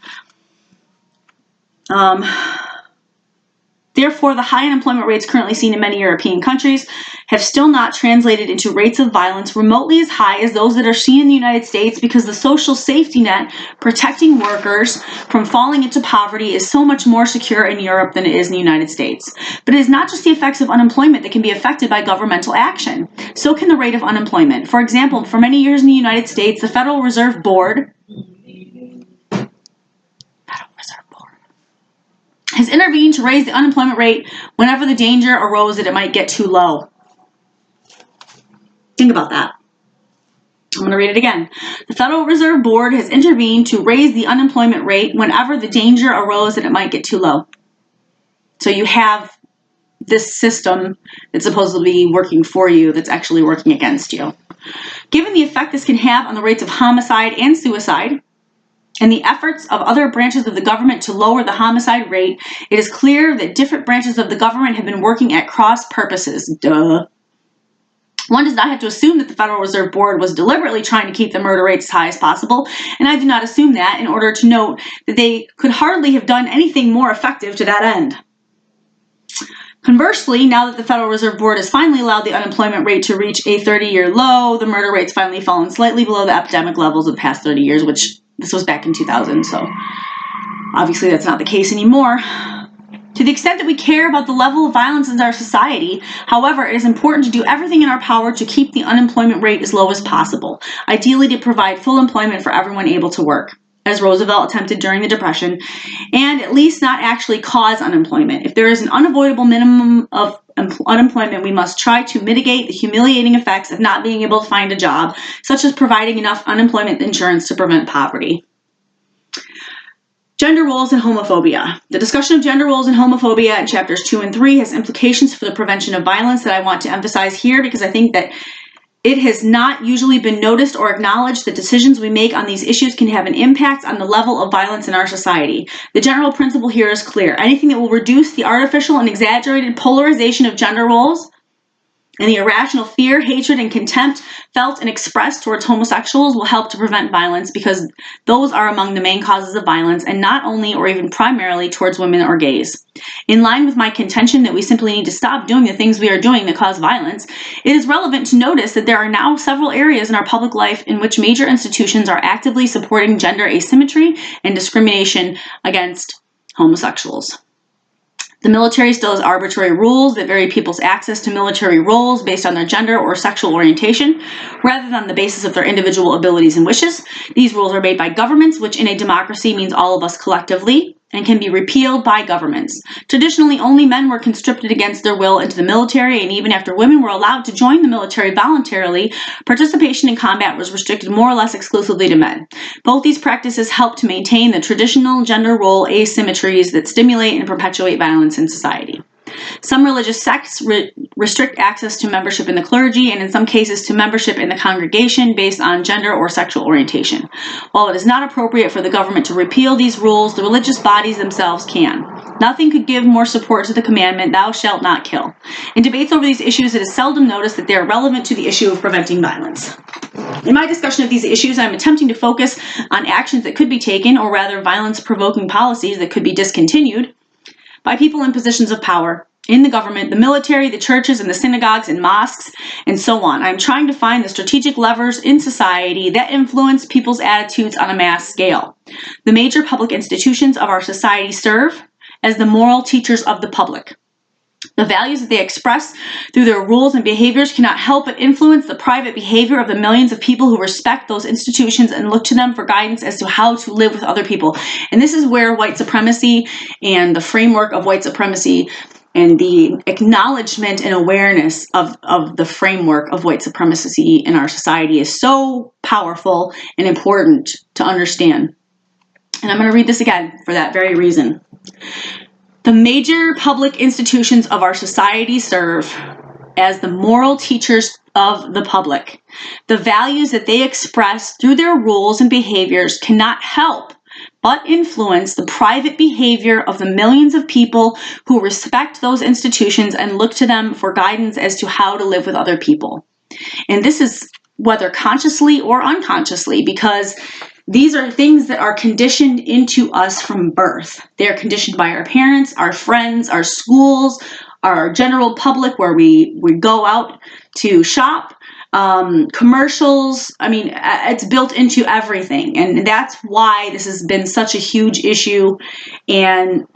Therefore, the high unemployment rates currently seen in many European countries have still not translated into rates of violence remotely as high as those that are seen in the United States, because the social safety net protecting workers from falling into poverty is so much more secure in Europe than it is in the United States. But it is not just the effects of unemployment that can be affected by governmental action. So can the rate of unemployment. For example, for many years in the United States, the Federal Reserve Board has intervened to raise the unemployment rate whenever the danger arose that it might get too low. Think about that. I'm going to read it again. The Federal Reserve Board has intervened to raise the unemployment rate whenever the danger arose that it might get too low. So you have this system that's supposed to be working for you that's actually working against you. Given the effect this can have on the rates of homicide and suicide, and the efforts of other branches of the government to lower the homicide rate, it is clear that different branches of the government have been working at cross purposes. Duh. One does not have to assume that the Federal Reserve Board was deliberately trying to keep the murder rates as high as possible, and I do not assume that in order to note that they could hardly have done anything more effective to that end. Conversely, now that the Federal Reserve Board has finally allowed the unemployment rate to reach a 30-year low, the murder rate's finally fallen slightly below the epidemic levels of the past 30 years, which this was back in 2000, so obviously that's not the case anymore. To the extent that we care about the level of violence in our society, however, it is important to do everything in our power to keep the unemployment rate as low as possible, ideally to provide full employment for everyone able to work. as Roosevelt attempted during the Depression, and at least not actually cause unemployment. If there is an unavoidable minimum of unemployment, we must try to mitigate the humiliating effects of not being able to find a job, such as providing enough unemployment insurance to prevent poverty. Gender roles and homophobia. The discussion of gender roles and homophobia in chapters 2 and 3 has implications for the prevention of violence that I want to emphasize here, because I think that it has not usually been noticed or acknowledged that decisions we make on these issues can have an impact on the level of violence in our society. The general principle here is clear. Anything that will reduce the artificial and exaggerated polarization of gender roles and the irrational fear, hatred, and contempt felt and expressed towards homosexuals will help to prevent violence, because those are among the main causes of violence, and not only or even primarily towards women or gays. In line with my contention that we simply need to stop doing the things we are doing that cause violence, it is relevant to notice that there are now several areas in our public life in which major institutions are actively supporting gender asymmetry and discrimination against homosexuals. The military still has arbitrary rules that vary people's access to military roles based on their gender or sexual orientation, rather than the basis of their individual abilities and wishes. These rules are made by governments, which in a democracy means all of us collectively, and can be repealed by governments. Traditionally, only men were conscripted against their will into the military, and even after women were allowed to join the military voluntarily, participation in combat was restricted more or less exclusively to men. Both these practices help to maintain the traditional gender role asymmetries that stimulate and perpetuate violence in society. Some religious sects restrict access to membership in the clergy, and in some cases to membership in the congregation based on gender or sexual orientation. While it is not appropriate for the government to repeal these rules, the religious bodies themselves can. Nothing could give more support to the commandment, "Thou shalt not kill." In debates over these issues, it is seldom noticed that they are relevant to the issue of preventing violence. In my discussion of these issues, I am attempting to focus on actions that could be taken, or rather violence-provoking policies that could be discontinued, by people in positions of power, in the government, the military, the churches, and the synagogues and mosques, and so on. I'm trying to find the strategic levers in society that influence people's attitudes on a mass scale. The major public institutions of our society serve as the moral teachers of the public. The values that they express through their rules and behaviors cannot help but influence the private behavior of the millions of people who respect those institutions and look to them for guidance as to how to live with other people. And this is where white supremacy and the framework of white supremacy and the acknowledgement and awareness of the framework of white supremacy in our society is so powerful and important to understand. And I'm going to read this again for that very reason. The major public institutions of our society serve as the moral teachers of the public. The values that they express through their rules and behaviors cannot help but influence the private behavior of the millions of people who respect those institutions and look to them for guidance as to how to live with other people. And this is whether consciously or unconsciously, because these are things that are conditioned into us from birth. They are conditioned by our parents, our friends, our schools, our general public where we go out to shop, commercials. I mean, it's built into everything. And that's why this has been such a huge issue. And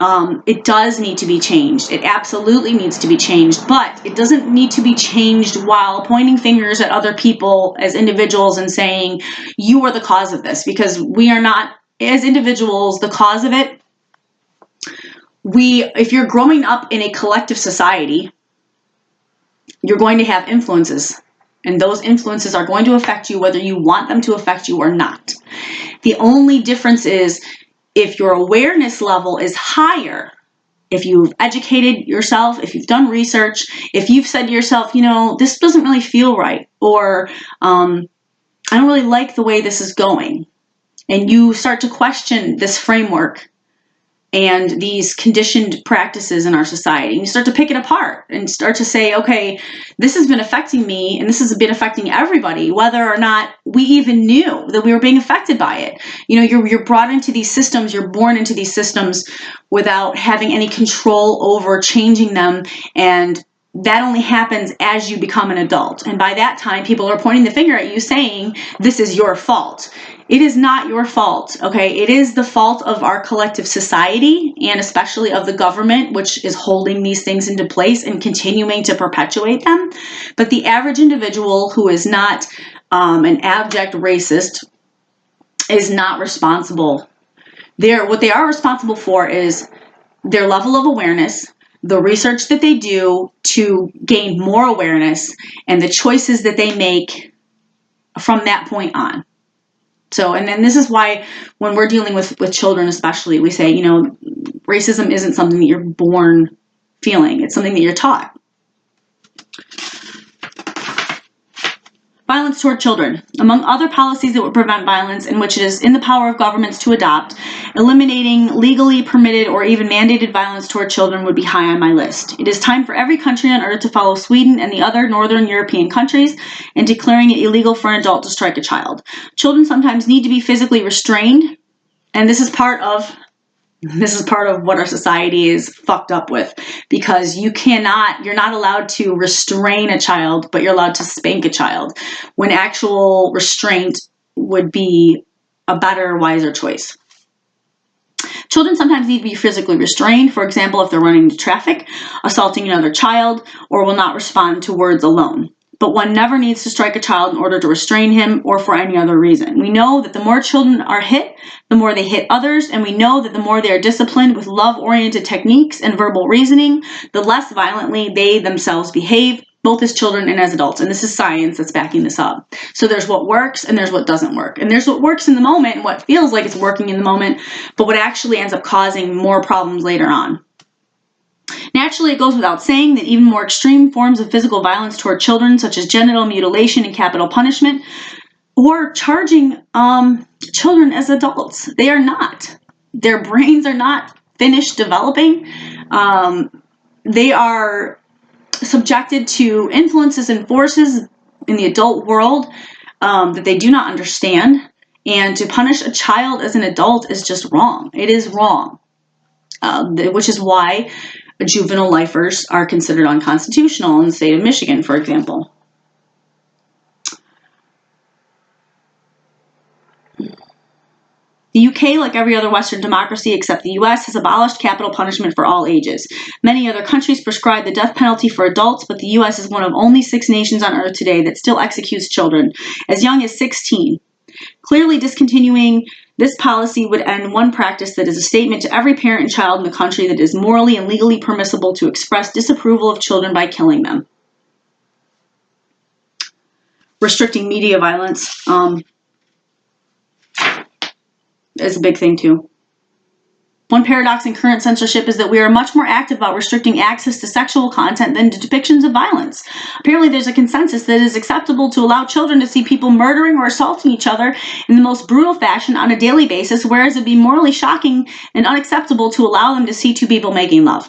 it does need to be changed. It absolutely needs to be changed. But it doesn't need to be changed while pointing fingers at other people as individuals and saying, you are the cause of this. Because we are not, as individuals, the cause of it. If you're growing up in a collective society, you're going to have influences. And those influences are going to affect you whether you want them to affect you or not. The only difference is if your awareness level is higher, if you've educated yourself, if you've done research, if you've said to yourself, you know, this doesn't really feel right, or I don't really like the way this is going, and you start to question this framework and these conditioned practices in our society. And you start to pick it apart and start to say, okay, this has been affecting me and this has been affecting everybody, whether or not we even knew that we were being affected by it. You know, you're brought into these systems, you're born into these systems without having any control over changing them. And that only happens as you become an adult. And by that time, people are pointing the finger at you saying, this is your fault. It is not your fault, okay? It is the fault of our collective society, and especially of the government, which is holding these things into place and continuing to perpetuate them. But the average individual who is not an abject racist is not responsible. What they are responsible for is their level of awareness, the research that they do to gain more awareness, and the choices that they make from that point on. So, and then this is why when we're dealing with children especially, we say, racism isn't something that you're born feeling. It's something that you're taught. Violence toward children. Among other policies that would prevent violence in which it is in the power of governments to adopt, eliminating legally permitted or even mandated violence toward children would be high on my list. It is time for every country on earth to follow Sweden and the other northern European countries in declaring it illegal for an adult to strike a child. Children sometimes need to be physically restrained, and this is part of what our society is fucked up with, because you're not allowed to restrain a child, but you're allowed to spank a child, when actual restraint would be a better, wiser choice. Children sometimes need to be physically restrained, for example, if they're running into traffic, assaulting another child, or will not respond to words alone. But one never needs to strike a child in order to restrain him or for any other reason. We know that the more children are hit, the more they hit others, and we know that the more they are disciplined with love-oriented techniques and verbal reasoning, the less violently they themselves behave, both as children and as adults. And this is science that's backing this up. So there's what works and there's what doesn't work. And there's what works in the moment and what feels like it's working in the moment, but what actually ends up causing more problems later on. Naturally, it goes without saying that even more extreme forms of physical violence toward children, such as genital mutilation and capital punishment, or charging children as adults, they are not. Their brains are not finished developing. They are subjected to influences and forces in the adult world that they do not understand. And to punish a child as an adult is just wrong. It is wrong. Which is why juvenile lifers are considered unconstitutional in the state of Michigan, for example. The UK, like every other Western democracy except the US, has abolished capital punishment for all ages. Many other countries prescribe the death penalty for adults, but the US is one of only 6 nations on earth today that still executes children as young as 16. Clearly, discontinuing this policy would end one practice that is a statement to every parent and child in the country that it is morally and legally permissible to express disapproval of children by killing them. Restricting media violence is a big thing too. One paradox in current censorship is that we are much more active about restricting access to sexual content than to depictions of violence. Apparently, there's a consensus that it is acceptable to allow children to see people murdering or assaulting each other in the most brutal fashion on a daily basis, whereas it would be morally shocking and unacceptable to allow them to see 2 people making love.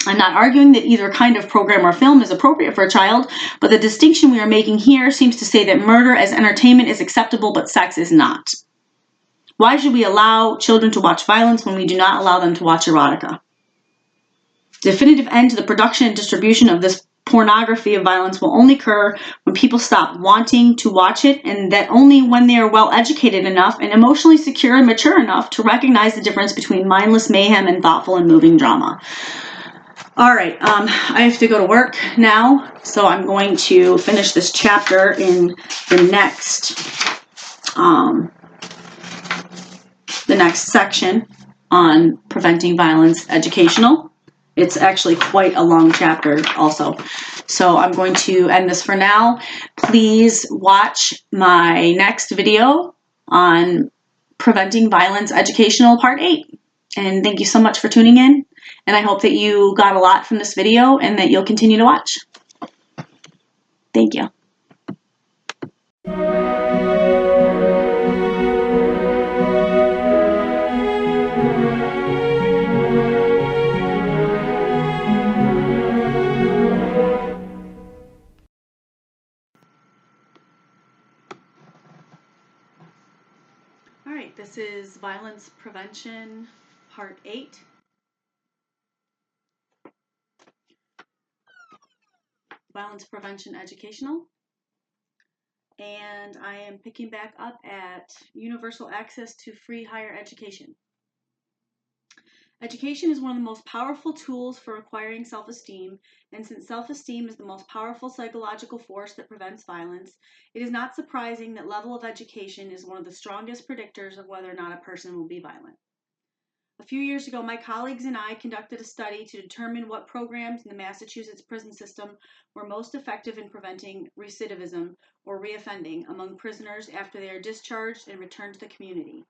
I'm not arguing that either kind of program or film is appropriate for a child, but the distinction we are making here seems to say that murder as entertainment is acceptable, but sex is not. Why should we allow children to watch violence when we do not allow them to watch erotica? Definitive end to the production and distribution of this pornography of violence will only occur when people stop wanting to watch it, and that only when they are well educated enough and emotionally secure and mature enough to recognize the difference between mindless mayhem and thoughtful and moving drama. All right, I have to go to work now, so I'm going to finish this chapter in the next section on preventing violence educational. It's actually quite a long chapter also. So I'm going to end this for now. Please watch my next video on preventing violence educational part 8. And thank you so much for tuning in. And I hope that you got a lot from this video and that you'll continue to watch. Thank you. All right, this is Violence Prevention Part 8. Violence Prevention Educational. And I am picking back up at Universal Access to Free Higher Education. Education is one of the most powerful tools for acquiring self-esteem, and since self-esteem is the most powerful psychological force that prevents violence, it is not surprising that level of education is one of the strongest predictors of whether or not a person will be violent. A few years ago, my colleagues and I conducted a study to determine what programs in the Massachusetts prison system were most effective in preventing recidivism or reoffending among prisoners after they are discharged and returned to the community.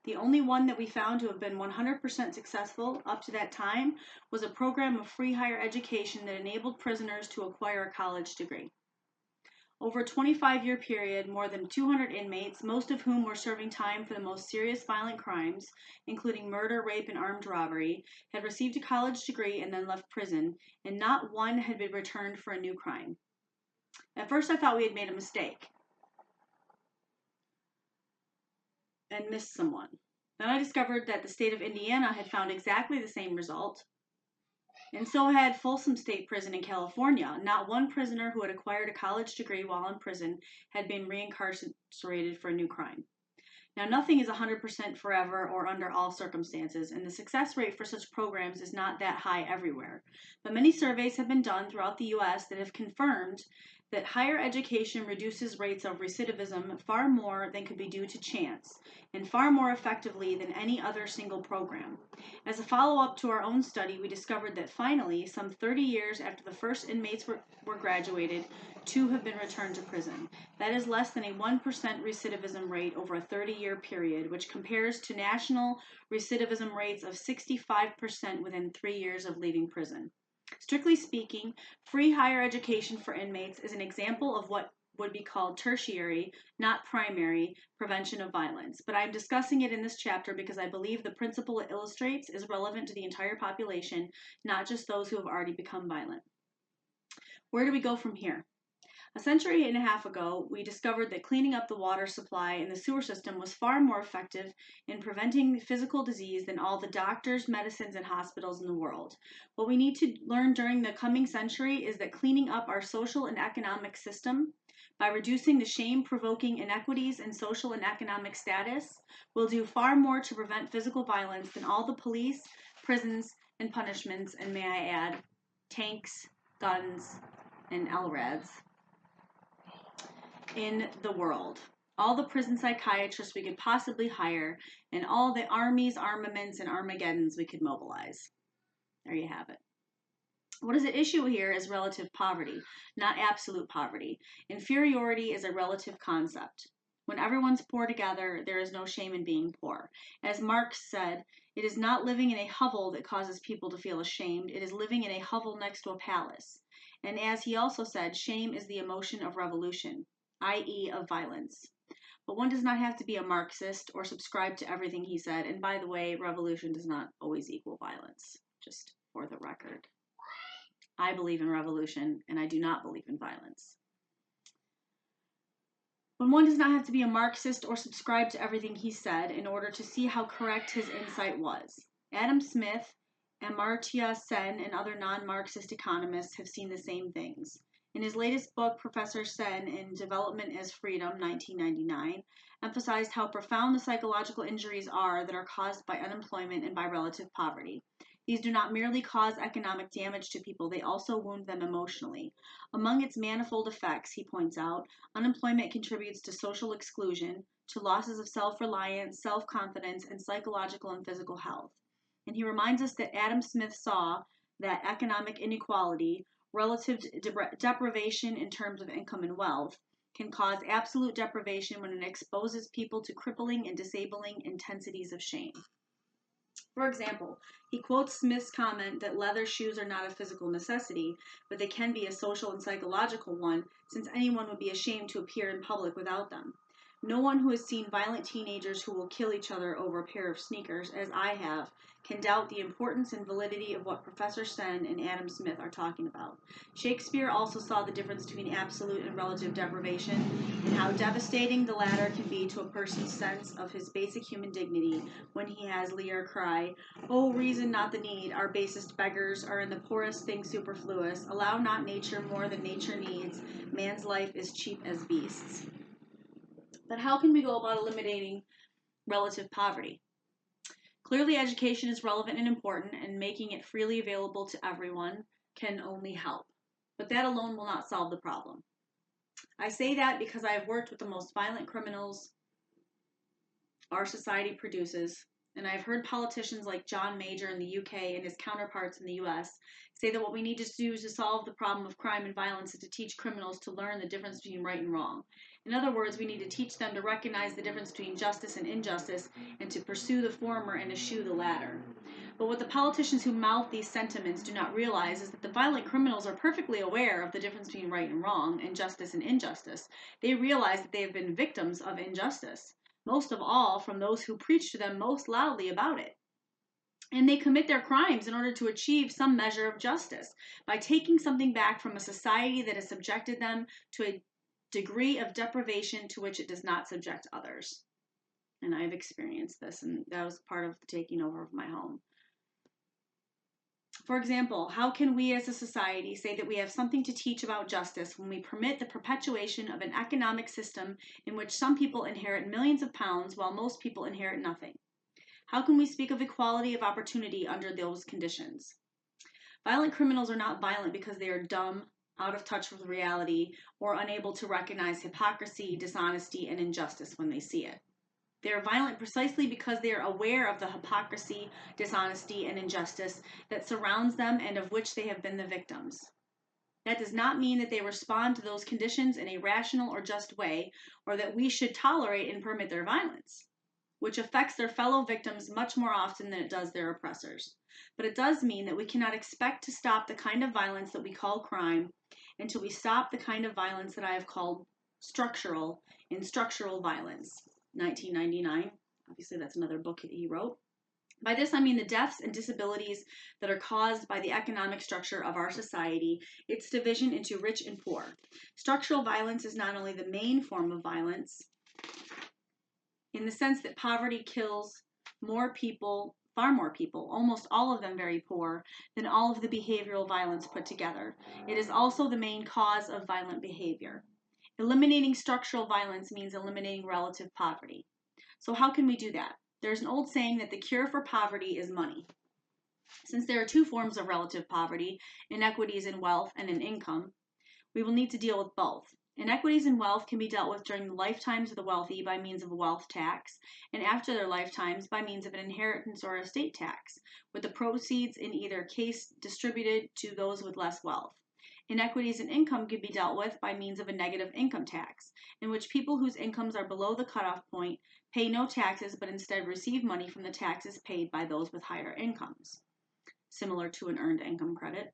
The only one that we found to have been 100% successful up to that time was a program of free higher education that enabled prisoners to acquire a college degree. Over a 25-year period, more than 200 inmates, most of whom were serving time for the most serious violent crimes, including murder, rape, and armed robbery, had received a college degree and then left prison, and not one had been returned for a new crime. At first, I thought we had made a mistake and missed someone. Then I discovered that the state of Indiana had found exactly the same result, and so had Folsom State Prison in California. Not one prisoner who had acquired a college degree while in prison had been reincarcerated for a new crime. Now, nothing is 100% forever or under all circumstances, and the success rate for such programs is not that high everywhere. But many surveys have been done throughout the U.S. that have confirmed that higher education reduces rates of recidivism far more than could be due to chance, and far more effectively than any other single program. As a follow-up to our own study, we discovered that finally, some 30 years after the first inmates were graduated, 2 have been returned to prison. That is less than a 1% recidivism rate over a 30-year period, which compares to national recidivism rates of 65% within 3 years of leaving prison. Strictly speaking, free higher education for inmates is an example of what would be called tertiary, not primary, prevention of violence. But I'm discussing it in this chapter because I believe the principle it illustrates is relevant to the entire population, not just those who have already become violent. Where do we go from here? A century and a half ago, we discovered that cleaning up the water supply in the sewer system was far more effective in preventing physical disease than all the doctors, medicines, and hospitals in the world. What we need to learn during the coming century is that cleaning up our social and economic system by reducing the shame-provoking inequities in social and economic status will do far more to prevent physical violence than all the police, prisons, and punishments, and may I add, tanks, guns, and LRADs in the world. All the prison psychiatrists we could possibly hire, and all the armies, armaments, and Armageddons we could mobilize. There you have it. What is at issue here is relative poverty, not absolute poverty. Inferiority is a relative concept. When everyone's poor together, there is no shame in being poor. As Marx said, it is not living in a hovel that causes people to feel ashamed. It is living in a hovel next to a palace. And as he also said, shame is the emotion of revolution, i.e. of violence. But one does not have to be a Marxist or subscribe to everything he said. And by the way, revolution does not always equal violence, just for the record. I believe in revolution, and I do not believe in violence. But one does not have to be a Marxist or subscribe to everything he said in order to see how correct his insight was. Adam Smith, Amartya Sen, and other non-Marxist economists have seen the same things. In his latest book, Professor Sen, in Development as Freedom, 1999, emphasized how profound the psychological injuries are that are caused by unemployment and by relative poverty. These do not merely cause economic damage to people, they also wound them emotionally. Among its manifold effects, he points out, unemployment contributes to social exclusion, to losses of self-reliance, self-confidence, and psychological and physical health. And he reminds us that Adam Smith saw that economic inequality, relative deprivation in terms of income and wealth, can cause absolute deprivation when it exposes people to crippling and disabling intensities of shame. For example, he quotes Smith's comment that leather shoes are not a physical necessity, but they can be a social and psychological one, since anyone would be ashamed to appear in public without them. No one who has seen violent teenagers who will kill each other over a pair of sneakers, as I have, can doubt the importance and validity of what Professor Sen and Adam Smith are talking about. Shakespeare also saw the difference between absolute and relative deprivation, and how devastating the latter can be to a person's sense of his basic human dignity when he has Lear cry, "Oh, reason not the need, our basest beggars are in the poorest thing superfluous, allow not nature more than nature needs, man's life is cheap as beasts." But how can we go about eliminating relative poverty? Clearly, education is relevant and important, and making it freely available to everyone can only help. But that alone will not solve the problem. I say that because I have worked with the most violent criminals our society produces, and I've heard politicians like John Major in the UK and his counterparts in the US say that what we need to do to solve the problem of crime and violence is to teach criminals to learn the difference between right and wrong. In other words, we need to teach them to recognize the difference between justice and injustice and to pursue the former and eschew the latter. But what the politicians who mouth these sentiments do not realize is that the violent criminals are perfectly aware of the difference between right and wrong and justice and injustice. They realize that they have been victims of injustice, most of all from those who preach to them most loudly about it. And they commit their crimes in order to achieve some measure of justice by taking something back from a society that has subjected them to a degree of deprivation to which it does not subject others. And I've experienced this, and that was part of the taking over of my home. For example, how can we as a society say that we have something to teach about justice when we permit the perpetuation of an economic system in which some people inherit millions of pounds while most people inherit nothing? How can we speak of equality of opportunity under those conditions? Violent criminals are not violent because they are dumb, out of touch with reality, or unable to recognize hypocrisy, dishonesty, and injustice when they see it. They are violent precisely because they are aware of the hypocrisy, dishonesty, and injustice that surrounds them and of which they have been the victims. That does not mean that they respond to those conditions in a rational or just way, or that we should tolerate and permit their violence, which affects their fellow victims much more often than it does their oppressors. But it does mean that we cannot expect to stop the kind of violence that we call crime until we stop the kind of violence that I have called structural violence. 1999. Obviously, that's another book that he wrote. By this, I mean the deaths and disabilities that are caused by the economic structure of our society, its division into rich and poor. Structural violence is not only the main form of violence, in the sense that poverty kills more people, far more people, almost all of them very poor, than all of the behavioral violence put together. It is also the main cause of violent behavior. Eliminating structural violence means eliminating relative poverty. So how can we do that? There's an old saying that the cure for poverty is money. Since there are two forms of relative poverty, inequities in wealth and in income, we will need to deal with both. Inequities in wealth can be dealt with during the lifetimes of the wealthy by means of a wealth tax, and after their lifetimes by means of an inheritance or estate tax, with the proceeds in either case distributed to those with less wealth. Inequities in income can be dealt with by means of a negative income tax, in which people whose incomes are below the cutoff point pay no taxes but instead receive money from the taxes paid by those with higher incomes, similar to an earned income credit.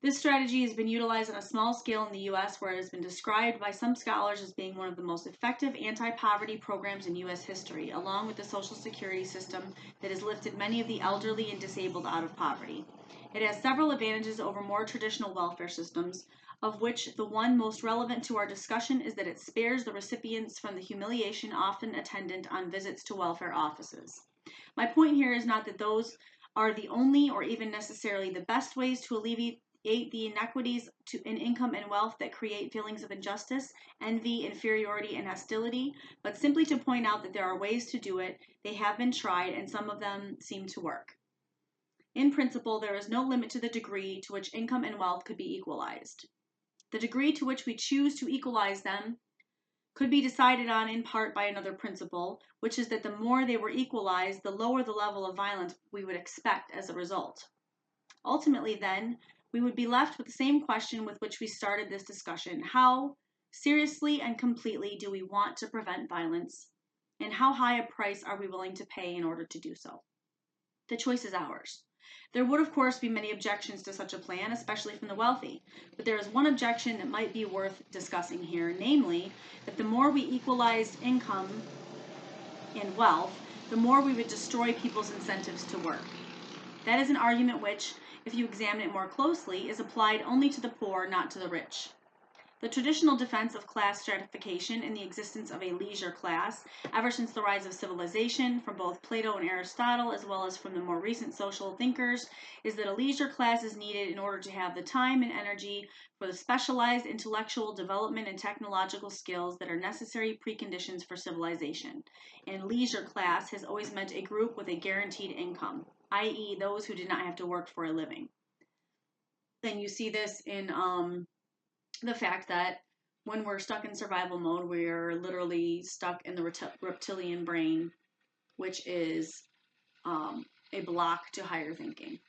This strategy has been utilized on a small scale in the U.S., where it has been described by some scholars as being one of the most effective anti-poverty programs in U.S. history, along with the Social Security system that has lifted many of the elderly and disabled out of poverty. It has several advantages over more traditional welfare systems, of which the one most relevant to our discussion is that it spares the recipients from the humiliation often attendant on visits to welfare offices. My point here is not that those are the only or even necessarily the best ways to alleviate the inequities in income and wealth that create feelings of injustice, envy, inferiority, and hostility, but simply to point out that there are ways to do it. They have been tried, and some of them seem to work. In principle, there is no limit to the degree to which income and wealth could be equalized. The degree to which we choose to equalize them could be decided on in part by another principle, which is that the more they were equalized, the lower the level of violence we would expect as a result. Ultimately, then, we would be left with the same question with which we started this discussion. How seriously and completely do we want to prevent violence? And how high a price are we willing to pay in order to do so? The choice is ours. There would, of course, be many objections to such a plan, especially from the wealthy. But there is one objection that might be worth discussing here, namely, that the more we equalized income and wealth, the more we would destroy people's incentives to work. That is an argument which, if you examine it more closely, is applied only to the poor, not to the rich. The traditional defense of class stratification and the existence of a leisure class, ever since the rise of civilization, from both Plato and Aristotle, as well as from the more recent social thinkers, is that a leisure class is needed in order to have the time and energy for the specialized intellectual development and technological skills that are necessary preconditions for civilization. And leisure class has always meant a group with a guaranteed income, i.e., those who did not have to work for a living. Then you see this in the fact that when we're stuck in survival mode, we're literally stuck in the reptilian brain, which is a block to higher thinking.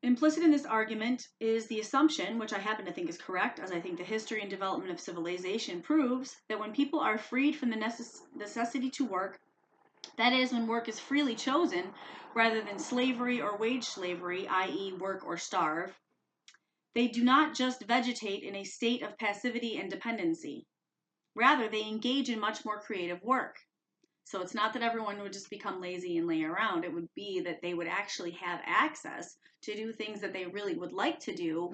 Implicit in this argument is the assumption, which I happen to think is correct, as I think the history and development of civilization proves, that when people are freed from the necessity to work, that is, when work is freely chosen, rather than slavery or wage slavery, i.e. work or starve, they do not just vegetate in a state of passivity and dependency. Rather, they engage in much more creative work. So it's not that everyone would just become lazy and lay around. It would be that they would actually have access to do things that they really would like to do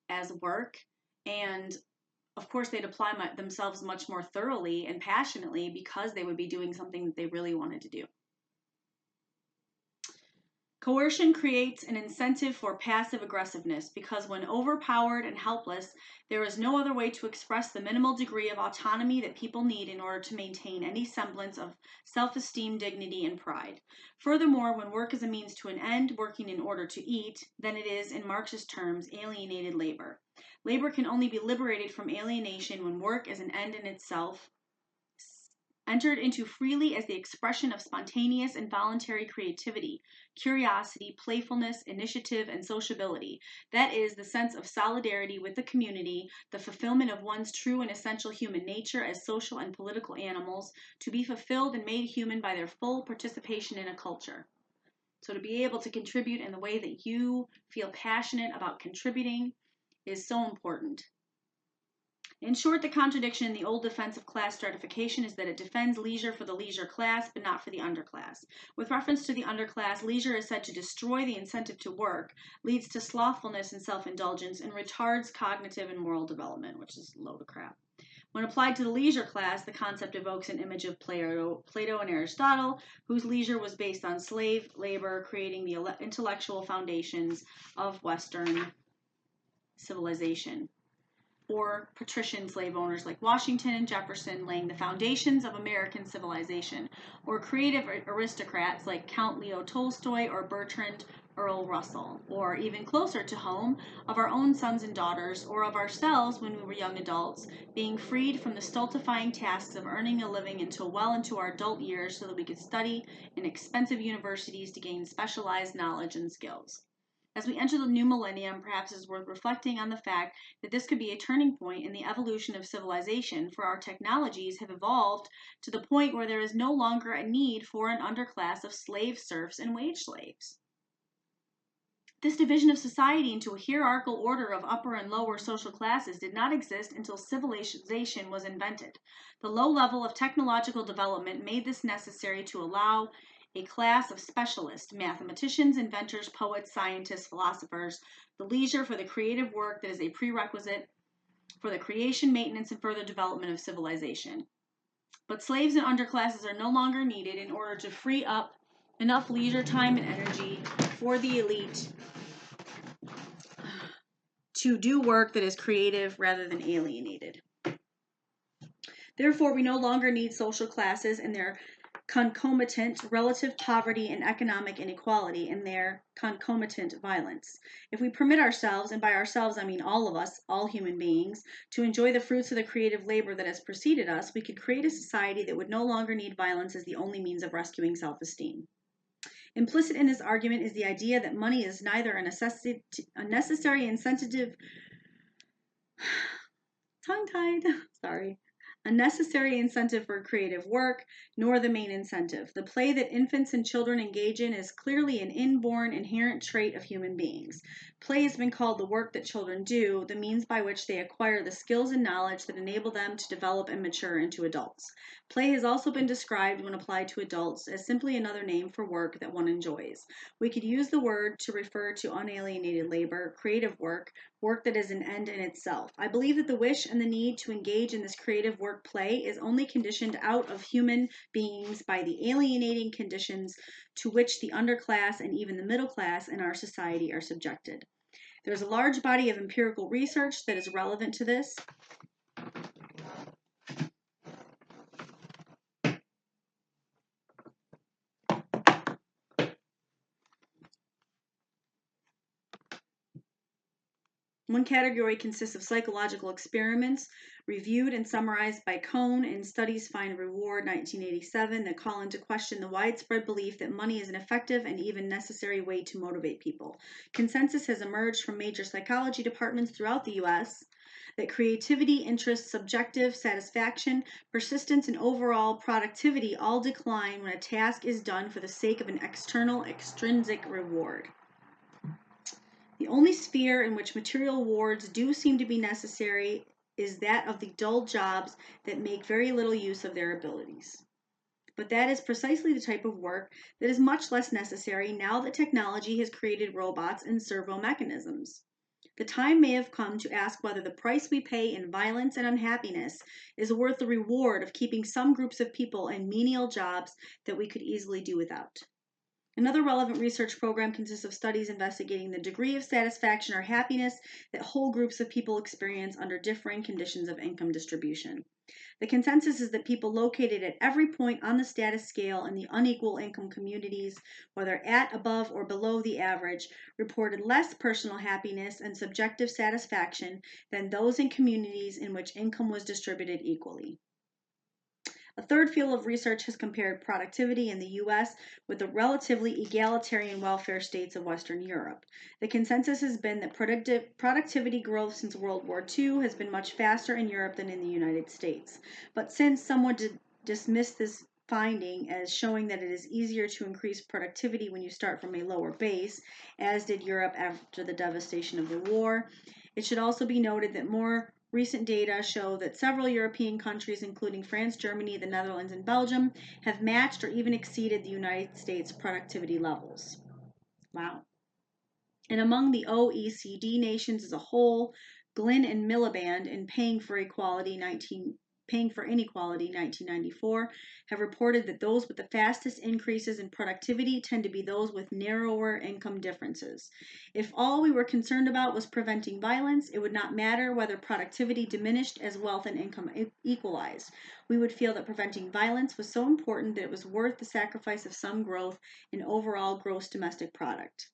as work. And of course, they'd apply themselves much more thoroughly and passionately because they would be doing something that they really wanted to do. Coercion creates an incentive for passive aggressiveness because when overpowered and helpless, there is no other way to express the minimal degree of autonomy that people need in order to maintain any semblance of self-esteem, dignity, and pride. Furthermore, when work is a means to an end, working in order to eat, then it is, in Marxist terms, alienated labor. Labor can only be liberated from alienation when work is an end in itself, entered into freely as the expression of spontaneous and voluntary creativity, curiosity, playfulness, initiative, and sociability. That is, the sense of solidarity with the community, the fulfillment of one's true and essential human nature as social and political animals, to be fulfilled and made human by their full participation in a culture. So to be able to contribute in the way that you feel passionate about contributing is so important. In short, the contradiction in the old defense of class stratification is that it defends leisure for the leisure class, but not for the underclass. With reference to the underclass, leisure is said to destroy the incentive to work, leads to slothfulness and self-indulgence, and retards cognitive and moral development, which is a load of crap. When applied to the leisure class, the concept evokes an image of Plato and Aristotle, whose leisure was based on slave labor, creating the intellectual foundations of Western civilization. Or patrician slave owners like Washington and Jefferson laying the foundations of American civilization, or creative aristocrats like Count Leo Tolstoy or Bertrand Earl Russell, or even closer to home, of our own sons and daughters, or of ourselves when we were young adults, being freed from the stultifying tasks of earning a living until well into our adult years so that we could study in expensive universities to gain specialized knowledge and skills. As we enter the new millennium, perhaps it is worth reflecting on the fact that this could be a turning point in the evolution of civilization, for our technologies have evolved to the point where there is no longer a need for an underclass of slave serfs and wage slaves. This division of society into a hierarchical order of upper and lower social classes did not exist until civilization was invented. The low level of technological development made this necessary to allow a class of specialists, mathematicians, inventors, poets, scientists, philosophers, the leisure for the creative work that is a prerequisite for the creation, maintenance, and further development of civilization. But slaves and underclasses are no longer needed in order to free up enough leisure time and energy for the elite to do work that is creative rather than alienated. Therefore, we no longer need social classes and their concomitant relative poverty and economic inequality and their concomitant violence. If we permit ourselves, and by ourselves I mean all of us, all human beings, to enjoy the fruits of the creative labor that has preceded us, we could create a society that would no longer need violence as the only means of rescuing self-esteem. Implicit in this argument is the idea that money is neither a necessary incentive, tongue-tied, sorry, a necessary incentive for creative work, nor the main incentive. The play that infants and children engage in is clearly an inborn, inherent trait of human beings. Play has been called the work that children do, the means by which they acquire the skills and knowledge that enable them to develop and mature into adults. Play has also been described, when applied to adults, as simply another name for work that one enjoys. We could use the word to refer to unalienated labor, creative work, work that is an end in itself. I believe that the wish and the need to engage in this creative work play is only conditioned out of human beings by the alienating conditions to which the underclass and even the middle class in our society are subjected. There's a large body of empirical research that is relevant to this. One category consists of psychological experiments reviewed and summarized by Cohn in Studies Find Reward 1987 that call into question the widespread belief that money is an effective and even necessary way to motivate people. Consensus has emerged from major psychology departments throughout the U.S. that creativity, interest, subjective satisfaction, persistence, and overall productivity all decline when a task is done for the sake of an external, extrinsic reward. The only sphere in which material rewards do seem to be necessary is that of the dull jobs that make very little use of their abilities. But that is precisely the type of work that is much less necessary now that technology has created robots and servo mechanisms. The time may have come to ask whether the price we pay in violence and unhappiness is worth the reward of keeping some groups of people in menial jobs that we could easily do without. Another relevant research program consists of studies investigating the degree of satisfaction or happiness that whole groups of people experience under differing conditions of income distribution. The consensus is that people located at every point on the status scale in the unequal income communities, whether at, above, or below the average, reported less personal happiness and subjective satisfaction than those in communities in which income was distributed equally. A third field of research has compared productivity in the U.S. with the relatively egalitarian welfare states of Western Europe. The consensus has been that productivity growth since World War II has been much faster in Europe than in the United States. But since someone dismissed this finding as showing that it is easier to increase productivity when you start from a lower base, as did Europe after the devastation of the war, it should also be noted that more recent data show that several European countries, including France, Germany, the Netherlands, and Belgium, have matched or even exceeded the United States productivity levels. Wow. And among the OECD nations as a whole, Glynn and Miliband in Paying for Inequality 1994 have reported that those with the fastest increases in productivity tend to be those with narrower income differences. If all we were concerned about was preventing violence, it would not matter whether productivity diminished as wealth and income equalized. We would feel that preventing violence was so important that it was worth the sacrifice of some growth in overall gross domestic product.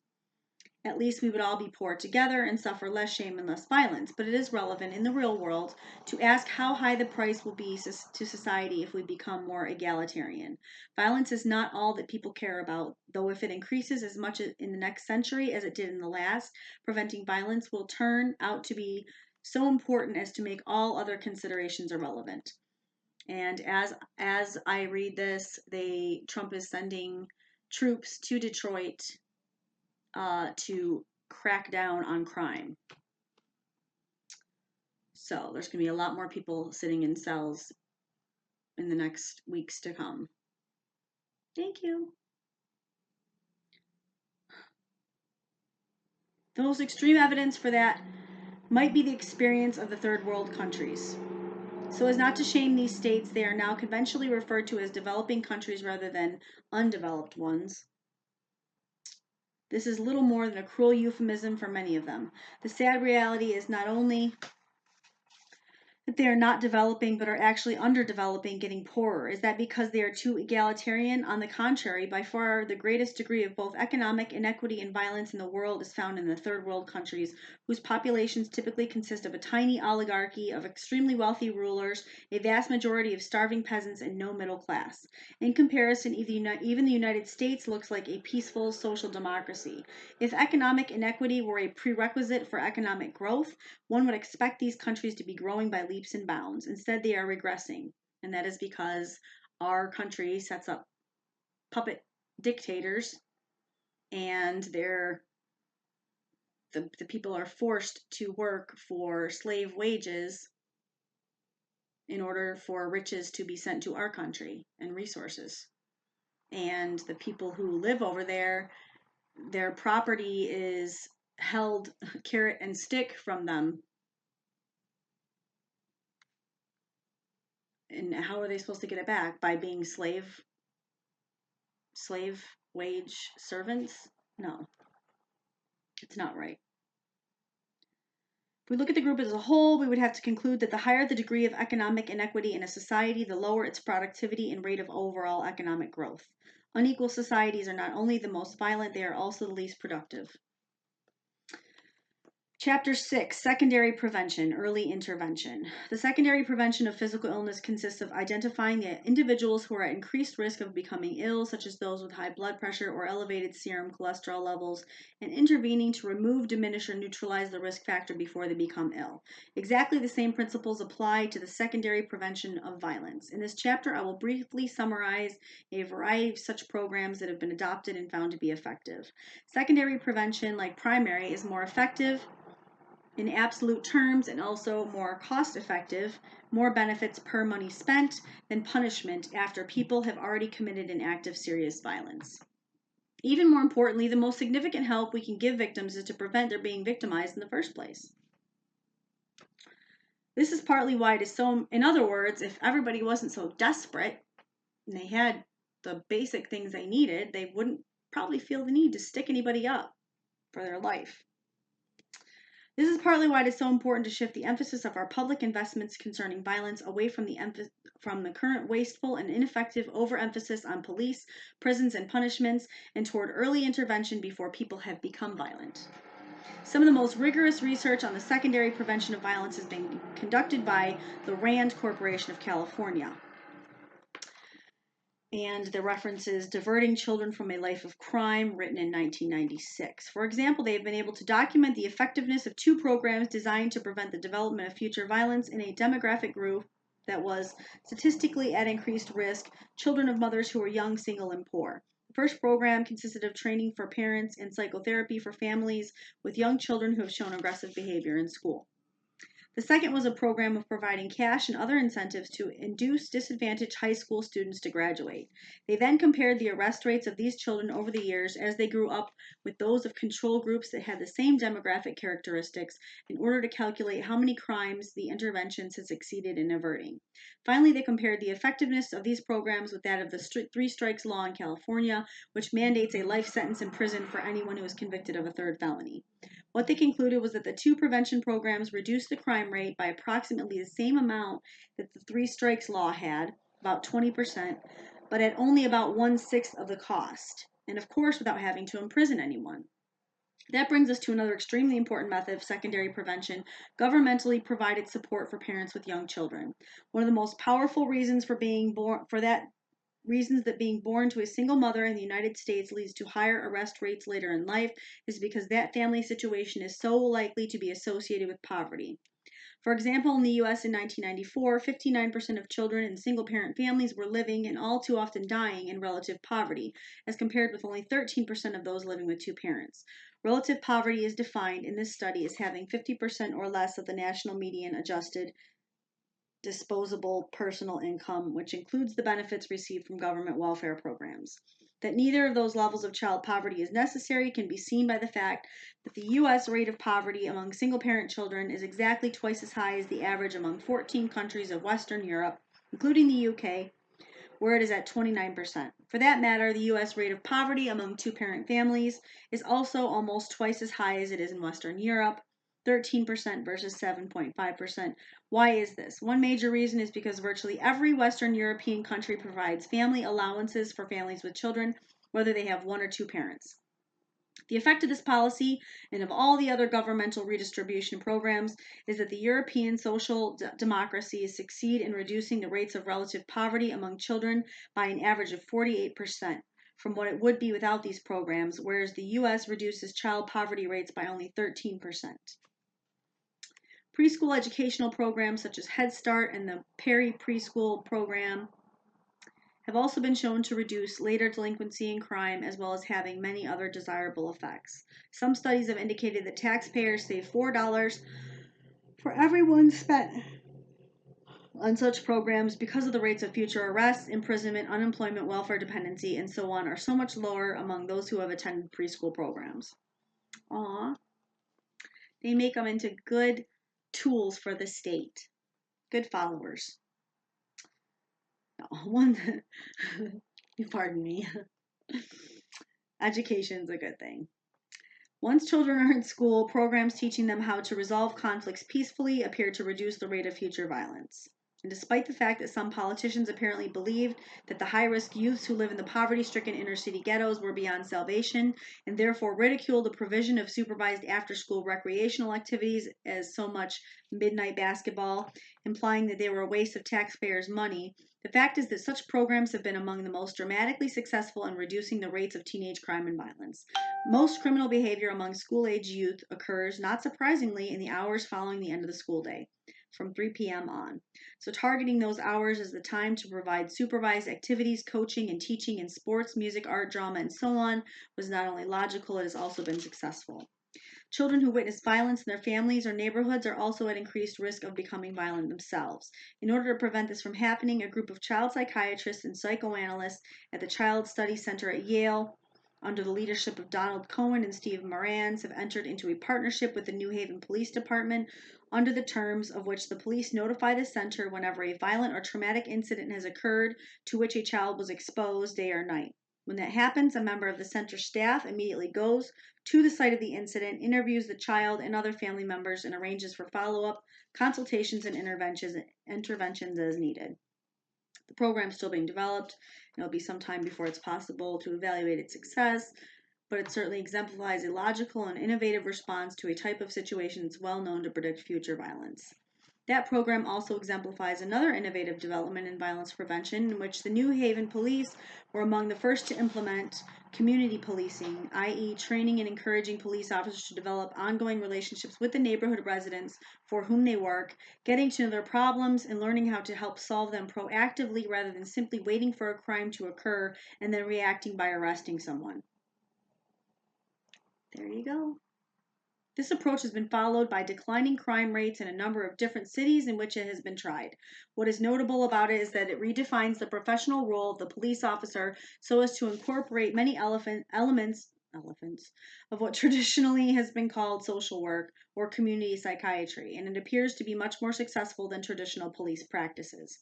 At least we would all be poor together and suffer less shame and less violence. But it is relevant in the real world to ask how high the price will be to society if we become more egalitarian. Violence is not all that people care about, though if it increases as much in the next century as it did in the last, preventing violence will turn out to be so important as to make all other considerations irrelevant. And as I read this, Trump is sending troops to Detroit to crack down on crime. So there's going to be a lot more people sitting in cells in the next weeks to come. Thank you. The most extreme evidence for that might be the experience of the third world countries. So as not to shame these states, they are now conventionally referred to as developing countries rather than undeveloped ones. This is little more than a cruel euphemism for many of them. The sad reality is not only that they are not developing but are actually underdeveloping, getting poorer. Is that because they are too egalitarian? On the contrary, by far the greatest degree of both economic inequity and violence in the world is found in the third world countries, whose populations typically consist of a tiny oligarchy of extremely wealthy rulers, a vast majority of starving peasants, and no middle class. In comparison, even the United States looks like a peaceful social democracy. If economic inequity were a prerequisite for economic growth, one would expect these countries to be growing by leaps and bounds. Instead, they are regressing, and that is because our country sets up puppet dictators, and the people are forced to work for slave wages in order for riches to be sent to our country and resources. And the people who live over there, their property is held carrot and stick from them. And how are they supposed to get it back? By being slave wage servants? No, it's not right. If we look at the group as a whole, we would have to conclude that the higher the degree of economic inequity in a society, the lower its productivity and rate of overall economic growth. Unequal societies are not only the most violent, they are also the least productive. Chapter 6, Secondary Prevention, Early Intervention. The secondary prevention of physical illness consists of identifying the individuals who are at increased risk of becoming ill, such as those with high blood pressure or elevated serum cholesterol levels, and intervening to remove, diminish, or neutralize the risk factor before they become ill. Exactly the same principles apply to the secondary prevention of violence. In this chapter, I will briefly summarize a variety of such programs that have been adopted and found to be effective. Secondary prevention, like primary, is more effective in absolute terms and also more cost effective, more benefits per money spent than punishment after people have already committed an act of serious violence. Even more importantly, the most significant help we can give victims is to prevent their being victimized in the first place. This is partly why it is so, in other words, if everybody wasn't so desperate and they had the basic things they needed, they wouldn't probably feel the need to stick anybody up for their life. This is partly why it is so important to shift the emphasis of our public investments concerning violence away from the current wasteful and ineffective overemphasis on police, prisons, and punishments, and toward early intervention before people have become violent. Some of the most rigorous research on the secondary prevention of violence has been conducted by the RAND Corporation of California. And the reference is Diverting Children from a Life of Crime, written in 1996. For example, they have been able to document the effectiveness of 2 programs designed to prevent the development of future violence in a demographic group that was statistically at increased risk, children of mothers who were young, single, and poor. The first program consisted of training for parents and psychotherapy for families with young children who have shown aggressive behavior in school. The second was a program of providing cash and other incentives to induce disadvantaged high school students to graduate. They then compared the arrest rates of these children over the years as they grew up with those of control groups that had the same demographic characteristics in order to calculate how many crimes the interventions had succeeded in averting. Finally, they compared the effectiveness of these programs with that of the 3 strikes law in California, which mandates a life sentence in prison for anyone who is convicted of a 3rd felony. What they concluded was that the 2 prevention programs reduced the crime rate by approximately the same amount that the 3 strikes law had, about 20%, but at only about 1/6 of the cost, and of course without having to imprison anyone. That brings us to another extremely important method of secondary prevention, governmentally provided support for parents with young children. One of the most powerful reasons that being born to a single mother in the United States leads to higher arrest rates later in life is because that family situation is so likely to be associated with poverty. For example, in the U.S. in 1994, 59% of children in single-parent families were living and all too often dying in relative poverty, as compared with only 13% of those living with 2 parents. Relative poverty is defined in this study as having 50% or less of the national median adjusted disposable personal income, which includes the benefits received from government welfare programs. That neither of those levels of child poverty is necessary can be seen by the fact that the U.S. rate of poverty among single-parent children is exactly twice as high as the average among 14 countries of Western Europe, including the UK, where it is at 29%. For that matter, the U.S. rate of poverty among 2-parent families is also almost twice as high as it is in Western Europe, 13% versus 7.5%. Why is this? One major reason is because virtually every Western European country provides family allowances for families with children, whether they have 1 or 2 parents. The effect of this policy and of all the other governmental redistribution programs is that the European social democracies succeed in reducing the rates of relative poverty among children by an average of 48% from what it would be without these programs, whereas the U.S. reduces child poverty rates by only 13%. Preschool educational programs such as Head Start and the Perry Preschool program have also been shown to reduce later delinquency and crime, as well as having many other desirable effects. Some studies have indicated that taxpayers save $4 for everyone spent on such programs because of the rates of future arrests, imprisonment, unemployment, welfare dependency, and so on are so much lower among those who have attended preschool programs. Aww. They make them into good tools for the state. Good followers. Pardon me. Education's a good thing. Once children are in school, programs teaching them how to resolve conflicts peacefully appear to reduce the rate of future violence. And despite the fact that some politicians apparently believed that the high-risk youths who live in the poverty-stricken inner-city ghettos were beyond salvation, and therefore ridiculed the provision of supervised after-school recreational activities as so much midnight basketball, implying that they were a waste of taxpayers' money, the fact is that such programs have been among the most dramatically successful in reducing the rates of teenage crime and violence. Most criminal behavior among school-age youth occurs, not surprisingly, in the hours following the end of the school day, from 3 p.m. on. So targeting those hours as the time to provide supervised activities, coaching, and teaching in sports, music, art, drama, and so on was not only logical, it has also been successful. Children who witness violence in their families or neighborhoods are also at increased risk of becoming violent themselves. In order to prevent this from happening, a group of child psychiatrists and psychoanalysts at the Child Study Center at Yale, under the leadership of Donald Cohen and Steve Morans, have entered into a partnership with the New Haven Police Department, under the terms of which the police notify the center whenever a violent or traumatic incident has occurred to which a child was exposed day or night. When that happens, a member of the center staff immediately goes to the site of the incident, interviews the child and other family members, and arranges for follow-up consultations and interventions as needed. The program is still being developed, and it'll be some time before it's possible to evaluate its success, but it certainly exemplifies a logical and innovative response to a type of situation that's well known to predict future violence. That program also exemplifies another innovative development in violence prevention, in which the New Haven police were among the first to implement community policing, i.e., training and encouraging police officers to develop ongoing relationships with the neighborhood residents for whom they work, getting to know their problems and learning how to help solve them proactively rather than simply waiting for a crime to occur and then reacting by arresting someone. There you go. This approach has been followed by declining crime rates in a number of different cities in which it has been tried. What is notable about it is that it redefines the professional role of the police officer so as to incorporate many elements of what traditionally has been called social work or community psychiatry, and it appears to be much more successful than traditional police practices.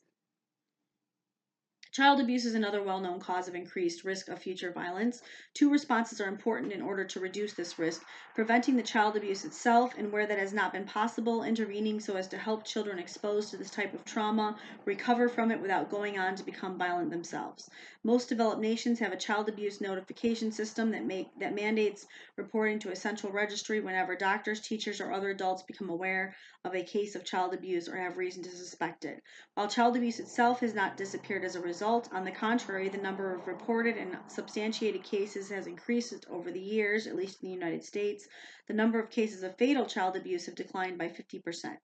Child abuse is another well-known cause of increased risk of future violence. Two responses are important in order to reduce this risk: preventing the child abuse itself, and where that has not been possible, intervening so as to help children exposed to this type of trauma recover from it without going on to become violent themselves. Most developed nations have a child abuse notification system that mandates reporting to a central registry whenever doctors, teachers, or other adults become aware of a case of child abuse or have reason to suspect it. While child abuse itself has not disappeared as a result, on the contrary, the number of reported and substantiated cases has increased over the years, at least in the United States. The number of cases of fatal child abuse have declined by 50%.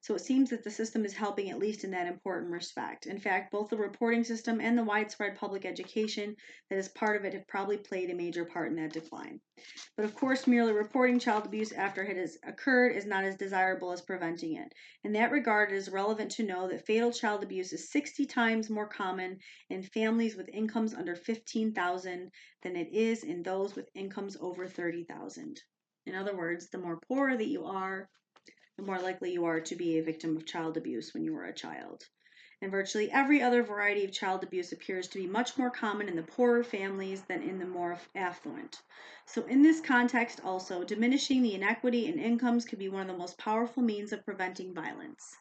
So it seems that the system is helping, at least in that important respect. In fact, both the reporting system and the widespread public education that is part of it have probably played a major part in that decline. But of course, merely reporting child abuse after it has occurred is not as desirable as preventing it. In that regard, it is relevant to know that fatal child abuse is 60 times more common in families with incomes under $15,000 than it is in those with incomes over $30,000. In other words, the more poor that you are, the more likely you are to be a victim of child abuse when you were a child. And virtually every other variety of child abuse appears to be much more common in the poorer families than in the more affluent. So in this context also, diminishing the inequity in incomes could be one of the most powerful means of preventing violence.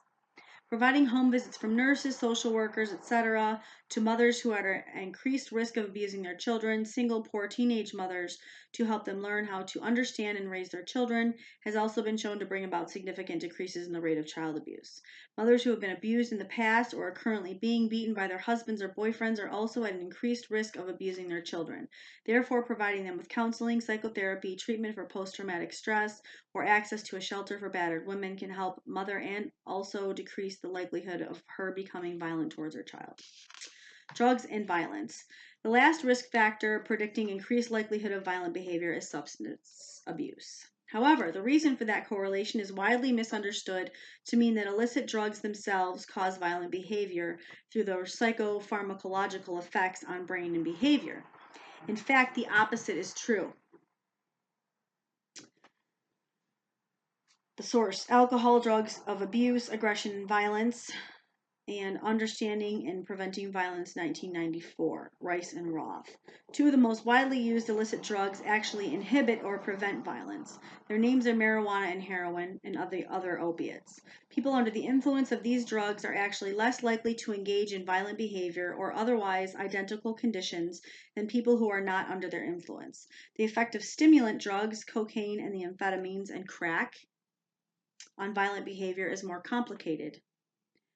providing home visits from nurses, social workers, etc., to mothers who are at increased risk of abusing their children, single, poor teenage mothers, to help them learn how to understand and raise their children, has also been shown to bring about significant decreases in the rate of child abuse. Mothers who have been abused in the past or are currently being beaten by their husbands or boyfriends are also at an increased risk of abusing their children. Therefore, providing them with counseling, psychotherapy, treatment for post-traumatic stress, or access to a shelter for battered women can help mother and also decrease the likelihood of her becoming violent towards her child. Drugs and violence. The last risk factor predicting increased likelihood of violent behavior is substance abuse. However, the reason for that correlation is widely misunderstood to mean that illicit drugs themselves cause violent behavior through their psychopharmacological effects on brain and behavior. In fact, the opposite is true. The source: Alcohol, Drugs of Abuse, Aggression, and Violence, and Understanding and Preventing Violence, 1994, Rice and Roth. Two of the most widely used illicit drugs actually inhibit or prevent violence. Their names are marijuana and heroin, and other opiates. People under the influence of these drugs are actually less likely to engage in violent behavior or otherwise identical conditions than people who are not under their influence. The effect of stimulant drugs, cocaine and the amphetamines, and crack on violent behavior is more complicated,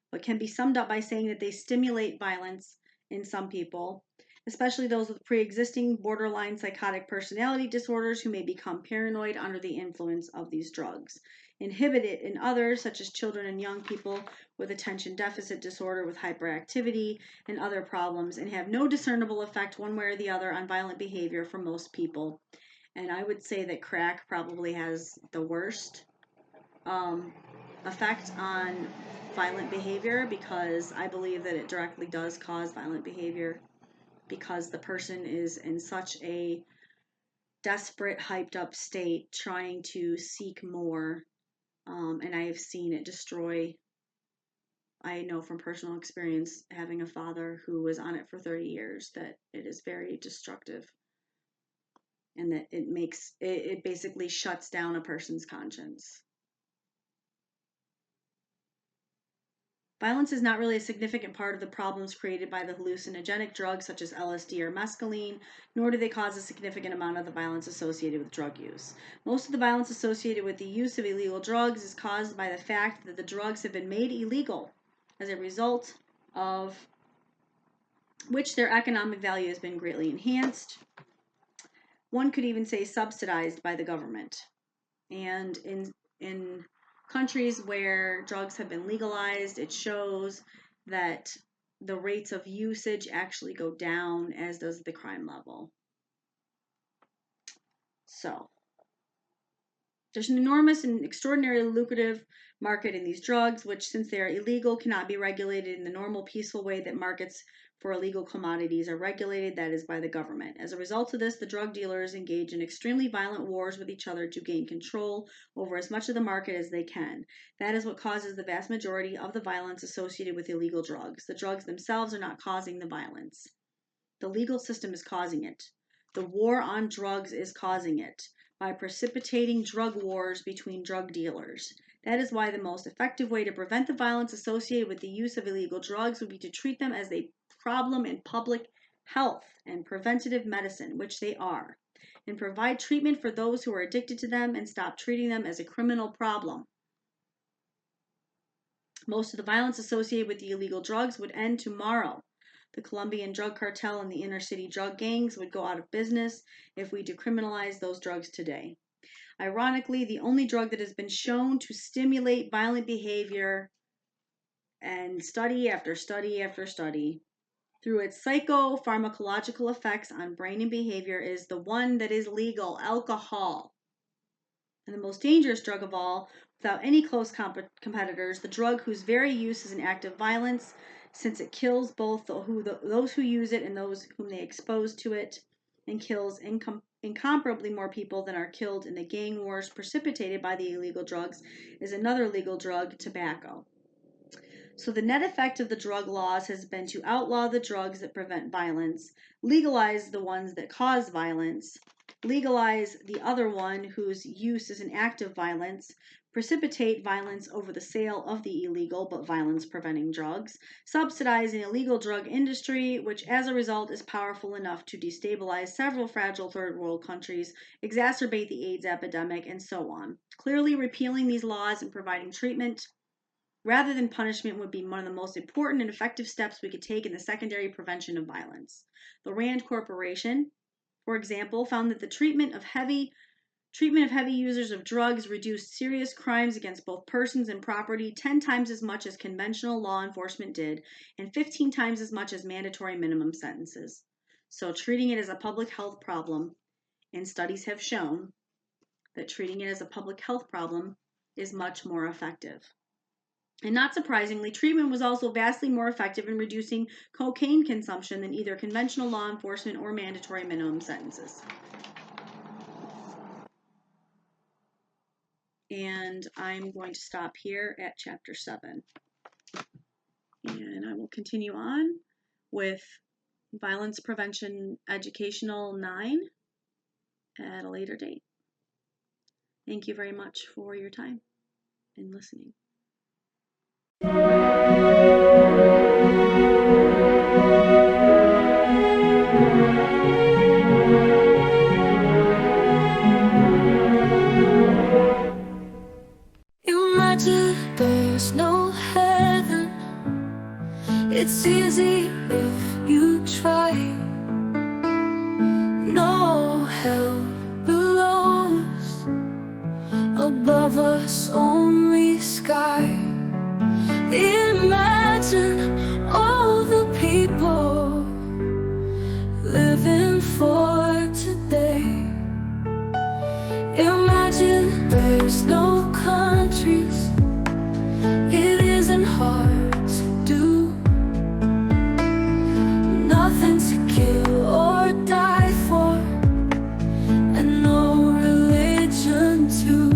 but can be summed up by saying that they stimulate violence in some people, especially those with pre-existing borderline psychotic personality disorders who may become paranoid under the influence of these drugs. Inhibit it in others, such as children and young people with attention deficit disorder with hyperactivity and other problems, and have no discernible effect one way or the other on violent behavior for most people. And I would say that crack probably has the worst effect on violent behavior, because I believe that it directly does cause violent behavior because the person is in such a desperate, hyped up state trying to seek more, and I have seen it destroy. I know from personal experience, having a father who was on it for 30 years, that it is very destructive, and that it basically shuts down a person's conscience. Violence is not really a significant part of the problems created by the hallucinogenic drugs such as LSD or mescaline, nor do they cause a significant amount of the violence associated with drug use. Most of the violence associated with the use of illegal drugs is caused by the fact that the drugs have been made illegal, as a result of which their economic value has been greatly enhanced. One could even say subsidized by the government. And in countries where drugs have been legalized, it shows that the rates of usage actually go down, as does the crime level. So, there's an enormous and extraordinarily lucrative market in these drugs, which, since they are illegal, cannot be regulated in the normal, peaceful way that markets for illegal commodities are regulated, that is, by the government. As a result of this, the drug dealers engage in extremely violent wars with each other to gain control over as much of the market as they can. That is what causes the vast majority of the violence associated with illegal drugs. The drugs themselves are not causing the violence. The legal system is causing it. The war on drugs is causing it by precipitating drug wars between drug dealers. That is why the most effective way to prevent the violence associated with the use of illegal drugs would be to treat them as a problem in public health and preventative medicine, which they are, and provide treatment for those who are addicted to them and stop treating them as a criminal problem. Most of the violence associated with the illegal drugs would end tomorrow. The Colombian drug cartel and the inner city drug gangs would go out of business if we decriminalized those drugs today. Ironically, the only drug that has been shown to stimulate violent behavior, and study after study after study, through its psychopharmacological effects on brain and behavior, is the one that is legal: alcohol. And the most dangerous drug of all, without any close competitors, the drug whose very use is an act of violence, since it kills both those who use it and those whom they expose to it, and kills incomparably more people than are killed in the gang wars precipitated by the illegal drugs, is another legal drug: tobacco. So the net effect of the drug laws has been to outlaw the drugs that prevent violence, legalize the ones that cause violence, legalize the other one whose use is an act of violence, precipitate violence over the sale of the illegal but violence-preventing drugs, subsidize an illegal drug industry, which as a result is powerful enough to destabilize several fragile third world countries, exacerbate the AIDS epidemic, and so on. Clearly, repealing these laws and providing treatment rather than punishment would be one of the most important and effective steps we could take in the secondary prevention of violence. The Rand Corporation, for example, found that the treatment of heavy users of drugs reduced serious crimes against both persons and property 10 times as much as conventional law enforcement did, and 15 times as much as mandatory minimum sentences. So treating it as a public health problem, and studies have shown that treating it as a public health problem is much more effective. And not surprisingly, treatment was also vastly more effective in reducing cocaine consumption than either conventional law enforcement or mandatory minimum sentences. And I'm going to stop here at chapter 7. And I will continue on with Violence Prevention Educational 9 at a later date. Thank you very much for your time and listening. Imagine there's no heaven. It's easy if you try. No hell below us, above us only sky. Imagine all the people living for today. Imagine there's no countries. It isn't hard to do. Nothing to kill or die for, and no religion too.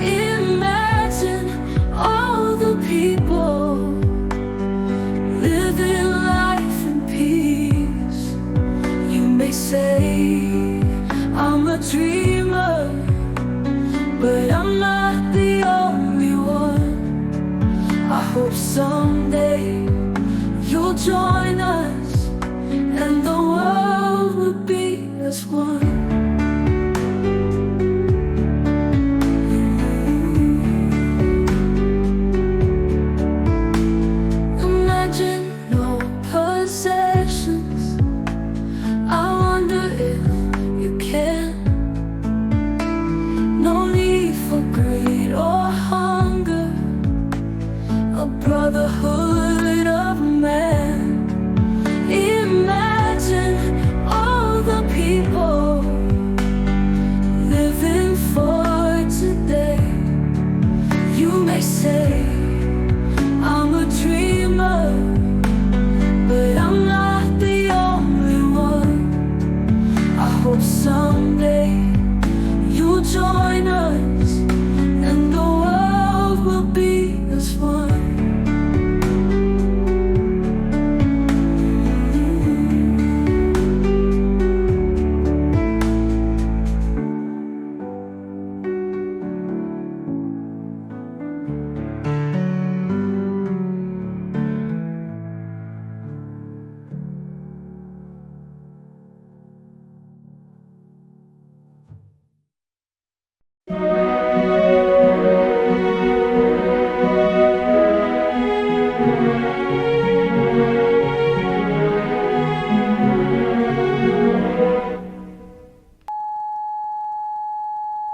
Imagine all the people living life in peace. You may say I'm a dreamer, but I'm not the only one. I hope someday you'll join us, and the world will be as one. Imagine no possessions. I wonder if you can. No need for greed or hunger, a brotherhood of man. Imagine all the people living for today. You may say I'm a dreamer, but I'm not the only one. I hope someday you'll join us,